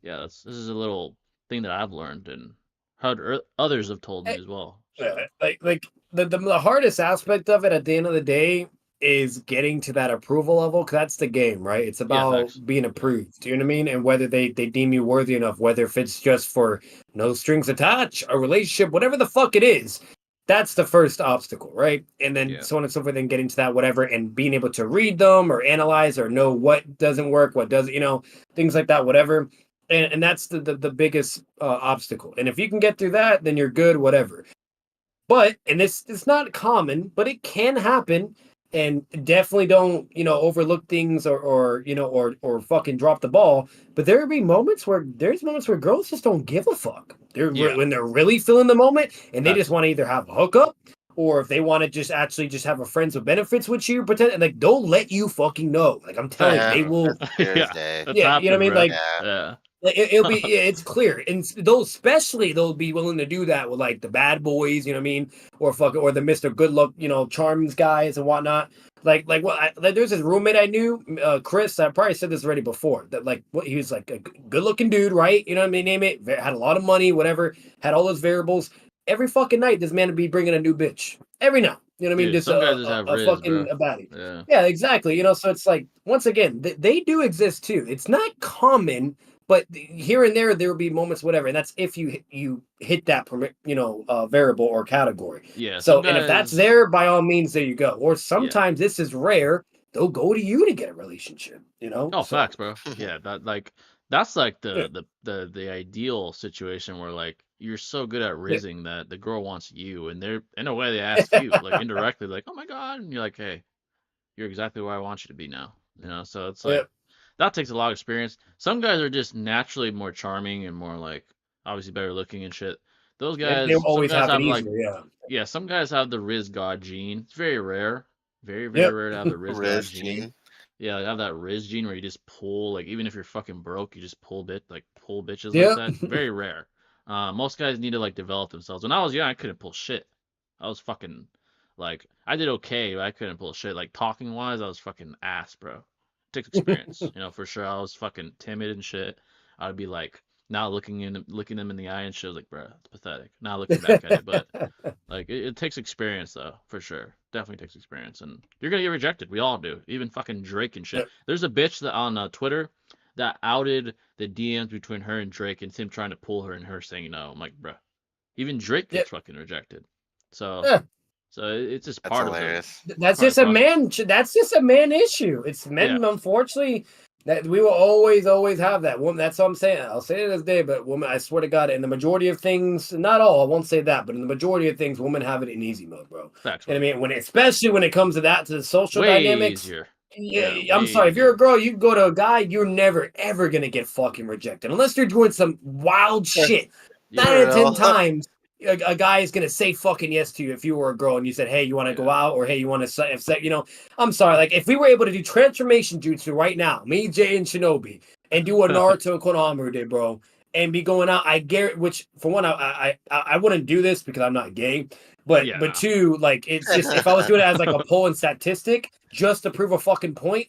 yeah, this is a little thing that I've learned and heard others have told me as well. So. Like the hardest aspect of it at the end of the day is getting to that approval level, because that's the game, right? It's about being approved. Do you know what I mean? And whether they deem you worthy enough, whether if it's just for no strings attached, a relationship, whatever the fuck it is, that's the first obstacle, right? And then so on and so forth, then getting to that whatever, and being able to read them or analyze or know what doesn't work, what does, things like that, whatever. And that's the biggest obstacle. And if you can get through that, then you're good, whatever. But, and it's not common, but it can happen, and definitely don't, overlook things or fucking drop the ball. But there's moments where girls just don't give a fuck. When they're really feeling the moment, and they just want to either have a hookup, or if they want to just have a friends with benefits with you, pretend, like, they'll let you fucking know. Like, I'm telling you, they will. Thursday. You know what I mean? Like, It'll be it's clear, and those especially they'll be willing to do that with like the bad boys, you know what I mean, or or the Mr. Good Luck, charms guys and whatnot. Like there's this roommate I knew, Chris. I probably said this already before. That like what he was like a good looking dude, right? You know what I mean? Name it. Had a lot of money, whatever. Had all those variables. Every fucking night, this man would be bringing a new bitch. Every night. You know what I mean? Dude, Just some guys just have a riz, fucking bro. a baddie. Yeah. Yeah, exactly. So it's like once again, they do exist too. It's not common, but here and there will be moments, whatever, and that's if you hit that variable or category. Yeah. So Some and if that's guys. there, by all means, there you go. Or sometimes this is rare. They'll go to you to get a relationship. Oh, So, facts, bro. Yeah, that's like Yeah. the ideal situation where like you're so good at Yeah. rizzing that the girl wants you, and they're in a way they ask you like indirectly, like, oh my god, and you're like, hey, you're exactly where I want you to be now. So it's Yeah. like that takes a lot of experience. Some guys are just naturally more charming and more like obviously better looking and shit. Those They guys, some always guys happen have like, easier. yeah, some guys have the Riz God gene. It's very rare, very Yeah. rare to have the Riz God Riz gene. gene. Yeah, they have that Riz gene where you just pull, like even if you're fucking broke, you just pull bitches Yeah. like that. It's very rare. Most guys need to like develop themselves. When I was young, I couldn't pull shit. I was fucking like I did okay, but I couldn't pull shit. Like talking wise, I was fucking ass, bro. Takes experience, for sure. I was fucking timid and shit. I'd be like not looking them in the eye and shit. I was like, bro, it's pathetic. Not looking back at it, but like it takes experience though, for sure. Definitely takes experience, and you're gonna get rejected. We all do. Even fucking Drake and shit. There's a bitch that on Twitter that outed the DMs between her and Drake, and it's him trying to pull her and her saying no. I'm like, bruh. Even Drake gets fucking rejected. So it's just That's part hilarious. of the. That's part just of a the process. man. That's just a man issue. It's men, unfortunately. That we will always have that woman. That's what I'm saying. I'll say it this day, but woman, I swear to God, in the majority of things, not all, I won't say that, but in the majority of things, women have it in easy mode, bro. Facts, And I mean, especially when it comes to that, to the social way dynamics. easier. Yeah, I'm sorry. If you're a girl, you go to a guy, you're never ever gonna get fucking rejected unless you're doing some wild shit. 9 out of 10 times, a guy is gonna say fucking yes to you if you were a girl and you said, "Hey, you want to go out?" or "Hey, you want to?" I'm sorry. Like if we were able to do transformation jutsu right now, me, Jay, and Shinobi, and do what Naruto and Konohamaru did, bro, and be going out, I guarantee. Which for one, I wouldn't do this because I'm not gay. But two, like it's just if I was doing it as like a poll and statistic just to prove a fucking point,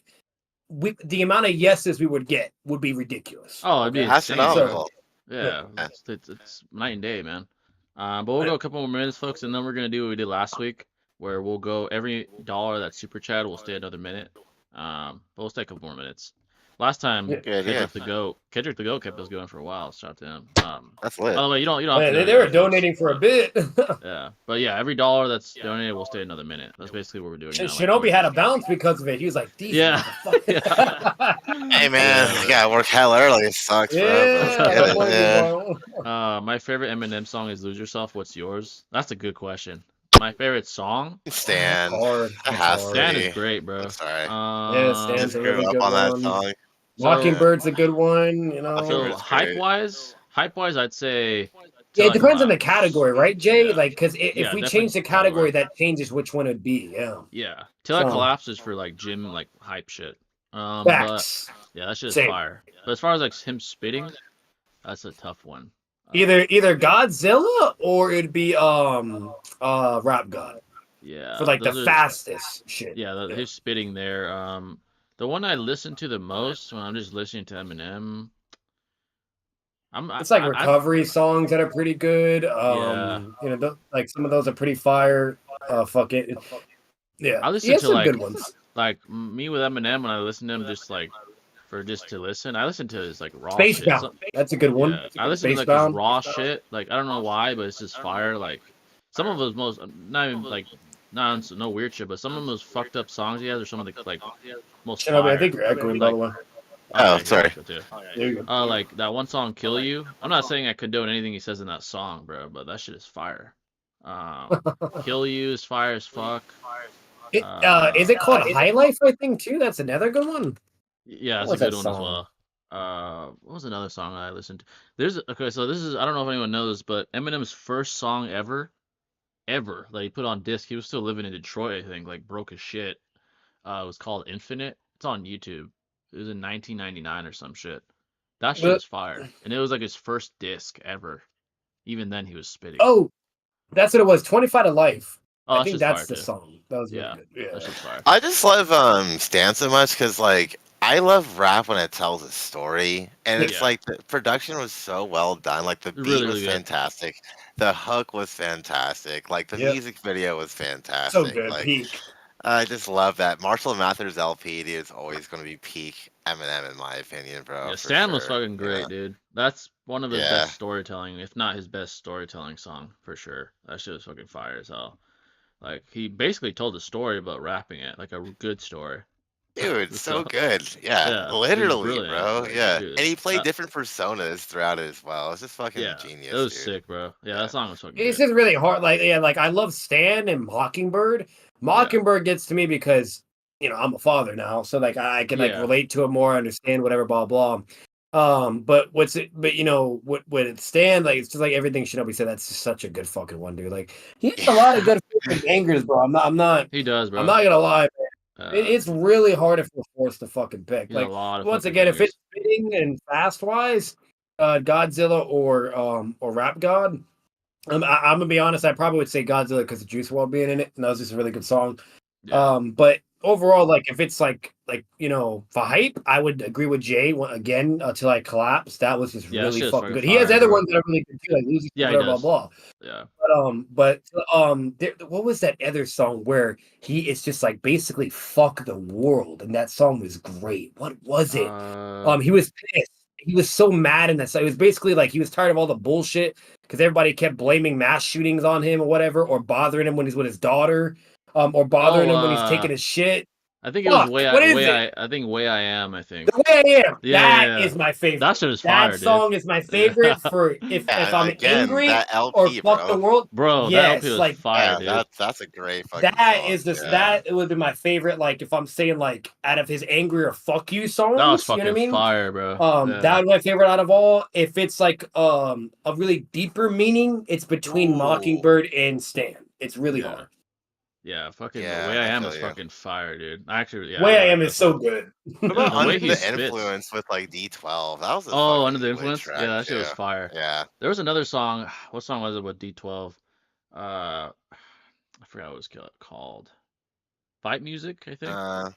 the amount of yeses we would get would be ridiculous. Oh, it'd be insane. Astronomical. Yeah, it's night and day, man. But we'll go a couple more minutes, folks, and then we're gonna do what we did last week, where we'll go every dollar that super chat will stay another minute. But we'll stay a couple more minutes. Last time, Kendrick the Goat kept us going for a while. Shout out to him. That's lit. By the way, you don't have to. They were donating for a bit. Yeah, but yeah, every dollar that's donated will stay another minute. That's basically what we're doing now. Shinobi had a bounce because of it. He was like, "These yeah. Hey man, I gotta work hell early. It sucks. My favorite Eminem song is "Lose Yourself." What's yours? That's a good question. My favorite song? Stan. Stan is great, bro. Stan's a really good on that one. song. Mockingbird's a good one, So hype wise, I'd say. Yeah, it depends on the category, right, Jay? Yeah. Like, because if we change the category, that changes which one it'd be. Yeah. Yeah. Till I collapses for like gym like hype shit. Facts. But yeah, that shit is fire. But as far as like him spitting, that's a tough one. Either Godzilla or it'd be Rap God. Yeah. For like the fastest shit. Yeah, his spitting there. The one I listen to the most when I'm just listening to Eminem. It's like recovery songs that are pretty good. Like some of those are pretty fire. Fuck it. Yeah. I listen to like good ones. Like me with Eminem when I listen to him just to listen. I listen to his like raw Space shit. Bound. That's a good one. Yeah. I listen to like his raw shit. Like I don't know why, but it's just fire. Like some of his no weird shit, but some of those fucked up songs he has are some of the like most fire. I think you're echoing by the way. Oh, sorry. Like that one song, "Kill You." I'm not saying I condone anything he says in that song, bro, but that shit is fire. "Kill You" is fire as fuck. Is it called High Life? I think too. That's another good one. Yeah, it's a good one as well. What was another song I listened to? So this is I don't know if anyone knows, but Eminem's first song ever that he put on disc. He was still living in Detroit, I think, like broke as shit. It was called "Infinite." It's on YouTube. It was in 1999 or some shit. That shit was fire, and it was like his first disc ever. Even then, he was spitting. Oh, that's what it was. 25 to Life. Oh, I that think shit's that's fire the too. song. That was really Yeah, good. Yeah. that shit's fire. I just love Stan so much because like I love rap when it tells a story, and it's Yeah, like the production was so well done. Like the beat really, was really good. fantastic, the hook was fantastic, like the Yep. music video was So fantastic. good. Like Peak. I just love that Marshall Mathers LP dude, is always going to be peak Eminem in my opinion, bro, Yeah, for Stan was sure. fucking great, dude. That's one of his Yeah, best storytelling, if not his best storytelling song for sure. That shit was fucking fire as hell. Like he basically told a story about rapping it, like a good story. dude, so So good. Yeah, yeah, it was literally, brilliant. bro. Like, Yeah, dude, and he played that different personas throughout it as well. It's just fucking yeah, it genius, was dude. sick, bro. Yeah, Yeah. that song was fucking It's good. just really hard. Like, yeah, like I love Stan and Mockingbird. Yeah, Mockingbird gets to me because, I'm a father now. So like I can like yeah, relate to it more, understand whatever, blah, blah. But what it Stan, like it's just like everything Shinobi said, that's just such a good fucking one, dude. Like he has a lot of good fucking bangers, bro. he does, I'm bro. not gonna lie, man. Uh, It's really hard if we're forced to fucking pick. he had a Like lot of once fucking again, if it's bangers. fitting and fast wise, Godzilla or Rap God. I'm gonna be honest. I probably would say Godzilla because of Juice WRLD being in it, and that was just a really good song. Yeah, But overall, like if it's like for hype, I would agree with Jay again until I collapse. That was just yeah, that really shit was fucking fucking good. He has fire, other bro. ones that are really good too, like Losing Yeah, he whatever, blah does. blah. Yeah. What was that other song where he is just like basically fuck the world, and that song was great. What was it? He was pissed. He was so mad in that song. It was basically like he was tired of all the bullshit because everybody kept blaming mass shootings on him or whatever, or bothering him when he's with his daughter, or Oh, bothering him when he's taking his shit. I think it was Fuck, what is it? I think Way I Am, I think. The Way I Am. Yeah, That yeah, yeah. is my favorite. That shit is That fire, dude. song is my favorite for if Yeah, I'm again, angry that or LP, fuck the bro. world. Bro, that LP Yes, was like fire, Yeah, dude. that's a great fucking that song. is this Yeah. that would be my favorite. Like if I'm saying like out of his angry or fuck you That was songs, you know what I fucking mean? fire, bro. That Yeah. would be my favorite out of all. If it's like a really deeper meaning, it's between Ooh. Mockingbird and Stan. It's really Yeah. hard. Yeah, fucking The Yeah, Way I I Am feel is you. fucking fire, dude. Actually, yeah, Way I I like Am that is so song. good. What Yeah, about the way Under he the spits. Influence with like D12? That was a Oh, Under the fucking lit Influence? Yeah, track that shit too. was fire. Yeah. There was another song. What song was it with D12? I forgot what it was called. Fight Music, I think. Uh,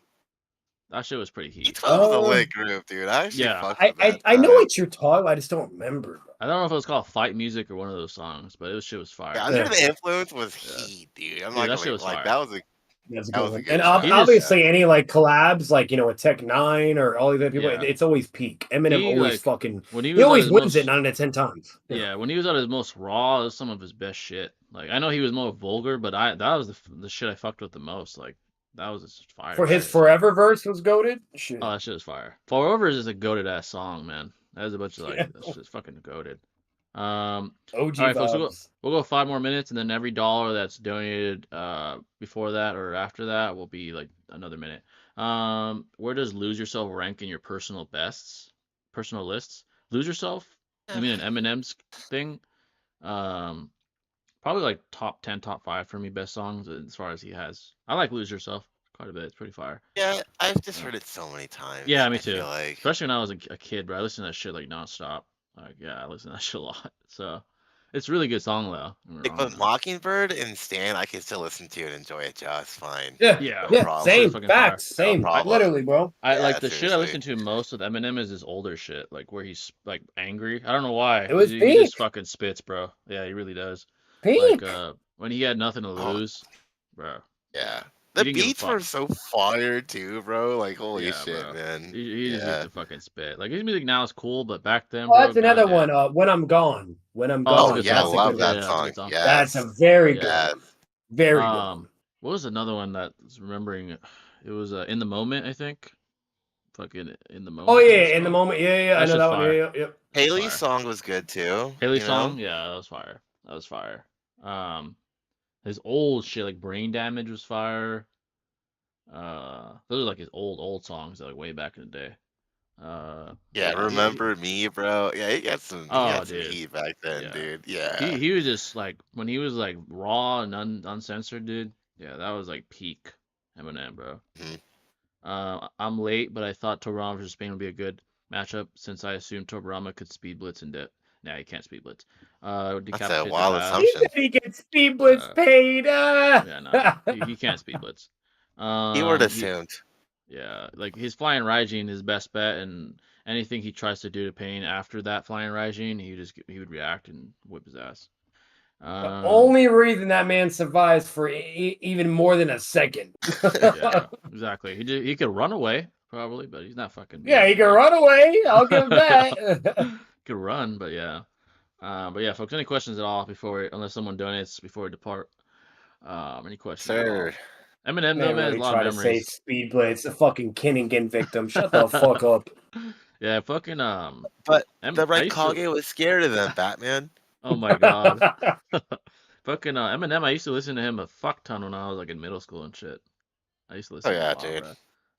That shit was pretty heat. D12 was a lit group, dude. I actually Yeah. fucked with that I know time. what you're talking about. I just don't remember. I don't know if it was called Fight Music or one of those songs, but shit was fire. Yeah, Yeah. Under the Influence was Yeah. heat, dude. I'm Dude, not that shit gonna was like fire. that was a That's a that good was a one. good And track. He just- obviously, any like collabs, like with Tech Nine or all these other people, Yeah. it's always peak. Eminem He, always like, fucking. when he He was at always his wins most it 9 out of 10 times. Yeah, when he was at his most raw, it was some of his best shit. Like I know he was more vulgar, but that was the shit I fucked with the most. Like that was just fire. For his shit. Forever verse was goaded. Shit. Oh, that shit was fire. Forever is just a goated ass song, man. That was a bunch of like Yeah. that's just fucking goated. OG All right, folks, vibes. we'll go 5 more minutes, and then every dollar that's donated before that or after that will be like another minute. Where does Lose Yourself rank in your personal lists? Lose Yourself? I mean, an Eminem's thing. Probably like top 10, top 5 for me, best songs as far as he has. I like Lose Yourself quite a bit. It's pretty fire. Yeah, I've just heard it so many times. Yeah, me I too. feel like. Especially when I was a kid, bro. I listened to that shit like nonstop. Like, yeah, I listened to that shit a lot. So it's a really good song though. Like, but Mockingbird and Stan, I can still listen to and enjoy it just fine. Yeah. Yeah, No Yeah. problem. Same. fucking Facts. No Same. problem. Literally, bro. I Yeah, like the shit I seriously. listen to most with Eminem is his older shit, like where he's like angry. I don't know why. It was He peak. just fucking spits, bro. Yeah, he really does. Peak. Like when he had nothing to Oh. lose, bro. Yeah. He The didn't give a beats were fuck. so fire too, bro. Like holy Yeah, shit, bro. man. He just used Yeah. to fucking spit. Like his music now is cool, but back then, Oh, bro, that's another goddamn. one. When I'm Gone. When I'm Oh, that's a Gone. good yeah, I That's a song. love good Yeah, one. that yeah, that's a song. good song. That's Yes. a very Yeah. good Yes. one. Very good one. What was another one that I was remembering? It was In the Moment, I think. Fucking In the Moment. Oh I think yeah, it's in the called. moment. Yeah, I That's know just that one. fire. Yeah, yep. Haley's Fire. song was good too. Haley's you know? song, yeah, that was fire. That was fire. His old shit like Brain Damage was fire. Those are like his old songs, like way back in the day. Yeah, remember me, bro? Yeah, he got some dude. heat back then, Yeah. dude. Yeah. He was just like when he was like raw and uncensored, dude. Yeah, that was like peak Eminem, bro. Mhm. I'm late, but I thought Toronto versus Spain would be a good matchup since I assumed Tobirama could speed blitz and dip. Nah, he can't speed blitz. That's a Decapitate the wild pass. He assumption. said he gets speed blitz paid. Yeah, no, he can't speed blitz. Keyword assumed. Yeah, like his flying Raijin is best bet, and anything he tries to do to Pain after that flying Raijin, he would react and whip his ass. The only reason that man survives for even more than a second. Yeah, exactly. He could run away probably, but he's not fucking. Yeah, he can run away. I'll give him that. Could run, but yeah. But yeah, folks. Any questions at all unless someone donates before we depart? Any questions at all? Eminem though, man, has a lot of memories. To say Speed Blitz, a fucking Kinnigan victim. Shut the fuck up. Yeah, fucking But the Red Kage was scared of them, Batman. Oh my god. Fucking Eminem, I used to listen to him a fuck ton when I was like in middle school and shit. I used to listen to him a lot, dude. Bro.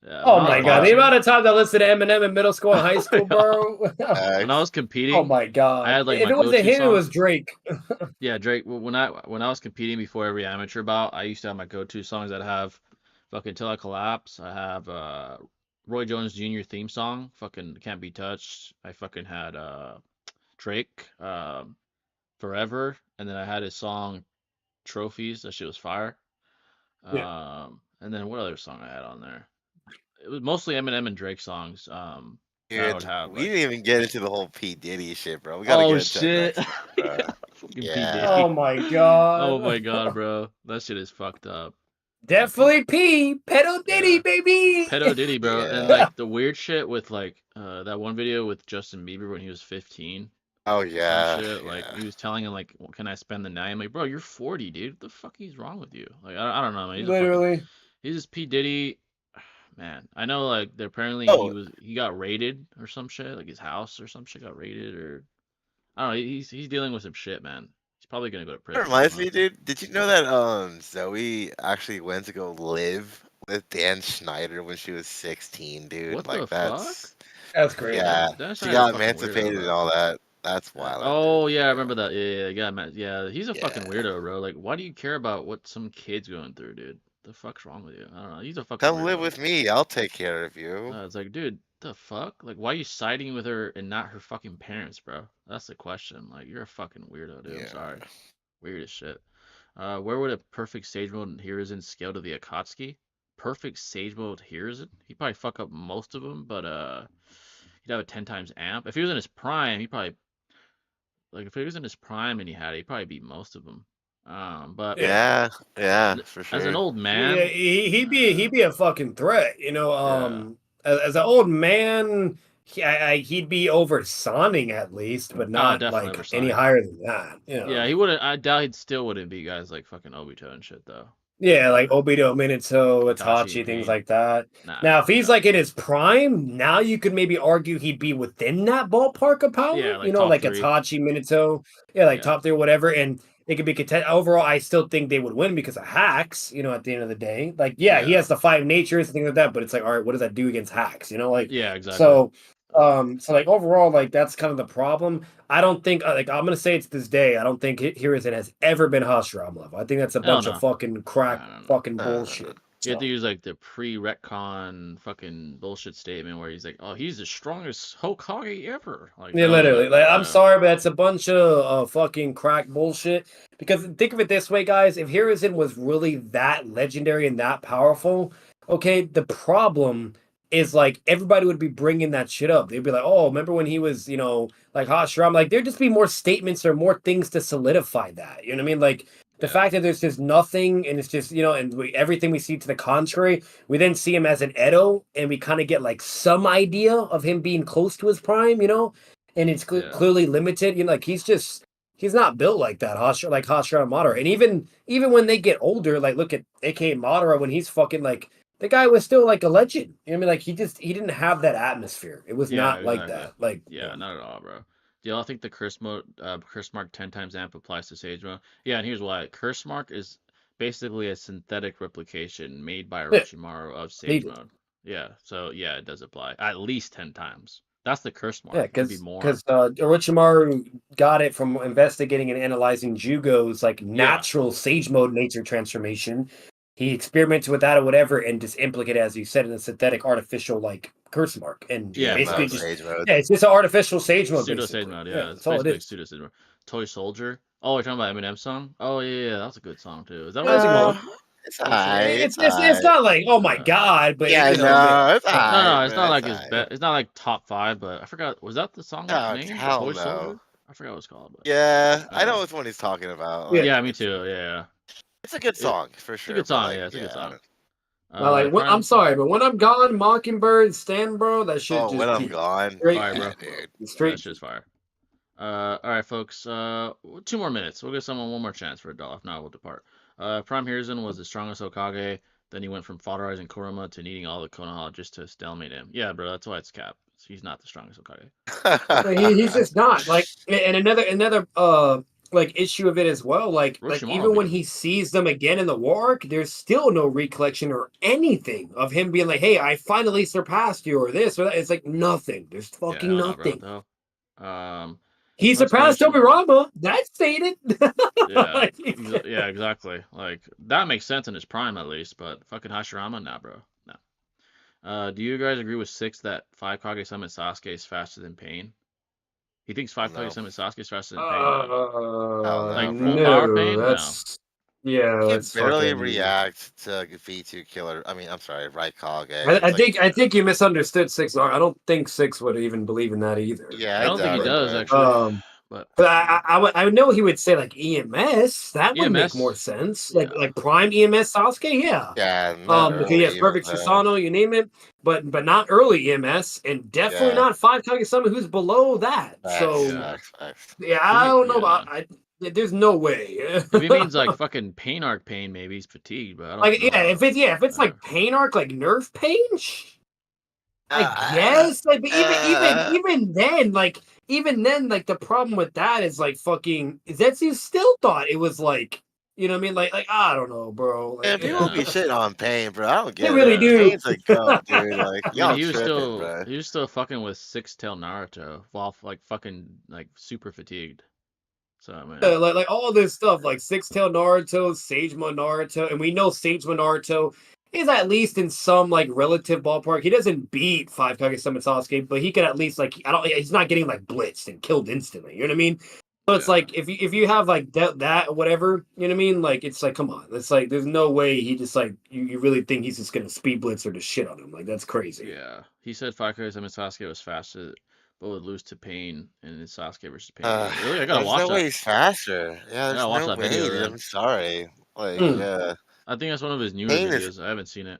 Yeah, oh my god, the amount of times I listened to Eminem in middle school and high school, bro. When I was competing, oh my god, I had like if it wasn't him, it was Drake. Yeah, Drake. When I was competing before every amateur bout, I used to have my go-to songs. I'd have fucking Till I Collapse. I have Roy Jones Jr. theme song, fucking Can't Be Touched. I fucking had Drake, Forever, and then I had his song Trophies. That shit was fire. Yeah. And then what other song I had on there? It was mostly Eminem and Drake songs. Dude, I would have, we didn't even get into the whole P Diddy shit, bro. We gotta get into shit. That Yeah. Oh my god. Oh my god, bro. That shit is fucked up. Definitely P. Pedo Diddy, baby. Pedo Diddy, bro. And like the weird shit with like that one video with Justin Bieber when he was 15. Oh yeah. Shit. Like he was telling him like, well, can I spend the night? I'm like, bro, you're 40, dude. What the fuck is wrong with you? Like I don't know, man. Literally. He's just P Diddy. Man, I know like apparently he got raided or some shit, like his house or some shit got raided, or I don't know. He's dealing with some shit, man. He's probably gonna go to prison. That reminds me, dude. Did you know that Zoe actually went to go live with Dan Schneider when she was 16, dude? What like the fuck? That's crazy. Yeah, she got emancipated and all that. That's wild. Oh yeah, I remember that. Yeah. He's a fucking weirdo, bro. Like, why do you care about what some kid's going through, dude? The fuck's wrong with you? I don't know. He's a fucking Come weirdo. live with me. I'll take care of you. It's like, dude, the fuck? Like, why are you siding with her and not her fucking parents, bro? That's the question. Like, you're a fucking weirdo, dude. I'm sorry. Weird as shit. Where would a perfect Sage Mode Hiruzen scale to the Akatsuki? Perfect Sage Mode Hiruzen? He'd probably fuck up most of them, but he'd have a 10 times amp. If he was in his prime, he'd probably... Like, if he was in his prime and he had it, he'd probably beat most of them. But yeah, for sure. As an old man, yeah, he'd be a fucking threat, you know. As an old man, he'd be over Soning at least, but not like any higher than that. You know? Yeah, he wouldn't. I doubt he still wouldn't beat guys like fucking Obito and shit though. Yeah, like Obito, Minato, Itachi, things like that. Now, if he's like in his prime, now you could maybe argue he'd be within that ballpark of power. Yeah, like you know, like three. Itachi, Minato, top 3 or whatever, and it could be content. Overall, I still think they would win because of hacks. You know, at the end of the day, like he has the 5 natures and things like that, but it's like, all right, what does that do against hacks? You know, like exactly. So like overall, like that's kind of the problem. I don't think like I'm gonna say it's this day. I don't think Hiruzen has ever been Hashirama level. I think that's a bunch of fucking crack, fucking bullshit. You have to use like the pre-retcon fucking bullshit statement where he's like, "Oh, he's the strongest Hokage ever." Like, literally. Like, I'm sorry, but that's a bunch of fucking crack bullshit. Because think of it this way, guys: if Hiruzen was really that legendary and that powerful, okay, the problem is like everybody would be bringing that shit up. They'd be like, "Oh, remember when he was, like Hashirama?" Like there'd just be more statements or more things to solidify that. You know what I mean? Like the fact that there's just nothing, and it's just everything we see to the contrary. We then see him as an Edo, and we kind of get like some idea of him being close to his prime, and it's clearly limited. Like he's not built like that. Hashirama Madara, and even when they get older, like look at AKA Madara when he's fucking like. The guy was still like a legend. You know what I mean? Like he didn't have that atmosphere. It was not like that. Like not at all, bro. Do y'all think the curse mark 10 times amp applies to Sage Mode? Yeah, and here's why. Curse mark is basically a synthetic replication made by Orochimaru of Sage Mode. Yeah, so yeah, it does apply at least 10 times. That's the curse mark. Yeah, because Orochimaru got it from investigating and analyzing Jugo's like natural Sage Mode nature transformation. he experiments with that or whatever, and just implicate, as you said, in a synthetic artificial like curse mark, and basically just it's just an artificial sage mode. Pseudo basically. sage mode, yeah. It's basically like pseudo sage mode. Toy Soldier. Oh, you're talking about Eminem's song? Oh yeah, that's a good song too. Is that what it's called? It's alright. It's not like oh my god, but yeah, it's alright. No, it's not like his best. It's not like top 5, but I forgot. Was that the song name? Toy Soldier? I forgot what it's called. But, yeah, I know which one he's talking about. Like, yeah, me too. Yeah, it's a good song for sure. It's a good song. Like, yeah, it's a good song. I'm sorry, but when I'm gone, Mockingbird, Stan, bro, that shit just. When I'm gone, fire, bro. Dude. Straight. That shit's fire. All right, folks. 2 more minutes. We'll give someone one more chance for a doll. If not, we'll depart. Prime Hiruzen was the strongest Hokage. Then he went from fodderizing Kurama to needing all the Konoha just to stalemate him. Yeah, bro, that's why it's Cap. He's not the strongest Hokage. He's just not. Like, and another like issue of it as well. Like even when he sees them again in the war arc, there's still no recollection or anything of him being like, "Hey, I finally surpassed you," or this or that. It's like nothing. There's fucking nothing. He surpassed Tobirama. That's stated. Yeah, yeah, exactly. Like that makes sense in his prime at least, but fucking Hashirama, nah, bro, no. Do you guys agree with 6 that 5 Kage Summit Sasuke is faster than Pain? He thinks 5 Kage Summit Sasuke is faster than Pain. Like full power Pain? That's yeah. He can barely react to V2 Killer. I mean, I'm sorry, Raikage. I think you misunderstood 6. I don't think 6 would even believe in that either. Yeah, I don't think he does actually. But I know he would say like EMS. That would make more sense. Like prime EMS Sasuke, yeah. Yeah. Because he has perfect Susanoo, you name it, but not early EMS, and definitely not 5 Kage-sama who's below that. So I don't know about. There's no way. If he means like fucking Pain arc Pain, maybe he's fatigued, but I don't know. If it's like Pain arc, like Nerf Pain, I guess. Like, but even then, like. Even then, like the problem with that is like fucking Zetsu still thought it was like, you know what I mean? Like I don't know, bro. Like, man, people be shitting on Pain, bro. I don't get it. They really do. Pain's a goat, dude. Like he was still fucking with 6-tail Naruto while like fucking like super fatigued. So man. Like all this stuff, like 6-tail Naruto, Sagema Naruto, and we know Sagema Naruto is at least in some like relative ballpark. He doesn't beat 5 Kage-sama Sasuke, but he can at least like he's not getting like blitzed and killed instantly. You know what I mean? So it's like if you have like that or whatever, you know what I mean? Like it's like come on, it's like there's no way he just like you really think he's just gonna speed blitz or just shit on him. Like that's crazy. Yeah, he said 5 Kage-sama Sasuke was faster, but would lose to Pain in his Sasuke versus Pain. Really, I gotta watch that. There's no way he's faster. Yeah, there's no way. Video, I'm sorry. Like yeah. I think that's one of his newer videos. I haven't seen it.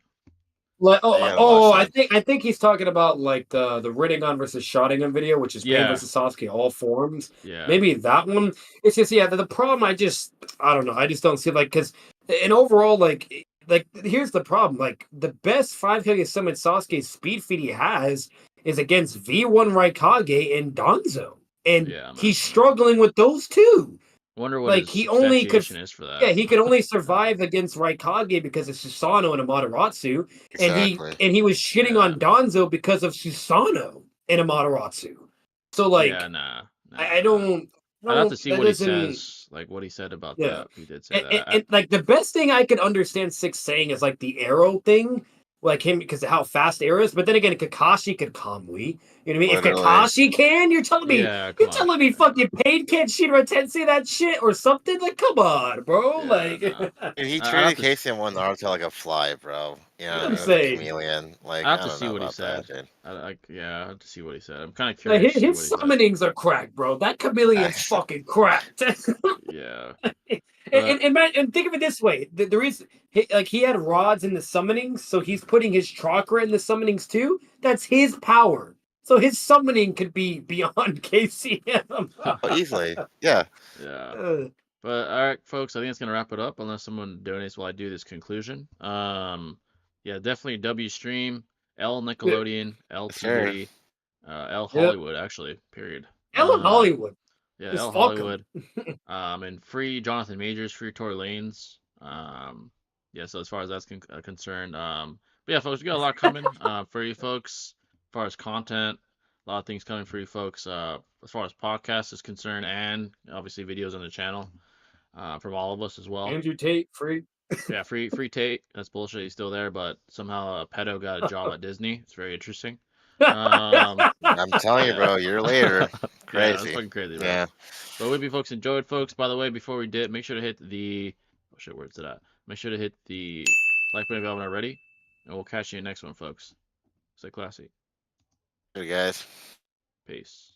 Like I think he's talking about like the Rinnegan versus Sharingan video, which is Pain versus Sasuke, all forms. Yeah, maybe that one. It's just the problem. I don't know. I just don't see like because and overall like here's the problem. Like the best 5 Kage-sama Sasuke speed feat he has is against V1 Raikage and Danzo, and he's struggling with those two. Wonder what his he only could is for that. Yeah, he could only survive against Raikage because of Susanoo and Amaterasu, and he was shitting on Danzo because of Susanoo and Amaterasu. So like, I don't. I have to see what he says, like what he said about that. He did say that. And like the best thing I could understand 6 saying is like the arrow thing. Like him because of how fast Air is, but then again, Kakashi could Kamui. You know what I mean? If Kakashi can, you're telling me fucking Pain can't Shinra Tensei that shit or something? Like, come on, bro. Like he treated Casey and one Naruto like a fly, bro. You know, I'm saying chameleon. Like I have to see what he said. I have to see what he said. I'm kind of curious. Like, his summonings are cracked, bro. That chameleon's fucking cracked. Yeah. And think of it this way: the reason, he had rods in the summonings, so he's putting his chakra in the summonings too. That's his power. So his summoning could be beyond KCM. Easily, yeah. But all right, folks, I think it's gonna wrap it up. Unless someone donates while I do this conclusion. Definitely W Stream, L Nickelodeon, L TV, L Hollywood, actually. Period. L Hollywood. Yeah, El Hollywood. And free Jonathan Majors, free Tory Lanez. So as far as that's concerned. But yeah, folks, we got a lot coming for you folks. As far as content, a lot of things coming for you folks. As far as podcast is concerned, and obviously videos on the channel from all of us as well. Andrew Tate, free. Yeah, free Tate. That's bullshit. He's still there, but somehow Pedo got a job at Disney. It's very interesting. I'm telling you, bro. A year later, yeah, that's crazy. fucking crazy, bro. Yeah. But we hope you folks enjoyed, folks. By the way, before we did, make sure to hit the where's it at? Make sure to hit the like button if you haven't already, and we'll catch you in the next one, folks. Stay classy. Good guys. Peace.